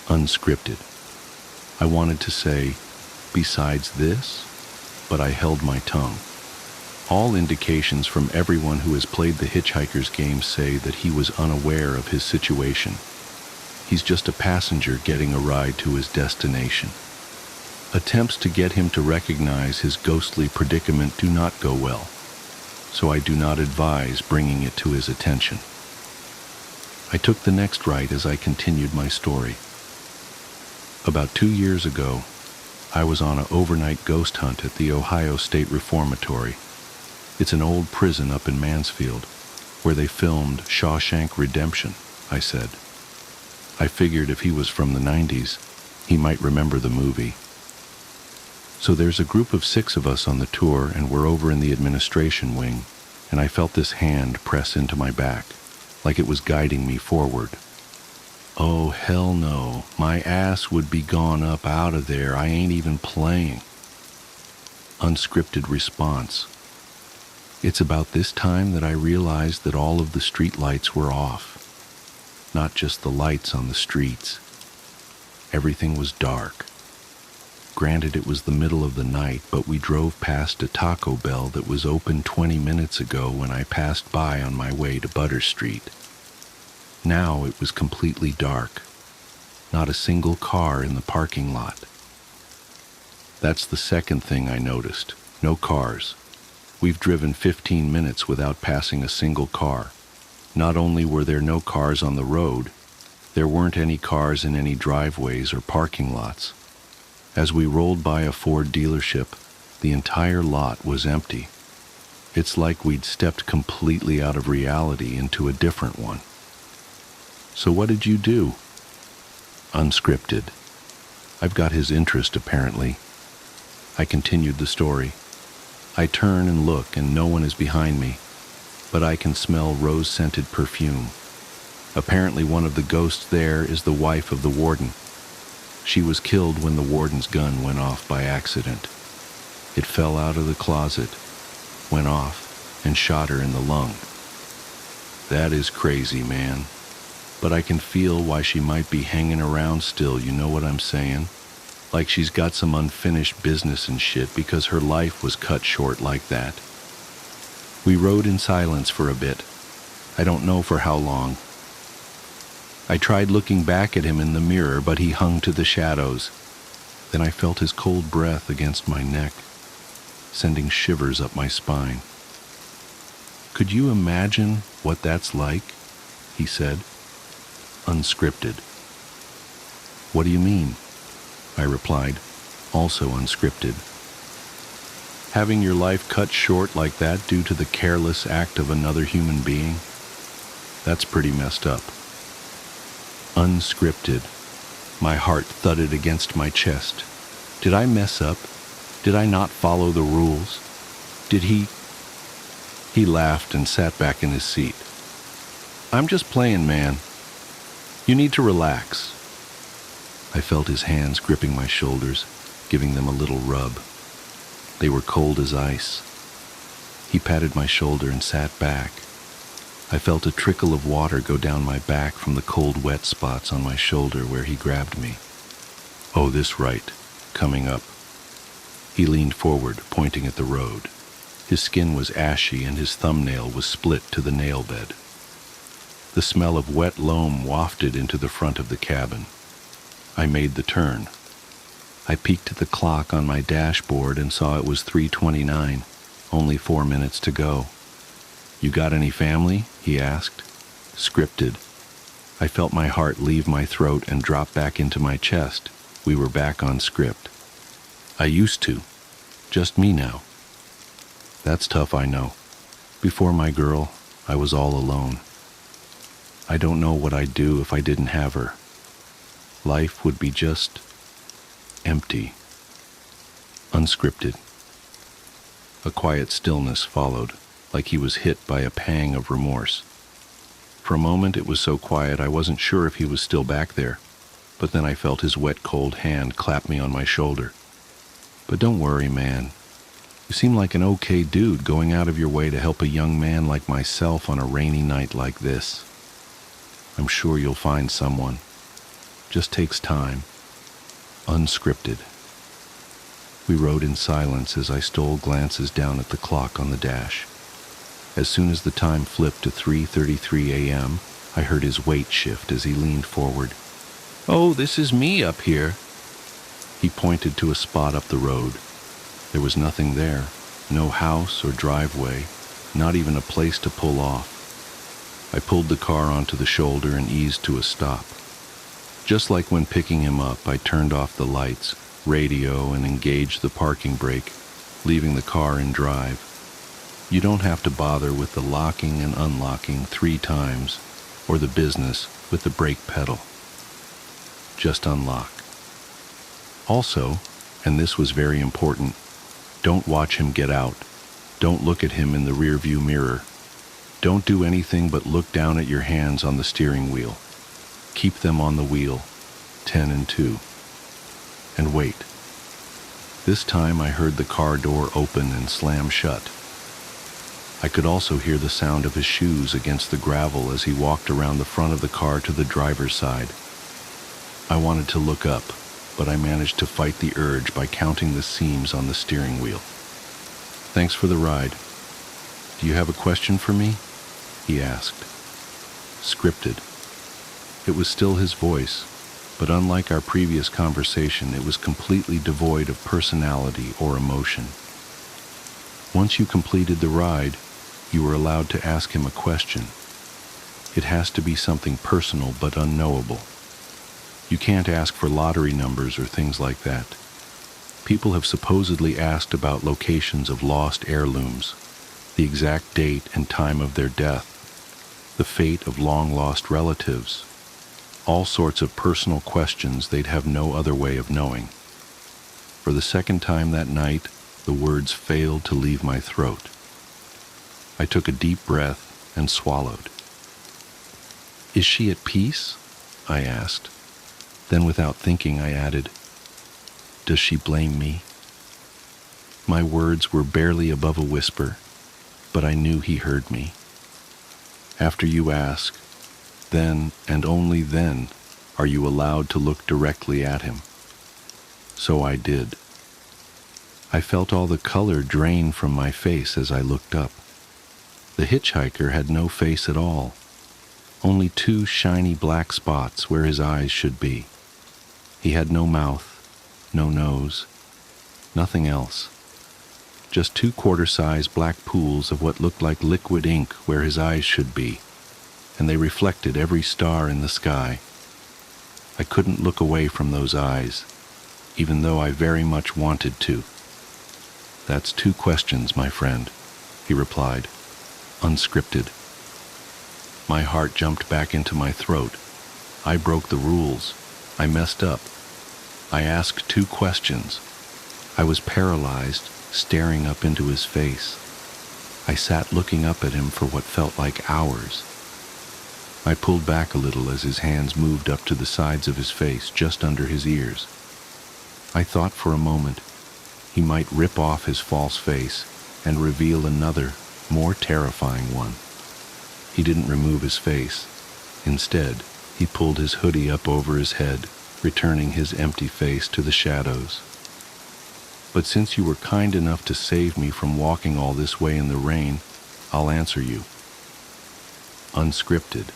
Unscripted. I wanted to say, "Besides this?" but I held my tongue. All indications from everyone who has played the hitchhiker's game say that he was unaware of his situation. He's just a passenger getting a ride to his destination. Attempts to get him to recognize his ghostly predicament do not go well, so I do not advise bringing it to his attention. I took the next right as I continued my story. About 2 years ago, I was on an overnight ghost hunt at the Ohio State Reformatory. It's an old prison up in Mansfield, where they filmed Shawshank Redemption, I said. I figured if he was from the 90s, he might remember the movie. So there's a group of 6 of us on the tour, and we're over in the administration wing, and I felt this hand press into my back, like it was guiding me forward. Oh, hell no. My ass would be gone up out of there. I ain't even playing. Unscripted response. It's about this time that I realized that all of the street lights were off. Not just the lights on the streets. Everything was dark. Granted, it was the middle of the night, but we drove past a Taco Bell that was open 20 minutes ago when I passed by on my way to Butter Street. Now it was completely dark. Not a single car in the parking lot. That's the second thing I noticed. No cars. We've driven 15 minutes without passing a single car. Not only were there no cars on the road, there weren't any cars in any driveways or parking lots. As we rolled by a Ford dealership, the entire lot was empty. It's like we'd stepped completely out of reality into a different one. So what did you do? Unscripted. I've got his interest, apparently. I continued the story. I turn and look, and no one is behind me, but I can smell rose-scented perfume. Apparently one of the ghosts there is the wife of the warden. She was killed when the warden's gun went off by accident. It fell out of the closet, went off, and shot her in the lung. That is crazy, man. But I can feel why she might be hanging around still, you know what I'm saying? Like she's got some unfinished business and shit because her life was cut short like that. We rode in silence for a bit. I don't know for how long. I tried looking back at him in the mirror, but he hung to the shadows. Then I felt his cold breath against my neck, sending shivers up my spine. "Could you imagine what that's like?" he said, unscripted. "What do you mean?" I replied, also unscripted. "Having your life cut short like that due to the careless act of another human being? That's pretty messed up." Unscripted. My heart thudded against my chest. Did I mess up? Did I not follow the rules? Did he... He laughed and sat back in his seat. "I'm just playing, man. You need to relax." I felt his hands gripping my shoulders, giving them a little rub. They were cold as ice. He patted my shoulder and sat back. I felt a trickle of water go down my back from the cold, wet spots on my shoulder where he grabbed me. "Oh, this right, coming up." He leaned forward, pointing at the road. His skin was ashy and his thumbnail was split to the nail bed. The smell of wet loam wafted into the front of the cabin. I made the turn. I peeked at the clock on my dashboard and saw it was 3:29, only 4 minutes to go. "You got any family?" he asked. Scripted. I felt my heart leave my throat and drop back into my chest. We were back on script. "I used to. Just me now." "That's tough, I know. Before my girl, I was all alone. I don't know what I'd do if I didn't have her. Life would be just empty." Unscripted. A quiet stillness followed, like he was hit by a pang of remorse. For a moment it was so quiet I wasn't sure if he was still back there, but then I felt his wet, cold hand clap me on my shoulder. "But don't worry, man. You seem like an okay dude going out of your way to help a young man like myself on a rainy night like this. I'm sure you'll find someone. Just takes time." Unscripted. We rode in silence as I stole glances down at the clock on the dash. As soon as the time flipped to 3:33 a.m., I heard his weight shift as he leaned forward. "Oh, this is me up here." He pointed to a spot up the road. There was nothing there, no house or driveway, not even a place to pull off. I pulled the car onto the shoulder and eased to a stop. Just like when picking him up, I turned off the lights, radio, and engaged the parking brake, leaving the car in drive. You don't have to bother with the locking and unlocking 3 times, or the business with the brake pedal. Just unlock. Also, and this was very important, don't watch him get out. Don't look at him in the rearview mirror. Don't do anything but look down at your hands on the steering wheel. Keep them on the wheel, 10 and 2. And wait. This time I heard the car door open and slam shut. I could also hear the sound of his shoes against the gravel as he walked around the front of the car to the driver's side. I wanted to look up, but I managed to fight the urge by counting the seams on the steering wheel. "Thanks for the ride. Do you have a question for me?" he asked. Scripted. It was still his voice, but unlike our previous conversation, it was completely devoid of personality or emotion. Once you completed the ride, you were allowed to ask him a question. It has to be something personal but unknowable. You can't ask for lottery numbers or things like that. People have supposedly asked about locations of lost heirlooms, the exact date and time of their death, the fate of long-lost relatives, all sorts of personal questions they'd have no other way of knowing. For the second time that night, the words failed to leave my throat. I took a deep breath and swallowed. "Is she at peace?" I asked. Then without thinking, I added, "Does she blame me?" My words were barely above a whisper, but I knew he heard me. "After you ask, then and only then are you allowed to look directly at him." So I did. I felt all the color drain from my face as I looked up. The hitchhiker had no face at all. only two shiny black spots where his eyes should be. He had no mouth, no nose, nothing else. Just two quarter-size black pools of what looked like liquid ink where his eyes should be, and they reflected every star in the sky. I couldn't look away from those eyes, even though I very much wanted to. "That's two questions, my friend," he replied, unscripted. My heart jumped back into my throat. I broke the rules. I messed up. I asked two questions. I was paralyzed, staring up into his face. I sat looking up at him for what felt like hours. I pulled back a little as his hands moved up to the sides of his face, just under his ears. I thought for a moment he might rip off his false face and reveal another, more terrifying one. He didn't remove his face. Instead, he pulled his hoodie up over his head, returning his empty face to the shadows. "But since you were kind enough to save me from walking all this way in the rain, I'll answer you." Unscripted.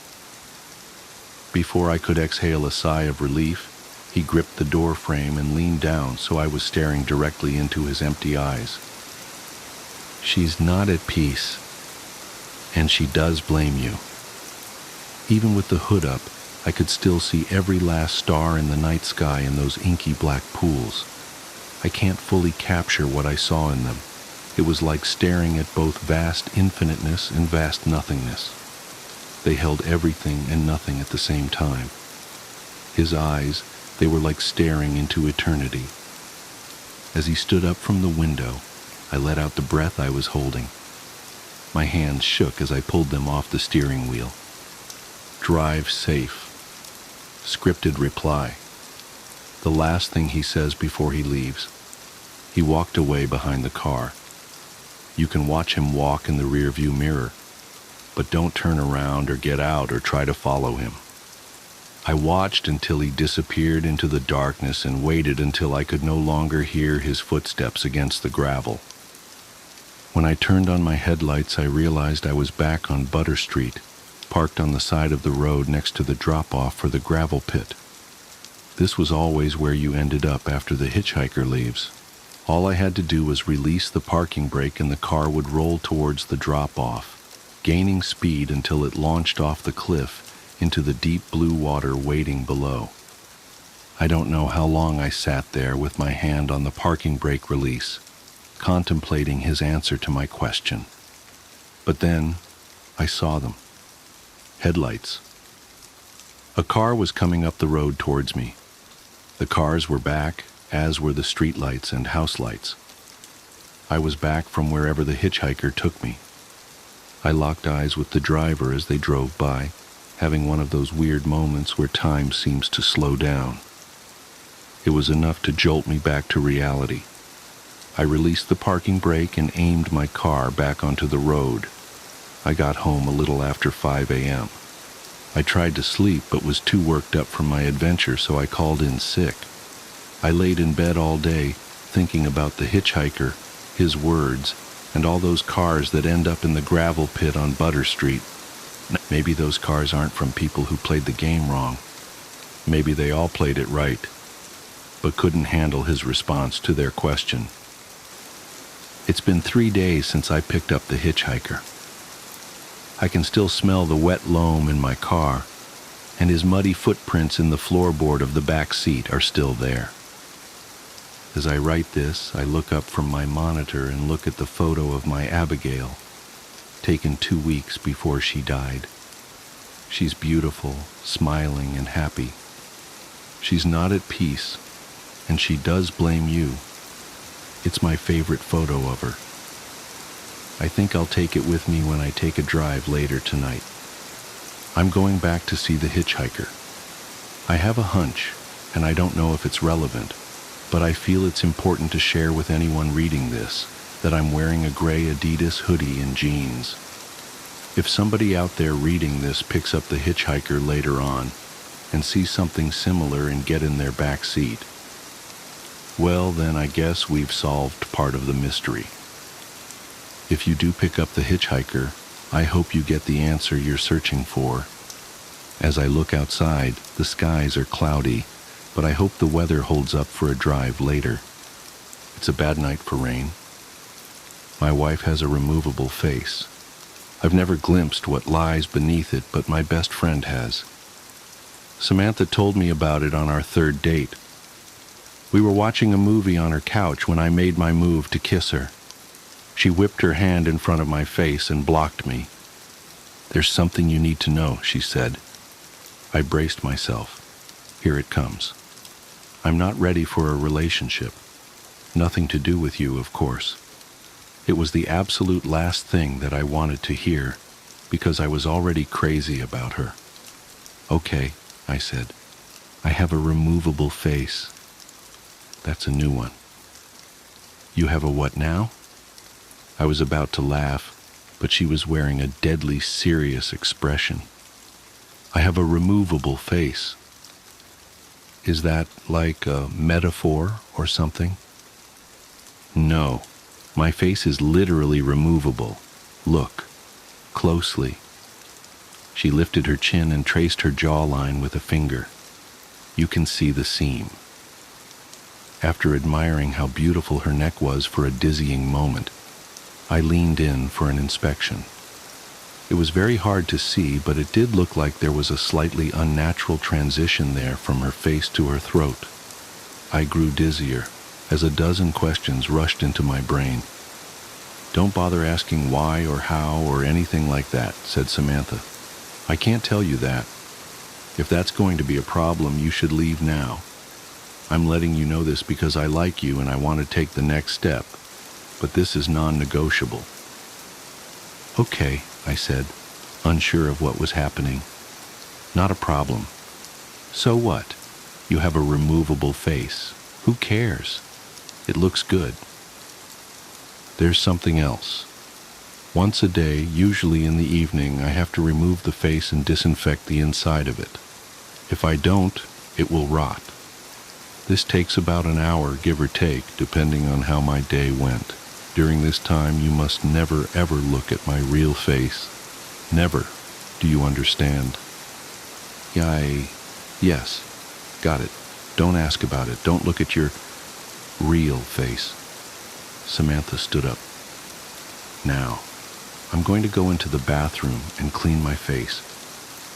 Before I could exhale a sigh of relief, he gripped the door frame and leaned down so I was staring directly into his empty eyes. "She's not at peace, and she does blame you." Even with the hood up, I could still see every last star in the night sky in those inky black pools. I can't fully capture what I saw in them. It was like staring at both vast infiniteness and vast nothingness. They held everything and nothing at the same time. His eyes, they were like staring into eternity. As he stood up from the window, I let out the breath I was holding. My hands shook as I pulled them off the steering wheel. "Drive safe." Scripted reply. The last thing he says before he leaves. He walked away behind the car. You can watch him walk in the rearview mirror, but don't turn around or get out or try to follow him. I watched until he disappeared into the darkness and waited until I could no longer hear his footsteps against the gravel. When I turned on my headlights, I realized I was back on Butter Street, parked on the side of the road next to the drop-off for the gravel pit. This was always where you ended up after the hitchhiker leaves. All I had to do was release the parking brake and the car would roll towards the drop-off, gaining speed until it launched off the cliff into the deep blue water waiting below. I don't know how long I sat there with my hand on the parking brake release, contemplating his answer to my question. But then, I saw them. Headlights. A car was coming up the road towards me. The cars were back, as were the streetlights and house lights. I was back from wherever the hitchhiker took me. I locked eyes with the driver as they drove by, having one of those weird moments where time seems to slow down. It was enough to jolt me back to reality. I released the parking brake and aimed my car back onto the road. I got home a little after 5 a.m. I tried to sleep but was too worked up from my adventure, so I called in sick. I laid in bed all day, thinking about the hitchhiker, his words, and all those cars that end up in the gravel pit on Butter Street. Maybe those cars aren't from people who played the game wrong. Maybe they all played it right, but couldn't handle his response to their question. It's been 3 days since I picked up the hitchhiker. I can still smell the wet loam in my car, and his muddy footprints in the floorboard of the back seat are still there. As I write this, I look up from my monitor and look at the photo of my Abigail, taken 2 weeks before she died. She's beautiful, smiling, and happy. She's not at peace, and she does blame you. It's my favorite photo of her. I think I'll take it with me when I take a drive later tonight. I'm going back to see the hitchhiker. I have a hunch, and I don't know if it's relevant, but I feel it's important to share with anyone reading this that I'm wearing a gray Adidas hoodie and jeans. If somebody out there reading this picks up the hitchhiker later on and sees something similar and get in their back seat, well, then I guess we've solved part of the mystery. If you do pick up the hitchhiker, I hope you get the answer you're searching for, As I look outside, the skies are cloudy, but I hope the weather holds up for a drive later. It's a bad night for rain. My wife has a removable face. I've never glimpsed what lies beneath it, but my best friend has. Samantha told me about it on our third date. We were watching a movie on her couch when I made my move to kiss her. She whipped her hand in front of my face and blocked me. "There's something you need to know," she said. I braced myself. Here it comes. I'm not ready for a relationship. Nothing to do with you, of course. It was the absolute last thing that I wanted to hear, because I was already crazy about her. "Okay," I said. "I have a removable face." That's a new one. "You have a what now?" I was about to laugh, but she was wearing a deadly serious expression. "I have a removable face." Is that like a metaphor or something? No, my face is literally removable. Look, closely. She lifted her chin and traced her jawline with a finger. You can see the seam. After admiring how beautiful her neck was for a dizzying moment, I leaned in for an inspection. It was very hard to see, but it did look like there was a slightly unnatural transition there from her face to her throat. I grew dizzier as a dozen questions rushed into my brain. "Don't bother asking why or how or anything like that," said Samantha. "I can't tell you that. If that's going to be a problem, you should leave now. I'm letting you know this because I like you and I want to take the next step, but this is non-negotiable." "Okay," I said, unsure of what was happening. "Not a problem. So what? You have a removable face. Who cares? It looks good." "There's something else. Once a day, usually in the evening, I have to remove the face and disinfect the inside of it. If I don't, it will rot. This takes about an hour, give or take, depending on how my day went. During this time, you must never ever look at my real face. Never. Do you understand?" Yes. Got it. Don't ask about it. Don't look at your real face." Samantha stood up. "Now, I'm going to go into the bathroom and clean my face.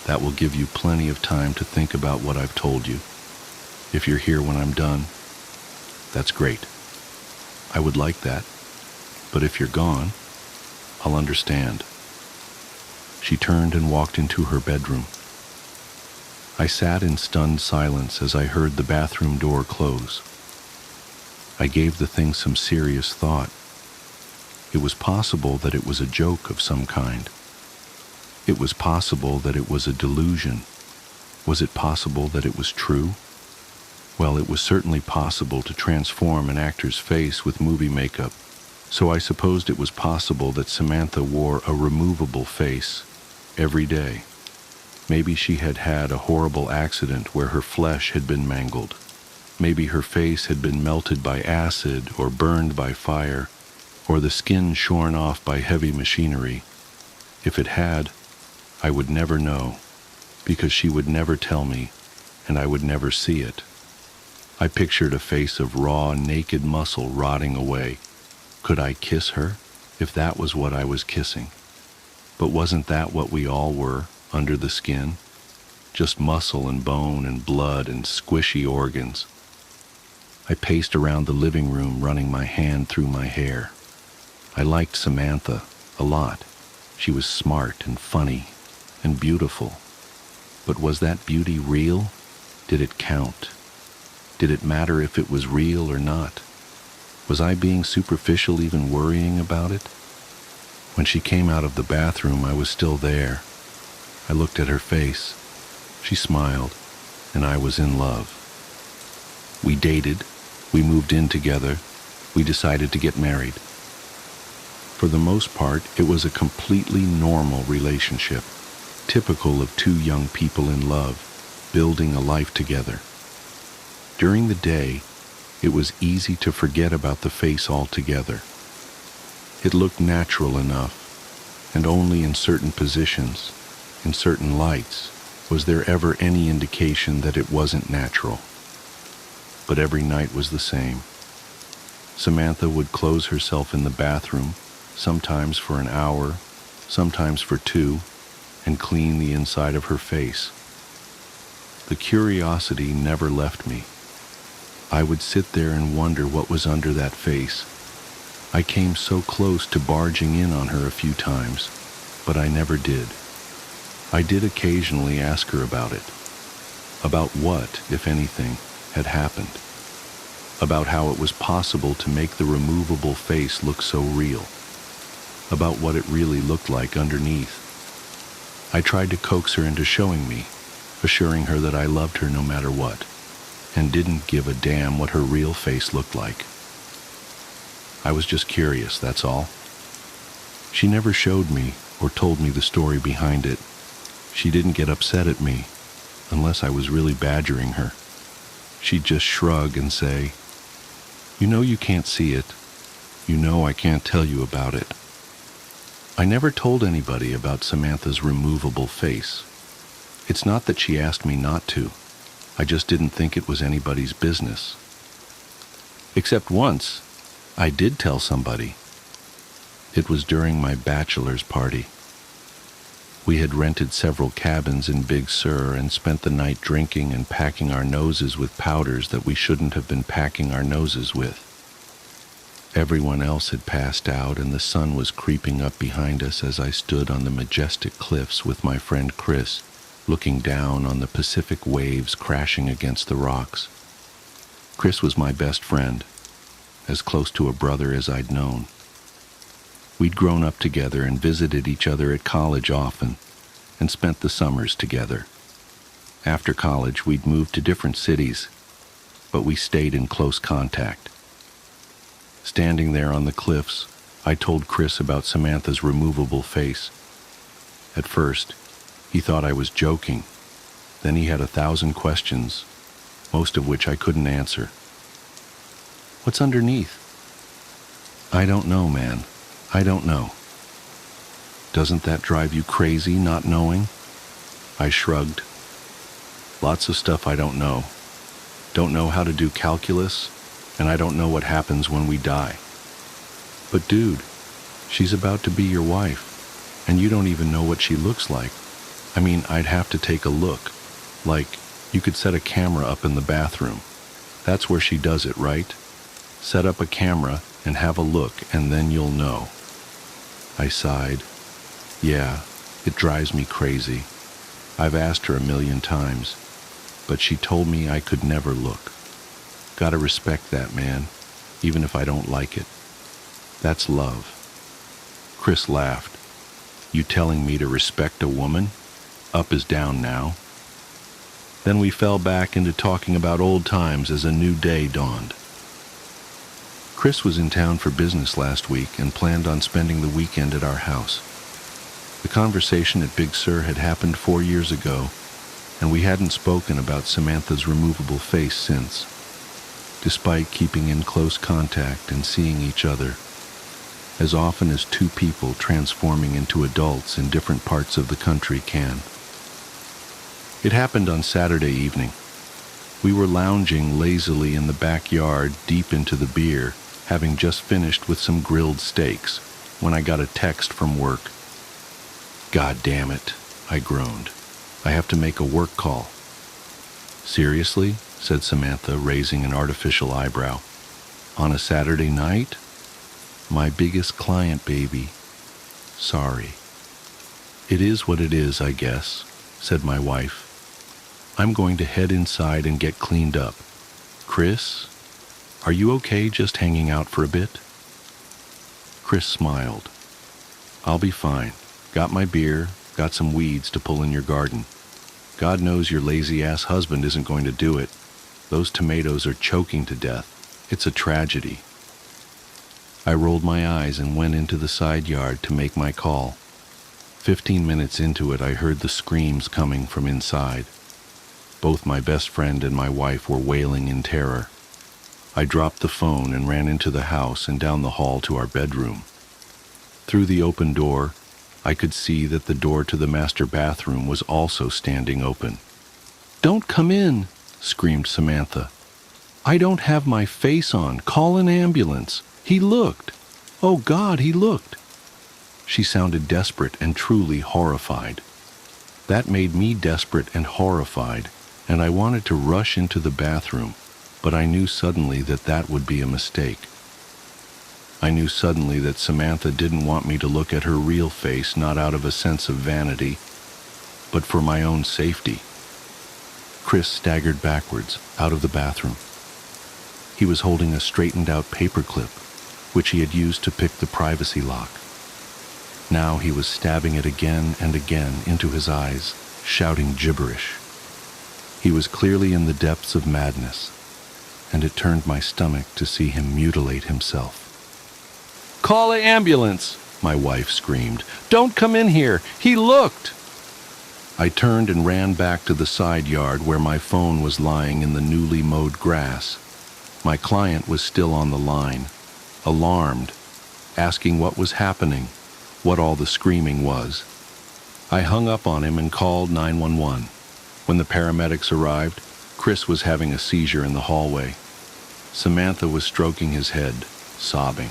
That will give you plenty of time to think about what I've told you. If you're here when I'm done, that's great. I would like that. But if you're gone, I'll understand." She turned and walked into her bedroom. I sat in stunned silence as I heard the bathroom door close. I gave the thing some serious thought. It was possible that it was a joke of some kind. It was possible that it was a delusion. Was it possible that it was true? Well, it was certainly possible to transform an actor's face with movie makeup, so I supposed it was possible that Samantha wore a removable face every day. Maybe she had had a horrible accident where her flesh had been mangled. Maybe her face had been melted by acid or burned by fire, or the skin shorn off by heavy machinery. If it had, I would never know, because she would never tell me, and I would never see it. I pictured a face of raw, naked muscle rotting away. Could I kiss her, if that was what I was kissing? But wasn't that what we all were, under the skin? Just muscle and bone and blood and squishy organs. I paced around the living room, running my hand through my hair. I liked Samantha a lot. She was smart and funny and beautiful. But was that beauty real? Did it count? Did it matter if it was real or not? Was I being superficial, even worrying about it? When she came out of the bathroom, I was still there. I looked at her face. She smiled, and I was in love. We dated, we moved in together, we decided to get married. For the most part, it was a completely normal relationship, typical of two young people in love, building a life together. During the day, it was easy to forget about the face altogether. It looked natural enough, and only in certain positions, in certain lights, Was there ever any indication that it wasn't natural? But every night was the same. Samantha would close herself in the bathroom, sometimes for an hour, sometimes for 2, and clean the inside of her face. The curiosity never left me. I would sit there and wonder what was under that face. I came so close to barging in on her a few times, but I never did. I did occasionally ask her about it. About what, if anything, had happened. About how it was possible to make the removable face look so real. About what it really looked like underneath. I tried to coax her into showing me, assuring her that I loved her no matter what, and didn't give a damn what her real face looked like. I was just curious, that's all. She never showed me or told me the story behind it. She didn't get upset at me, unless I was really badgering her. She'd just shrug and say, "You know you can't see it. You know I can't tell you about it." I never told anybody about Samantha's removable face. It's not that she asked me not to. I just didn't think it was anybody's business. Except once, I did tell somebody. It was during my bachelor's party. We had rented several cabins in Big Sur and spent the night drinking and packing our noses with powders that we shouldn't have been packing our noses with. Everyone else had passed out and the sun was creeping up behind us as I stood on the majestic cliffs with my friend Chris, looking down on the Pacific waves crashing against the rocks. Chris was my best friend, as close to a brother as I'd known. We'd grown up together and visited each other at college often, and spent the summers together. After college, we'd moved to different cities, but we stayed in close contact. Standing there on the cliffs, I told Chris about Samantha's removable face. At first, he thought I was joking. Then he had 1,000 questions, most of which I couldn't answer. "What's underneath?" "I don't know, man. I don't know." "Doesn't that drive you crazy, not knowing?" I shrugged. "Lots of stuff I don't know. Don't know how to do calculus, and I don't know what happens when we die." "But dude, she's about to be your wife, and you don't even know what she looks like. I mean, I'd have to take a look. Like, you could set a camera up in the bathroom. That's where she does it, right? Set up a camera and have a look, and then you'll know." I sighed. "Yeah, it drives me crazy. I've asked her 1,000,000 times, but she told me I could never look. Gotta respect that, man, even if I don't like it. That's love." Chris laughed. "You telling me to respect a woman? Up is down now." Then we fell back into talking about old times as a new day dawned. Chris was in town for business last week and planned on spending the weekend at our house. The conversation at Big Sur had happened 4 years ago, and we hadn't spoken about Samantha's removable face since, despite keeping in close contact and seeing each other, as often as two people transforming into adults in different parts of the country can. It happened on Saturday evening. We were lounging lazily in the backyard deep into the beer, having just finished with some grilled steaks, when I got a text from work. "God damn it," I groaned. "I have to make a work call." "Seriously?" said Samantha, raising an artificial eyebrow. "On a Saturday night?" "My biggest client, baby. Sorry." "It is what it is, I guess," said my wife. "I'm going to head inside and get cleaned up. Chris, are you okay just hanging out for a bit?" Chris smiled. "I'll be fine. Got my beer, got some weeds to pull in your garden. God knows your lazy-ass husband isn't going to do it. Those tomatoes are choking to death. It's a tragedy." I rolled my eyes and went into the side yard to make my call. 15 minutes into it, I heard the screams coming from inside. Both my best friend and my wife were wailing in terror. I dropped the phone and ran into the house and down the hall to our bedroom. Through the open door, I could see that the door to the master bathroom was also standing open. "Don't come in," screamed Samantha. "I don't have my face on. Call an ambulance. He looked. Oh God, he looked." She sounded desperate and truly horrified. That made me desperate and horrified, and I wanted to rush into the bathroom, but I knew suddenly that that would be a mistake. I knew suddenly that Samantha didn't want me to look at her real face, not out of a sense of vanity, but for my own safety. Chris staggered backwards out of the bathroom. He was holding a straightened-out paperclip, which he had used to pick the privacy lock. Now he was stabbing it again and again into his eyes, shouting gibberish. He was clearly in the depths of madness, and it turned my stomach to see him mutilate himself. "Call an ambulance," my wife screamed. "Don't come in here. He looked." I turned and ran back to the side yard where my phone was lying in the newly mowed grass. My client was still on the line, alarmed, asking what was happening, what all the screaming was. I hung up on him and called 911. When the paramedics arrived, Chris was having a seizure in the hallway. Samantha was stroking his head, sobbing.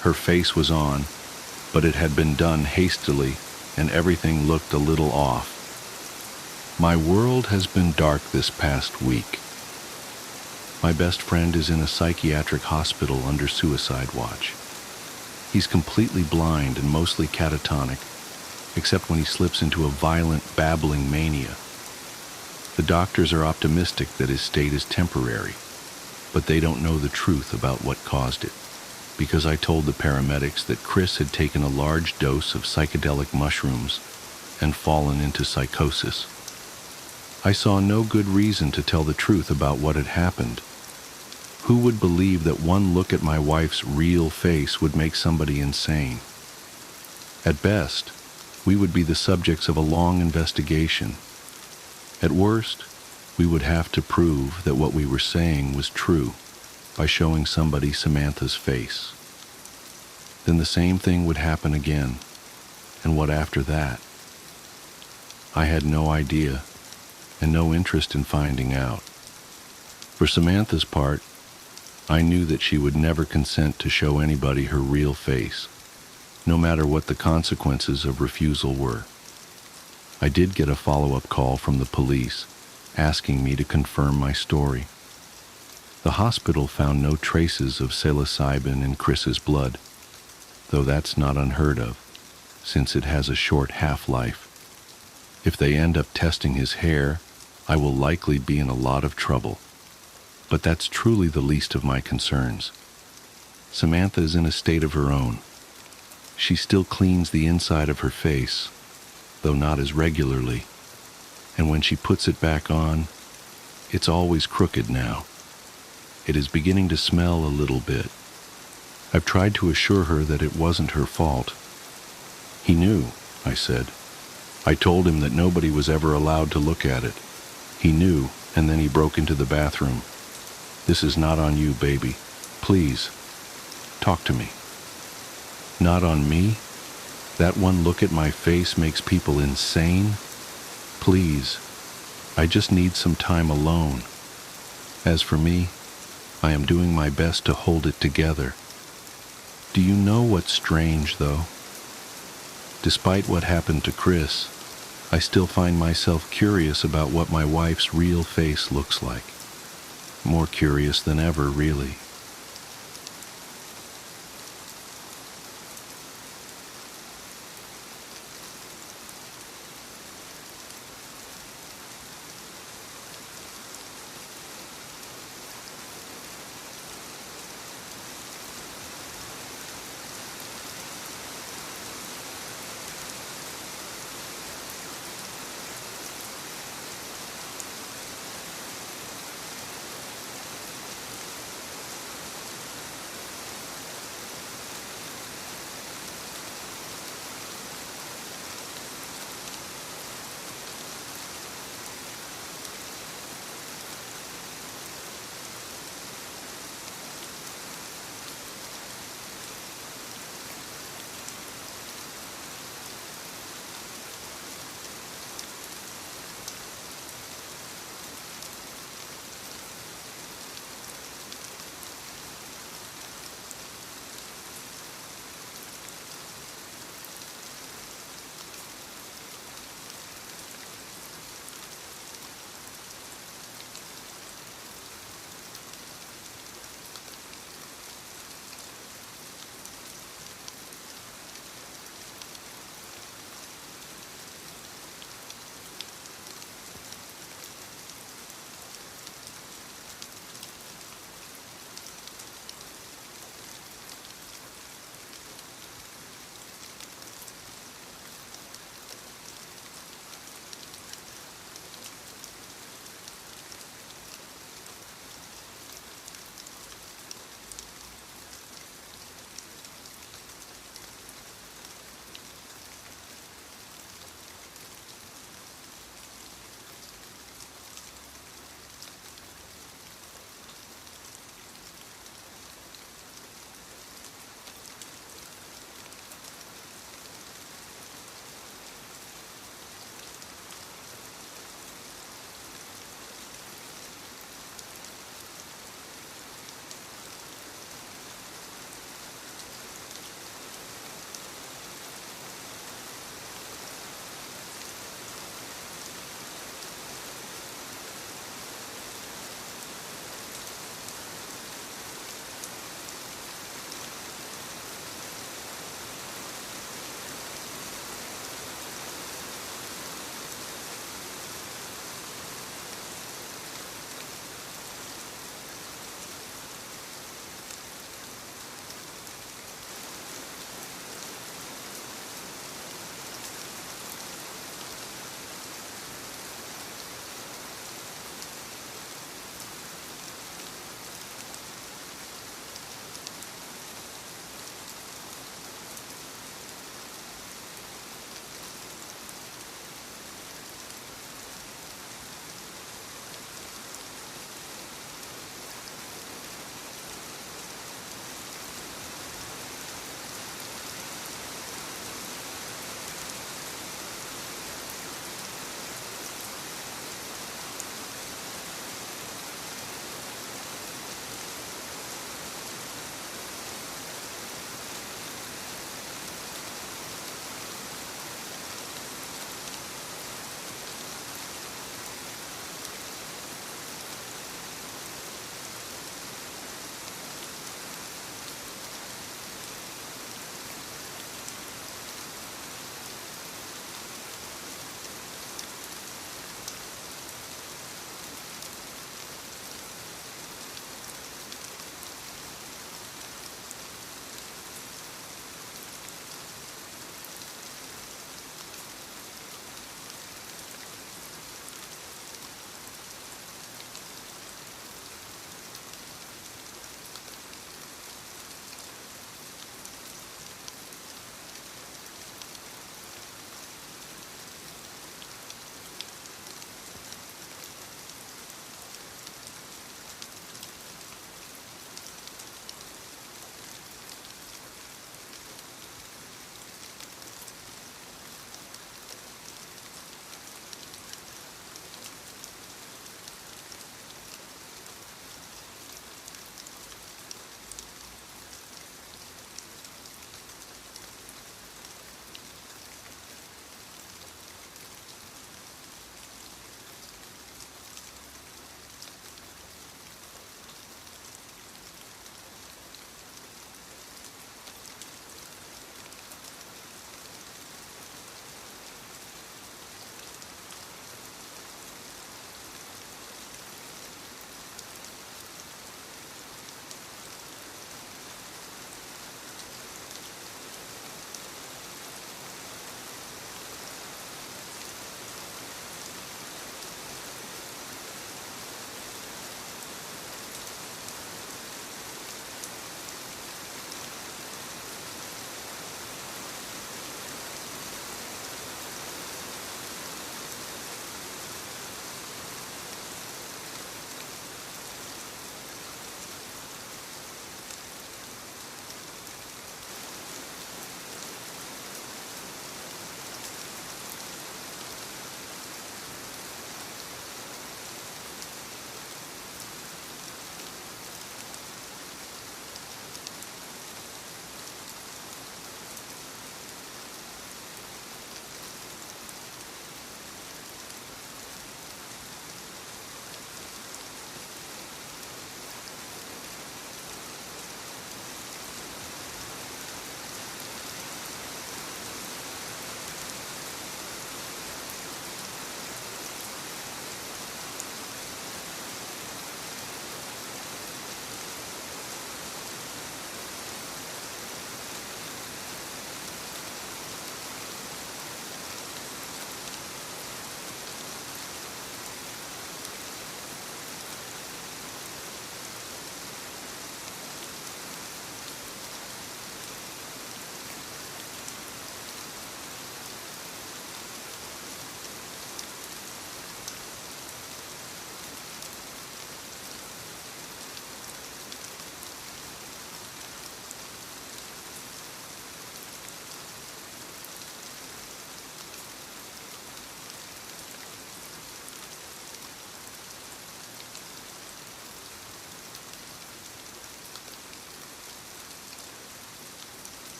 Her face was on, but it had been done hastily, and everything looked a little off. My world has been dark this past week. My best friend is in a psychiatric hospital under suicide watch. He's completely blind and mostly catatonic, except when he slips into a violent, babbling mania. The doctors are optimistic that his state is temporary, but they don't know the truth about what caused it, because I told the paramedics that Chris had taken a large dose of psychedelic mushrooms and fallen into psychosis. I saw no good reason to tell the truth about what had happened. Who would believe that one look at my wife's real face would make somebody insane? At best, we would be the subjects of a long investigation. At worst, we would have to prove that what we were saying was true by showing somebody Samantha's face. Then the same thing would happen again, and what after that? I had no idea, and no interest in finding out. For Samantha's part, I knew that she would never consent to show anybody her real face, no matter what the consequences of refusal were. I did get a follow-up call from the police, asking me to confirm my story. The hospital found no traces of psilocybin in Chris's blood, though that's not unheard of, since it has a short half-life. If they end up testing his hair, I will likely be in a lot of trouble. But that's truly the least of my concerns. Samantha is in a state of her own. She still cleans the inside of her face, though not as regularly, and when she puts it back on, it's always crooked now. It is beginning to smell a little bit. I've tried to assure her that it wasn't her fault. "He knew," I said. "I told him that nobody was ever allowed to look at it. He knew, and then he broke into the bathroom. This is not on you, baby. Please, talk to me." Not on me? That one look at my face makes people insane? Please, I just need some time alone. As for me, I am doing my best to hold it together. Do you know what's strange, though? Despite what happened to Chris, I still find myself curious about what my wife's real face looks like. More curious than ever, really.